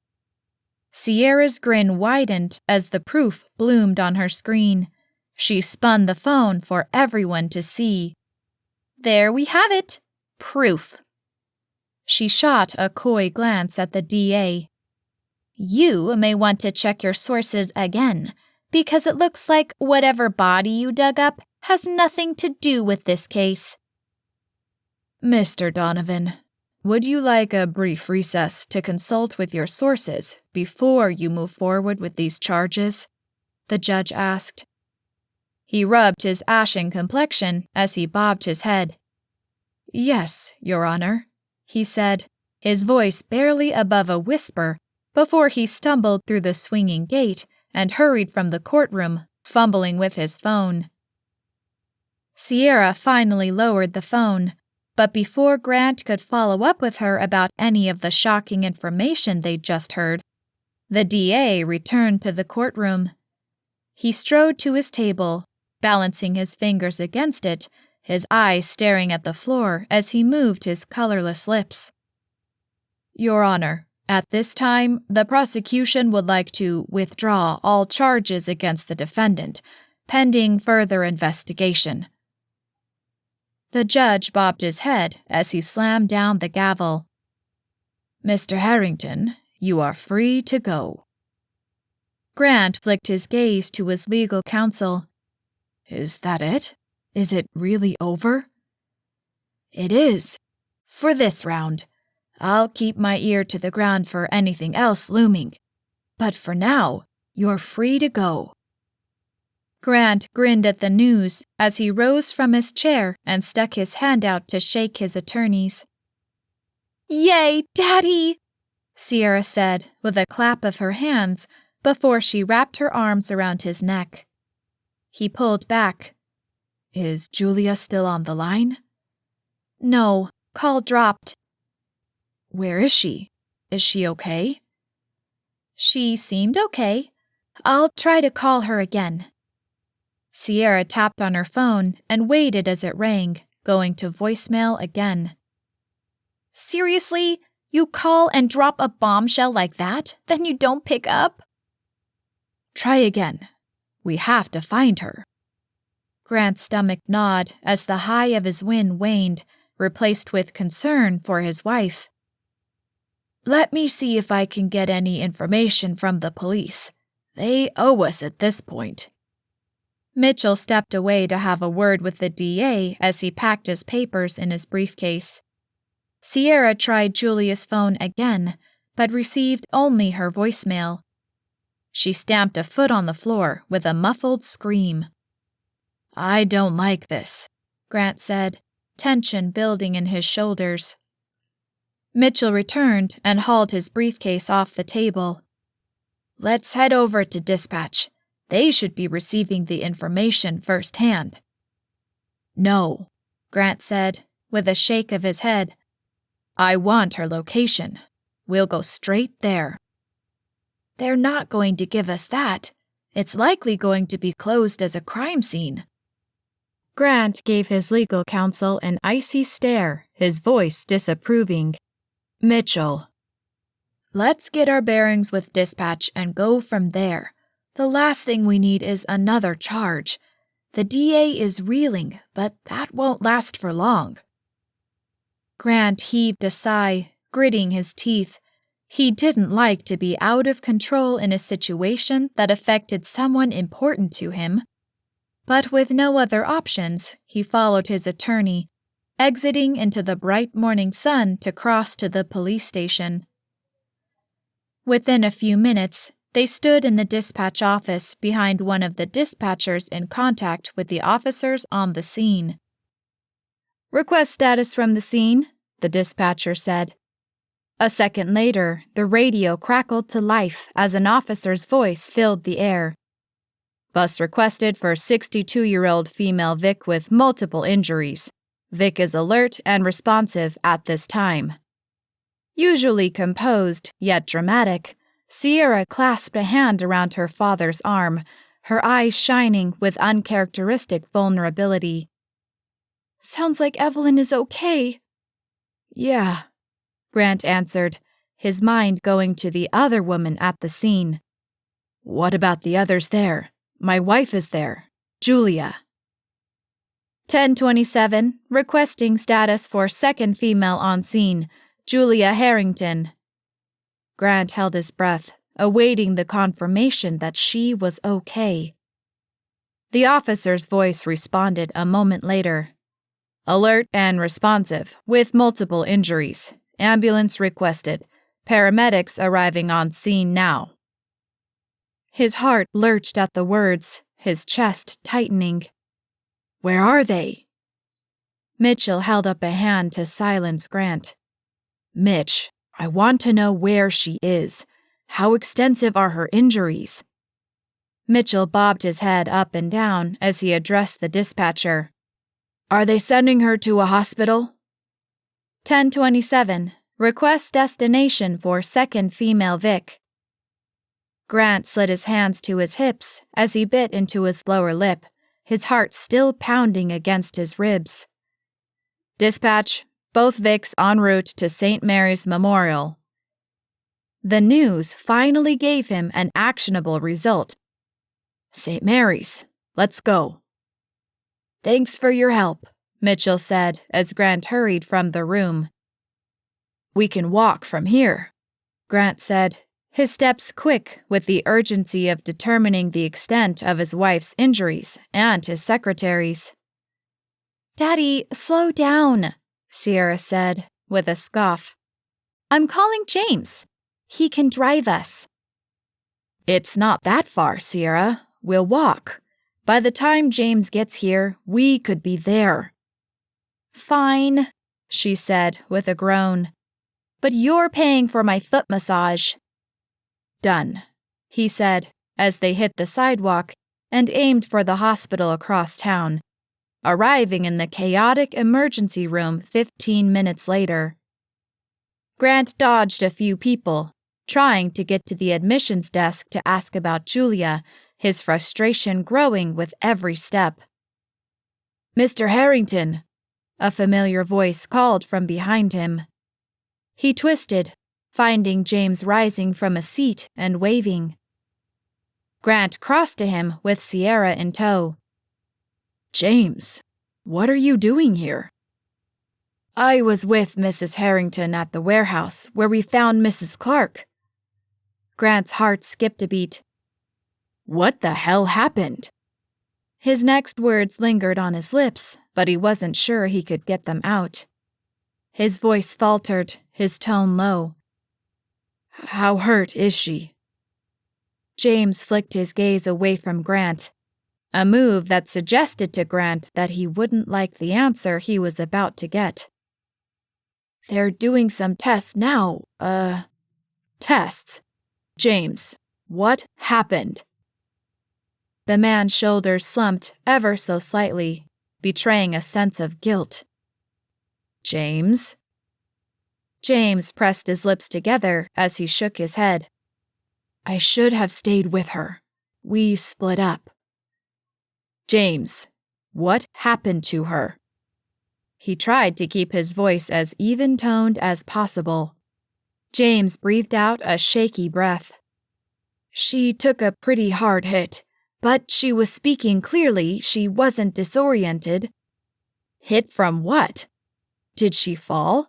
[SPEAKER 3] Sierra's grin widened as the proof bloomed on her screen. She spun the phone for everyone to see. "There we have it. Proof." She shot a coy glance at the DA. "You may want to check your sources again, because it looks like whatever body you dug up has nothing to do with this case." "Mr. Donovan, would you like a brief recess to consult with your sources before you move forward with these charges?" the judge asked. He rubbed his ashen complexion as he bobbed his head. "Yes, Your Honor," he said, his voice barely above a whisper, before he stumbled through the swinging gate and hurried from the courtroom, fumbling with his phone. Sierra finally lowered the phone, but before Grant could follow up with her about any of the shocking information they'd just heard,
[SPEAKER 2] The DA returned to the courtroom. He strode to his table, balancing his fingers against it, his eyes staring at the floor as he moved his colorless lips. Your Honor, at this time, the prosecution would like to withdraw all charges against the defendant, pending further investigation. The judge bobbed his head as he slammed down the gavel. Mr. Harrington, you are free to go. Grant flicked his gaze to his legal counsel. Is that it? Is it really over? It is. For this round. I'll keep my ear to the ground for anything else looming. But for now, you're free to go. Grant grinned at the news as he rose from his chair and stuck his hand out to shake his attorneys. Yay, Daddy! Sierra said with a clap of her hands before she wrapped her arms around his neck. He pulled back. Is Julia still on the line? No, call dropped. Where is she? Is she okay? She seemed okay. I'll try to call her again. Sierra tapped on her phone and waited as it rang, going to voicemail again. Seriously? You call and drop a bombshell like that, then you don't pick up? Try again. We have to find her. Grant's stomach gnawed as the high of his win waned, replaced with concern for his wife. Let me see if I can get any information from the police. They owe us at this point. Mitchell stepped away to have a word with the DA as he packed his papers in his briefcase. Sierra tried Julia's phone again, but received only her voicemail. She stamped a foot on the floor with a muffled scream. I don't like this, Grant said, tension building in his shoulders. Mitchell returned and hauled his briefcase off the table. Let's head over to dispatch. They should be receiving the information firsthand. No, Grant said, with a shake of his head. I want her location. We'll go straight there. They're not going to give us that. It's likely going to be closed as a crime scene. Grant gave his legal counsel an icy stare, his voice disapproving. Mitchell. Let's get our bearings with dispatch and go from there. The last thing we need is another charge. The DA is reeling, but that won't last for long. Grant heaved a sigh, gritting his teeth. He didn't like to be out of control in a situation that affected someone important to him. But with no other options, he followed his attorney, exiting into the bright morning sun to cross to the police station. Within a few minutes, they stood in the dispatch office behind one of the dispatchers in contact with the officers on the scene. Request status from the scene, the dispatcher said. A second later, the radio crackled to life as an officer's voice filled the air. Bus requested for 62-year-old female Vic with multiple injuries. Vic is alert and responsive at this time. Usually composed, yet dramatic, Sierra clasped a hand around her father's arm, her eyes shining with uncharacteristic vulnerability. Sounds like Evelyn is okay. Yeah, Grant answered, his mind going to the other woman at the scene. What about the others there? My wife is there. Julia. 1027, requesting status for second female on scene, Julia Harrington. Grant held his breath, awaiting the confirmation that she was okay. The officer's voice responded a moment later. Alert and responsive, with multiple injuries. Ambulance requested. Paramedics arriving on scene now. His heart lurched at the words, his chest tightening. Where are they? Mitchell held up a hand to silence Grant. Mitch, I want to know where she is. How extensive are her injuries? Mitchell bobbed his head up and down as he addressed the dispatcher. Are they sending her to a hospital? 1027, request destination for second female Vic. Grant slid his hands to his hips as he bit into his lower lip, his heart still pounding against his ribs. Dispatch, both Vics en route to St. Mary's Memorial. The news finally gave him an actionable result. St. Mary's, let's go. Thanks for your help, Mitchell said as Grant hurried from the room. We can walk from here, Grant said, his steps quick with the urgency of determining the extent of his wife's injuries and his secretary's. Daddy, slow down, Sierra said with a scoff. I'm calling James. He can drive us. It's not that far, Sierra. We'll walk. By the time James gets here, we could be there. Fine, she said with a groan. But you're paying for my foot massage. Done, he said as they hit the sidewalk and aimed for the hospital across town, arriving in the chaotic emergency room 15 minutes later. Grant dodged a few people, trying to get to the admissions desk to ask about Julia, his frustration growing with every step. Mr. Harrington, a familiar voice called from behind him. He twisted, finding James rising from a seat and waving. Grant crossed to him with Sierra in tow. James, what are you doing here? I was with Mrs. Harrington at the warehouse where we found Mrs. Clark. Grant's heart skipped a beat. What the hell happened? His next words lingered on his lips, but he wasn't sure he could get them out. His voice faltered, his tone low. How hurt is she? James flicked his gaze away from Grant, a move that suggested to Grant that he wouldn't like the answer he was about to get. They're doing some tests now, Tests? James, what happened? The man's shoulders slumped ever so slightly, betraying a sense of guilt. James? James pressed his lips together as he shook his head. I should have stayed with her. We split up. James, what happened to her? He tried to keep his voice as even-toned as possible. James breathed out a shaky breath. She took a pretty hard hit, but she was speaking clearly. She wasn't disoriented. Hit from what? Did she fall?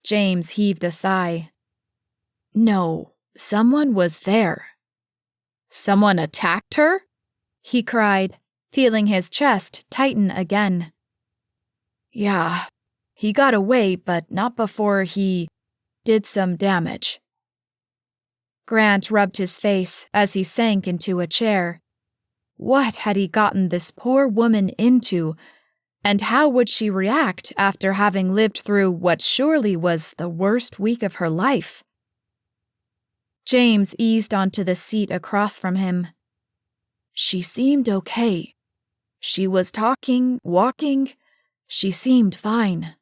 [SPEAKER 2] James heaved a sigh. No, someone was there. Someone attacked her? He cried, feeling his chest tighten again. Yeah, he got away, but not before he did some damage. Grant rubbed his face as he sank into a chair. What had he gotten this poor woman into, and how would she react after having lived through what surely was the worst week of her life? James eased onto the seat across from him. She seemed okay. She was talking, walking. She seemed fine.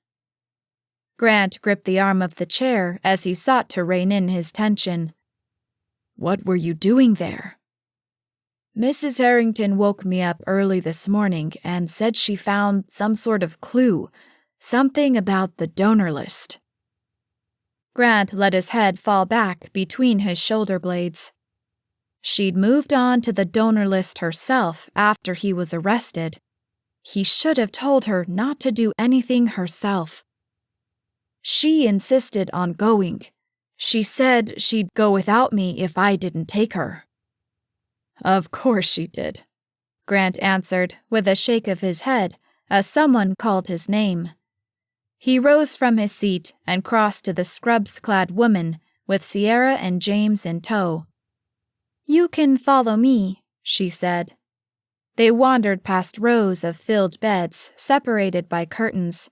[SPEAKER 2] Grant gripped the arm of the chair as he sought to rein in his tension. What were you doing there? Mrs. Harrington woke me up early this morning and said she found some sort of clue, something about the donor list. Grant let his head fall back between his shoulder blades. She'd moved on to the donor list herself after he was arrested. He should have told her not to do anything herself. She insisted on going. She said she'd go without me if I didn't take her. Of course she did, Grant answered with a shake of his head as someone called his name. He rose from his seat and crossed to the scrubs-clad woman with Sierra and James in tow. You can follow me, she said. They wandered past rows of filled beds separated by curtains.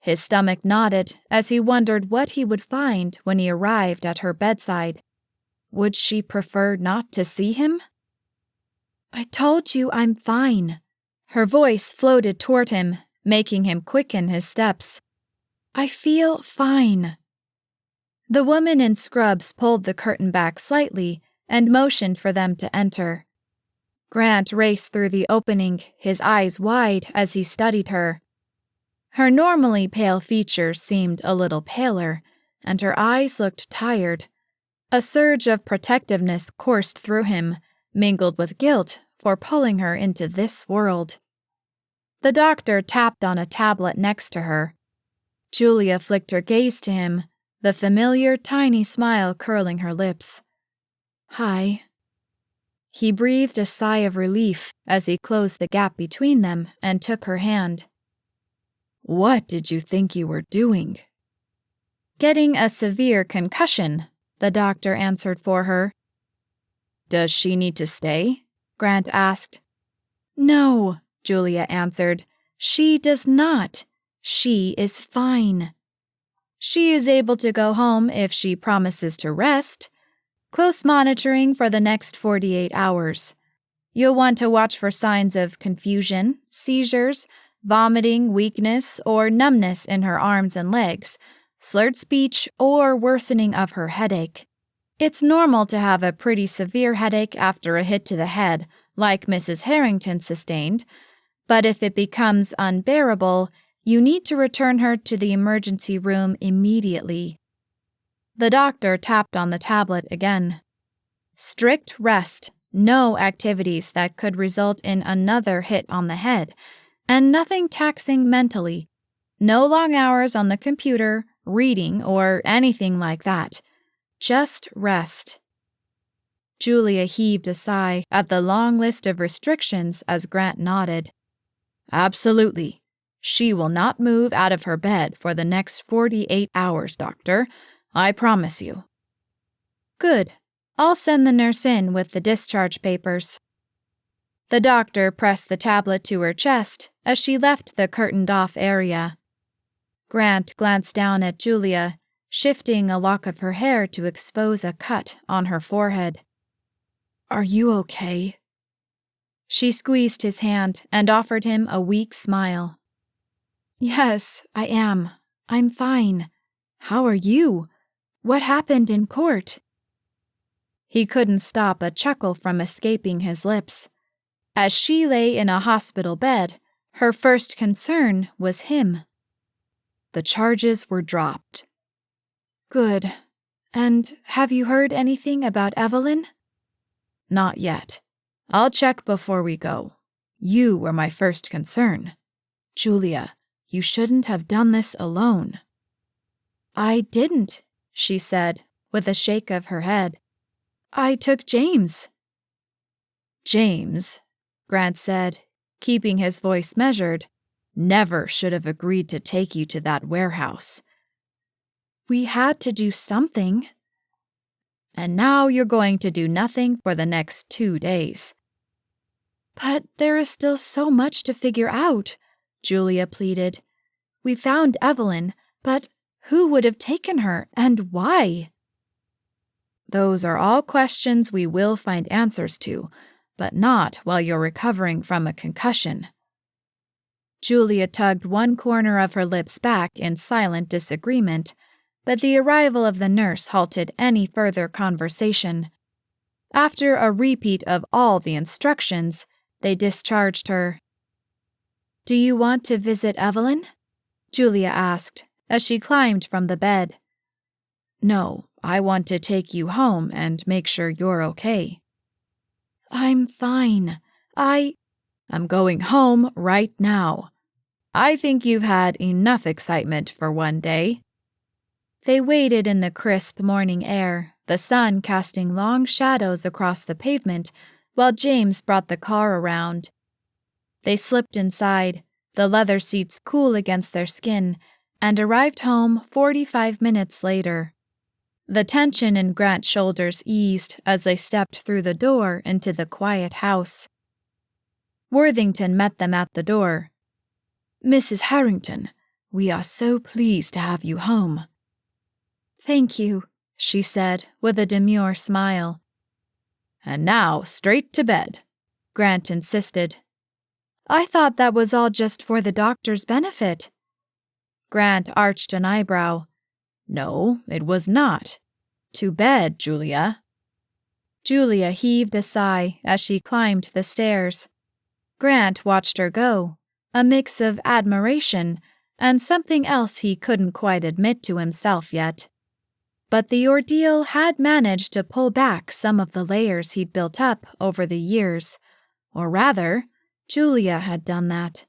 [SPEAKER 2] His stomach knotted as he wondered what he would find when he arrived at her bedside. Would she prefer not to see him? I told you I'm fine. Her voice floated toward him, making him quicken his steps. I feel fine. The woman in scrubs pulled the curtain back slightly and motioned for them to enter. Grant raced through the opening, his eyes wide as he studied her. Her normally pale features seemed a little paler, and her eyes looked tired. A surge of protectiveness coursed through him, mingled with guilt for pulling her into this world. The doctor tapped on a tablet next to her. Julia flicked her gaze to him, the familiar tiny smile curling her lips. "Hi." He breathed a sigh of relief as he closed the gap between them and took her hand. "What did you think you were doing?" "Getting a severe concussion," the doctor answered for her. "Does she need to stay?" Grant asked. "No," Julia answered. "She does not. She is fine. She is able to go home if she promises to rest. Close monitoring for the next 48 hours. You'll want to watch for signs of confusion, seizures, vomiting, weakness, or numbness in her arms and legs, slurred speech, or worsening of her headache. It's normal to have a pretty severe headache after a hit to the head, like Mrs. Harrington sustained, but if it becomes unbearable, you need to return her to the emergency room immediately." The doctor tapped on the tablet again. Strict rest, no activities that could result in another hit on the head, and nothing taxing mentally. No long hours on the computer, reading, or anything like that. Just rest. Julia heaved a sigh at the long list of restrictions as Grant nodded. "Absolutely. She will not move out of her bed for the next 48 hours, Doctor. I promise you." "Good. I'll send the nurse in with the discharge papers." The doctor pressed the tablet to her chest as she left the curtained-off area. Grant glanced down at Julia, shifting a lock of her hair to expose a cut on her forehead. "Are you okay?" She squeezed his hand and offered him a weak smile. "Yes, I am. I'm fine. How are you? What happened in court?" He couldn't stop a chuckle from escaping his lips. As she lay in a hospital bed, her first concern was him. "The charges were dropped." "Good. And have you heard anything about Evelyn?" "Not yet. I'll check before we go. You were my first concern. Julia, you shouldn't have done this alone." "I didn't," she said, with a shake of her head. "I took James." "James," Grant said, keeping his voice measured, "never should have agreed to take you to that warehouse." "We had to do something." "And now you're going to do nothing for the next 2 days." "But there is still so much to figure out," Julia pleaded. "We found Evelyn, but who would have taken her and why?" "Those are all questions we will find answers to, but not while you're recovering from a concussion." Julia tugged one corner of her lips back in silent disagreement, but the arrival of the nurse halted any further conversation. After a repeat of all the instructions, they discharged her. "Do you want to visit Evelyn?" Julia asked as she climbed from the bed. "No, I want to take you home and make sure you're okay." "I'm fine. I'm going home right now. I think you've had enough excitement for one day." They waited in the crisp morning air, the sun casting long shadows across the pavement while James brought the car around. They slipped inside, the leather seats cool against their skin, and arrived home 45 minutes later. The tension in Grant's shoulders eased as they stepped through the door into the quiet house. Worthington met them at the door. "Mrs. Harrington, we are so pleased to have you home." "Thank you," she said with a demure smile. "And now straight to bed," Grant insisted. "I thought that was all just for the doctor's benefit." Grant arched an eyebrow. "No, it was not. To bed, Julia." Julia heaved a sigh as she climbed the stairs. Grant watched her go, a mix of admiration and something else he couldn't quite admit to himself yet. But the ordeal had managed to pull back some of the layers he'd built up over the years, or rather, Julia had done that.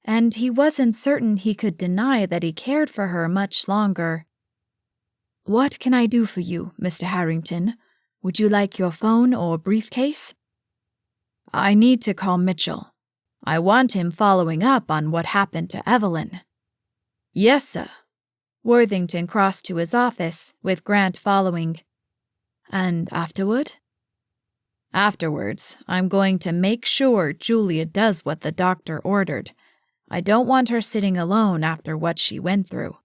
[SPEAKER 2] And he wasn't certain he could deny that he cared for her much longer. "What can I do for you, Mr. Harrington? Would you like your phone or briefcase?" "I need to call Mitchell. I want him following up on what happened to Evelyn." "Yes, sir." Worthington crossed to his office, with Grant following. "And afterward?" "Afterwards, I'm going to make sure Julia does what the doctor ordered. I don't want her sitting alone after what she went through."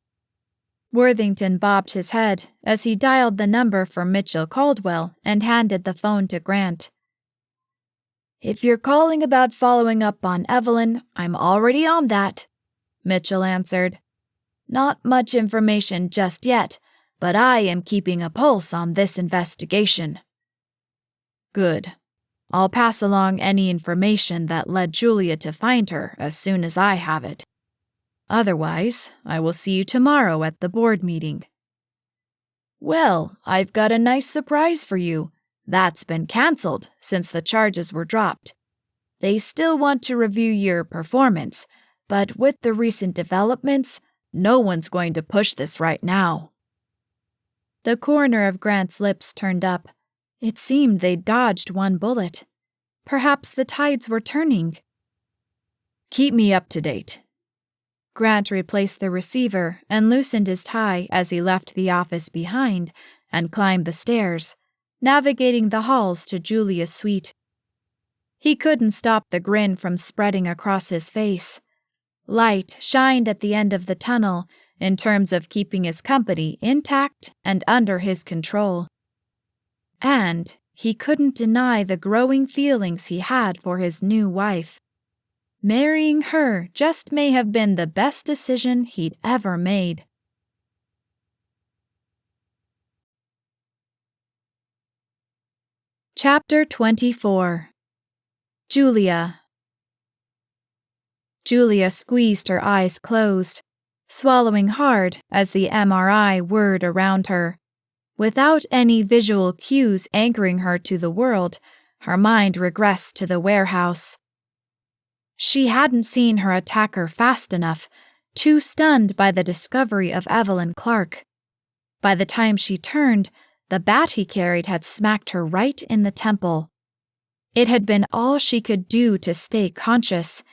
[SPEAKER 2] Worthington bobbed his head as he dialed the number for Mitchell Caldwell and handed the phone to Grant. "If you're calling about following up on Evelyn, I'm already on that," Mitchell answered. "Not much information just yet, but I am keeping a pulse on this investigation." "Good. I'll pass along any information that led Julia to find her as soon as I have it. Otherwise, I will see you tomorrow at the board meeting." "Well, I've got a nice surprise for you. That's been cancelled since the charges were dropped. They still want to review your performance, but with the recent developments, no one's going to push this right now." The corner of Grant's lips turned up. It seemed they'd dodged one bullet. Perhaps the tides were turning. "Keep me up to date." Grant replaced the receiver and loosened his tie as he left the office behind and climbed the stairs, navigating the halls to Julia's suite. He couldn't stop the grin from spreading across his face. Light shined at the end of the tunnel in terms of keeping his company intact and under his control. And he couldn't deny the growing feelings he had for his new wife. Marrying her just may have been the best decision he'd ever made. Chapter 24. Julia. Julia squeezed her eyes closed, swallowing hard as the MRI whirred around her. Without any visual cues anchoring her to the world, her mind regressed to the warehouse. She hadn't seen her attacker fast enough, too stunned by the discovery of Evelyn Clark. By the time she turned, the bat he carried had smacked her right in the temple. It had been all she could do to stay conscious.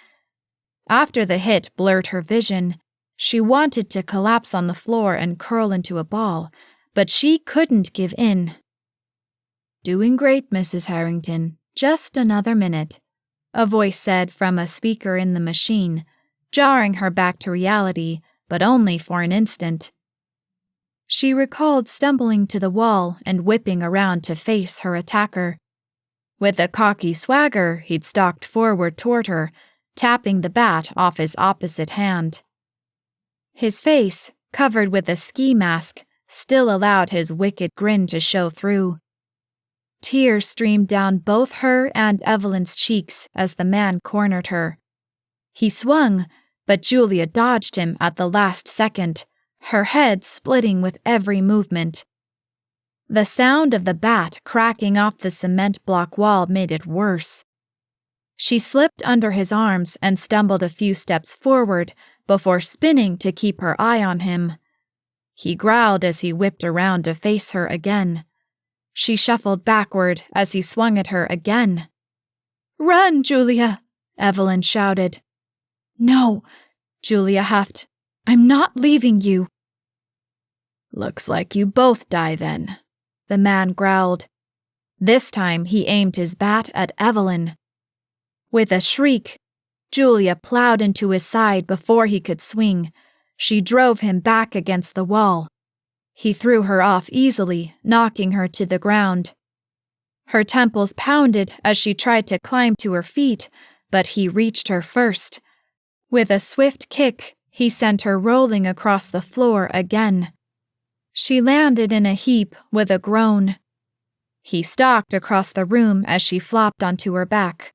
[SPEAKER 2] After the hit blurred her vision, she wanted to collapse on the floor and curl into a ball, but she couldn't give in. "Doing great, Mrs. Harrington. Just another minute," a voice said from a speaker in the machine, jarring her back to reality, but only for an instant. She recalled stumbling to the wall and whipping around to face her attacker. With a cocky swagger, he'd stalked forward toward her, tapping the bat off his opposite hand. His face, covered with a ski mask, still allowed his wicked grin to show through. Tears streamed down both her and Evelyn's cheeks as the man cornered her. He swung, but Julia dodged him at the last second, her head splitting with every movement. The sound of the bat cracking off the cement block wall made it worse. She slipped under his arms and stumbled a few steps forward before spinning to keep her eye on him. He growled as he whipped around to face her again. She shuffled backward as he swung at her again. "Run, Julia!" Evelyn shouted. "No," Julia huffed. "I'm not leaving you." "Looks like you both die then," the man growled. This time he aimed his bat at Evelyn. With a shriek, Julia plowed into his side before he could swing. She drove him back against the wall. He threw her off easily, knocking her to the ground. Her temples pounded as she tried to climb to her feet, but he reached her first. With a swift kick, he sent her rolling across the floor again. She landed in a heap with a groan.
[SPEAKER 3] He stalked across the room as she flopped onto her back.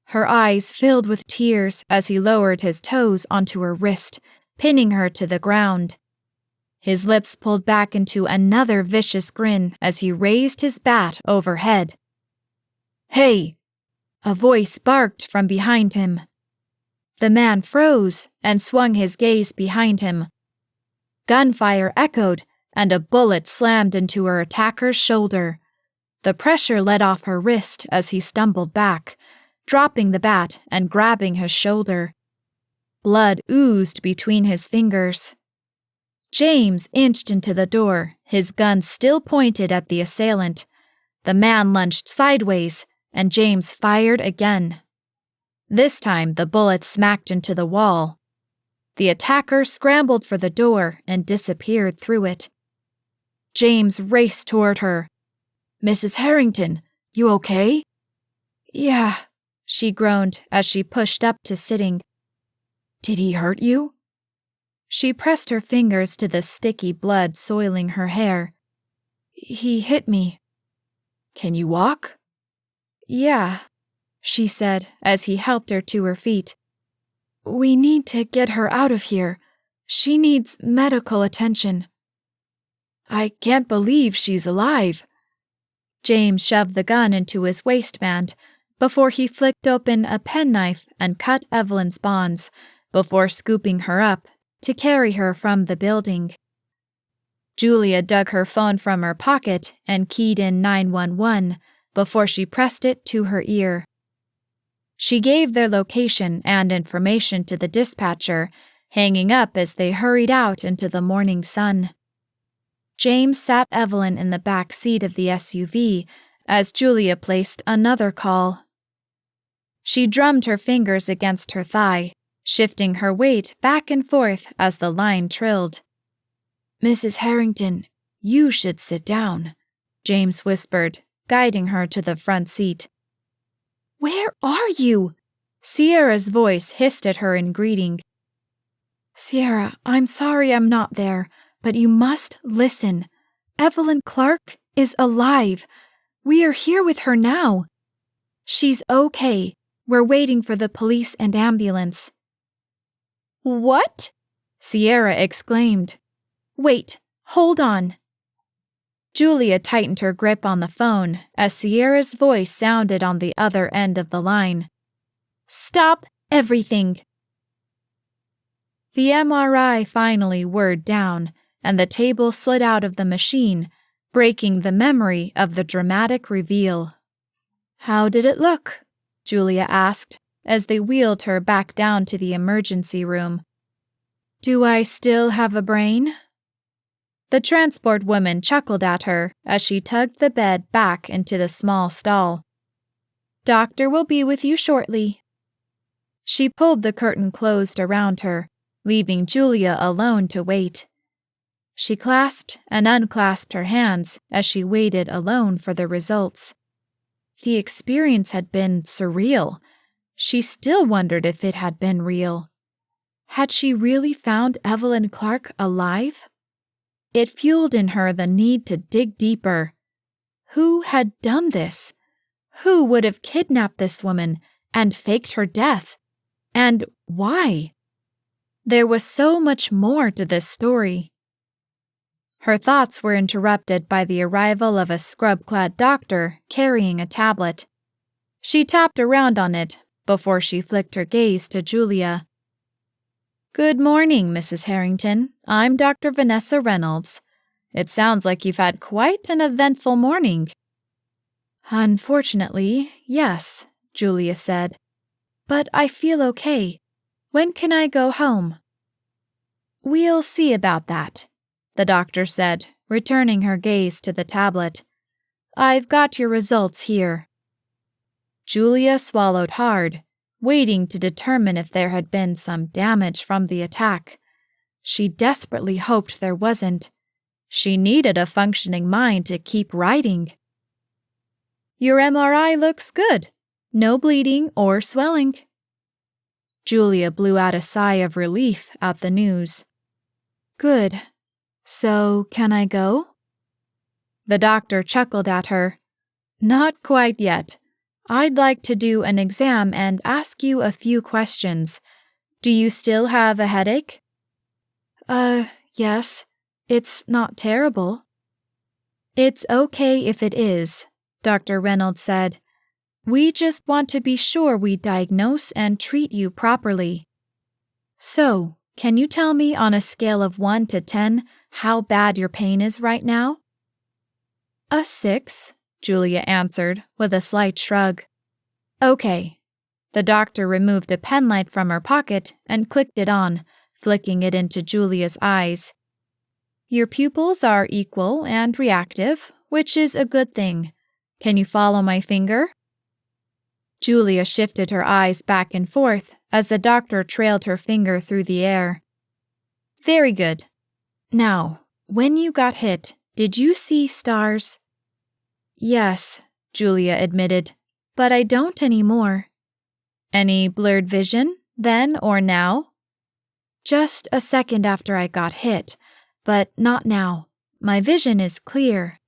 [SPEAKER 3] Her eyes filled with tears as he lowered his toes onto her wrist, pinning her to the ground. His lips pulled back into another vicious grin as he raised his bat overhead. "Hey!" a voice barked from behind him. The man froze and swung his gaze behind him. Gunfire echoed, and a bullet slammed into her attacker's shoulder. The pressure let off her wrist as he stumbled back, dropping the bat and grabbing his shoulder. Blood oozed between his fingers. James inched into the door, his gun still pointed at the assailant. The man lunged sideways, and James fired again. This time, the bullet smacked into the wall. The attacker scrambled for the door and disappeared through it. James raced toward her. "Mrs. Harrington, you okay?" "Yeah," she groaned as she pushed up to sitting. "Did he hurt you?" She pressed her fingers to the sticky blood soiling her hair. "He hit me." "Can you walk?" "Yeah," she said as he helped her to her feet. "We need to get her out of here. She needs medical attention." "I can't believe she's alive." James shoved the gun into his waistband before he flicked open a penknife and cut Evelyn's bonds before scooping her up to carry her from the building. Julia dug her phone from her pocket and keyed in 911 before she pressed it to her ear. She gave their location and information to the dispatcher, hanging up as they hurried out into the morning sun. James sat Evelyn in the back seat of the SUV as Julia placed another call. She drummed her fingers against her thigh, shifting her weight back and forth as the line trilled. "Mrs. Harrington, you should sit down," James whispered, guiding her to the front seat. "Where are you?" Sierra's voice hissed at her in greeting. "Sierra, I'm sorry I'm not there, but you must listen. Evelyn Clark is alive. We are here with her now. She's okay. We're waiting for the police and ambulance." "What?" Sierra exclaimed. "Wait, hold on." Julia tightened her grip on the phone as Sierra's voice sounded on the other end of the line. "Stop everything." The MRI finally whirred down, and the table slid out of the machine, breaking the memory of the dramatic reveal. "How did it look?" Julia asked as they wheeled her back down to the emergency room. "Do I still have a brain?" The transport woman chuckled at her as she tugged the bed back into the small stall. "Doctor will be with you shortly." She pulled the curtain closed around her, leaving Julia alone to wait. She clasped and unclasped her hands as she waited alone for the results. The experience had been surreal. She still wondered if it had been real. Had she really found Evelyn Clark alive? It fueled in her the need to dig deeper. Who had done this? Who would have kidnapped this woman and faked her death? And why? There was so much more to this story. Her thoughts were interrupted by the arrival of a scrub-clad doctor carrying a tablet. She tapped around on it before she flicked her gaze to Julia. "Good morning, Mrs. Harrington. I'm Dr. Vanessa Reynolds. It sounds like you've had quite an eventful morning." "Unfortunately, yes," Julia said. "But I feel okay. When can I go home?" "We'll see about that," the doctor said, returning her gaze to the tablet. "I've got your results here." Julia swallowed hard, waiting to determine if there had been some damage from the attack. She desperately hoped there wasn't. She needed a functioning mind to keep writing. "Your MRI looks good. No bleeding or swelling." Julia blew out a sigh of relief at the news. "Good. So, can I go?" The doctor chuckled at her. Not quite yet. I'd like to do an exam and ask you a few questions. Do you still have a headache? Yes. It's not terrible. It's okay if it is, Dr. Reynolds said. We just want to be sure we diagnose and treat you properly. So, can you tell me on a scale of 1 to 10 how bad your pain is right now? A 6, Julia answered with a slight shrug. Okay. The doctor removed a penlight from her pocket and clicked it on, flicking it into Julia's eyes. Your pupils are equal and reactive, which is a good thing. Can you follow my finger? Julia shifted her eyes back and forth as the doctor trailed her finger through the air. Very good. Now, when you got hit, did you see stars? Yes, Julia admitted, but I don't anymore. Any blurred vision, then or now? Just a second after I got hit, but not now. My vision is clear.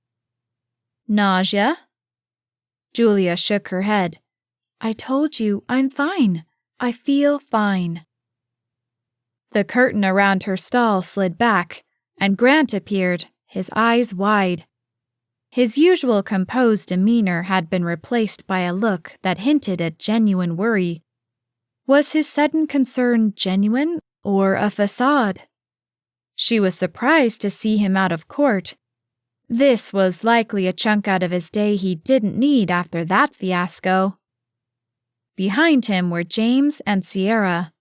[SPEAKER 3] Nausea? Julia shook her head. I told you I'm fine. I feel fine. The curtain around her stall slid back, and Grant appeared, his eyes wide. His usual composed demeanor had been replaced by a look that hinted at genuine worry. Was his sudden concern genuine or a facade? She was surprised to see him out of court. This was likely a chunk out of his day he didn't need after that fiasco. Behind him were James and Sierra.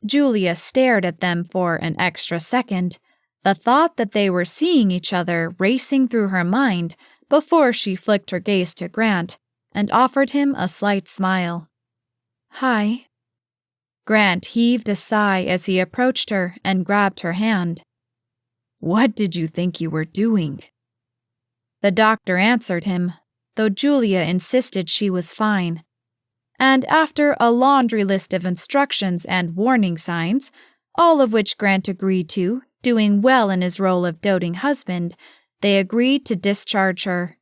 [SPEAKER 3] Julia stared at them for an extra second, the thought that they were seeing each other racing through her mind before she flicked her gaze to Grant and offered him a slight smile. Hi. Grant heaved a sigh as he approached her and grabbed her hand. What did you think you were doing? The doctor answered him, though Julia insisted she was fine. And after a laundry list of instructions and warning signs, all of which Grant agreed to, doing well in his role of doting husband, they agreed to discharge her.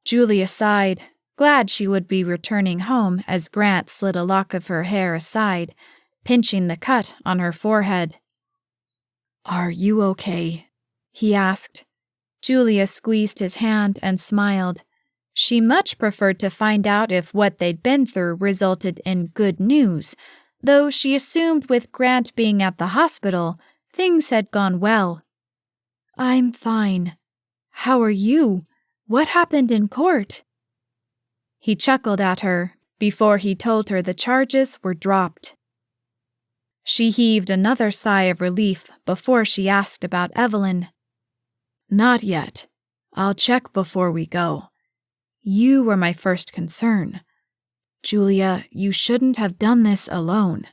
[SPEAKER 3] Julia sighed, glad she would be returning home as Grant slid a lock of her hair aside, pinching the cut on her forehead. Are you okay? He asked. Julia squeezed his hand and smiled. She much preferred to find out if what they'd been through resulted in good news, though she assumed with Grant being at the hospital, things had gone well. I'm fine. How are you? What happened in court? He chuckled at her before he told her the charges were dropped. She heaved another sigh of relief before she asked about Evelyn. Not yet. I'll check before we go. You were my first concern. Julia, you shouldn't have done this alone.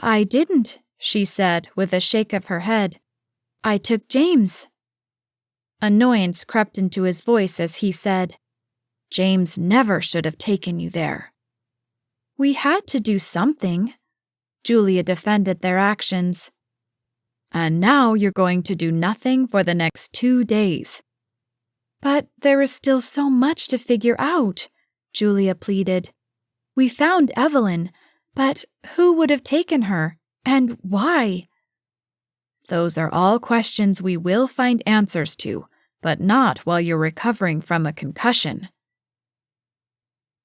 [SPEAKER 3] I didn't, she said with a shake of her head. I took James. Annoyance crept into his voice as he said, James never should have taken you there. We had to do something. Julia defended their actions. And now you're going to do nothing for the next 2 days. But there is still so much to figure out, Julia pleaded. We found Evelyn, but who would have taken her, and why? Those are all questions we will find answers to, but not while you're recovering from a concussion.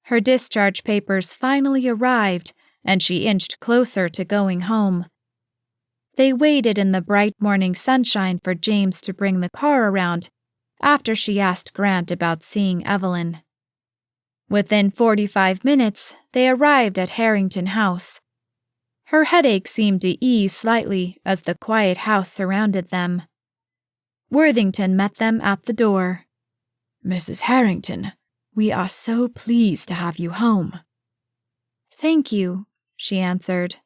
[SPEAKER 3] Her discharge papers finally arrived, and she inched closer to going home. They waited in the bright morning sunshine for James to bring the car around, after she asked Grant about seeing Evelyn. Within 45 minutes, they arrived at Harrington House. Her headache seemed to ease slightly as the quiet house surrounded them. Worthington met them at the door. Mrs. Harrington, we are so pleased to have you home. Thank you, she answered.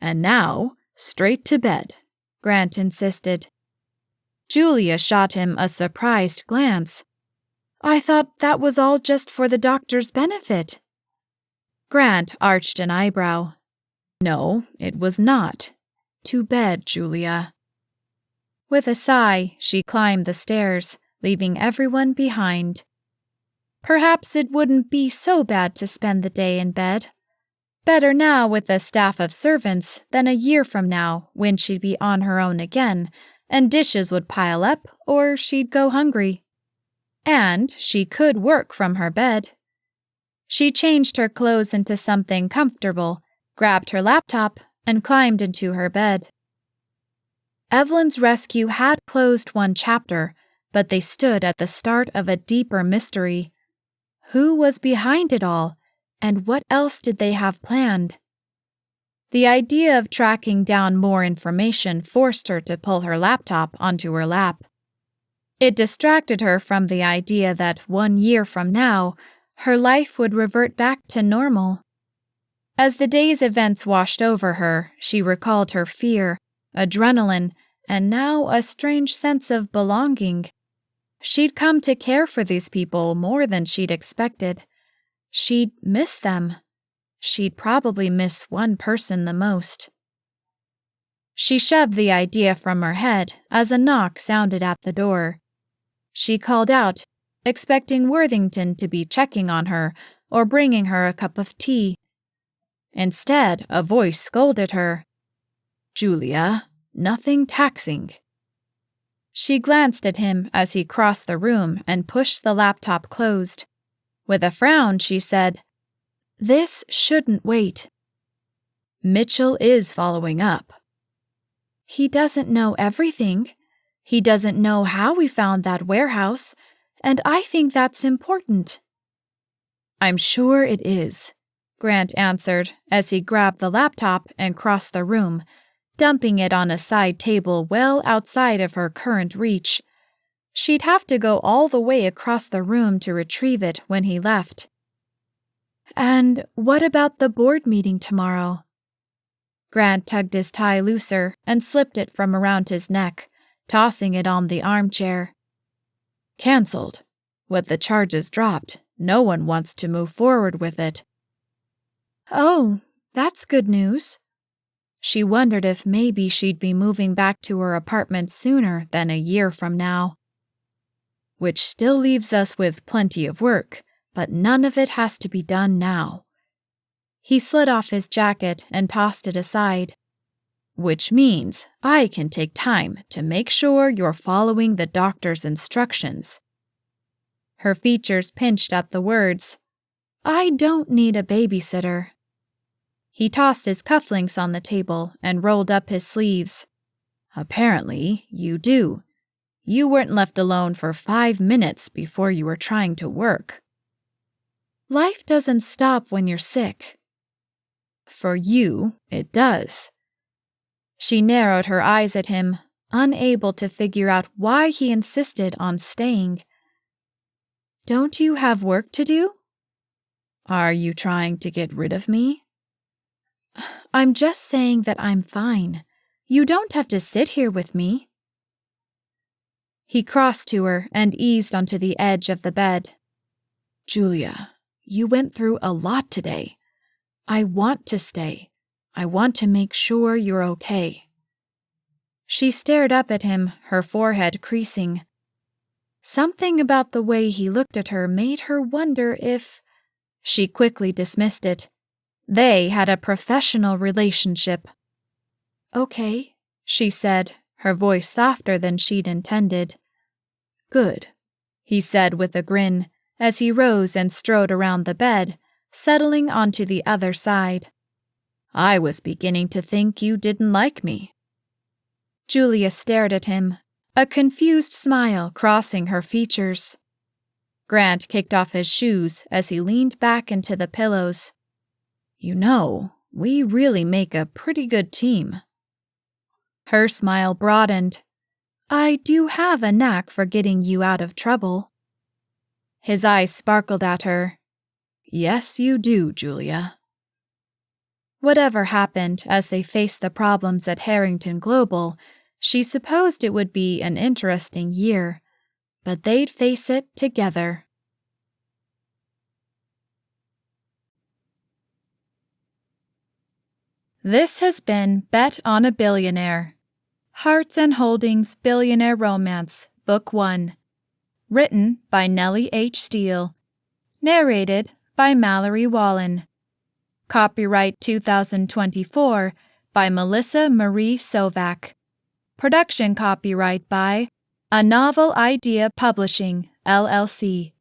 [SPEAKER 3] And now, straight to bed, Grant insisted. Julia shot him a surprised glance. I thought that was all just for the doctor's benefit. Grant arched an eyebrow. No, it was not. To bed, Julia. With a sigh, she climbed the stairs, leaving everyone behind.
[SPEAKER 2] Perhaps it wouldn't be so bad to spend the day in bed. Better now with a staff of servants than a year from now when she'd be on her own again and dishes would pile up or she'd go hungry. And she could work from her bed. She changed her clothes into something comfortable, grabbed her laptop, and climbed into her bed. Evelyn's rescue had closed one chapter, but they stood at the start of a deeper mystery. Who was behind it all, and what else did they have planned? The idea of tracking down more information forced her to pull her laptop onto her lap. It distracted her from the idea that 1 year from now, her life would revert back to normal. As the day's events washed over her, she recalled her fear, adrenaline, and now a strange sense of belonging. She'd come to care for these people more than she'd expected. She'd miss them. She'd probably miss one person the most. She shoved the idea from her head as a knock sounded at the door. She called out, expecting Worthington to be checking on her or bringing her a cup of tea. Instead, a voice scolded her. "Julia, nothing taxing." She glanced at him as he crossed the room and pushed the laptop closed. With a frown, she said, "This shouldn't wait." "Mitchell is following up." "He doesn't know everything. He doesn't know how we found that warehouse, and I think that's important." "I'm sure it is," Grant answered as he grabbed the laptop and crossed the room, dumping it on a side table well outside of her current reach. She'd have to go all the way across the room to retrieve it when he left. "And what about the board meeting tomorrow?" Grant tugged his tie looser and slipped it from around his neck, tossing it on the armchair. "Cancelled. With the charges dropped, no one wants to move forward with it." "Oh, that's good news." She wondered if maybe she'd be moving back to her apartment sooner than a year from now. "Which still leaves us with plenty of work, but none of it has to be done now." He slid off his jacket and tossed it aside. "Which means I can take time to make sure you're following the doctor's instructions." Her features pinched at the words. "I don't need a babysitter." He tossed his cufflinks on the table and rolled up his sleeves. "Apparently, you do. You weren't left alone for 5 minutes before you were trying to work." "Life doesn't stop when you're sick." "For you, it does." She narrowed her eyes at him, unable to figure out why he insisted on staying. "Don't you have work to do?" "Are you trying to get rid of me?" "I'm just saying that I'm fine. You don't have to sit here with me." He crossed to her and eased onto the edge of the bed. "Julia, you went through a lot today. I want to stay. I want to make sure you're okay." She stared up at him, her forehead creasing. Something about the way he looked at her made her wonder if... She quickly dismissed it. They had a professional relationship. "Okay," she said, her voice softer than she'd intended. "Good," he said with a grin, as he rose and strode around the bed, settling onto the other side. "I was beginning to think you didn't like me." Julia stared at him, a confused smile crossing her features. Grant kicked off his shoes as he leaned back into the pillows. "You know, we really make a pretty good team." Her smile broadened. "I do have a knack for getting you out of trouble." His eyes sparkled at her. "Yes, you do, Julia." Whatever happened as they faced the problems at Harrington Global, she supposed it would be an interesting year, but they'd face it together. This has been Bet on a Billionaire. Hearts and Holdings Billionaire Romance, Book 1. Written by Nellie H. Steele. Narrated by Malorie Wallen. Copyright 2024 by Melissa Marie Sovak. Production copyright by A Novel Idea Publishing, LLC.